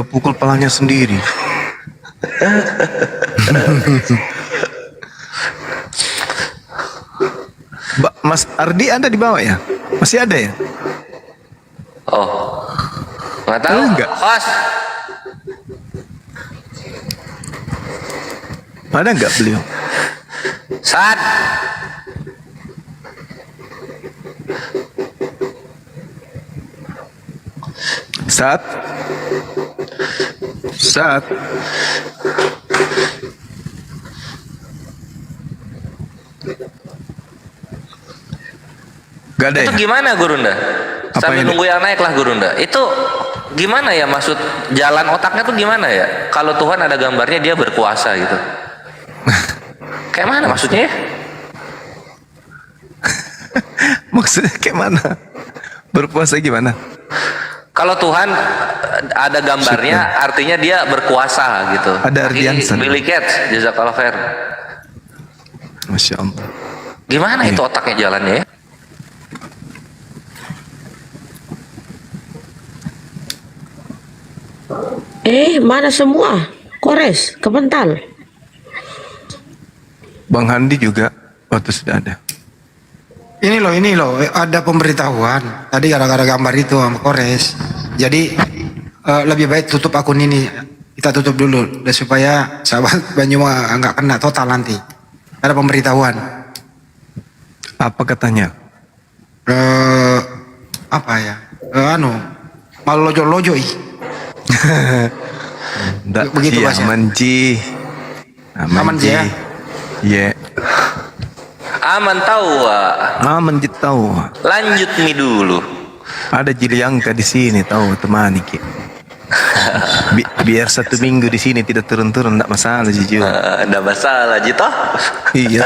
pukul palanya sendiri. Mas Ardi ada di bawah ya? Masih ada ya? Oh, nggak tahu. Enggak. Os, Ada nggak beliau? Saat Saat Gak ada itu ya? gimana Gurunda? Sambil ini? nunggu yang naik lah Gurunda. Itu gimana ya maksud jalan otaknya tuh gimana ya? Kalau Tuhan ada gambarnya dia berkuasa gitu. Kayak mana maksudnya ya? Maksudnya kayak mana? Berpuasa gimana? Kalau Tuhan ada gambarnya artinya dia berkuasa gitu. Ada Ardiansa. Billy Cats, jazakallah khair. Masya Allah. Gimana itu otaknya jalannya ya? Mana semua? Kores, kebental. Bang Handi juga waktu sudah ada. Ini loh, ada pemberitahuan. Tadi gara-gara gambar itu sama Kores. Jadi lebih baik tutup akun ini. Kita tutup dulu, supaya sahabat Banyuma nggak kena total nanti. Ada pemberitahuan. Apa katanya? Apa ya? Malu lojo-lojo begitu Ji, bahasa. aman Ji. Aman Ji ya? Iya. Aman tahu. Aman Ji tahu. Lanjut mi dulu. Ada Jiliangka di sini tahu temani Ki. Biar 1 minggu di sini tidak turun-turun enggak masalah jujur. Enggak masalah Ji toh. Iya.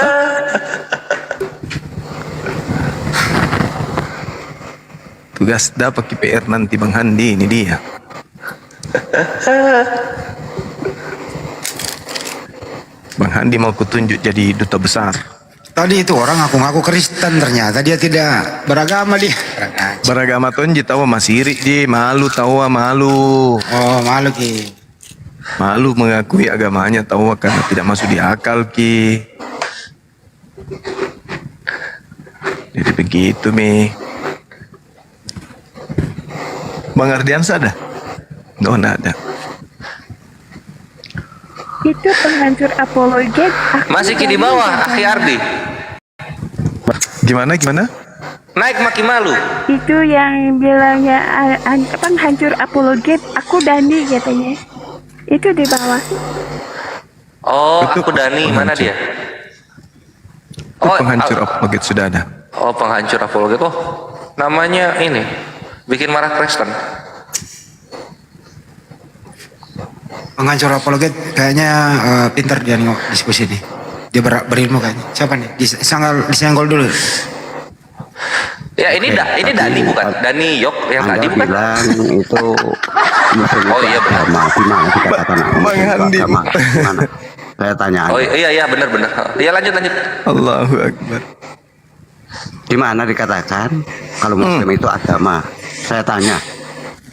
Tugas dapat KPR nanti Bang Handi ini dia. Bang Handi mau kutunjuk jadi duta besar. Tadi itu orang ngaku-ngaku Kristen, ternyata dia tidak beragama dia. Beragama tonji tahu masiri Ji, malu tahu malu. Oh, malu Ki. Malu mengakui agamanya tahu karena tidak masuk di akal Ki. Jadi begitu Mi. Bang Ardiansa ada? Oh, enggak ada. Itu penghancur apologet. Masih di bawah, Akhi Ardi. Gimana? Naik makin malu. Itu yang bilangnya penghancur apologet. Aku Dani katanya. Itu di bawah. Oh, aku Dani, mana dia? Oh, penghancur apologet sudah ada. Oh, penghancur apologet. Oh, namanya ini. Bikin marah Kristen. Penghancur apologet kayaknya pintar dia nengok diskusi ini. Dia berilmu kayaknya. Siapa nih? Disenggol dulu. Ya ini Dani bukan? Dani Yok yang tadi bukan? Bilang itu Oh iya benar. Gimana dikatakan Bang Handi. Gimana? Saya tanya. Oh iya benar. Iya lanjut. Allahu Akbar. Di mana dikatakan kalau Muslim itu agama? Saya tanya.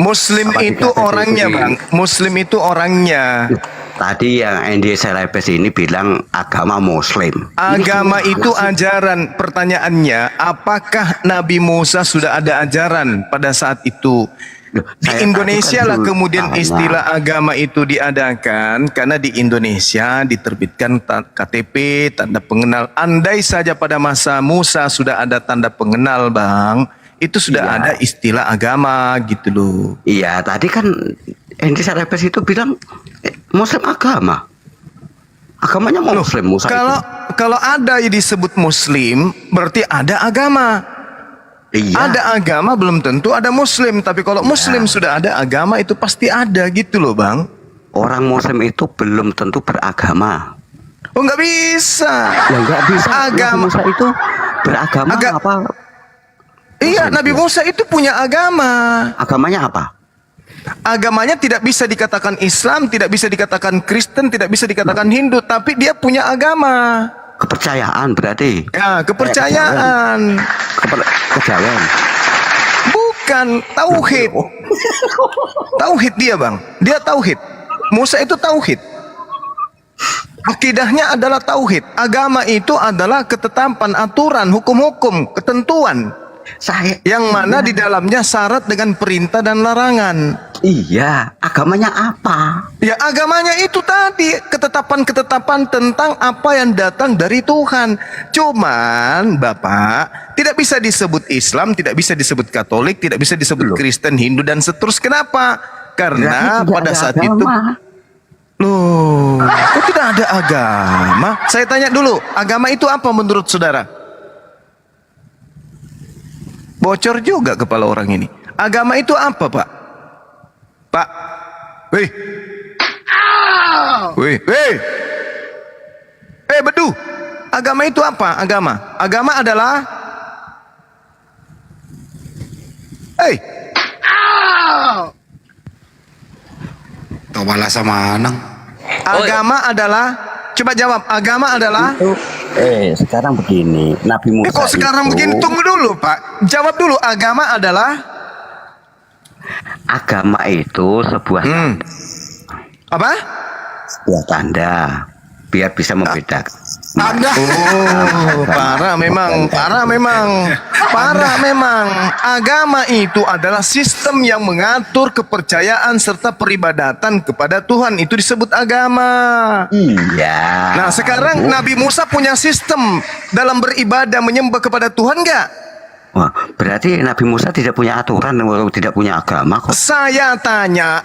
Muslim itu orangnya Bang. Muslim itu orangnya. Tadi yang ND Selebes ini bilang agama Muslim. Agama itu ajaran. Pertanyaannya, apakah Nabi Musa sudah ada ajaran pada saat itu? Di Indonesia lah kemudian istilah agama itu diadakan karena di Indonesia diterbitkan KTP, tanda pengenal. Andai saja pada masa Musa sudah ada tanda pengenal Bang, itu sudah ada istilah agama gitu loh. Iya, tadi kan Endi Selebes itu bilang Muslim agama. Agamanya Muslim Musa Kalau ada yang disebut Muslim, berarti ada agama. Iya. Ada agama belum tentu ada Muslim, tapi kalau Muslim sudah ada agama itu pasti ada gitu loh Bang. Orang Muslim itu belum tentu beragama. Oh nggak bisa. Ya nggak bisa. Agama Nabi Musa itu beragama apa? Iya, Nabi Musa itu punya agama. Agamanya apa? Agamanya tidak bisa dikatakan Islam, tidak bisa dikatakan Kristen, tidak bisa dikatakan Hindu, tapi dia punya agama. Kepercayaan berarti. Ya, kepercayaan. Kepercayaan. Bukan tauhid. Tauhid dia, Bang. Dia tauhid. Musa itu tauhid. Akidahnya adalah tauhid. Agama itu adalah ketetapan, aturan, hukum-hukum, ketentuan. Yang mana di dalamnya syarat dengan perintah dan larangan. Iya, agamanya apa? Ya agamanya itu tadi, ketetapan-ketetapan tentang apa yang datang dari Tuhan. Cuman Bapak, tidak bisa disebut Islam, tidak bisa disebut Katolik, tidak bisa disebut Kristen, Hindu dan seterusnya. Kenapa? Karena pada saat itu, loh, kok tidak ada agama? Saya tanya dulu, agama itu apa menurut saudara? Bocor juga kepala orang ini. Agama itu apa, Pak? Pak, wih, wih, bedu. Agama itu apa? Agama adalah, Tahu balas sama Anang. Agama adalah, coba jawab. Agama adalah. Sekarang begini, Nabi Musa. Kok sekarang itu, begini? Tunggu dulu, Pak. Jawab dulu. Agama adalah. Agama itu sebuah apa? Sebuah tanda biar bisa membedakan. Oh, parah memang. Agama itu adalah sistem yang mengatur kepercayaan serta peribadatan kepada Tuhan. Itu disebut agama. Iya. Nah, sekarang Nabi Musa punya sistem dalam beribadah menyembah kepada Tuhan enggak? Wah, berarti Nabi Musa tidak punya aturan, tidak punya agama kok. Saya tanya,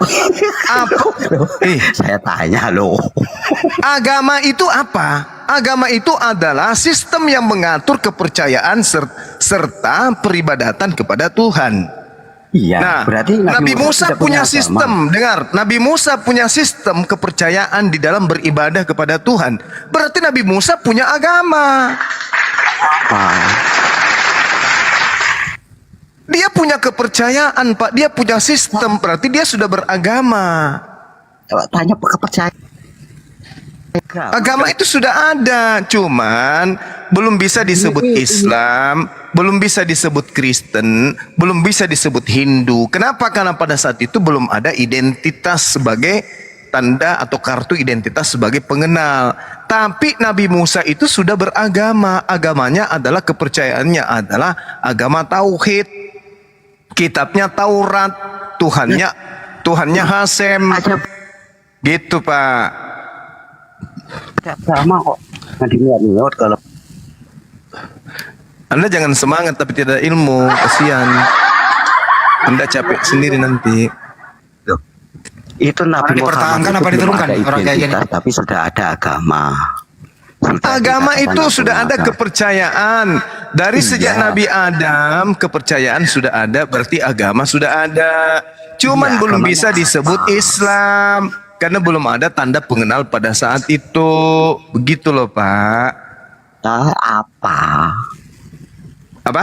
apa? Saya tanya loh. Agama itu apa? Agama itu adalah sistem yang mengatur kepercayaan serta peribadatan kepada Tuhan. Iya. Nah, berarti Nabi Musa punya agama. sistem. Dengar, Nabi Musa punya sistem kepercayaan di dalam beribadah kepada Tuhan. Berarti Nabi Musa punya agama. Dia punya kepercayaan, Pak. Dia punya sistem. Berarti dia sudah beragama. Tanya kepercayaan. Agama itu sudah ada, cuman belum bisa disebut Islam, belum bisa disebut Kristen, belum bisa disebut Hindu. Kenapa? Karena pada saat itu belum ada identitas sebagai tanda atau kartu identitas sebagai pengenal. Tapi Nabi Musa itu sudah beragama. Agamanya adalah, kepercayaannya adalah agama tauhid. Kitabnya Taurat, Tuhannya Hasem. Gitu, Pak. Agama kok. Nggak kalau. Anda jangan semangat tapi tidak ada ilmu, kasihan. Anda capek sendiri nanti. Itu Nabi Muhammad dipertahankan itu apa belum diturunkan ada orang kayak gini? identitas, tapi sudah ada agama. Agama itu sudah ada kepercayaan. Dari sejak Nabi Adam, kepercayaan sudah ada, berarti agama sudah ada. Cuman belum bisa disebut Islam karena belum ada tanda pengenal pada saat itu. Begitu loh, Pak. Apa?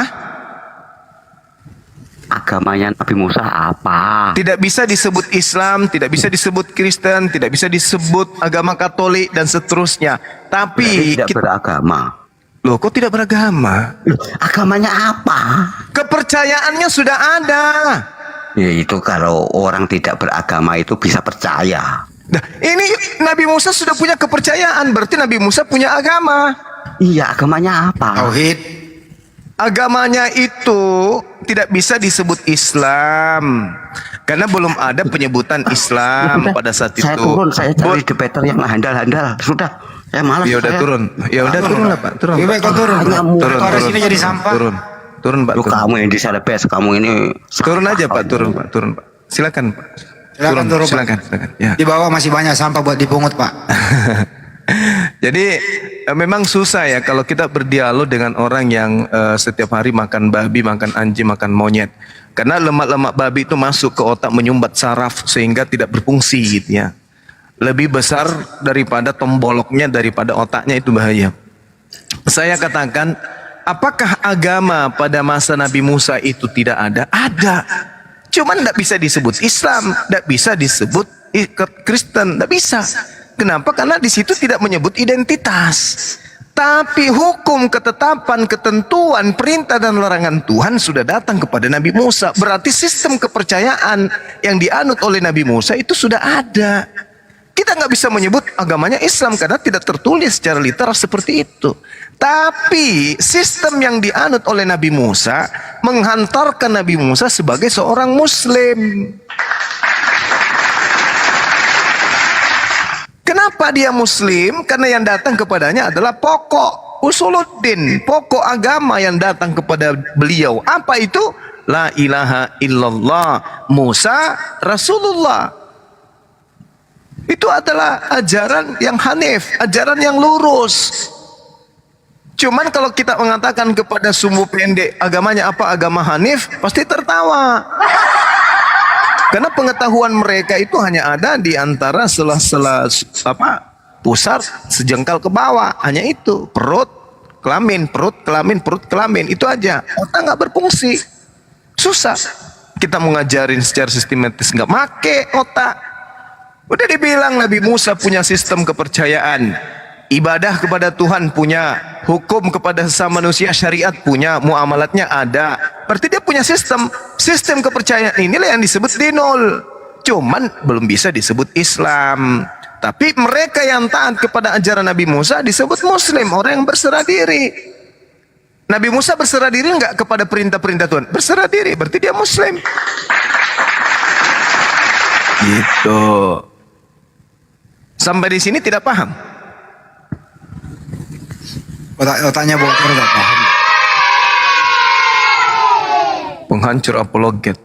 Agamanya Nabi Musa apa? Tidak bisa disebut Islam, tidak bisa disebut Kristen, tidak bisa disebut agama Katolik dan seterusnya. Tapi tidak beragama. Loh, kok tidak beragama? Agamanya apa? Kepercayaannya sudah ada. Ya itu kalau orang tidak beragama itu bisa percaya. Nah, ini Nabi Musa sudah punya kepercayaan, berarti Nabi Musa punya agama. Iya, agamanya apa? Tauhid. Agamanya itu tidak bisa disebut Islam karena belum ada penyebutan Islam pada saat itu. Saya turun, saya cari debater yang handal-handal. Sudah, saya malas. Ya udah turun. Ya udah turun lah, Pak. Turun. Lebih baik kau turun. Turun. Kau sini jadi sampah. Turun, Pak. Kamu yang di Salebes, kamu ini. Turun aja, Pak. Turun, Pak. Silakan, Pak. Silakan. Silakan. Ya. Di bawah masih banyak sampah buat dipungut, Pak. Jadi memang susah ya kalau kita berdialog dengan orang yang setiap hari makan babi, makan anjing, makan monyet. Karena lemak-lemak babi itu masuk ke otak menyumbat saraf sehingga tidak berfungsi gitu ya. Lebih besar daripada tomboloknya, daripada otaknya, itu bahaya. Saya katakan, apakah agama pada masa Nabi Musa itu tidak ada? Ada. Cuman tidak bisa disebut Islam, tidak bisa disebut Kristen, tidak bisa. Kenapa? Karena di situ tidak menyebut identitas. Tapi hukum, ketetapan, ketentuan, perintah dan larangan Tuhan sudah datang kepada Nabi Musa. Berarti sistem kepercayaan yang dianut oleh Nabi Musa itu sudah ada. Kita nggak bisa menyebut agamanya Islam karena tidak tertulis secara literal seperti itu. Tapi sistem yang dianut oleh Nabi Musa menghantarkan Nabi Musa sebagai seorang Muslim. Kenapa dia muslim? Karena yang datang kepadanya adalah pokok usuluddin, pokok agama yang datang kepada beliau. Apa itu? La ilaha illallah Musa Rasulullah. Itu adalah ajaran yang hanif, ajaran yang lurus. Cuman kalau kita mengatakan kepada sumbu pendek agamanya apa, agama hanif, pasti tertawa. Karena pengetahuan mereka itu hanya ada di antara sela-sela pusar sejengkal ke bawah, hanya itu, perut, kelamin, perut, kelamin, perut, kelamin, itu aja. Otak nggak berfungsi, susah. Kita mau ngajarin secara sistematis nggak make otak. Udah dibilang Nabi Musa punya sistem kepercayaan, ibadah kepada Tuhan punya, hukum kepada sesama manusia syariat punya, muamalatnya ada. Berarti dia punya sistem. Sistem kepercayaan inilah yang disebut dinul. Cuman belum bisa disebut Islam. Tapi mereka yang taat kepada ajaran Nabi Musa disebut muslim, orang yang berserah diri. Nabi Musa berserah diri enggak kepada perintah-perintah Tuhan? Berserah diri, berarti dia muslim. Gitu. Sampai di sini tidak paham? Otaknya bocor gak paham. Penghancur apologet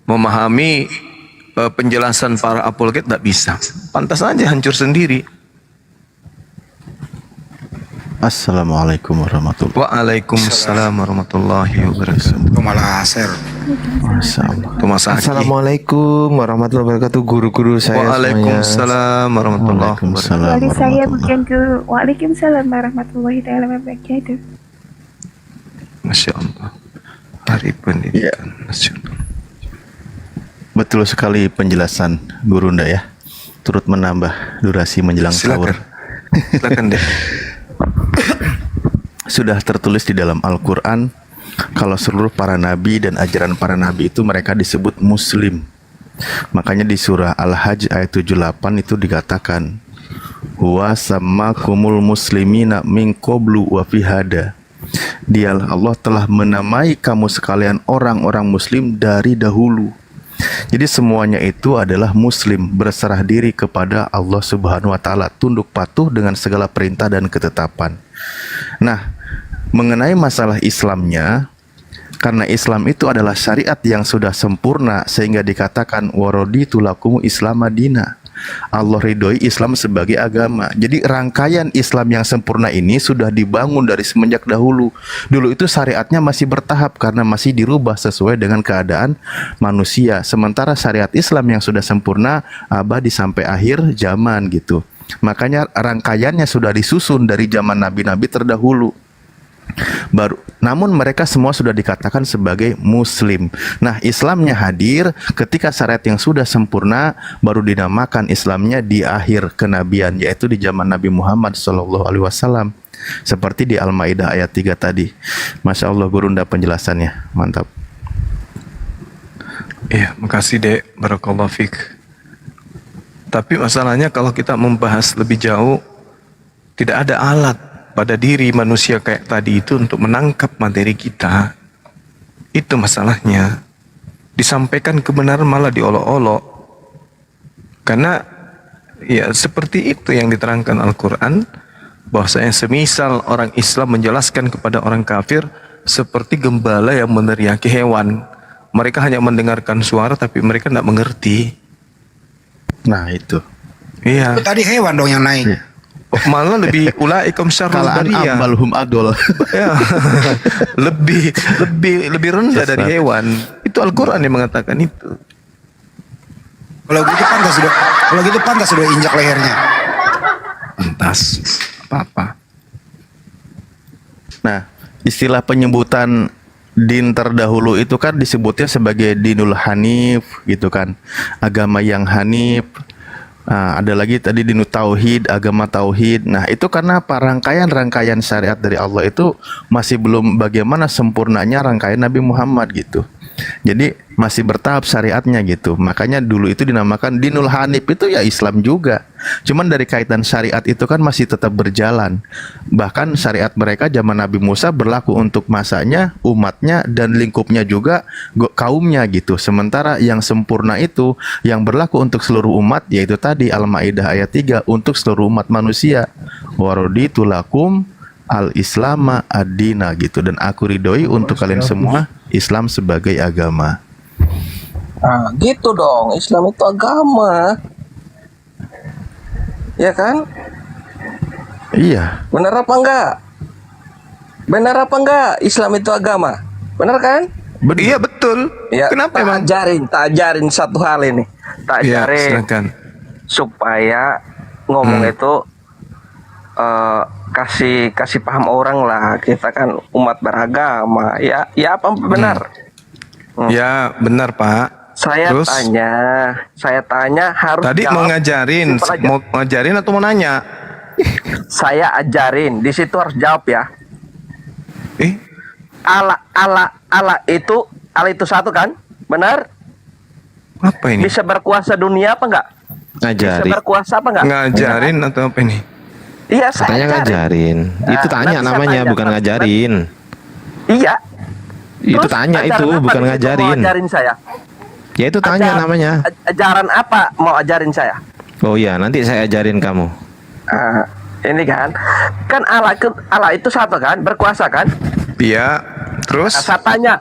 memahami penjelasan para apologet tidak bisa. Pantas aja hancur sendiri. Assalamualaikum warahmatullahi wabarakatuh. Waalaikumsalam warahmatullahi wabarakatuh. Malah share. Assalamualaikum warahmatullahi wabarakatuh. Guru-guru saya Waalaikumsalam warahmatullahi wabarakatuh. Wali saya bukan guru. Waalaikumsalam warahmatullahi wabarakatuh. Masya Allah. Hari pendidikan nasional. Betul sekali penjelasan Gurunda ya. Turut menambah durasi menjelang sahur. Silakan deh. Sudah tertulis di dalam Al-Quran kalau seluruh para nabi dan ajaran para nabi itu mereka disebut muslim. Makanya di surah Al-Hajj ayat 78 itu dikatakan huwa sammakumul muslimina min qablu wa fi hada. Dialah Allah telah menamai kamu sekalian orang-orang muslim dari dahulu. Jadi semuanya itu adalah muslim, berserah diri kepada Allah Subhanahu wa taala, tunduk patuh dengan segala perintah dan ketetapan. Nah, mengenai masalah Islamnya, karena Islam itu adalah syariat yang sudah sempurna sehingga dikatakan waraditu lakum Islam madina. Allah ridhoi Islam sebagai agama. Jadi rangkaian Islam yang sempurna ini sudah dibangun dari semenjak dahulu. Dulu itu syariatnya masih bertahap karena masih dirubah sesuai dengan keadaan manusia. Sementara syariat Islam yang sudah sempurna abadi sampai akhir zaman gitu. Makanya rangkaiannya sudah disusun dari zaman nabi-nabi terdahulu. Namun mereka semua sudah dikatakan sebagai muslim. Nah, Islamnya hadir ketika syariat yang sudah sempurna, baru dinamakan Islamnya di akhir kenabian, yaitu di zaman Nabi Muhammad SAW. Seperti di Al-Maidah ayat 3 tadi. Masya Allah Gurunda penjelasannya, mantap. Iya, makasih Dek, barakallahu fiik. Tapi masalahnya kalau kita membahas lebih jauh, tidak ada alat pada diri manusia kayak tadi itu untuk menangkap materi kita. Itu masalahnya. Disampaikan kebenaran malah diolok-olok. Karena ya seperti itu yang diterangkan Al-Quran, bahwasanya semisal orang Islam menjelaskan kepada orang kafir seperti gembala yang meneriaki hewan. Mereka hanya mendengarkan suara tapi mereka tidak mengerti. Nah itu. Iya. Tadi hewan dong yang naik. Iya. Malah lebih ulaikum syarrul bariyah. Ambalhum adol. Ya. lebih rendah dari hewan. Itu Al-Qur'an yang mengatakan itu. Kalau gitu pantas sudah injak lehernya. Pantas. Apa-apa. Nah, istilah penyebutan din terdahulu itu kan disebutnya sebagai dinul hanif gitu kan. Agama yang hanif. Nah, ada lagi tadi dinul tauhid, agama tauhid. Nah, itu karena apa? Rangkaian syariat dari Allah itu masih belum bagaimana sempurnanya rangkaian Nabi Muhammad gitu. Jadi masih bertahap syariatnya gitu. Makanya dulu itu dinamakan Dinul Hanif, itu ya Islam juga. Cuman dari kaitan syariat itu kan masih tetap berjalan. Bahkan syariat mereka zaman Nabi Musa berlaku untuk masanya, umatnya, dan lingkupnya juga kaumnya gitu. Sementara yang sempurna itu yang berlaku untuk seluruh umat, yaitu tadi Al-Maidah ayat 3, untuk seluruh umat manusia. Waraditu lakum al-islama ad-dina gitu, dan aku ridhoi untuk kalian semua Islam sebagai agama. Nah, gitu dong. Islam itu agama. Ya kan? Iya. Benar apa enggak? Benar apa enggak? Islam itu agama. Benar kan? Iya betul. Ya, Kenapa emang? Tak ajarin satu hal ini. Tak Ya, ajarin silakan. supaya ngomong itu kasih paham orang lah. Kita kan umat beragama. Ya apa benar? Ya benar Pak. Saya Terus? tanya harus Tadi jawab mau ngajarin, simpel aja. mau ngajarin atau mau nanya? Saya ajarin, di situ harus jawab ya. Allah itu satu kan? Benar? Apa ini? Bisa berkuasa dunia apa enggak? Bisa Ngajarin. berkuasa apa enggak? Ngajarin atau apa ini? Iya, saya Katanya ajarin. ngajarin. Itu tanya nanti saya namanya, tanya. bukan ngajarin. Iya. Itu Terus tanya ajaran itu, apa bukan di situ ngajarin. Mau ajarin saya. Ya itu tanya namanya. Ajaran apa mau ajarin saya? Oh iya, nanti saya ajarin kamu. Ini kan Allah itu satu kan, berkuasa kan? Iya. Terus? Saya tanya,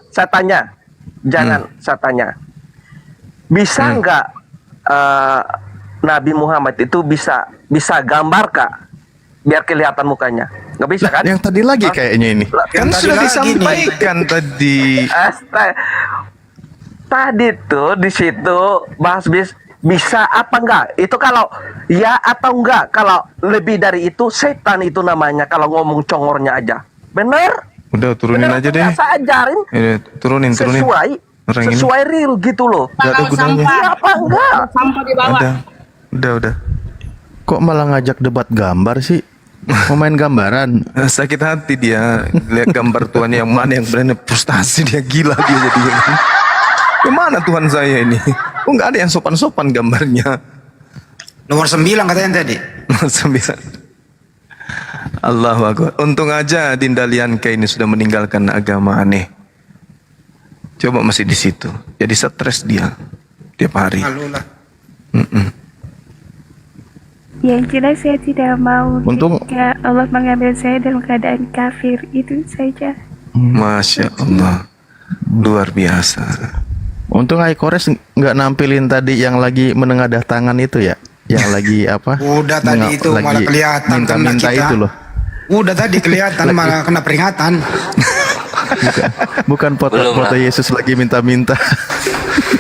jangan saya tanya. Bisa nggak Nabi Muhammad itu bisa gambar kak? Biar kelihatan mukanya. Nggak bisa kan? Yang tadi lagi kayaknya ini. Kan Yang sudah tadi lagi disampaikan tadi. Tadi tuh di situ bahas bisa apa enggak? Itu kalau ya atau enggak? Kalau lebih dari itu setan itu namanya kalau ngomong congornya aja. Bener? Udah turunin Bener aja apa deh. enggak? Saya ajarin Turunin. sesuai Orang ini. sesuai real gitu loh. Gak ada gunanya. Iya apa enggak? Sampah di bawah. Udah. Kok malah ngajak debat gambar sih? Mau main gambaran? Sakit hati dia lihat gambar Tuhan yang mana yang berani frustasi, dia gila dia jadi. Kemana Tuhan saya ini? Kok nggak ada yang sopan-sopan gambarnya? Nomor 9 katanya tadi. Nomor 9. Allahu Akbar. Untung aja Dinda Lianka ini sudah meninggalkan agama aneh. Coba masih di situ. Jadi stres dia tiap hari. Alulah. Yang jelas saya tidak mau Untung- jika Allah mengambil saya dalam keadaan kafir, itu saja. Masya Allah. Luar biasa. Untung Aikores nggak nampilin tadi yang lagi menengadah tangan itu ya, yang lagi apa? Udah tadi itu malah kelihatan minta-minta kena kita. itu loh. Udah tadi kelihatan malah kena peringatan. Bukan foto Belum lah. Yesus lagi minta-minta.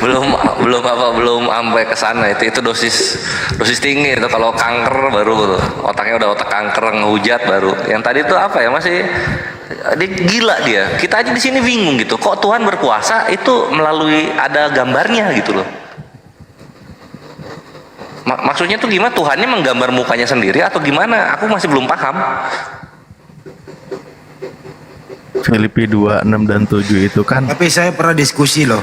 belum sampai ke sana. Itu dosis tinggi. Itu kalau kanker baru otaknya udah otak kanker ngehujat baru. Yang tadi itu apa ya, masih dia gila dia. Kita aja di sini bingung gitu, kok Tuhan berkuasa itu melalui ada gambarnya gitu loh. Maksudnya tuh gimana? Tuhannya menggambar mukanya sendiri atau gimana? Aku masih belum paham. Filipi 2, 6 dan 7 itu kan. Tapi saya pernah diskusi loh.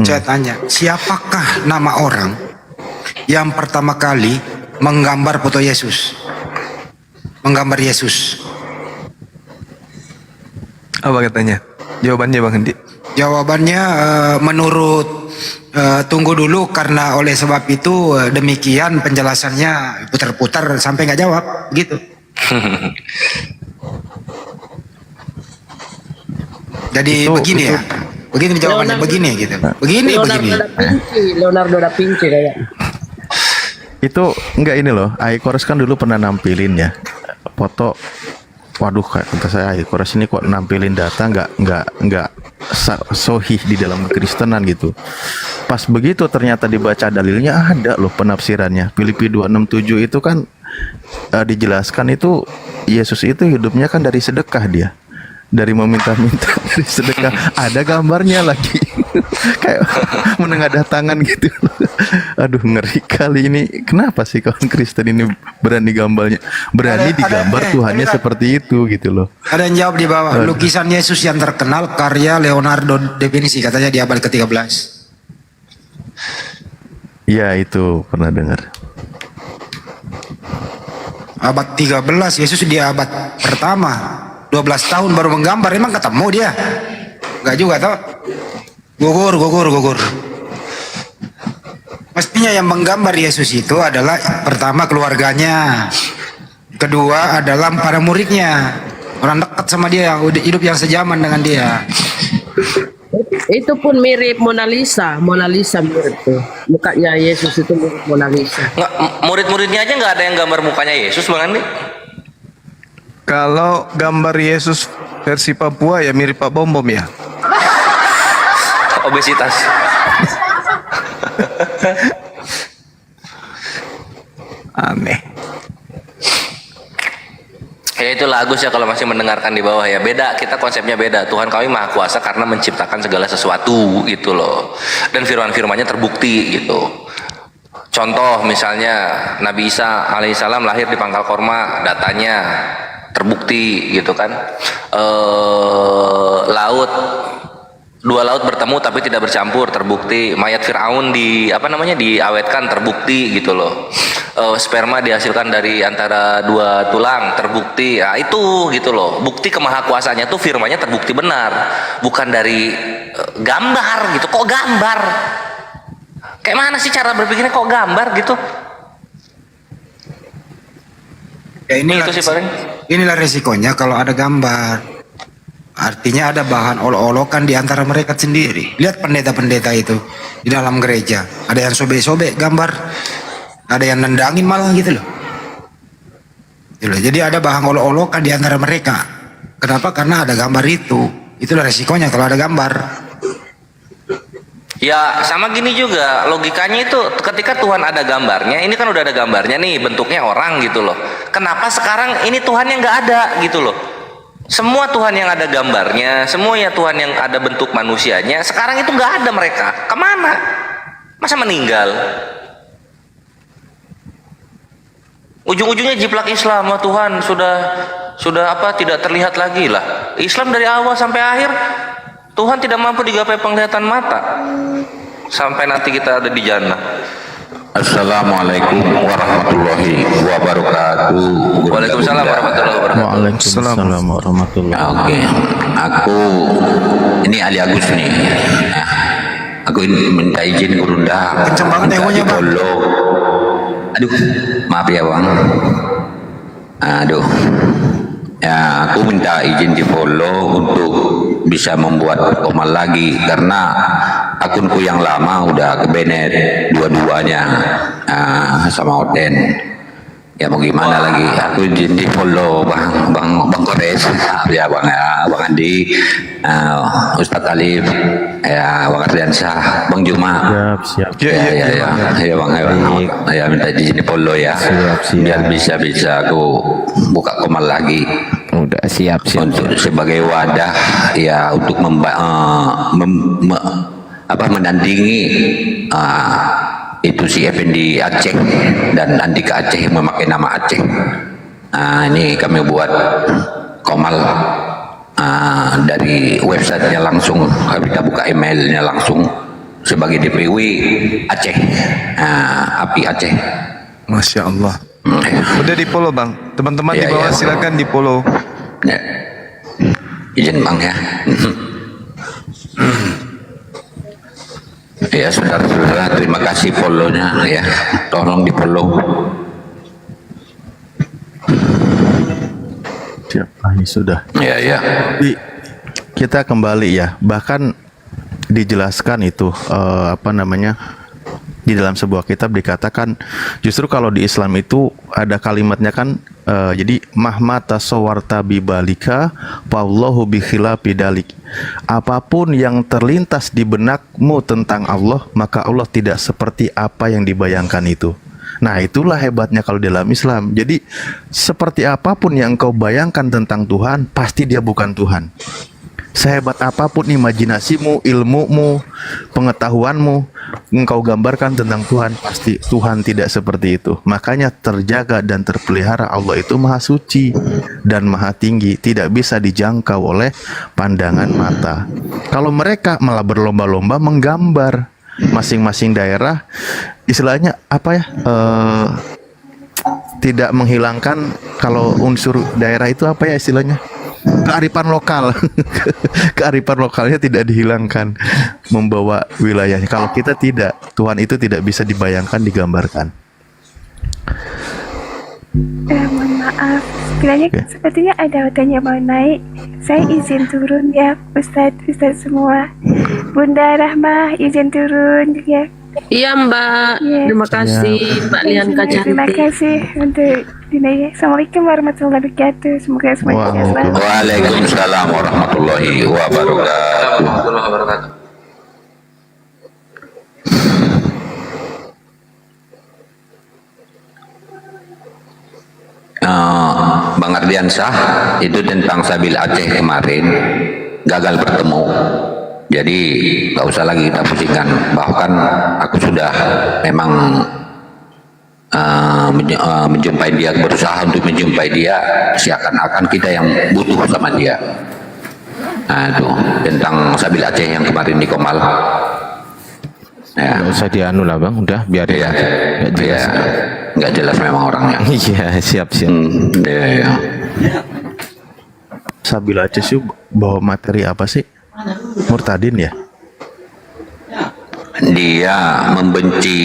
Saya tanya, siapakah nama orang yang pertama kali menggambar foto Yesus? Menggambar Yesus. Apa katanya? Jawabannya Bang Hendi. Jawabannya menurut tunggu dulu, karena oleh sebab itu demikian penjelasannya, putar-putar sampai nggak jawab gitu. Jadi begini ya, begini jawabannya, begini gitu, begini. Leonardo da Vinci kayak. Itu enggak ini loh, Aikores kan dulu pernah nampilin ya foto. Waduh, kata saya Aikores ini kok nampilin data nggak sohih di dalam kekristenan gitu. Pas begitu ternyata dibaca dalilnya ada loh penafsirannya. Filipi 2:6-7 itu kan dijelaskan itu Yesus itu hidupnya kan dari sedekah dia, dari meminta-minta. kirim sedekah, ada gambarnya lagi. Kayak menengadah tangan gitu. Aduh, ngeri kali ini. Kenapa sih kawan Kristen ini berani digambar Tuhannya seperti itu gitu loh. Ada yang jawab di bawah, lukisan Yesus yang terkenal karya Leonardo da Vinci, katanya di abad ke-13. Ya, itu pernah dengar. Abad 13, Yesus di abad pertama. 12 tahun baru menggambar, emang ketemu dia? Enggak juga tau. Gugur. Mestinya yang menggambar Yesus itu adalah pertama keluarganya, kedua adalah para muridnya, orang dekat sama dia, hidup yang sejaman dengan dia. Itu pun mirip Mona Lisa mirip tuh. Mukanya Yesus itu mirip Mona Lisa. Nggak, murid-muridnya aja nggak ada yang gambar mukanya Yesus, Bang Andi. Kalau gambar Yesus versi Papua ya mirip Pak Bom Bom ya. Obesitas. Aneh. Ya itulah Agus ya, kalau masih mendengarkan di bawah ya, beda, kita konsepnya beda. Tuhan kami maha kuasa karena menciptakan segala sesuatu gitu loh, dan firman-firmannya terbukti gitu. Contoh misalnya Nabi Isa alaihissalam lahir di pangkal korma, datanya terbukti gitu kan. Dua laut bertemu tapi tidak bercampur, terbukti. Mayat Firaun diawetkan, terbukti gitu loh. Sperma dihasilkan dari antara dua tulang, terbukti. Nah itu gitu loh, bukti kemahakuasaannya tuh firmannya terbukti benar, bukan dari gambar gitu. Kok gambar? Kayak mana sih cara berpikirnya kok gambar gitu? Ya inilah resikonya kalau ada gambar. Artinya ada bahan olok-olokan di antara mereka sendiri. Lihat pendeta-pendeta itu di dalam gereja, ada yang sobek-sobek gambar, ada yang nendangin malah gitu loh. Jadi ada bahan olok-olokan di antara mereka. Kenapa? Karena ada gambar itu. Itulah resikonya kalau ada gambar. Ya sama gini juga logikanya itu, ketika Tuhan ada gambarnya, ini kan udah ada gambarnya nih, bentuknya orang gitu loh. Kenapa sekarang ini Tuhan yang nggak ada gitu loh? Semua Tuhan yang ada gambarnya, semuanya Tuhan yang ada bentuk manusianya, sekarang itu nggak ada mereka. Kemana? Masa meninggal? Ujung-ujungnya jiplak Islam, wah Tuhan sudah apa, tidak terlihat lagi lah. Islam dari awal sampai akhir Tuhan tidak mampu digapai penglihatan mata sampai nanti kita ada di jannah. Assalamualaikum warahmatullahi wabarakatuh. Waalaikumsalam warahmatullahi wabarakatuh. Waalaikumsalam warahmatullahi wabarakatuh. Oke, aku ini Ali Agus nih. Aku ini minta izin Gurunda. Kenceng banget egonya, Bang. Aduh, maaf ya Bang. Aduh. Ya, aku minta izin di follow untuk bisa membuat komal lagi karena akunku yang lama udah kebenet dua-duanya sama Oden. Ya mau gimana lagi, aku izin di follow Bang Kores, ya Bang Andi, Ustadz Alif, ya Bang Ardiansyah, Bang Juma. Siap. Ya Bang, ya minta izin di follow ya. Siap. Biar bisa aku buka komal lagi. Udah siap. Untuk sebagai wadah ya untuk menandingi itu si Effendi Aceh dan Andika Aceh yang memakai nama Aceh. Ini kami buat komal dari websitenya langsung, kita buka emailnya langsung sebagai DPW Aceh, API Aceh. Masya Allah. Udah di follow Bang, teman-teman di bawah silakan di follow. Ya. Izin Bang ya. Ya saudara-saudara, terima kasih follow-nya ya, tolong di follow. Siap, ini sudah. Ya. Kita kembali ya, bahkan dijelaskan itu di dalam sebuah kitab dikatakan justru kalau di Islam itu ada kalimatnya kan, jadi mahma tasawarta bibalika wallahu bi khilafi dalik. Apapun yang terlintas di benakmu tentang Allah, maka Allah tidak seperti apa yang dibayangkan itu. Nah, itulah hebatnya kalau dalam Islam. Jadi seperti apapun yang kau bayangkan tentang Tuhan, pasti dia bukan Tuhan. Sehebat apapun imajinasimu, ilmumu, pengetahuanmu, engkau gambarkan tentang Tuhan, pasti Tuhan tidak seperti itu. Makanya terjaga dan terpelihara Allah itu maha suci dan maha tinggi, tidak bisa dijangkau oleh pandangan mata. Kalau mereka malah berlomba-lomba menggambar, masing-masing daerah istilahnya apa ya, tidak menghilangkan, kalau unsur daerah itu apa ya istilahnya, kearifan lokal. Kearifan lokalnya tidak dihilangkan, membawa wilayahnya. Kalau kita tidak, Tuhan itu tidak bisa dibayangkan, digambarkan. Mohon maaf, kiranya sepertinya ada hotelnya mau naik. Saya izin turun ya, Ustadz semua. Bunda Rahmah izin turun ya. Iya Mbak, terima kasih Mbak Lian Kacanti. Terima kasih untuk dinanya. Assalamualaikum warahmatullahi wabarakatuh. Semoga semuanya selamat. Waalaikumsalam warahmatullahi wabarakatuh. Bang Ardiansah itu tentang Sabil Aceh kemarin gagal bertemu. Jadi nggak usah lagi kita pusingkan. Bahkan aku sudah memang menjumpai dia, berusaha untuk menjumpai dia, seakan-akan kita yang butuh sama dia. Nah itu tentang Sabil Aceh yang kemarin di Komal. Ya. Nggak usah dianu lah bang, udah biar ya. Nggak jelas. Ya, nggak jelas memang orangnya. Iya siap. Ya. Sabil Aceh sih bawa materi apa sih? Murtadin ya? Dia membenci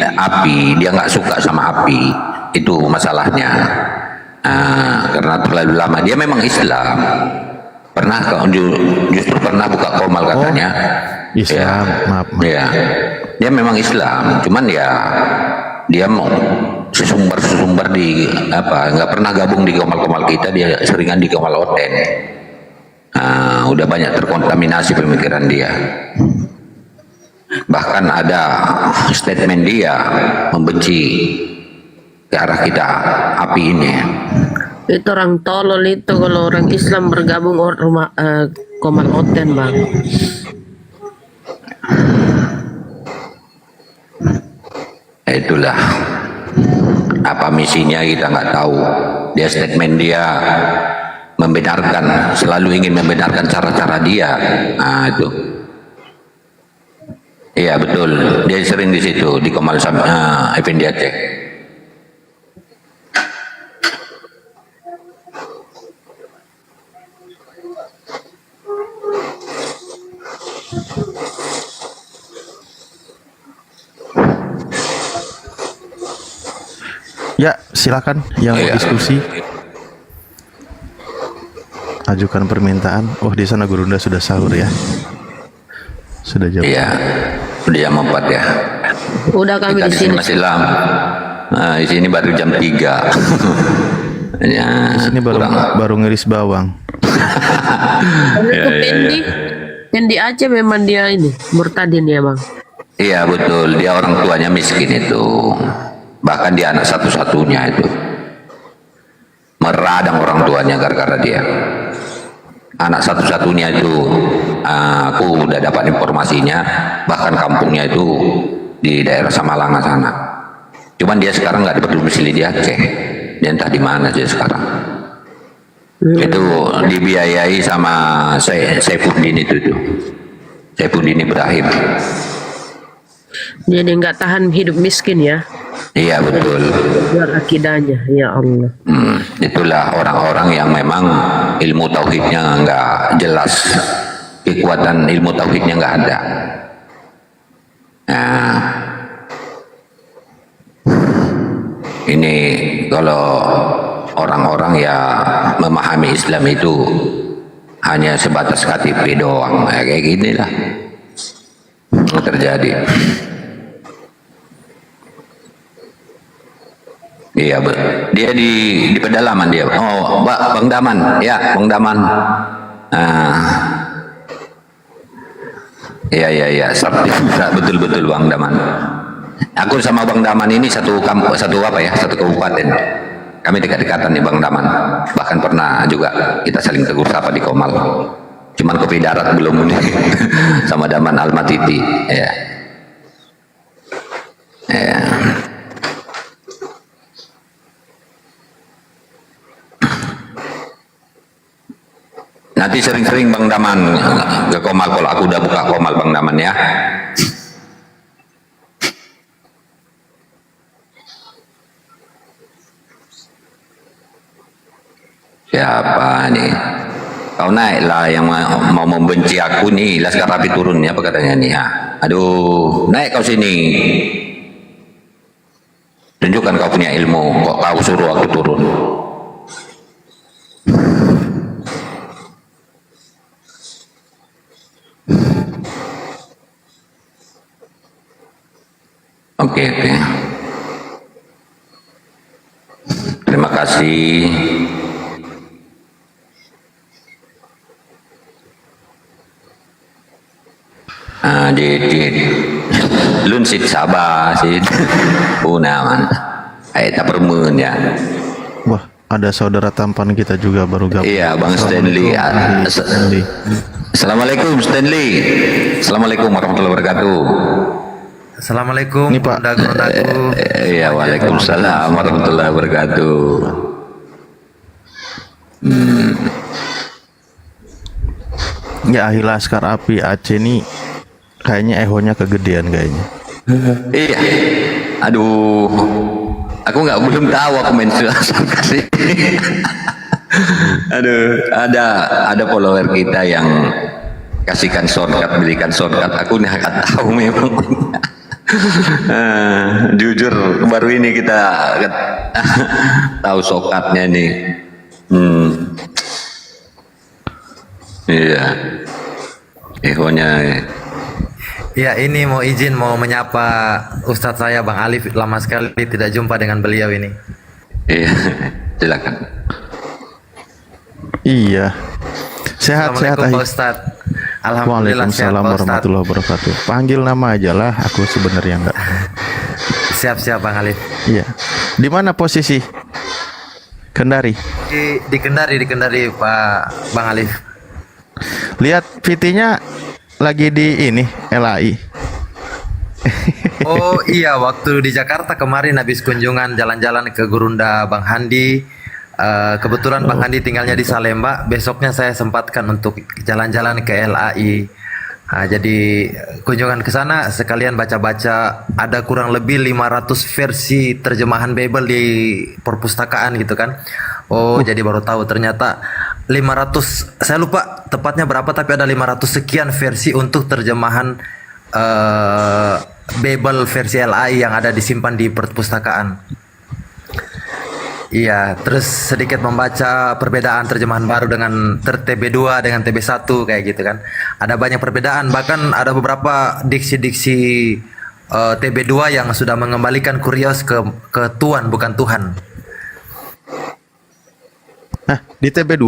api, dia nggak suka sama api, itu masalahnya. Karena terlalu lama dia memang Islam, pernah justru pernah buka Komal katanya. Islam, maaf. Ya, dia memang Islam, cuman ya dia mau sesumber di apa, nggak pernah gabung di Komal kita, dia seringan di Komal Oten. Udah banyak terkontaminasi pemikiran dia. Bahkan ada statement dia membenci ke arah kita api ini. Itu orang tolol itu kalau orang Islam bergabung rumah Komal Oten bang. Itulah apa misinya kita nggak tahu. Dia statement dia membenarkan, selalu ingin membenarkan cara-cara dia. Itu. Iya betul, dia sering di situ di Komal Effendi Aceh. Ya, silakan yang mau diskusi. Ajukan permintaan. Oh, di sana Gurunda sudah sahur ya. Sudah jam. Iya. Udah jam 4 ya. Udah kami Kita di sini. masih lama. Di sini baru jam 3. Ya, di sini baru ngiris bawang. Pendi Aceh memang dia ini murtadin ya bang. Iya betul, dia orang tuanya miskin itu. Bahkan dia anak satu-satunya itu. Meradang orang tuanya gara-gara dia. Anak satu-satunya itu, aku udah dapat informasinya, bahkan kampungnya itu di daerah Samalanga sana. Cuman dia sekarang nggak berdomisili di Aceh, dia entah di mana dia sekarang. Itu dibiayai sama Saifuddin itu tuh. Saifuddin Ibrahim. Jadi nggak tahan hidup miskin ya. Iya betul. Biar akidahnya, ya Allah. Itulah orang-orang yang memang ilmu tauhidnya nggak jelas, kekuatan ilmu tauhidnya nggak ada. Nah, ini kalau orang-orang ya memahami Islam itu hanya sebatas KTP doang, kayak gini lah yang terjadi. Iya, dia di pedalaman dia. Oh, Bang Daman, ya, Bang Daman. Iya, betul Bang Daman. Aku sama Bang Daman ini satu kabupaten. Kami dekat-dekatan nih Bang Daman. Bahkan pernah juga kita saling tegur sapa di Komal. Cuman kopi darat belum ini. Sama Daman Al-Matiti. Ya. Ya. Nanti sering-sering Bang Daman ke Komal kalau aku udah buka Komal Bang Daman ya. Siapa nih? Kau naiklah yang mau membenci aku nih, Laskar Rapi turun ya, apa katanya nih ya. Aduh, naik kau sini. Tunjukkan kau punya ilmu, kok kau suruh aku turun. Oke. Terima kasih. Dit. Lun sit sabar sit. Punaman. Tak permen ya. Wah, ada saudara tampan kita juga baru gabung. Iya, Bang Stanley. Assalamualaikum Stanley. Assalamualaikum warahmatullahi wabarakatuh. Assalamualaikum. Ini Pak. Iya, waalaikumsalam warahmatullahi wabarakatuh. Ya, Ahli Laskar Api Aceh nih kayaknya ehonya kegedean kayaknya. Iya. Aduh. Aku belum tahu aku main kasih. Aduh, ada follower kita yang kasihkan shortcut, belikan shortcut. Aku nggak tahu memang. Jujur baru ini kita tahu shortcutnya nih. Iya. Ehonya. Ya, ini mau izin mau menyapa Ustadz saya Bang Alif, lama sekali tidak jumpa dengan beliau ini. Iya, silakan. Iya. Sehat-sehat Assalamualaikum Pak Ustadz. Alhamdulillah sehat Waalaikumsalam Pak Ustadz. warahmatullahi wabarakatuh. Panggil nama aja lah, aku sebenarnya enggak. Siap-siap Bang Alif. Iya. Di mana posisi? Kendari. Di Kendari Pak Bang Alif. Lihat VT-nya lagi di ini LAI. Oh iya, waktu di Jakarta kemarin habis kunjungan jalan-jalan ke Gurunda Bang Handi. Kebetulan Bang Handi tinggalnya di Salemba. Besoknya saya sempatkan untuk jalan-jalan ke LAI. Jadi kunjungan ke sana sekalian baca-baca, ada kurang lebih 500 versi terjemahan Bible di perpustakaan gitu kan. Oh, jadi baru tahu ternyata 500, saya lupa tepatnya berapa, tapi ada 500 sekian versi untuk terjemahan Bible versi LAI yang ada disimpan di perpustakaan. Iya, terus sedikit membaca perbedaan terjemahan baru dengan TB2 dengan TB1 kayak gitu kan. Ada banyak perbedaan, bahkan ada beberapa diksi-diksi TB2 yang sudah mengembalikan Kurios ke Tuhan bukan Tuhan. Nah, di TB2.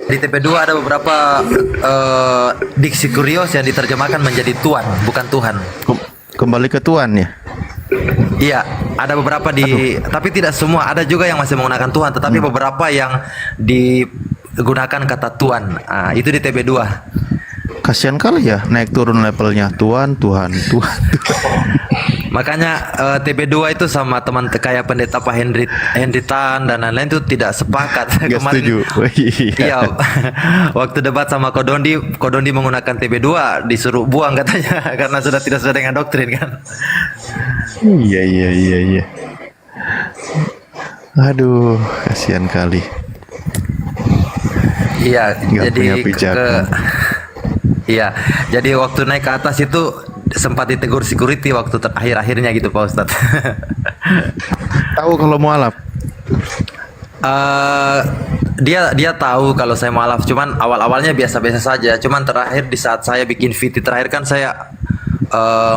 Di TB2 ada beberapa diksi Kurios yang diterjemahkan menjadi Tuhan bukan Tuhan. Kembali ke Tuhan ya. Iya, ada beberapa tapi tidak semua. Ada juga yang masih menggunakan Tuhan, tetapi beberapa yang digunakan kata Tuhan. Itu di TB2. Kasihan kali ya naik turun levelnya Tuhan. Makanya TB2 itu sama teman kayak pendeta Pak Hendritan dan lain-lain itu tidak sepakat. Nggak setuju. Iya. Waktu debat sama Kodondi menggunakan TB2 disuruh buang katanya karena sudah tidak sesuai dengan doktrin kan. Iya. Aduh, kasihan kali. Iya, Iya, jadi waktu naik ke atas itu sempat ditegur security waktu akhir-akhirnya gitu Pak Ustadz. Tahu kalau mualaf? Dia tahu kalau saya mualaf, cuman awal-awalnya biasa-biasa saja. Cuman terakhir di saat saya bikin VT terakhir kan saya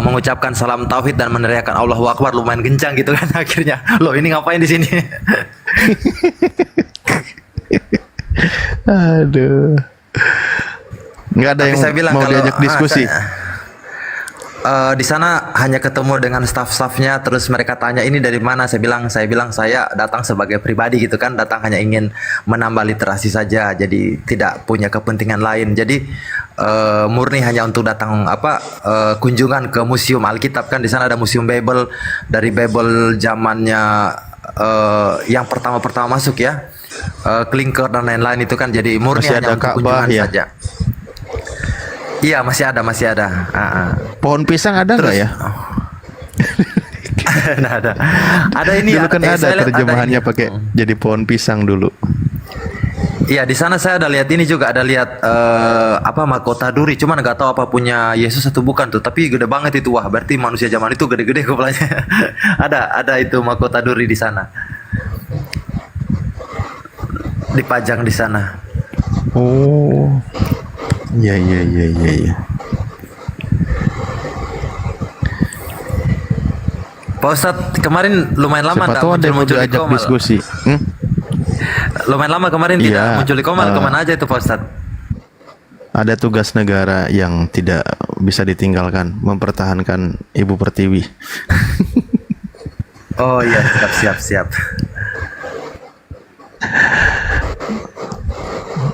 mengucapkan salam tauhid dan meneriakkan Allahu Akbar lumayan kencang gitu kan akhirnya. Loh, ini ngapain di sini? Aduh. Nggak ada Tapi yang saya bilang mau kalau, diajak diskusi. di sana hanya ketemu dengan staff-staffnya, terus mereka tanya ini dari mana, saya bilang saya datang sebagai pribadi gitu kan, datang hanya ingin menambah literasi saja, jadi tidak punya kepentingan lain, jadi murni hanya untuk datang kunjungan ke museum Alkitab kan, di sana ada museum Bible, dari Bible zamannya yang pertama masuk ya, Klinker dan lain-lain itu kan, jadi murni Masih hanya ada untuk Ka'bah kunjungan ya? saja. Iya masih ada. Pohon pisang ada nggak ya? Nah, ada ini Dulu kan saya ada lihat terjemahannya ini. pakai jadi pohon pisang dulu. Iya di sana saya ada lihat ini juga, ada lihat mahkota duri, cuman nggak tahu apa punya Yesus atau bukan tuh, tapi gede banget itu, wah berarti manusia zaman itu gede-gede kepalanya. ada itu mahkota duri di sana, dipajang di sana. Oh, iya. Pak Ustadz kemarin lumayan lama Siapa tahu ada yang mau muncul di diajak Komal. diskusi. Lumayan lama kemarin Iya, tidak muncul di Komal, kemana aja itu Pak Ustadz? Ada tugas negara yang tidak bisa ditinggalkan, mempertahankan Ibu Pertiwi. Oh iya, siap.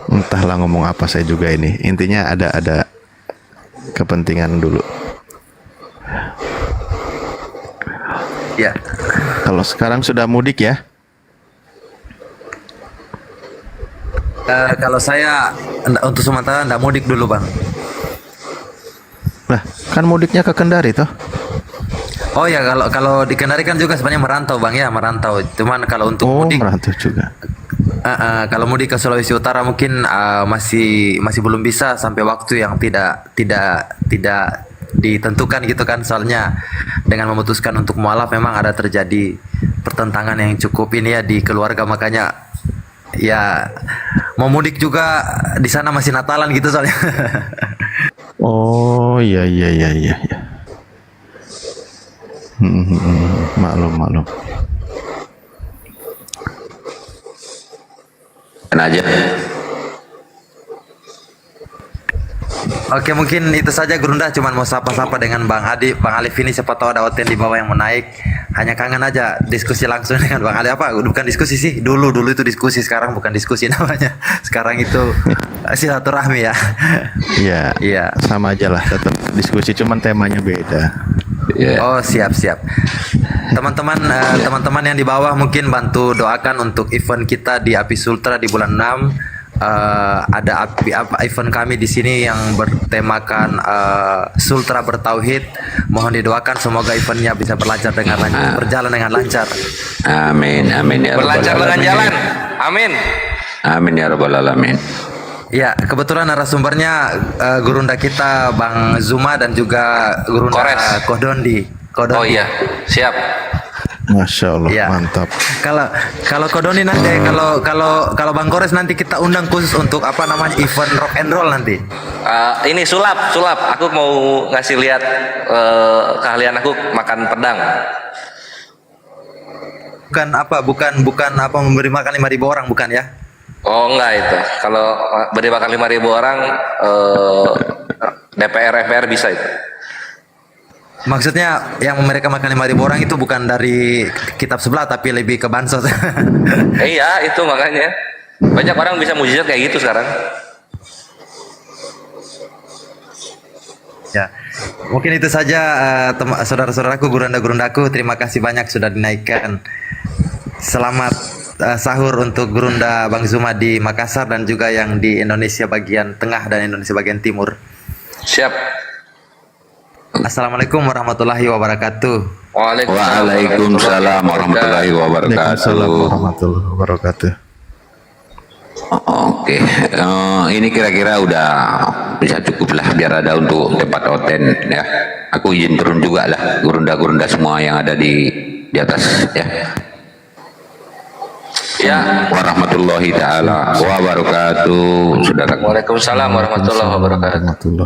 Entahlah ngomong apa saya juga ini. Intinya ada kepentingan dulu. Ya. Kalau sekarang sudah mudik ya? Kalau saya untuk sementara nggak mudik dulu bang. Lah, kan mudiknya ke Kendari toh? Oh ya, kalau di Kendari kan juga sebenarnya merantau bang ya, merantau. Cuman kalau untuk mudik merantau juga. Kalau mudik ke Sulawesi Utara mungkin masih belum bisa sampai waktu yang tidak ditentukan gitu kan, soalnya dengan memutuskan untuk mualaf memang ada terjadi pertentangan yang cukup ini ya di keluarga, makanya ya mau mudik juga di sana masih Natalan gitu soalnya. Oh iya. Maklum. aja. Oke, mungkin itu saja Gurunda, cuman mau sapa-sapa dengan Bang Adi, Bang Alif ini siapa tahu ada hotel di bawah yang menaik. Hanya kangen aja diskusi langsung dengan Bang Ali. Bukan diskusi sih, dulu itu diskusi, sekarang bukan diskusi namanya. Sekarang itu silaturahmi ya. Iya. Sama aja lah, tetap diskusi, cuman temanya beda. Oh, siap. Teman-teman yang di bawah mungkin bantu doakan untuk event kita di Apis Sultra di bulan 6. Ada event kami di sini yang bertemakan Sultra bertauhid. Mohon didoakan semoga eventnya bisa berlancar dengan lancar, berjalan dengan lancar. Amin ya berlancar rabbal dengan alamin. jalan. Amin. Amin ya rabbal alamin. Ya, kebetulan narasumbernya Gurunda kita Bang Zuma dan juga Gurunda Kodondi. Oh iya, siap. Masya Allah, Ya. mantap. Kalau Kodoni nanti, kalau Bang Kores nanti kita undang khusus untuk event rock and roll nanti. Ini sulap. Aku mau ngasih lihat keahlian aku makan pedang. Bukan memberi makan 5.000 orang, bukan ya? Oh enggak itu. Kalau beri makan 5.000 orang, DPR FPR bisa itu. Maksudnya yang mereka makan 5.000 orang itu bukan dari kitab sebelah tapi lebih ke bansos. Iya itu makanya. Banyak orang bisa mujizat kayak gitu sekarang. Ya, mungkin itu saja saudara-saudaraku, gurunda-gurundaku. Terima kasih banyak sudah dinaikkan. Selamat sahur untuk Gurunda Bang Zuma di Makassar dan juga yang di Indonesia bagian tengah dan Indonesia bagian timur. Siap. Assalamualaikum warahmatullahi wabarakatuh. Waalaikumsalam warahmatullahi Waalaikumsalam wabarakatuh. warahmatullahi wabarakatuh. Oke, ini kira-kira udah bisa cukup lah biar ada untuk tempat hotel ya. Aku izin turun juga lah gurunda-gurunda semua yang ada di atas ya. Ya. Warahmatullahi taala wabarakatuh. Saudara. Waalaikumsalam warahmatullahi wabarakatuh.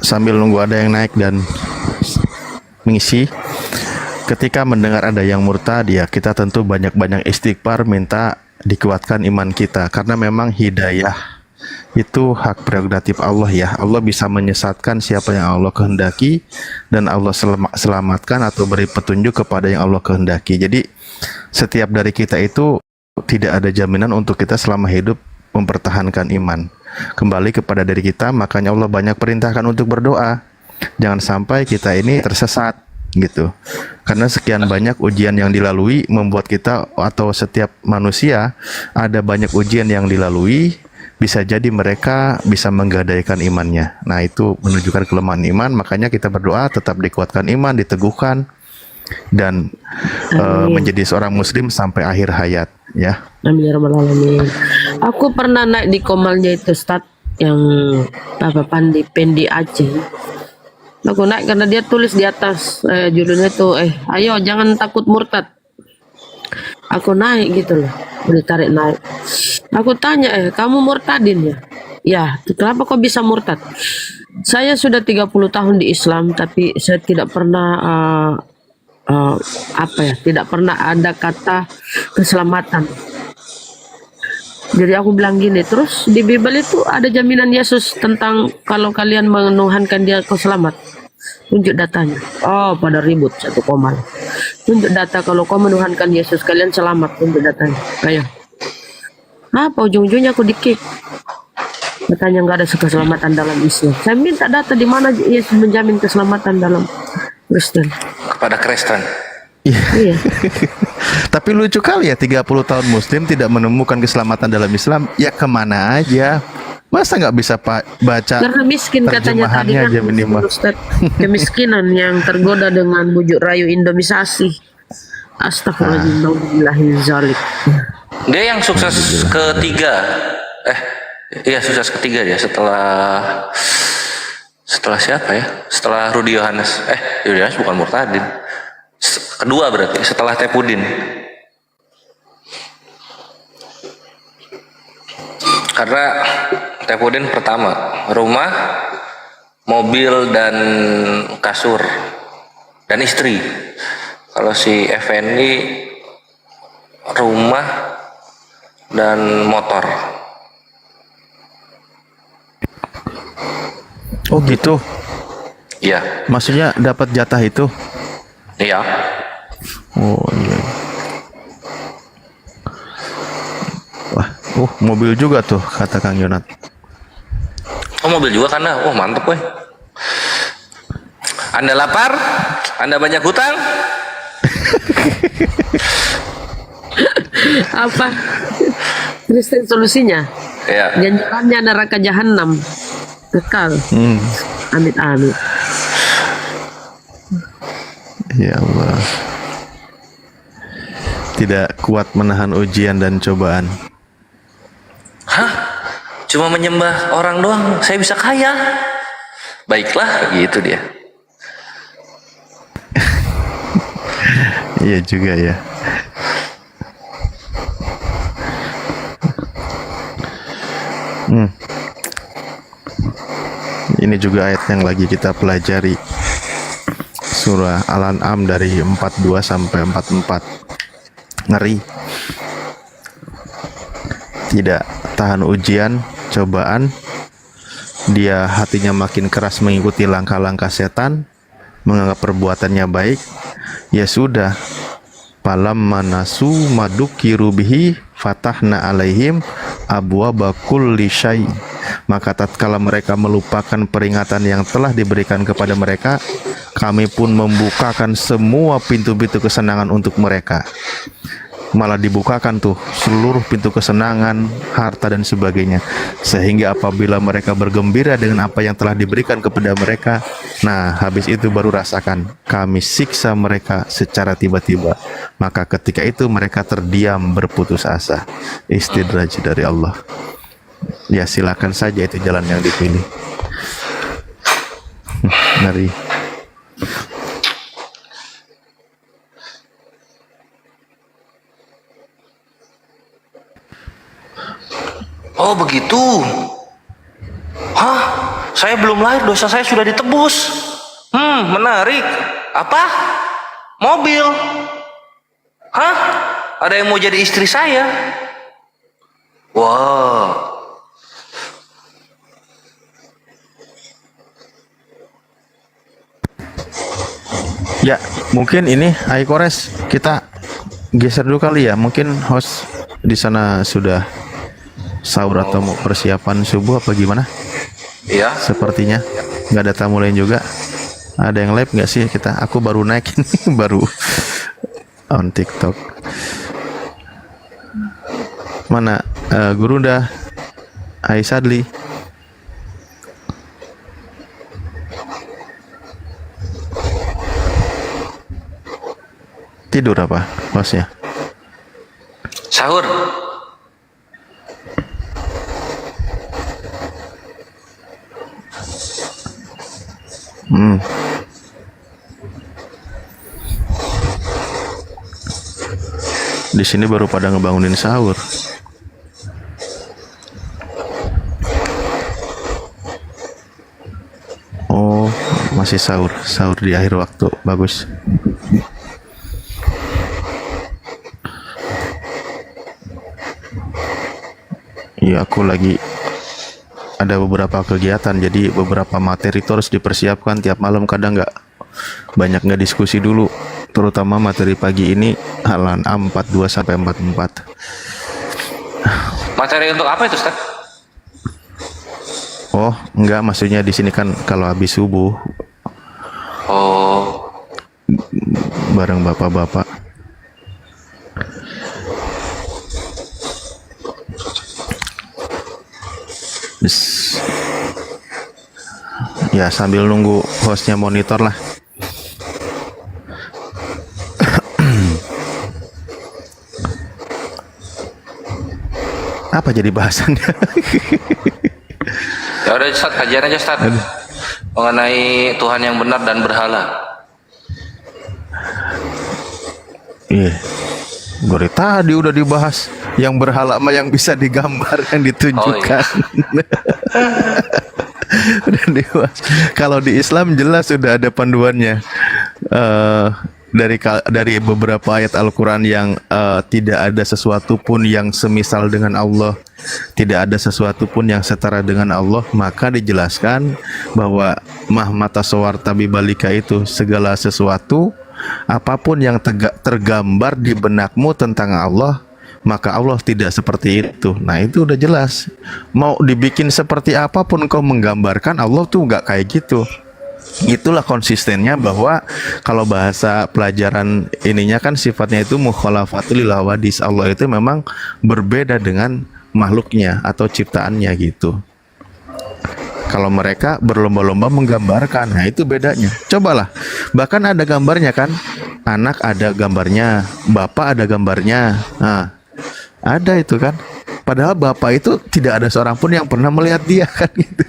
sambil nunggu ada yang naik dan mengisi. Ketika mendengar ada yang murtad, ya kita tentu banyak-banyak istighfar, minta dikuatkan iman kita, karena memang hidayah itu hak prerogatif Allah ya. Allah bisa menyesatkan siapa yang Allah kehendaki, dan Allah selamatkan atau beri petunjuk kepada yang Allah kehendaki. Jadi setiap dari kita itu tidak ada jaminan untuk kita selama hidup mempertahankan iman. Kembali kepada diri kita, makanya Allah banyak perintahkan untuk berdoa. Jangan sampai kita ini tersesat gitu. Karena sekian banyak ujian yang dilalui membuat kita atau setiap manusia ada banyak ujian yang dilalui, bisa jadi mereka bisa menggadaikan imannya. Nah, itu menunjukkan kelemahan iman, makanya kita berdoa tetap dikuatkan iman, diteguhkan, dan menjadi seorang muslim sampai akhir hayat ya. Amin ya rabbal alamin. Aku pernah naik di komalnya itu Ustaz, yang Papa Pandi Pendi Aceh. Aku naik karena dia tulis di atas judulnya tuh ayo jangan takut murtad. Aku naik gitu loh, ditarik naik. Aku tanya, kamu murtadin ya? Ya, kenapa kok bisa murtad? Saya sudah 30 tahun di Islam, tapi saya tidak pernah tidak pernah ada kata keselamatan. Jadi aku bilang gini, terus di Bible itu ada jaminan Yesus tentang kalau kalian menuhankan dia kau selamat. Tunjuk datanya. Oh, pada ribut satu komal. Tunjuk data kalau kau menuhankan Yesus kalian selamat, tunjuk datanya. Ayo. Apa ujung-ujungnya aku di-kick. Katanya nggak ada keselamatan dalam Islam. Saya minta data di mana Yesus menjamin keselamatan dalam Kristen. Kepada Kristen. Iya. Tapi lucu kali ya, 30 tahun muslim tidak menemukan keselamatan dalam Islam. Ya kemana aja? Masa nggak bisa baca Karena miskin katanya tadi kan, aja minimal. Ustaz. Kemiskinan yang tergoda dengan bujuk rayu Indomisasi. Astagfirullahaladzim zalik. Dia yang sukses ketiga. Iya sukses ketiga dia setelah siapa ya? Setelah Rudi Yohanes. Rudi Yohanes bukan murtadin. Kedua berarti setelah Tepudin. Karena Tepudin pertama rumah, mobil dan kasur dan istri. Kalau si Effendi rumah dan motor. Oh gitu. Iya. Maksudnya dapat jatah itu? Iya. Oh iya. Wah, mobil juga tuh kata Kang Yonat. Oh mobil juga karena, mantep weh. Anda lapar? Anda banyak hutang? Apa Kristen solusinya? Ya. Janjiannya neraka jahanam kekal. Amit amit. Ya Allah. Tidak kuat menahan ujian dan cobaan. Hah? Cuma menyembah orang doang, saya bisa kaya? Baiklah, gitu dia. Iya juga ya. Ini juga ayat yang lagi kita pelajari. Surah Al-An'am dari 42 sampai 44. Ngeri. Tidak tahan ujian, cobaan. Dia hatinya makin keras mengikuti langkah-langkah setan, menganggap perbuatannya baik. Ya sudah, falamma nasu madukiru bihi fatahna alaihim abwaaba kulli syai. Maka tatkala mereka melupakan peringatan yang telah diberikan kepada mereka, kami pun membukakan semua pintu-pintu kesenangan untuk mereka. Malah dibukakan tuh seluruh pintu kesenangan, harta dan sebagainya. Sehingga apabila mereka bergembira dengan apa yang telah diberikan kepada mereka, nah habis itu baru rasakan kami siksa mereka secara tiba-tiba. Maka ketika itu mereka terdiam berputus asa. Istidraj dari Allah. Ya silakan saja itu jalan yang dipilih. Ngeri. Oh begitu. Hah? Saya belum lahir, dosa saya sudah ditebus. Menarik. Apa? Mobil. Hah? Ada yang mau jadi istri saya? Wah. Ya, mungkin ini Haikores kita geser dulu kali ya. Mungkin host di sana sudah sahur atau mau persiapan subuh apa gimana? Iya. Sepertinya nggak ada tamu lain juga. Ada yang live nggak sih kita? Aku baru naik ini, baru on TikTok. Mana Gurunda, Aisadli? Tidur apa bosnya? Sahur. Di sini baru pada ngebangunin sahur. Oh, masih sahur di akhir waktu. Bagus. Iya, aku lagi ada beberapa kegiatan, jadi beberapa materi itu harus dipersiapkan tiap malam. Kadang nggak diskusi dulu, terutama materi pagi ini halaman 42 sampai 44. Materi untuk apa itu, Ustaz? Oh, enggak, maksudnya di sini kan kalau habis subuh. Oh. Bareng bapak-bapak. Ya, sambil nunggu hostnya monitor lah. Apa jadi bahasannya? Ya udah Ustaz, kajian aja Ustaz. Mengenai Tuhan yang benar dan berhala. Iya. Dari tadi udah dibahas. Yang berhala mah yang bisa digambar, yang ditunjukkan. Udah dibahas. Kalau di Islam jelas sudah ada panduannya. Dari beberapa ayat Al-Quran yang tidak ada sesuatu pun yang semisal dengan Allah, tidak ada sesuatu pun yang setara dengan Allah, maka dijelaskan bahwa mahmata sawarta bibalika itu segala sesuatu apapun yang tergambar di benakmu tentang Allah, maka Allah tidak seperti itu. Nah, itu udah jelas. Mau dibikin seperti apapun kau menggambarkan, Allah tuh nggak kayak gitu. Itulah konsistennya, bahwa kalau bahasa pelajaran ininya kan sifatnya itu mukhalafatul lil hawadis. Allah itu memang berbeda dengan makhluknya atau ciptaannya gitu. Kalau mereka berlomba-lomba menggambarkan, nah itu bedanya. Cobalah, bahkan ada gambarnya kan, anak ada gambarnya, bapak ada gambarnya, nah ada itu kan. Padahal bapak itu tidak ada seorang pun yang pernah melihat dia kan gitu.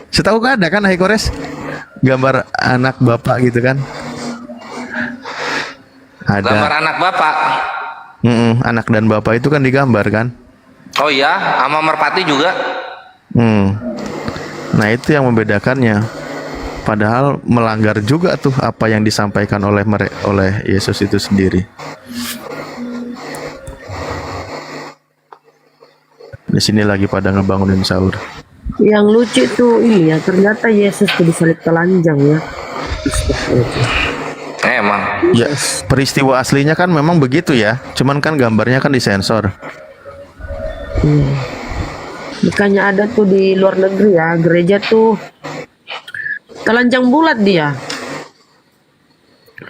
Setahu kan ada kan Haikores gambar anak bapak gitu kan? Ada. Gambar anak bapak. Anak dan bapak itu kan digambar kan? Oh iya, sama merpati juga. Nah, itu yang membedakannya. Padahal melanggar juga tuh apa yang disampaikan oleh Yesus itu sendiri. Di sini lagi pada ngebangunin sahur. Yang lucu tuh ini ya, ternyata Yesus tuh disalib telanjang ya. Emang. Ya, peristiwa aslinya kan memang begitu ya. Cuman kan gambarnya kan disensor. Makanya ada tuh di luar negeri ya, gereja tuh telanjang bulat dia.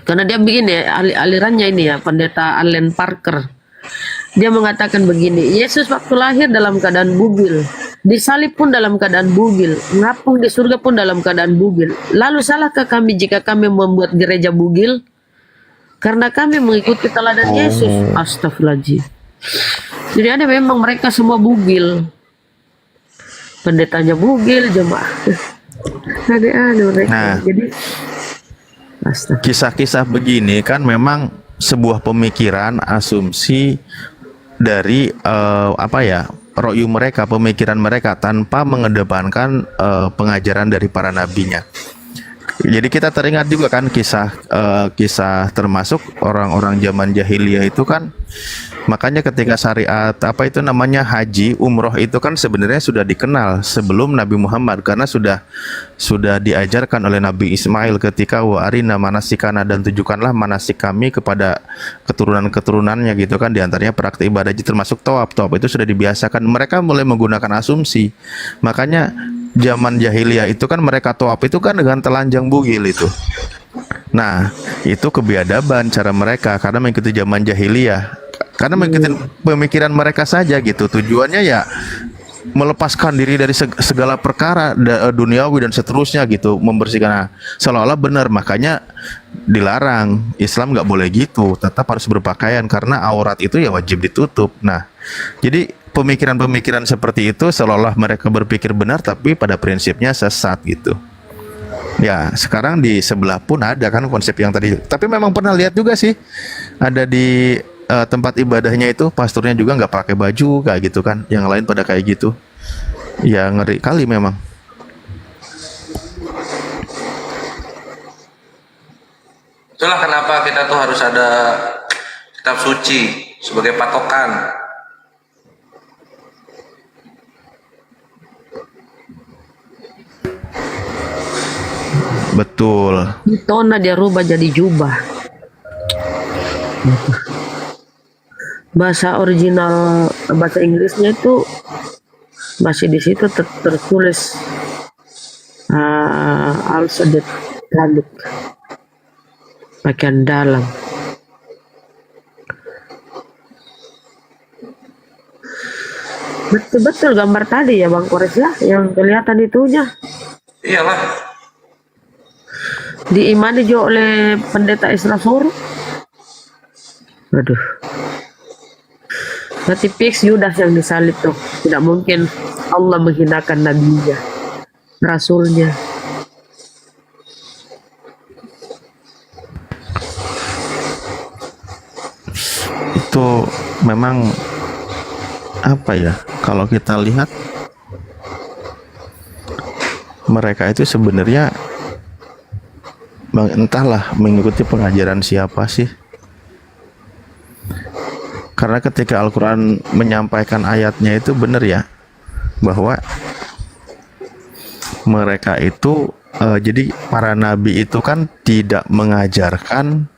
Karena dia begini alirannya ini ya, pendeta Allen Parker. Dia mengatakan begini, Yesus waktu lahir dalam keadaan bugil, disalib pun dalam keadaan bugil, ngapung di surga pun dalam keadaan bugil. Lalu salahkah kami jika kami membuat gereja bugil? Karena kami mengikuti teladan Yesus. Astagfirullahaladzim. Jadi ada memang mereka semua bugil. Pendetanya bugil, jemaah. Ada mereka. Nah, jadi kisah-kisah begini kan memang sebuah pemikiran, asumsi dari ro'yu mereka, pemikiran mereka tanpa mengedepankan pengajaran dari para nabinya. Jadi kita teringat juga kan kisah termasuk orang-orang zaman jahiliyah itu kan, makanya ketika syariat apa itu namanya haji, umroh itu kan sebenarnya sudah dikenal sebelum Nabi Muhammad, karena sudah diajarkan oleh Nabi Ismail ketika wa arina manasikana, dan tunjukkanlah manasik kami kepada keturunan-keturunannya gitu kan, diantaranya praktik ibadah haji termasuk tawaf itu sudah dibiasakan. Mereka mulai menggunakan asumsi, makanya zaman jahiliyah itu kan mereka tawaf itu kan dengan telanjang bugil itu. Nah, itu kebiadaban cara mereka karena mengikuti zaman jahiliyah. Karena mengikuti pemikiran mereka saja gitu. Tujuannya ya melepaskan diri dari segala perkara duniawi dan seterusnya gitu, membersihkan. Nah, seolah-olah benar, makanya dilarang. Islam nggak boleh gitu, tetap harus berpakaian karena aurat itu ya wajib ditutup. Nah, jadi pemikiran-pemikiran seperti itu seolah-olah mereka berpikir benar tapi pada prinsipnya sesat gitu. Ya, sekarang di sebelah pun ada kan konsep yang tadi. Tapi memang pernah lihat juga sih, ada di tempat ibadahnya itu pastornya juga nggak pakai baju kayak gitu kan, yang lain pada kayak gitu. Ya ngeri kali memang. Itulah kenapa kita tuh harus ada kitab suci sebagai patokan. Betul. Tona dia rubah jadi jubah. Bahasa original bahasa Inggrisnya itu masih di situ tertulis also the tanduk bagian dalam. Betul-betul gambar tadi ya Bang Kores ya, yang kelihatan itunya. Iyalah. Diimani juga oleh pendeta Isra Soro. Aduh. Berarti fix Yudas yang disalib tuh. Tidak mungkin Allah menghinakan nabinya, rasulnya. Itu memang apa ya, kalau kita lihat mereka itu sebenarnya entahlah mengikuti pengajaran siapa sih. Karena ketika Al-Quran menyampaikan ayatnya itu benar ya, bahwa mereka itu jadi para nabi itu kan tidak mengajarkan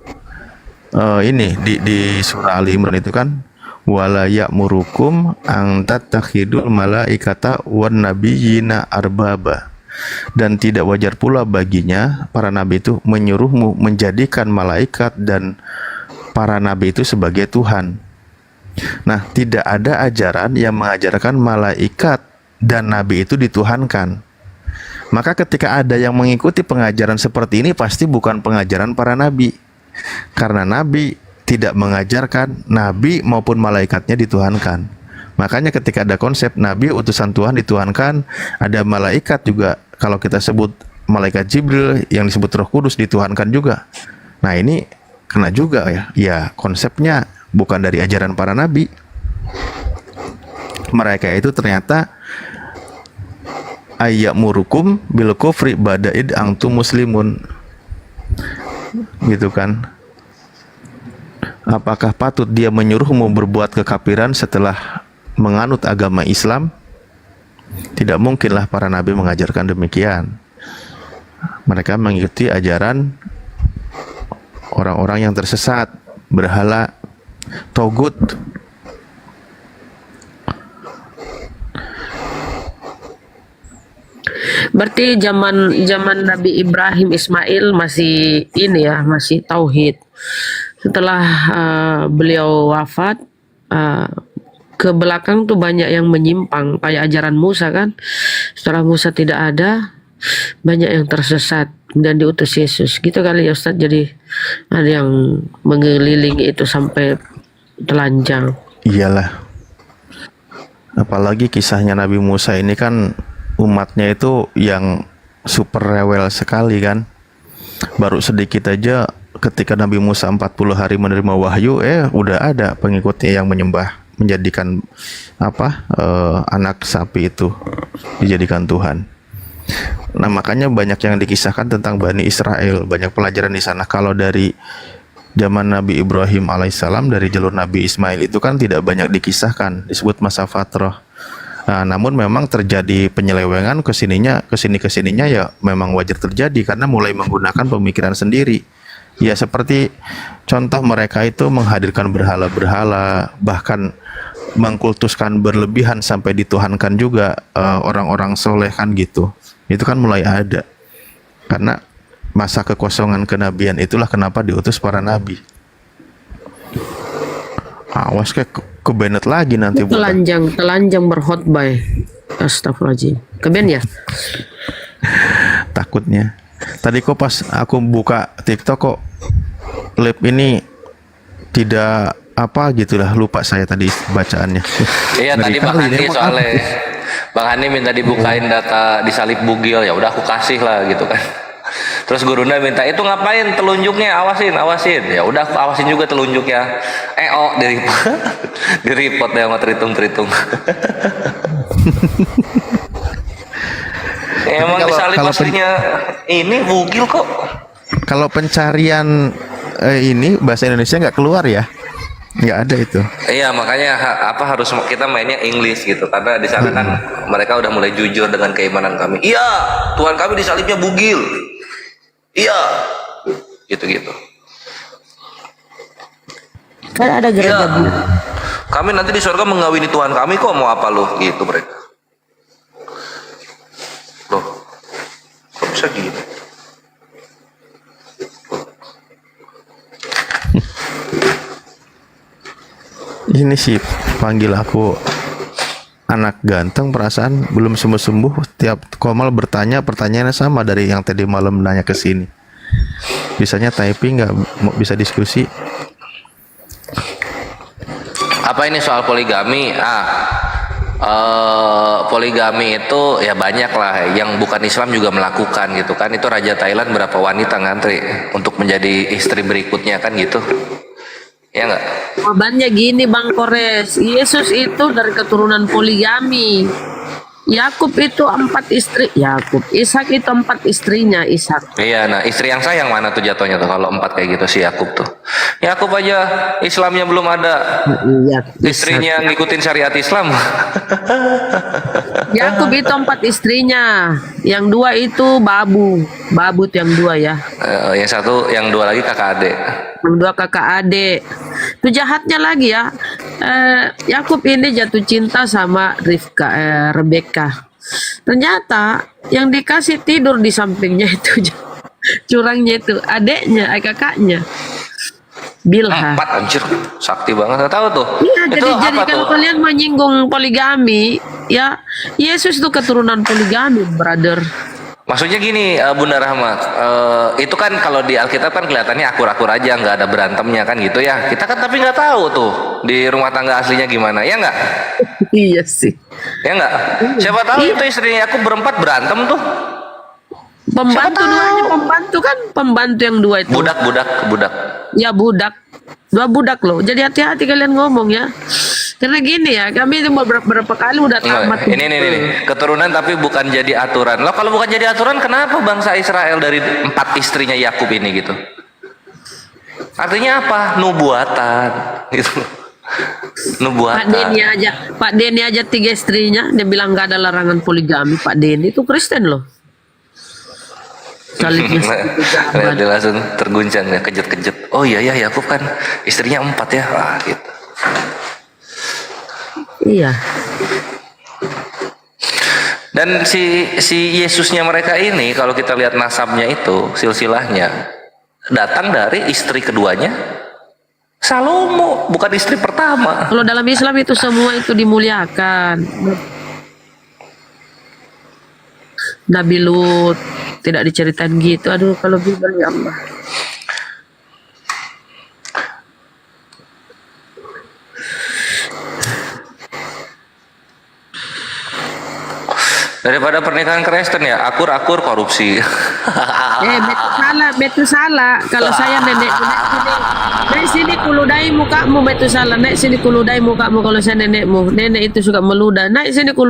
ini di surah Ali Imran itu kan, wala ya'murukum an tattakhidul malaikata wan nabiyina arbaba, dan tidak wajar pula baginya para nabi itu menyuruhmu menjadikan malaikat dan para nabi itu sebagai Tuhan. Nah, tidak ada ajaran yang mengajarkan malaikat dan nabi itu dituhankan. Maka ketika ada yang mengikuti pengajaran seperti ini, pasti bukan pengajaran para nabi. Karena nabi tidak mengajarkan nabi maupun malaikatnya dituhankan. Makanya ketika ada konsep nabi utusan Tuhan dituhankan, ada malaikat juga, kalau kita sebut malaikat Jibril yang disebut Roh Kudus dituhankan juga. Nah, ini kena juga ya. Ya, konsepnya bukan dari ajaran para nabi. Mereka itu ternyata ayyamurukum bil kufri ba'da id antum muslimun. Gitu kan. Apakah patut dia menyuruhmu berbuat kekafiran setelah menganut agama Islam? Tidak mungkinlah para nabi mengajarkan demikian. Mereka mengikuti ajaran orang-orang yang tersesat, berhala, togut. Berarti zaman Nabi Ibrahim Ismail masih ini ya, masih tauhid. Setelah beliau wafat, ke belakang tuh banyak yang menyimpang, kayak ajaran Musa kan. Setelah Musa tidak ada, banyak yang tersesat dan diutus Yesus. Gitu kali ya Ustaz. Jadi ada yang mengelilingi itu sampai telanjang. Iyalah. Apalagi kisahnya Nabi Musa ini kan umatnya itu yang super rewel sekali kan. Baru sedikit aja ketika Nabi Musa 40 hari menerima wahyu, udah ada pengikutnya yang menyembah menjadikan anak sapi itu dijadikan Tuhan. Nah, makanya banyak yang dikisahkan tentang Bani Israel, banyak pelajaran di sana. Kalau dari zaman Nabi Ibrahim alaihissalam, dari jalur Nabi Ismail itu kan tidak banyak dikisahkan, disebut masa fatrah. Nah, namun memang terjadi penyelewengan kesininya ya memang wajar terjadi karena mulai menggunakan pemikiran sendiri. Ya seperti contoh mereka itu menghadirkan berhala-berhala, bahkan mengkultuskan berlebihan sampai dituhankan juga orang-orang soleh kan gitu. Itu kan mulai ada karena masa kekosongan kenabian itulah kenapa diutus para nabi. Awas kayak ke Bennett lagi nanti. Telanjang berkhotbah. Astagfirullahaladzim. Keben ya? Takutnya. Tadi kok pas aku buka TikTok kok live ini tidak gitulah, lupa saya tadi bacaannya. Iya tadi Bang Hani soalnya Bang Hani minta dibukain data di salib bugil, ya udah aku kasih lah gitu kan. Terus gurunda minta itu ngapain telunjuknya, awasin. Ya udah aku awasin juga telunjuknya. Di report deh sama terhitung. Emang di salib aslinya ini bugil kok. Kalau pencarian ini bahasa Indonesia nggak keluar ya? Nggak ada itu. Iya makanya harus kita mainnya English gitu karena di sana kan mereka udah mulai jujur dengan keimanan kami. Iya, Tuhan kami disalibnya bugil. Iya, gitu. Kan ada gereja kami nanti di surga mengawini Tuhan kami kok, mau apa lu gitu mereka. Loh, kok bisa gitu? Ini sih panggil aku anak ganteng, perasaan belum sembuh-sembuh. Tiap Komal bertanya pertanyaannya sama dari yang tadi malam nanya ke sini. Bisanya typing nggak bisa diskusi. Apa ini soal poligami? Poligami itu ya banyak lah yang bukan Islam juga melakukan gitu kan. Itu Raja Thailand berapa wanita ngantri untuk menjadi istri berikutnya kan gitu. Ya enggak? Jawabannya gini Bang Kores, Yesus itu dari keturunan poligami. Yakub itu 4 istri, Ishak itu 4 istrinya Ishak. Iya, nah istri yang sayang mana tuh jatuhnya tuh kalau 4 kayak gitu si Yakub tuh. Yakub aja Islamnya belum ada. Iya. Istrinya ngikutin syariat Islam. Yakub itu 4 istrinya, yang 2 itu babut yang 2 ya. Yang 2 lagi kakak adik. Yang 2 kakak adik. Itu jahatnya lagi ya. Yakub ini jatuh cinta sama Rebecca. Ternyata yang dikasih tidur di sampingnya itu curangnya itu adeknya, kakaknya. Bilha. 4 anjir, sakti banget, tahu tuh. Iya, itu jadi kalau kalian menyinggung poligami, ya Yesus itu keturunan poligami, brother. Maksudnya gini, Bunda Rahma, itu kan kalau di Alkitab kan kelihatannya akur-akur aja, nggak ada berantemnya kan gitu ya. Kita kan tapi nggak tahu tuh di rumah tangga aslinya gimana, ya nggak? Iya sih. Ya nggak? Siapa tahu itu istrinya aku berempat berantem tuh. Pembantu yang 2 itu. Budak. Ya budak. 2 budak loh. Jadi hati-hati kalian ngomong ya. Karena gini ya, kami itu beberapa kali udah tamat. Ini keturunan tapi bukan jadi aturan. Loh kalau bukan jadi aturan, kenapa bangsa Israel dari 4 istrinya Yakub ini gitu? Artinya apa? Nubuatan gitu. Nubuatan. Pak Denny aja 3 istrinya, dia bilang nggak ada larangan poligami. Pak Denny itu Kristen loh. Dia langsung terguncang ya, kejut-kejut. Oh iya Yakub kan istrinya 4 ya, gitu. Iya. Dan si Yesusnya mereka ini kalau kita lihat nasabnya itu, silsilahnya datang dari istri keduanya Salomo, bukan istri pertama. Kalau dalam Islam itu semua itu dimuliakan. Nabi Lut tidak diceritain gitu. Aduh, kalau Bible ya Allah. Daripada pernikahan Kristen ya, akur-akur korupsi. Betul salah. Kalau saya nenek sini kuludai mukamu betul salah. Nek sini kuludai mukamu kalau saya nenekmu. Nenek itu suka meludah. Naik sini kuludai.